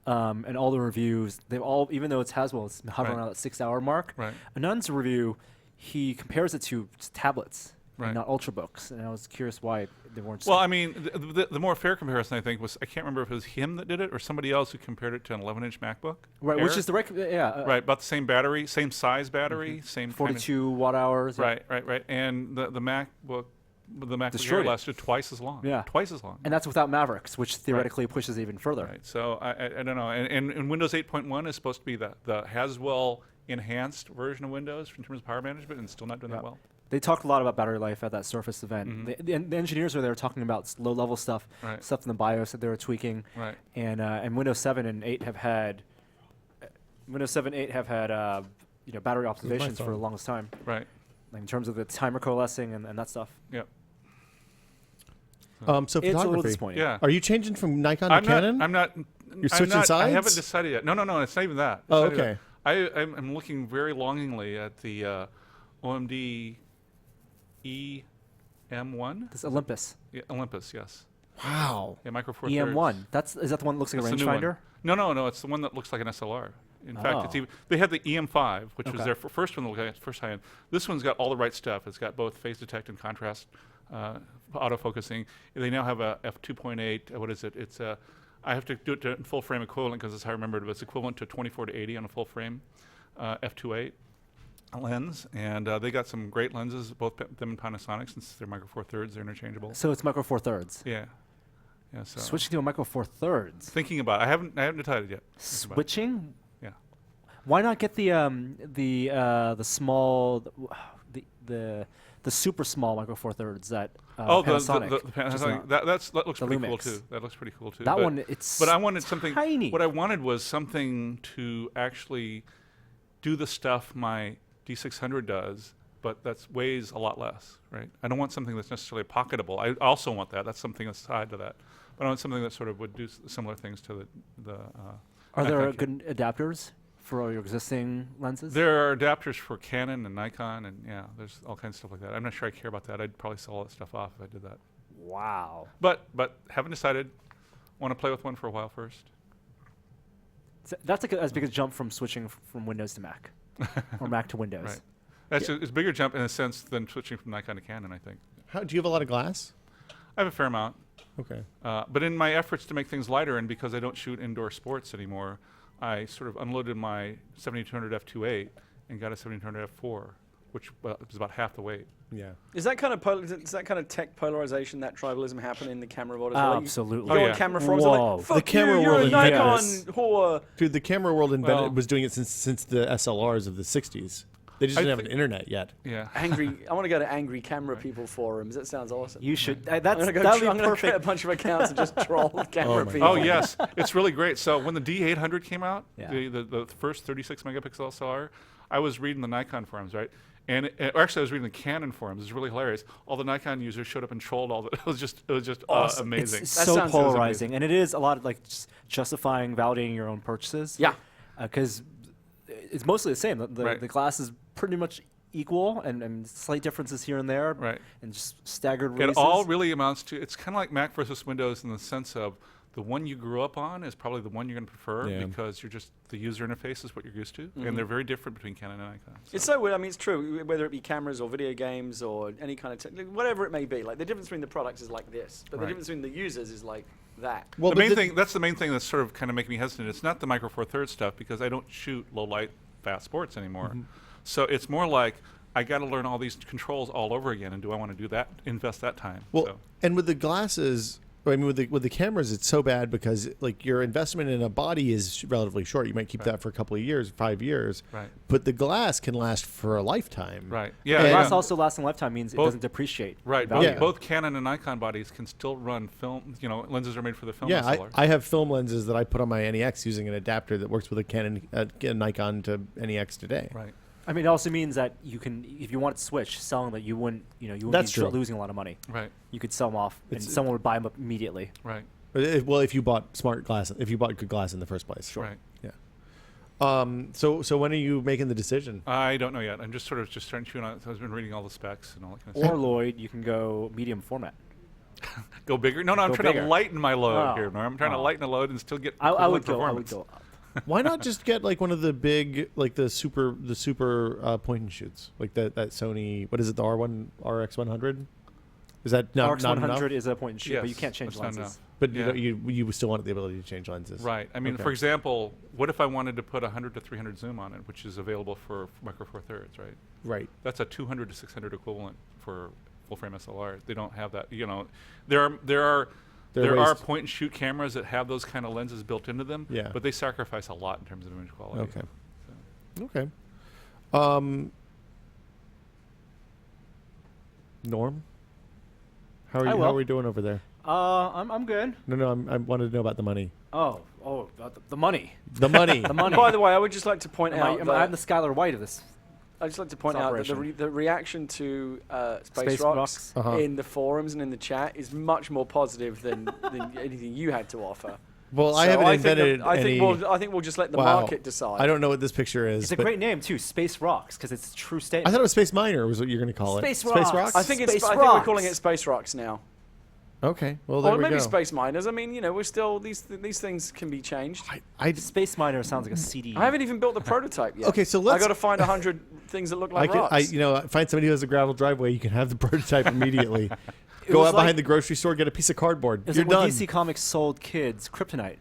Speaker 3: and all the reviews, they've all, even though it's Haswell, it's hovering around that 6-hour mark.
Speaker 7: Right.
Speaker 3: Anand's review, he compares it to tablets,
Speaker 7: Right.
Speaker 3: and not ultrabooks, and I was curious why they weren't.
Speaker 7: Well, I mean, the more fair comparison, I think, was, I can't remember if it was him that did it or somebody else who compared it to an 11-inch MacBook.
Speaker 3: right,
Speaker 7: Air.
Speaker 3: which is the
Speaker 7: right, about the same battery, same size battery, same
Speaker 3: 42 watt hours.
Speaker 7: Right, and the MacBook Air
Speaker 3: Destroyed it.
Speaker 7: lasted twice as long.
Speaker 3: Yeah.
Speaker 7: Twice as long.
Speaker 3: And that's without Mavericks, which theoretically pushes even further.
Speaker 7: Right. So I don't know. And Windows 8.1 is supposed to be the Haswell enhanced version of Windows in terms of power management, and still not doing that well.
Speaker 3: They talked a lot about battery life at that Surface event.
Speaker 7: Mhm.
Speaker 3: The engineers were there talking about low-level stuff, stuff in the BIOS that they were tweaking.
Speaker 7: Right.
Speaker 3: And Windows 7 and 8 have had battery optimizations for the longest time.
Speaker 7: Right.
Speaker 3: Like in terms of the timer coalescing and that stuff.
Speaker 7: Yep.
Speaker 1: So
Speaker 3: It's a little
Speaker 1: photography.
Speaker 3: disappointing.
Speaker 7: Yeah.
Speaker 1: Are you changing from Nikon to Canon?
Speaker 7: I'm not.
Speaker 1: You're switching sides?
Speaker 7: I haven't decided yet. No. It's not even that. It's
Speaker 1: Oh,
Speaker 7: not even
Speaker 1: okay.
Speaker 7: that. I'm looking very longingly at the OMD EM1.
Speaker 3: This Olympus.
Speaker 7: Yeah, Olympus, yes.
Speaker 1: Wow.
Speaker 7: Yeah, Micro Four
Speaker 3: EM1. Is that the one that looks like a
Speaker 7: It's the new one.
Speaker 3: rangefinder?
Speaker 7: No. It's the one that looks like an SLR. In fact, it's
Speaker 3: Oh.
Speaker 7: even, they had the EM5, which was
Speaker 3: Okay.
Speaker 7: their first one that looked like first high end. This one's got all the right stuff. It's got both phase detect and contrast autofocusing. They now have a f2.8. What is it? It's a. I have to do it to full frame equivalent because that's how I remember it. But it's equivalent to 24 to 80 on a full frame f2.8 lens, and they got some great lenses, both them and Panasonic, since they're Micro Four Thirds. They're interchangeable.
Speaker 3: So it's Micro Four Thirds.
Speaker 7: Yeah. So
Speaker 3: Switching to a Micro Four Thirds.
Speaker 7: thinking about it. I haven't decided yet. Thinking about it.
Speaker 3: Switching?
Speaker 7: Yeah.
Speaker 3: Why not get the small, the super small Micro Four Thirds that Panasonic?
Speaker 7: The Panasonic. That looks
Speaker 3: the
Speaker 7: pretty cool
Speaker 3: Lumix.
Speaker 7: too. That looks pretty cool too.
Speaker 3: That
Speaker 7: but,
Speaker 3: one, it's
Speaker 7: But I wanted something.
Speaker 3: tiny.
Speaker 7: What I wanted was something to actually do the stuff my D600 does, but that weighs a lot less, right? I don't want something that's necessarily pocketable. I also want that. That's something aside to that. But I want something that sort of would do similar things to the
Speaker 3: Are there
Speaker 7: Nikon.
Speaker 3: good adapters for all your existing lenses?
Speaker 7: There are adapters for Canon and Nikon, and yeah, there's all kinds of stuff like that. I'm not sure I care about that. I'd probably sell all that stuff off if I did that.
Speaker 3: Wow.
Speaker 7: But haven't decided. Want to play with one for a while first.
Speaker 3: So that's like as big a jump from switching from Windows to Mac, or Mac to Windows.
Speaker 7: Right. That's it's a bigger jump in a sense than switching from Nikon to Canon, I think.
Speaker 1: Do you have a lot of glass?
Speaker 7: I have a fair amount.
Speaker 1: Okay.
Speaker 7: But in my efforts to make things lighter, and because I don't shoot indoor sports anymore, I sort of unloaded my 7200 f2.8 and got a 7200 f4, which is about half the weight.
Speaker 1: Yeah.
Speaker 2: Is that kind of tech polarization, that tribalism happen in the camera world as well?
Speaker 3: Absolutely.
Speaker 2: You go
Speaker 7: Oh,
Speaker 2: on
Speaker 7: yeah.
Speaker 2: camera forums
Speaker 3: Whoa.
Speaker 2: like, fuck
Speaker 1: The camera
Speaker 2: you, you're a
Speaker 1: world
Speaker 2: Nikon
Speaker 3: inventors.
Speaker 2: whore.
Speaker 1: Dude, the camera world
Speaker 7: Well-
Speaker 1: was doing it since the SLRs of the 60s. They just
Speaker 7: I
Speaker 1: didn't have an
Speaker 7: think-
Speaker 1: internet yet.
Speaker 7: Yeah.
Speaker 2: I want to go to angry camera people forums. That sounds awesome.
Speaker 3: You should.
Speaker 2: I'm
Speaker 3: That
Speaker 2: gonna
Speaker 3: would be
Speaker 2: I'm gonna create a
Speaker 3: perfect.
Speaker 2: bunch of accounts and just troll camera
Speaker 1: my
Speaker 2: people.
Speaker 7: Oh yes, it's really great. So when the D800 came out,
Speaker 3: Yeah.
Speaker 7: the first 36 megapixel SLR, I was reading the Nikon forums, right? And actually, I was reading the Canon forums. It's really hilarious. All the Nikon users showed up and trolled all the. It was just
Speaker 2: Awesome.
Speaker 7: amazing.
Speaker 3: It's
Speaker 2: That
Speaker 3: so
Speaker 2: sounds-
Speaker 3: polarizing, and it is a lot of like just justifying, validating your own purchases.
Speaker 2: Yeah.
Speaker 3: Because it's mostly the same.
Speaker 7: Right.
Speaker 3: The glass is pretty much equal, and slight differences here and there.
Speaker 7: Right.
Speaker 3: And just staggered
Speaker 7: It
Speaker 3: releases.
Speaker 7: all really amounts to, it's kind of like Mac versus Windows in the sense of the one you grew up on is probably the one you're going to prefer
Speaker 1: Yeah.
Speaker 7: because you're just, the user interface is what you're used to. And they're very different between Canon and Nikon.
Speaker 2: It's so weird. I mean, it's true. Whether it be cameras or video games or any kind of whatever it may be. Like the difference between the products is like this, but the
Speaker 7: Right.
Speaker 2: difference between the users is like that.
Speaker 1: Well,
Speaker 7: the
Speaker 1: but
Speaker 7: main thing, that's the main thing that's sort of kind of making me hesitant. It's not the Micro Four Thirds stuff because I don't shoot low light fast sports anymore. So it's more like I got to learn all these controls all over again. And do I want to do that? Invest that time?
Speaker 1: Well,
Speaker 7: So,
Speaker 1: and with the glasses, I mean, with the cameras, it's so bad because like your investment in a body is relatively short. You might keep
Speaker 7: Right.
Speaker 1: that for a couple of years, 5 years.
Speaker 7: Right.
Speaker 1: But the glass can last for a lifetime.
Speaker 7: right. Yeah.
Speaker 1: And-
Speaker 7: yeah.
Speaker 3: Glass also lasting lifetime means it
Speaker 7: Both-
Speaker 3: doesn't depreciate.
Speaker 7: Right.
Speaker 3: in
Speaker 7: Both,
Speaker 3: value.
Speaker 7: both Canon and Nikon bodies can still run film. You know, lenses are made for the film.
Speaker 1: Yeah,
Speaker 7: SLR.
Speaker 1: I have film lenses that I put on my NEX using an adapter that works with a Canon, Nikon to NEX today.
Speaker 7: Right.
Speaker 3: I mean, it also means that you can, if you want to switch, selling that you wouldn't
Speaker 1: That's
Speaker 3: be
Speaker 1: true.
Speaker 3: losing a lot of money.
Speaker 7: Right.
Speaker 3: You could sell them off, and
Speaker 1: It's-
Speaker 3: someone would buy them up immediately.
Speaker 7: Right.
Speaker 1: Well, if you bought smart glass, if you bought good glass in the first place.
Speaker 7: Right.
Speaker 1: So when are you making the decision?
Speaker 7: I don't know yet. I'm just sort of just starting to tune on. I've been reading all the specs and all that kind of
Speaker 3: Or
Speaker 7: stuff.
Speaker 3: Loyd, you can go medium format.
Speaker 7: Go bigger? No, I'm
Speaker 3: Go
Speaker 7: trying
Speaker 3: bigger.
Speaker 7: to lighten my load
Speaker 3: Oh.
Speaker 7: here, Norm. I'm trying to
Speaker 3: Oh.
Speaker 7: lighten the load and still get
Speaker 3: I would
Speaker 7: equivalent
Speaker 3: go. I would
Speaker 7: performance.
Speaker 3: go up.
Speaker 1: Why not just get like one of the big, like the super point and shoots, like that Sony? What is it? The RX 100? Is that not enough?
Speaker 3: RX100 is a point and shoot, but you
Speaker 7: Yes,
Speaker 3: can't change
Speaker 7: that's not
Speaker 3: lenses.
Speaker 7: enough.
Speaker 1: But
Speaker 7: Yeah.
Speaker 1: you still want the ability to change lenses,
Speaker 7: Right. I mean,
Speaker 1: Okay.
Speaker 7: for example, what if I wanted to put 100 to 300 zoom on it, which is available for Micro Four Thirds, right?
Speaker 1: Right.
Speaker 7: That's a 200 to 600 equivalent for full frame SLR. They don't have that. There are
Speaker 1: ways
Speaker 7: point and shoot cameras that have those kind of lenses built into them.
Speaker 1: Yeah.
Speaker 7: But they sacrifice a lot in terms of image quality.
Speaker 1: Okay.
Speaker 7: So.
Speaker 1: Okay. Norm, how are
Speaker 3: I
Speaker 1: you?
Speaker 3: will.
Speaker 1: How are we doing over there?
Speaker 3: I'm good.
Speaker 1: No. I wanted to know about the money.
Speaker 3: The money.
Speaker 1: The money.
Speaker 3: The money.
Speaker 2: By the way, I would just like to point out
Speaker 3: I'm
Speaker 2: that
Speaker 3: the Skylar White of this.
Speaker 2: I'd just like to point
Speaker 3: This
Speaker 2: out that
Speaker 3: operation.
Speaker 2: the reaction to Space
Speaker 3: Space
Speaker 2: Rocks
Speaker 3: Rocks.
Speaker 1: Uh-huh.
Speaker 2: in the forums and in the chat is much more positive than anything you had to offer.
Speaker 1: Well, I
Speaker 2: So
Speaker 1: haven't
Speaker 2: think that-
Speaker 1: invented any.
Speaker 2: I think we'll just let the
Speaker 1: Wow.
Speaker 2: market decide.
Speaker 1: I don't know what this picture is.
Speaker 3: It's a
Speaker 1: but
Speaker 3: great name too, Space Rocks, because it's a true
Speaker 1: I
Speaker 3: statement.
Speaker 1: thought it was Space Miner. Was what you're going to call
Speaker 3: Space
Speaker 1: it?
Speaker 3: Rocks.
Speaker 1: Space Rocks.
Speaker 2: I think
Speaker 3: Space
Speaker 2: I think we're
Speaker 3: Rocks.
Speaker 2: calling it Space Rocks now.
Speaker 1: Okay. Well, there
Speaker 2: Or
Speaker 1: we
Speaker 2: maybe
Speaker 1: go.
Speaker 2: Space Miners. I mean, we're still these things can be changed.
Speaker 3: Space Miner sounds like a CD.
Speaker 2: I haven't even built the prototype yet.
Speaker 1: Okay, so
Speaker 2: I
Speaker 1: let's-
Speaker 2: got to find 100 things that look
Speaker 1: I
Speaker 2: like
Speaker 1: can.
Speaker 2: rocks.
Speaker 1: Find somebody who has a gravel driveway. You can have the prototype immediately. Go
Speaker 3: was
Speaker 1: out
Speaker 3: like-
Speaker 1: behind the grocery store, get a piece of cardboard.
Speaker 3: It's
Speaker 1: You're
Speaker 3: like when
Speaker 1: done.
Speaker 3: DC Comics sold kids Kryptonite,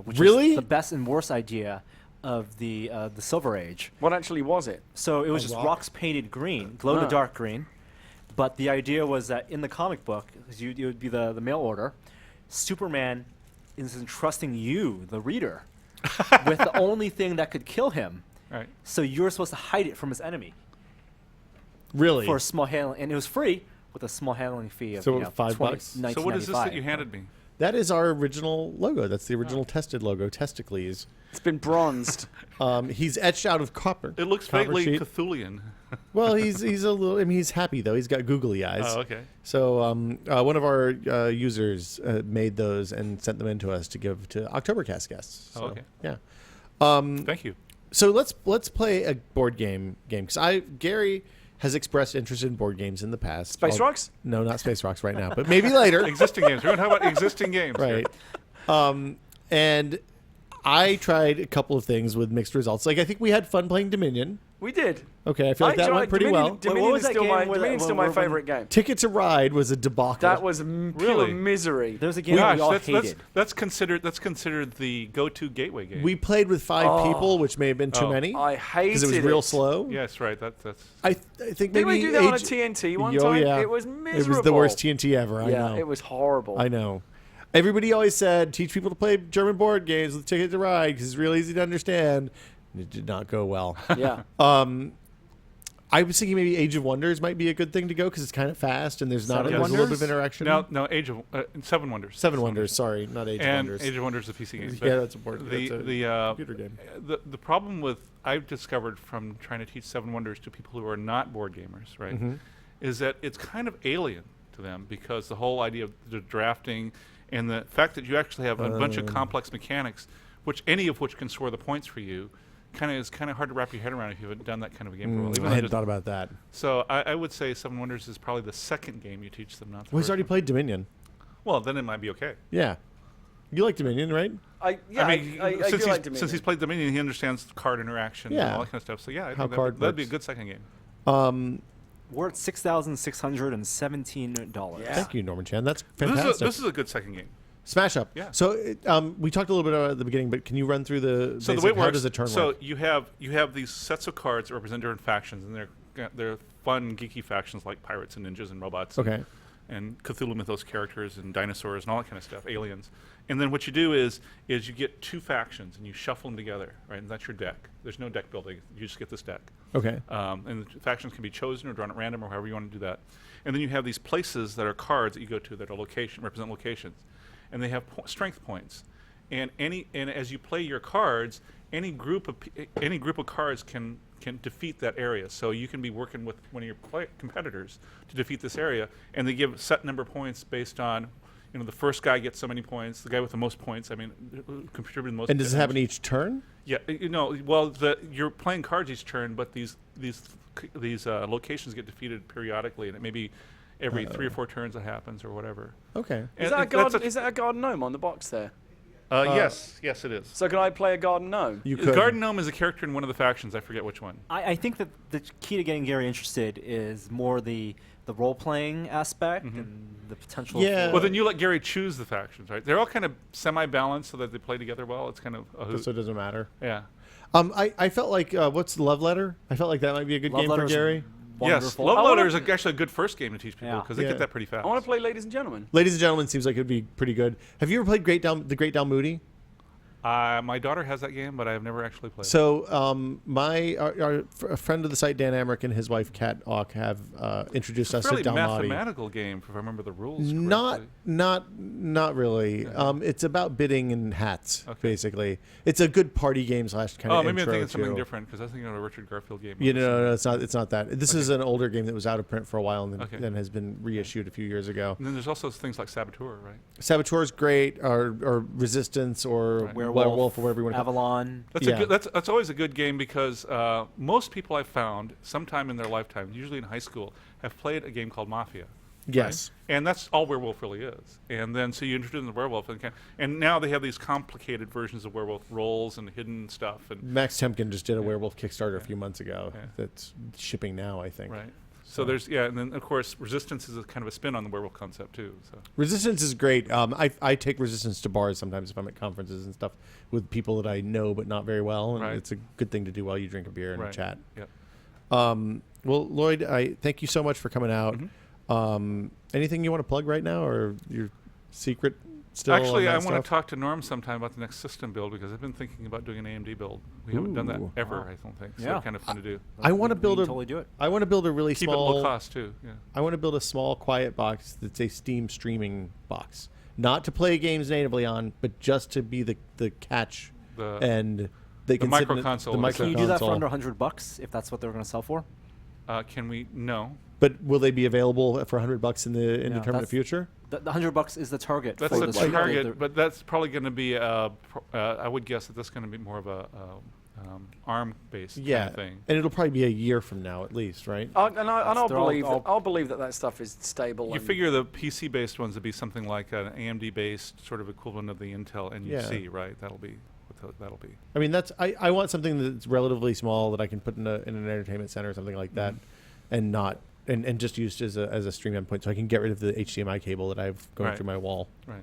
Speaker 3: which
Speaker 1: Really?
Speaker 3: is the best and worst idea of the Silver Age.
Speaker 2: What actually was it?
Speaker 3: So it was
Speaker 1: A
Speaker 3: just
Speaker 1: rock?
Speaker 3: rocks painted green, glow in the
Speaker 2: Ah.
Speaker 3: dark green. But the idea was that in the comic book, 'cause it would be the mail order, Superman is entrusting you, the reader, with the only thing that could kill him.
Speaker 7: Right.
Speaker 3: So you're supposed to hide it from his enemy
Speaker 1: Really?
Speaker 3: for a small handling, and it was free with a small handling fee of
Speaker 1: So
Speaker 3: $5.
Speaker 1: $5?
Speaker 7: So what is this that you handed me?
Speaker 1: That is our original logo. That's the original tested logo, Testicles.
Speaker 2: It's been bronzed.
Speaker 1: He's etched out of copper.
Speaker 7: It looks
Speaker 1: Copper
Speaker 7: vaguely
Speaker 1: sheet.
Speaker 7: Cthulhian.
Speaker 1: Well, he's a little. I mean, he's happy though. He's got googly eyes.
Speaker 7: Oh, okay.
Speaker 1: So one of our users made those and sent them in to us to give to Oktobercast guests. So,
Speaker 7: Oh, okay.
Speaker 1: Yeah.
Speaker 7: Thank you.
Speaker 1: So let's play a board game because Gary has expressed interest in board games in the past.
Speaker 2: Space Rocks?
Speaker 1: No, not Space Rocks right now, but maybe later.
Speaker 7: Existing games. We're going to talk about existing games. here.
Speaker 1: Right. And I tried a couple of things with mixed results. Like I think we had fun playing Dominion.
Speaker 2: We did.
Speaker 1: Okay, I feel like that went pretty
Speaker 2: Dominion,
Speaker 1: well.
Speaker 2: Dominion
Speaker 3: was
Speaker 2: is
Speaker 3: that
Speaker 2: still
Speaker 3: game
Speaker 2: my,
Speaker 3: where
Speaker 2: Dominion's
Speaker 3: that-
Speaker 2: still my
Speaker 3: where when-
Speaker 2: favorite game.
Speaker 1: Ticket to Ride was a debacle.
Speaker 2: That was pure
Speaker 7: Really?
Speaker 2: misery.
Speaker 3: There's a game that we all hated.
Speaker 7: That's considered the go-to gateway game.
Speaker 1: We played with 5 people, which may have been too
Speaker 7: Oh.
Speaker 1: many
Speaker 2: I hated
Speaker 1: because it was real slow.
Speaker 7: Yes, right. That's.
Speaker 1: I think
Speaker 2: Did
Speaker 1: maybe
Speaker 2: we do that on a
Speaker 1: Age-
Speaker 2: TNT one
Speaker 1: Oh,
Speaker 2: time?
Speaker 1: yeah.
Speaker 2: It was
Speaker 1: It
Speaker 2: miserable.
Speaker 1: was the worst TNT ever. I
Speaker 2: Yeah,
Speaker 1: know.
Speaker 2: it was horrible.
Speaker 1: I know. Everybody always said teach people to play German board games with Ticket to Ride because it's real easy to understand. It did not go well.
Speaker 2: Yeah.
Speaker 1: I was thinking maybe Age of Wonders might be a good thing to go because it's kind of fast and there's not
Speaker 3: Seven
Speaker 1: there's a little bit
Speaker 3: Wonders?
Speaker 1: of interaction.
Speaker 7: No, Age of Seven Wonders.
Speaker 1: Seven Wonders. Sorry, not Age of
Speaker 7: And
Speaker 1: Wonders.
Speaker 7: Age of Wonders is a PC game.
Speaker 1: Yeah,
Speaker 7: but
Speaker 1: that's important.
Speaker 7: The
Speaker 1: That's a
Speaker 7: the
Speaker 1: computer game.
Speaker 7: the problem with I've discovered from trying to teach Seven Wonders to people who are not board gamers, right,
Speaker 1: Mm-hmm.
Speaker 7: is that it's kind of alien to them because the whole idea of the drafting and the fact that you actually have a bunch of complex mechanics, which any of which can score the points for you, is kind of hard to wrap your head around if you haven't done that kind of a game for a while. Even
Speaker 1: I
Speaker 7: though
Speaker 1: hadn't
Speaker 7: just-
Speaker 1: thought about that.
Speaker 7: So I would say Seven Wonders is probably the second game you teach them, not the
Speaker 1: Well, he's
Speaker 7: first
Speaker 1: already
Speaker 7: one.
Speaker 1: played Dominion.
Speaker 7: Well, then it might be okay.
Speaker 1: Yeah. You like Dominion, right?
Speaker 2: I
Speaker 7: I mean,
Speaker 2: do
Speaker 7: since
Speaker 2: like Dominion.
Speaker 7: he's played Dominion, he understands card interaction and
Speaker 1: Yeah.
Speaker 7: all that kind of stuff. So yeah, I
Speaker 1: How
Speaker 7: think
Speaker 1: card
Speaker 7: that'd be a
Speaker 1: works.
Speaker 7: good second game.
Speaker 3: We're at $6,617.
Speaker 2: Yeah.
Speaker 1: Thank you, Norman Chan. That's
Speaker 7: This
Speaker 1: fantastic.
Speaker 7: is a good second game.
Speaker 1: Smash Up.
Speaker 7: Yeah.
Speaker 1: So we talked a little bit about it at the beginning, but can you run through the
Speaker 7: So the
Speaker 1: basic,
Speaker 7: way it works.
Speaker 1: how does the turn
Speaker 7: so
Speaker 1: work?
Speaker 7: you have these sets of cards that represent different factions, and they're fun, geeky factions like pirates and ninjas and robots.
Speaker 1: Okay.
Speaker 7: And Cthulhu Mythos characters and dinosaurs and all that kind of stuff, aliens. And then what you do is you get 2 factions and you shuffle them together, right? And that's your deck. There's no deck building. You just get this deck.
Speaker 1: Okay.
Speaker 7: And the factions can be chosen or drawn at random or however you want to do that. And then you have these places that are cards that you go to that are represent locations. And they have strength points. And as you play your cards, any group of cards can defeat that area. So you can be working with one of your competitors to defeat this area, and they give a set number of points based on, the first guy gets so many points, the guy with the most points, contributed the most.
Speaker 1: And does it happen each turn?
Speaker 7: Yeah, you're playing cards each turn, but these locations get defeated periodically, and it may be, every 3 or 4 turns it happens or whatever.
Speaker 1: Okay.
Speaker 2: Is
Speaker 7: And
Speaker 2: that a
Speaker 7: that's
Speaker 2: garden? Is that a garden gnome on the box there?
Speaker 7: Yes, it is.
Speaker 2: So can I play a garden gnome?
Speaker 1: You
Speaker 7: The
Speaker 1: could.
Speaker 7: Garden Gnome is a character in one of the factions. I forget which one.
Speaker 3: I think that the key to getting Gary interested is more the role-playing aspect and the potential.
Speaker 1: Yeah.
Speaker 7: Well, then you let Gary choose the factions, right? They're all kind of semi-balanced so that they play together well. It's kind of a hoot.
Speaker 1: So it doesn't matter.
Speaker 7: Yeah.
Speaker 1: I felt like what's Love Letter? I felt like that might be a good
Speaker 3: Love
Speaker 1: game for
Speaker 3: Letter's
Speaker 1: Gary.
Speaker 7: Yes,
Speaker 3: wonderful.
Speaker 7: Love
Speaker 2: I wanna-
Speaker 7: Letter is actually a good first game to teach people
Speaker 3: Yeah.
Speaker 7: because they
Speaker 1: Yeah.
Speaker 7: get that pretty fast.
Speaker 2: I want to play Ladies and Gentlemen.
Speaker 1: Ladies and Gentlemen seems like it'd be pretty good. Have you ever played the Great Down Moody?
Speaker 7: My daughter has that game, but I have never actually played it.
Speaker 1: So a friend of the site, Dan Emmerich, and his wife Kat Auk have introduced us
Speaker 7: It's a
Speaker 1: to
Speaker 7: fairly
Speaker 1: Dalmati.
Speaker 7: mathematical game, if I remember the rules
Speaker 1: Not
Speaker 7: correctly.
Speaker 1: really. It's about bidding and hats, basically. It's a good party game / kind of
Speaker 7: Oh, maybe I'm
Speaker 1: intro
Speaker 7: thinking something
Speaker 1: to.
Speaker 7: different because I was thinking of a Richard Garfield game.
Speaker 1: You know, no, it's not. It's not that. This is an older game that was out of print for a while and then,
Speaker 7: Okay.
Speaker 1: then has been reissued a few years ago.
Speaker 7: And then there's also things like Saboteur, right?
Speaker 1: Saboteur's great, or Resistance, or
Speaker 7: Right.
Speaker 1: Werewolf, or whatever you want to call it.
Speaker 3: Avalon.
Speaker 7: That's always a good game because most people I've found sometime in their lifetime, usually in high school, have played a game called Mafia.
Speaker 1: Yes.
Speaker 7: Right? And that's all Werewolf really is. And then so you introduce the Werewolf, and now they have these complicated versions of Werewolf roles and hidden stuff. And
Speaker 1: Max Temkin just did a Werewolf Kickstarter a few months ago.
Speaker 7: Yeah.
Speaker 1: That's shipping now, I think.
Speaker 7: right. So there's and then of course Resistance is a kind of a spin on the Werewolf concept too. So
Speaker 1: Resistance is great. I take Resistance to bars sometimes if I'm at conferences and stuff with people that I know but not very well, and
Speaker 7: Right.
Speaker 1: it's a good thing to do while you drink a beer and
Speaker 7: right.
Speaker 1: chat.
Speaker 7: Yep.
Speaker 1: Well, Loyd, I thank you so much for coming out.
Speaker 7: Mm-hmm.
Speaker 1: Anything you want to plug right now, or your secret still? on
Speaker 7: Actually,
Speaker 1: that
Speaker 7: I want
Speaker 1: stuff?
Speaker 7: to talk to Norm sometime about the next system build because I've been thinking about doing an AMD build. We haven't done that
Speaker 1: Ooh.
Speaker 7: ever, I don't think. So
Speaker 3: Yeah.
Speaker 7: it's kind of fun to do.
Speaker 1: I want to
Speaker 3: We
Speaker 1: build
Speaker 3: can
Speaker 1: a.
Speaker 3: totally do it.
Speaker 1: I want to build a really
Speaker 7: Keep
Speaker 1: small.
Speaker 7: it low cost too. Yeah.
Speaker 1: I want to build a small, quiet box that's a Steam streaming box, not to play games natively on, but just to be the catch
Speaker 7: The-
Speaker 1: and they
Speaker 7: the
Speaker 1: can
Speaker 7: micro
Speaker 1: sit in
Speaker 7: console
Speaker 1: The
Speaker 7: in a
Speaker 1: micro
Speaker 3: Can you do that for
Speaker 1: console.
Speaker 3: under $100 if that's what they're going to sell for?
Speaker 7: Can we? No.
Speaker 1: But will they be available for $100 in the indeterminate
Speaker 3: that's-
Speaker 1: future?
Speaker 3: The $100 is the target.
Speaker 7: That's
Speaker 3: for
Speaker 7: the
Speaker 3: this
Speaker 7: target,
Speaker 3: build.
Speaker 7: but that's probably going to be. I would guess that that's going to be more of a ARM-based kind of thing.
Speaker 1: And it'll probably be a year from now at least, right?
Speaker 2: I'll
Speaker 3: They're all-
Speaker 2: I'll believe that stuff is stable.
Speaker 7: You
Speaker 2: and
Speaker 7: figure the PC-based ones would be something like an AMD-based sort of equivalent of the Intel NUC, right? That'll be.
Speaker 1: I mean, I want something that's relatively small that I can put in an entertainment center or something like that, and not and just used as a stream endpoint, so I can get rid of the HDMI cable that I've going
Speaker 7: Right.
Speaker 1: through my wall.
Speaker 7: Right.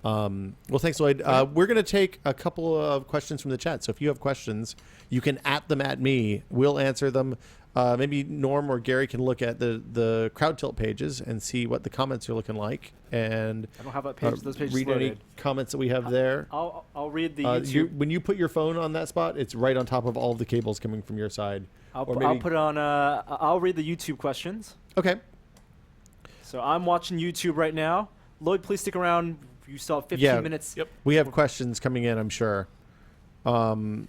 Speaker 1: Well, thanks, Lloyd. We're going to take a couple of questions from the chat. So if you have questions, you can @ them at me. We'll answer them. Maybe Norm or Gary can look at the crowd tilt pages and see what the comments are looking like, and
Speaker 3: I don't have that page. Those pages
Speaker 1: read any
Speaker 3: loaded.
Speaker 1: comments that we have there.
Speaker 3: I'll read the
Speaker 1: You,
Speaker 3: YouTube.
Speaker 1: when you put your phone on that spot, it's right on top of all of the cables coming from your side.
Speaker 3: I'll
Speaker 1: or
Speaker 3: put it on. I'll read the YouTube questions.
Speaker 1: Okay.
Speaker 3: So I'm watching YouTube right now. Lloyd, please stick around. You still have 15 minutes.
Speaker 7: Yep.
Speaker 1: We have questions coming in, I'm sure.
Speaker 3: And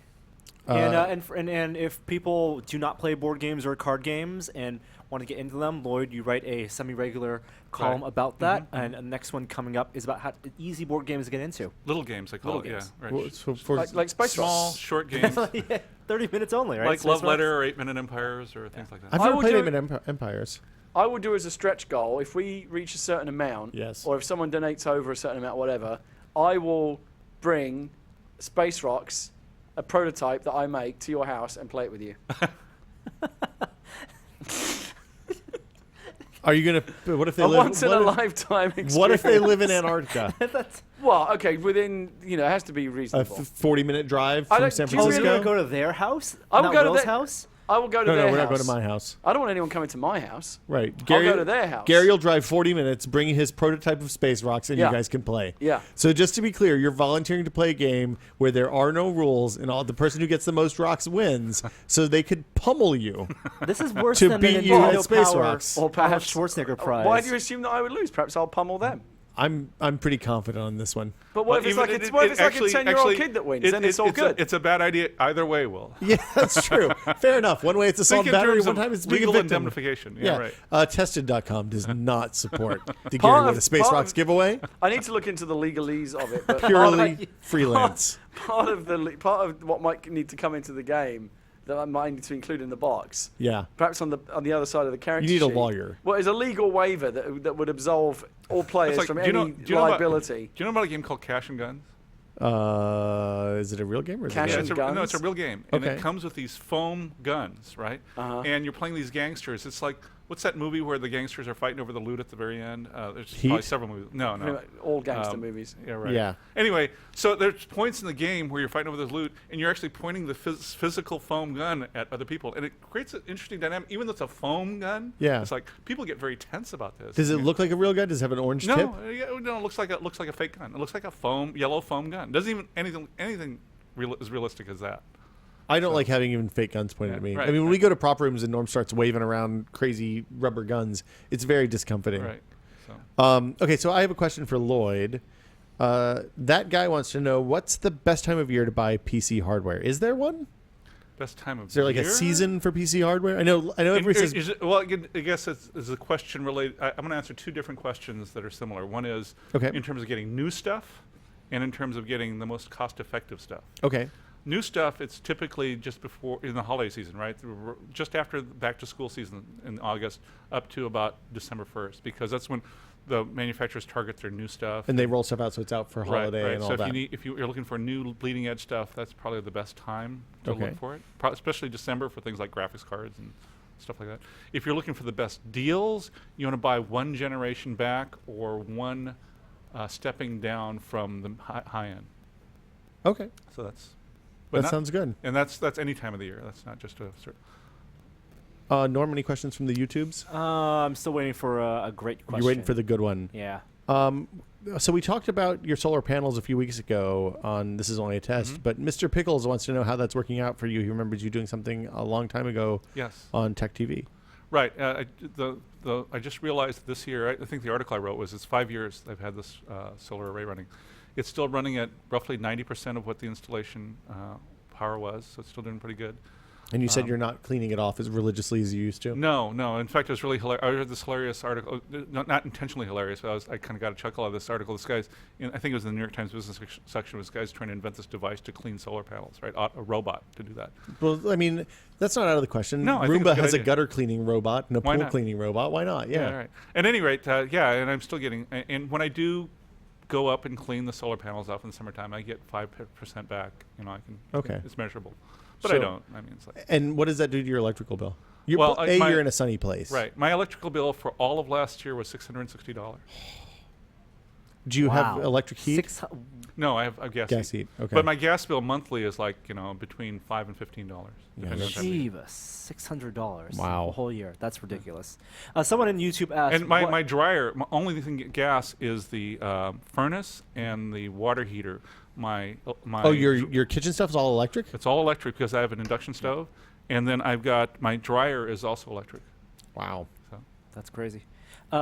Speaker 3: if people do not play board games or card games and want to get into them, Lloyd, you write a semi-regular column
Speaker 7: Right.
Speaker 3: about that. And the next one coming up is about how easy board games to get into.
Speaker 7: Little games, I call
Speaker 3: Little
Speaker 7: it.
Speaker 3: games.
Speaker 7: Yeah. Right.
Speaker 1: well, so for
Speaker 2: like Space
Speaker 7: Small,
Speaker 2: Rocks.
Speaker 7: short games,
Speaker 3: Yeah, 30 minutes only, right?
Speaker 7: like
Speaker 3: Space
Speaker 7: Love
Speaker 3: Rocks?
Speaker 7: Letter or 8-Minute Empires or things like that.
Speaker 1: I've
Speaker 2: I
Speaker 1: never
Speaker 2: will
Speaker 1: played
Speaker 2: do
Speaker 1: Ancient Empires.
Speaker 2: I will do as a stretch goal if we reach a certain amount,
Speaker 1: Yes.
Speaker 2: or if someone donates over a certain amount, whatever. I will bring Space Rocks, a prototype that I make, to your house and play it with you.
Speaker 1: Are you gonna? What if they
Speaker 2: A
Speaker 1: live?
Speaker 2: once in a lifetime experience.
Speaker 1: What if they live in Antarctica?
Speaker 2: Well, okay, within it has to be
Speaker 1: A
Speaker 2: reasonable.
Speaker 1: 40-minute drive
Speaker 2: I
Speaker 1: from
Speaker 2: don't-
Speaker 1: San
Speaker 2: do you
Speaker 3: Oh,
Speaker 2: really
Speaker 3: you're
Speaker 1: Francisco?
Speaker 3: going to go to their house?
Speaker 2: I will
Speaker 3: Not
Speaker 2: go to
Speaker 3: Will's
Speaker 2: their-
Speaker 3: house?
Speaker 2: I will go to
Speaker 1: No,
Speaker 2: their
Speaker 1: we're
Speaker 2: house.
Speaker 1: not going to my house.
Speaker 2: I don't want anyone coming to my house.
Speaker 1: Right.
Speaker 2: I'll go to their house.
Speaker 1: Gary will drive 40 minutes, bring his prototype of Space Rocks, and
Speaker 2: Yeah.
Speaker 1: you guys can play.
Speaker 2: Yeah.
Speaker 1: So just to be clear, you're volunteering to play a game where there are no rules, and the person who gets the most rocks wins, so they could pummel you.
Speaker 3: This is worse
Speaker 1: To
Speaker 3: than
Speaker 1: beat
Speaker 3: the
Speaker 1: you at
Speaker 3: Nintendo
Speaker 1: Space
Speaker 3: Power
Speaker 1: Rocks.
Speaker 2: Or perhaps
Speaker 3: Schwarzenegger prize.
Speaker 2: Why do you assume that I would lose? Perhaps I'll pummel them.
Speaker 1: I'm pretty confident on this one.
Speaker 2: But what if it's like a 10-year-old kid that wins? Then it's all good.
Speaker 7: It's a bad idea either way, Will.
Speaker 1: Yeah, that's true. Fair enough. One way it's assault
Speaker 7: Think in
Speaker 1: battery,
Speaker 7: terms
Speaker 1: one
Speaker 7: of
Speaker 1: time it's being a
Speaker 7: legal
Speaker 1: victim.
Speaker 7: indemnification. Yeah, right.
Speaker 1: Tested.com does not support the
Speaker 2: Part
Speaker 1: Gary
Speaker 2: of-
Speaker 1: with a Space
Speaker 2: part
Speaker 1: Rocks
Speaker 2: of-
Speaker 1: giveaway.
Speaker 2: I need to look into the legalese of it. But
Speaker 1: Purely freelance.
Speaker 2: part of what might need to come into the game that I might need to include in the box.
Speaker 1: Yeah.
Speaker 2: Perhaps on the other side of the character
Speaker 1: You need a
Speaker 2: sheet.
Speaker 1: lawyer.
Speaker 2: Well, it's a legal waiver that would absolve all players
Speaker 7: It's like,
Speaker 2: from
Speaker 7: do you
Speaker 2: any
Speaker 7: know- do you know about-
Speaker 2: liability.
Speaker 7: Do you know about a game called Cash and Guns?
Speaker 1: Is it a real game or is
Speaker 2: Cash
Speaker 1: it
Speaker 2: and
Speaker 1: a
Speaker 2: Guns?
Speaker 7: No, it's a real game, and
Speaker 1: Okay.
Speaker 7: it comes with these foam guns, right?
Speaker 2: Uh-huh.
Speaker 7: And you're playing these gangsters. It's like, what's that movie where the gangsters are fighting over the loot at the very end? There's
Speaker 1: Heat?
Speaker 7: probably several movies. No,
Speaker 2: Pretty
Speaker 7: no.
Speaker 2: much all gangster
Speaker 7: Um,
Speaker 2: movies.
Speaker 7: Yeah, right.
Speaker 1: Yeah.
Speaker 7: Anyway, so there's points in the game where you're fighting over the loot, and you're actually pointing the physical foam gun at other people, and it creates an interesting dynamic. Even though it's a foam gun,
Speaker 1: Yeah.
Speaker 7: it's like people get very tense about this.
Speaker 1: Does it
Speaker 7: I mean,
Speaker 1: look like a real gun? Does it have an orange tip?
Speaker 7: No, no, it looks like a fake gun. It looks like a yellow foam gun. Doesn't even anything as realistic as that.
Speaker 1: I don't like having even fake guns pointed
Speaker 7: Yeah,
Speaker 1: at me.
Speaker 7: right,
Speaker 1: I mean, when we
Speaker 7: right.
Speaker 1: go to prop rooms and Norm starts waving around crazy rubber guns, it's very discomforting.
Speaker 7: Right. So.
Speaker 1: Okay, so I have a question for Loyd. That guy wants to know, what's the best time of year to buy PC hardware? Is there one?
Speaker 7: Best time of
Speaker 1: Is there like
Speaker 7: year?
Speaker 1: a season for PC hardware? I know. Everybody says
Speaker 7: Well, again, I guess it's a question related. I'm going to answer two different questions that are similar. One is
Speaker 1: Okay.
Speaker 7: in terms of getting new stuff, and in terms of getting the most cost-effective stuff.
Speaker 1: okay.
Speaker 7: New stuff, it's typically just before in the holiday season, right? Just after the back-to-school season in August, up to about December 1st, because that's when the manufacturers target their new stuff.
Speaker 1: And they roll stuff out so it's out for holiday
Speaker 7: right.
Speaker 1: and all
Speaker 7: So
Speaker 1: that.
Speaker 7: if you're looking for new bleeding edge stuff, that's probably the best time to
Speaker 1: Okay.
Speaker 7: look for it. Especially December for things like graphics cards and stuff like that. If you're looking for the best deals, you want to buy one generation back or one stepping down from the high end.
Speaker 1: Okay.
Speaker 7: So that's.
Speaker 1: That sounds good.
Speaker 7: And that's any time of the year. That's not just a certain.
Speaker 1: Norm, any questions from the YouTubes?
Speaker 3: I'm still waiting for a great question.
Speaker 1: You're waiting for the good one.
Speaker 3: Yeah.
Speaker 1: So we talked about your solar panels a few weeks ago on This Is Only a Test, but Mr. Pickles wants to know how that's working out for you. He remembers you doing something a long time ago
Speaker 7: Yes.
Speaker 1: on Tech TV.
Speaker 7: Right. I just realized this year, I think the article I wrote was it's 5 years I've had this solar array running. It's still running at roughly 90% of what the installation power was, so it's still doing pretty good.
Speaker 1: And you said you're not cleaning it off as religiously as you used to?
Speaker 7: No. In fact, it was really hilarious. I read this hilarious article, not intentionally hilarious, but I kind of got a chuckle out of this article. This guy's, I think it was in the New York Times business section, was guys trying to invent this device to clean solar panels, right? A robot to do that.
Speaker 1: Well, I mean, that's not out of the question.
Speaker 7: No, I think it's a
Speaker 1: Roomba
Speaker 7: good
Speaker 1: has a
Speaker 7: idea.
Speaker 1: gutter cleaning robot and a
Speaker 7: Why
Speaker 1: pool
Speaker 7: not?
Speaker 1: cleaning robot. Why not? Yeah.
Speaker 7: Right. At any rate, and I'm still getting, and when I do go up and clean the solar panels off in the summertime, I get 5% back. I can.
Speaker 1: Okay.
Speaker 7: It's measurable, but
Speaker 1: So-
Speaker 7: I don't. I mean, it's like.
Speaker 1: And what does that do to your electrical bill?
Speaker 7: Well,
Speaker 1: you're in a sunny place.
Speaker 7: Right. My electrical bill for all of last year was $660.
Speaker 1: Do you have
Speaker 3: Wow.
Speaker 1: electric heat?
Speaker 7: No, I have a gas
Speaker 1: Heat. Okay.
Speaker 7: But my gas bill monthly is like between $5 and $15.
Speaker 1: Yeah,
Speaker 7: depending on time of year.
Speaker 3: Jeebus, $600.
Speaker 1: Wow.
Speaker 3: The whole year. That's ridiculous. Someone in YouTube asked.
Speaker 7: And my,
Speaker 3: what-
Speaker 7: my dryer, my only thing gas is the furnace and the water heater. My
Speaker 1: Oh, your kitchen stuff is all electric?
Speaker 7: it's all electric because I have an induction stove, and then I've got my dryer is also electric.
Speaker 1: Wow.
Speaker 7: So
Speaker 3: That's crazy.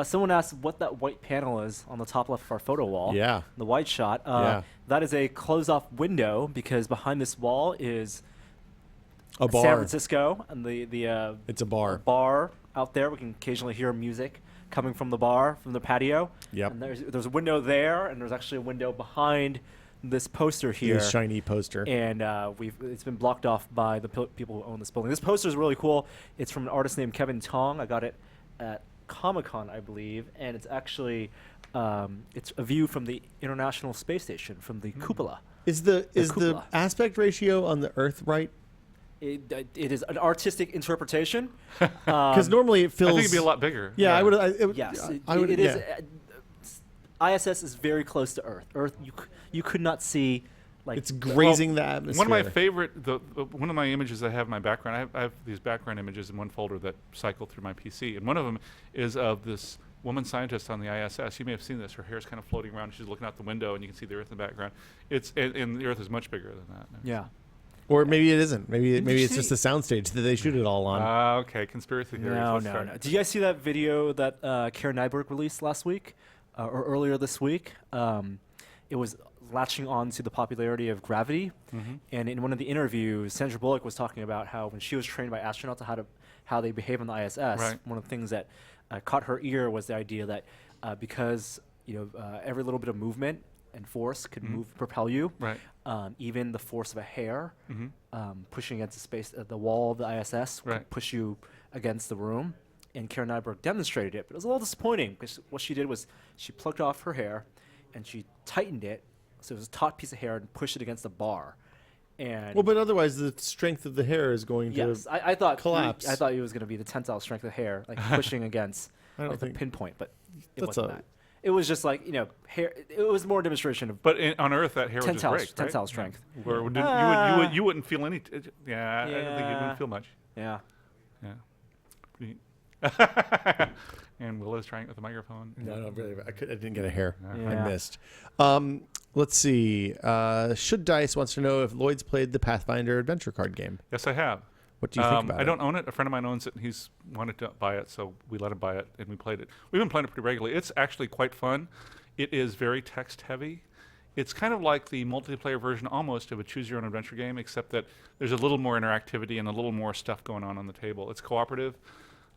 Speaker 3: Someone asked what that white panel is on the top left of our photo wall.
Speaker 1: Yeah.
Speaker 3: The white shot.
Speaker 1: Yeah.
Speaker 3: That is a closed-off window because behind this wall is
Speaker 1: A bar.
Speaker 3: San Francisco and the
Speaker 1: It's a bar.
Speaker 3: bar out there. We can occasionally hear music coming from the bar, from the patio.
Speaker 1: Yep.
Speaker 3: And there's a window there, and there's actually a window behind this poster here.
Speaker 1: This shiny poster.
Speaker 3: And it's been blocked off by the people who own this building. This poster is really cool. It's from an artist named Kevin Tong. I got it at Comic-Con, I believe, and it's actually it's a view from the International Space Station, from the cupola.
Speaker 1: Is the
Speaker 3: cupola.
Speaker 1: aspect ratio on the Earth right?
Speaker 3: It is an artistic interpretation.
Speaker 1: Because normally it feels.
Speaker 7: I think it'd be a lot bigger.
Speaker 1: Yeah, I would.
Speaker 3: Yes,
Speaker 1: I would.
Speaker 3: it is.
Speaker 1: yeah.
Speaker 3: ISS is very close to Earth. Earth, you could not see, like
Speaker 1: It's grazing the atmosphere.
Speaker 7: One of my favorite, one of my images I have in my background, I have these background images in one folder that cycle through my PC, and one of them is of this woman scientist on the ISS. You may have seen this. Her hair's kind of floating around. She's looking out the window, and you can see the Earth in the background. And the Earth is much bigger than that.
Speaker 3: Yeah.
Speaker 1: Or maybe it isn't. Maybe it's
Speaker 3: see-
Speaker 1: just a soundstage that they shoot it all on.
Speaker 7: Okay, conspiracy theories.
Speaker 3: No.
Speaker 7: Let's start.
Speaker 3: Did you guys see that video that Karen Nyberg released last week or earlier this week? It was latching on to the popularity of Gravity, and in one of the interviews, Sandra Bullock was talking about how when she was trained by astronauts how they behave on the ISS.
Speaker 7: Right.
Speaker 3: One of the things that caught her ear was the idea that because every little bit of movement and force could propel you.
Speaker 7: Right.
Speaker 3: Even the force of a hair
Speaker 7: Mm-hmm.
Speaker 3: pushing against the space, the wall of the ISS
Speaker 7: Right.
Speaker 3: could push you against the room. And Karen Nyberg demonstrated it, but it was a little disappointing because what she did was she plucked off her hair and she tightened it, so it was a taut piece of hair, and pushed it against the bar. And
Speaker 1: Well, but otherwise the strength of the hair is going
Speaker 3: yes,
Speaker 1: to.
Speaker 3: I thought
Speaker 1: collapse.
Speaker 3: I thought it was going to be the tensile strength of the hair, like pushing against
Speaker 1: I don't
Speaker 3: like the
Speaker 1: think
Speaker 3: pinpoint, but it
Speaker 1: that's
Speaker 3: wasn't that. It was just like hair. It was more a demonstration of
Speaker 7: But on Earth, that hair would just
Speaker 3: tensile,
Speaker 7: break, right?
Speaker 3: tensile strength.
Speaker 7: Where you wouldn't feel any. I don't think you
Speaker 3: Yeah.
Speaker 7: wouldn't feel much.
Speaker 3: Yeah.
Speaker 7: Yeah. Pretty- and Will is trying it with the microphone.
Speaker 1: No, really, I didn't get a hair.
Speaker 3: Yeah.
Speaker 1: I missed. Let's see. Should Dice wants to know if Lloyd's played the Pathfinder adventure card game.
Speaker 7: Yes, I have.
Speaker 1: What do you think about
Speaker 7: I
Speaker 1: it?
Speaker 7: don't own it. A friend of mine owns it, and he's wanted to buy it, so we let him buy it, and we played it. We've been playing it pretty regularly. It's actually quite fun. It is very text-heavy. It's kind of like the multiplayer version almost of a choose-your-own-adventure game, except that there's a little more interactivity and a little more stuff going on the table. It's cooperative.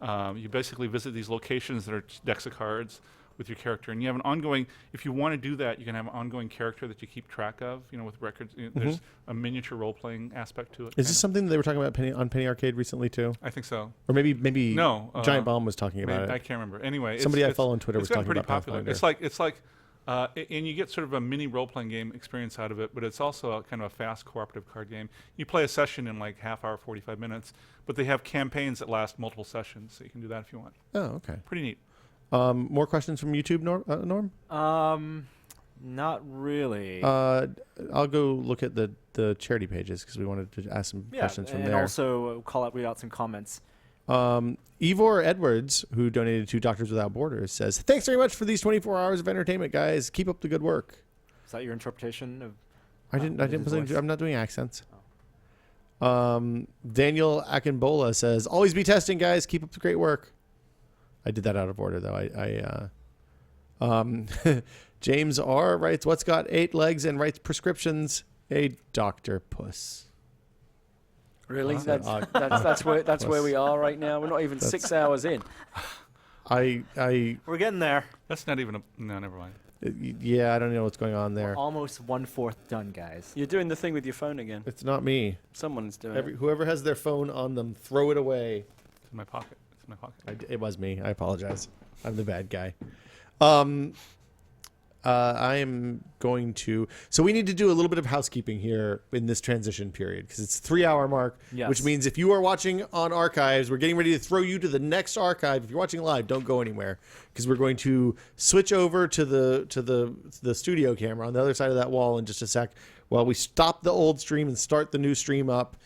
Speaker 7: You basically visit these locations that are decks of cards with your character, and you have an ongoing. If you want to do that, you can have an ongoing character that you keep track of. With records. There's a miniature role-playing aspect to it.
Speaker 1: Is this something that they were talking about on Penny Arcade recently too?
Speaker 7: I think so.
Speaker 1: Or maybe
Speaker 7: No,
Speaker 1: Giant Bomb was talking about
Speaker 7: Maybe, I
Speaker 1: it.
Speaker 7: can't remember. Anyway,
Speaker 1: Somebody I
Speaker 7: it's
Speaker 1: follow on Twitter was
Speaker 7: gotten
Speaker 1: talking
Speaker 7: pretty
Speaker 1: about
Speaker 7: popular.
Speaker 1: Pathfinder.
Speaker 7: It's like, and you get sort of a mini role-playing game experience out of it, but it's also a kind of a fast cooperative card game. You play a session in like half hour, 45 minutes, but they have campaigns that last multiple sessions, so you can do that if you want.
Speaker 1: Oh, okay.
Speaker 7: Pretty neat.
Speaker 1: More questions from YouTube, Norm?
Speaker 3: Not really.
Speaker 1: I'll go look at the charity pages because we wanted to ask some questions from
Speaker 3: and
Speaker 1: there.
Speaker 3: also read out some comments.
Speaker 1: Ivor Edwards, who donated to Doctors Without Borders, says, "Thanks very much for these 24 hours of entertainment, guys. Keep up the good work."
Speaker 3: Is that your interpretation of?
Speaker 1: I didn't.
Speaker 3: his voice?
Speaker 1: I'm not doing accents. Daniel Akinbola says, "Always be testing, guys. Keep up the great work." I did that out of order, though. James R writes, "What's got 8 legs and writes prescriptions? A doctor puss."
Speaker 2: Really?
Speaker 1: Huh?
Speaker 2: That's where we are right now. We're not even 6 hours in.
Speaker 1: I
Speaker 3: We're getting there.
Speaker 7: That's not even a. No, never mind.
Speaker 1: yeah, I don't know what's going on there.
Speaker 3: Almost 1/4 done, guys.
Speaker 2: You're doing the thing with your phone again.
Speaker 1: It's not me.
Speaker 2: Someone's doing it.
Speaker 1: Whoever has their phone on them, throw it away.
Speaker 7: It's in my pocket. It's in my pocket.
Speaker 1: It was me. I apologize. I'm the bad guy. I am going to. So we need to do a little bit of housekeeping here in this transition period because it's 3-hour mark,
Speaker 3: Yes.
Speaker 1: which means if you are watching on archives, we're getting ready to throw you to the next archive. If you're watching live, don't go anywhere because we're going to switch over to the studio camera on the other side of that wall in just a sec while we stop the old stream and start the new stream up.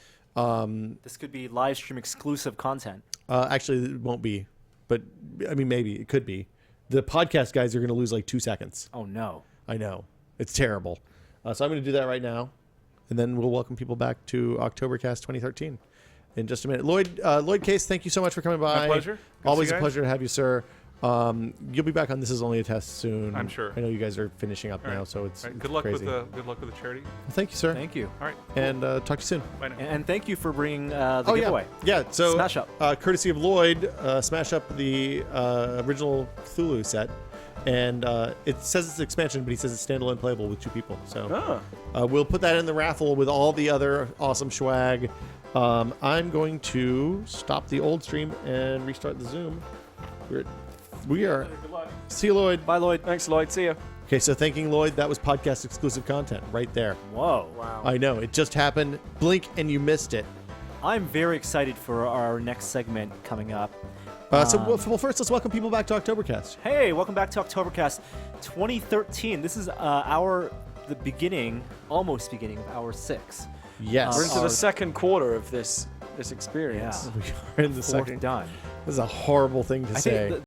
Speaker 3: This could be live stream exclusive content.
Speaker 1: Actually, it won't be, but I mean, maybe it could be. The podcast guys are going to lose like 2 seconds.
Speaker 3: Oh no.
Speaker 1: I know. It's terrible. So I'm going to do that right now. And then we'll welcome people back to Oktoberkast 2013 in just a minute. Loyd Case, thank you so much for coming by.
Speaker 7: My pleasure. Good to see
Speaker 1: Always
Speaker 7: you
Speaker 1: a
Speaker 7: guys.
Speaker 1: pleasure to have you, sir. You'll be back on This Is Only a Test soon.
Speaker 7: I'm sure.
Speaker 1: I know you guys are finishing up
Speaker 7: All right.
Speaker 1: now, so it's
Speaker 7: All right, good luck
Speaker 1: crazy.
Speaker 7: with the charity.
Speaker 1: Well, thank you, sir.
Speaker 3: Thank you.
Speaker 7: All right.
Speaker 1: And talk to you soon.
Speaker 7: Bye now.
Speaker 3: And thank you for bringing the giveaway.
Speaker 1: Yeah, so
Speaker 3: Smash Up.
Speaker 1: Courtesy of Lloyd, Smash Up the original Cthulhu set. And it says it's expansion, but he says it's standalone playable with 2 people. So we'll put that in the raffle with all the other awesome swag. I'm going to stop the old stream and restart the Zoom. We are.
Speaker 7: Good luck.
Speaker 1: See you, Lloyd.
Speaker 3: Bye, Lloyd.
Speaker 2: Thanks, Lloyd. See ya.
Speaker 1: Okay, so thanking Lloyd, that was podcast exclusive content right there.
Speaker 3: Whoa.
Speaker 2: Wow.
Speaker 1: I know, it just happened. Blink and you missed it.
Speaker 3: I'm very excited for our next segment coming up.
Speaker 1: Well, first, let's welcome people back to Oktoberkast.
Speaker 3: Hey, welcome back to Oktoberkast 2013. This is the beginning, almost beginning of hour 6.
Speaker 1: Yes.
Speaker 2: We're into
Speaker 3: Our-
Speaker 2: the second quarter of this experience.
Speaker 3: Yeah.
Speaker 1: We are in the
Speaker 3: Fourth
Speaker 1: second.
Speaker 3: done.
Speaker 1: This is a horrible thing to
Speaker 3: I
Speaker 1: say.
Speaker 3: think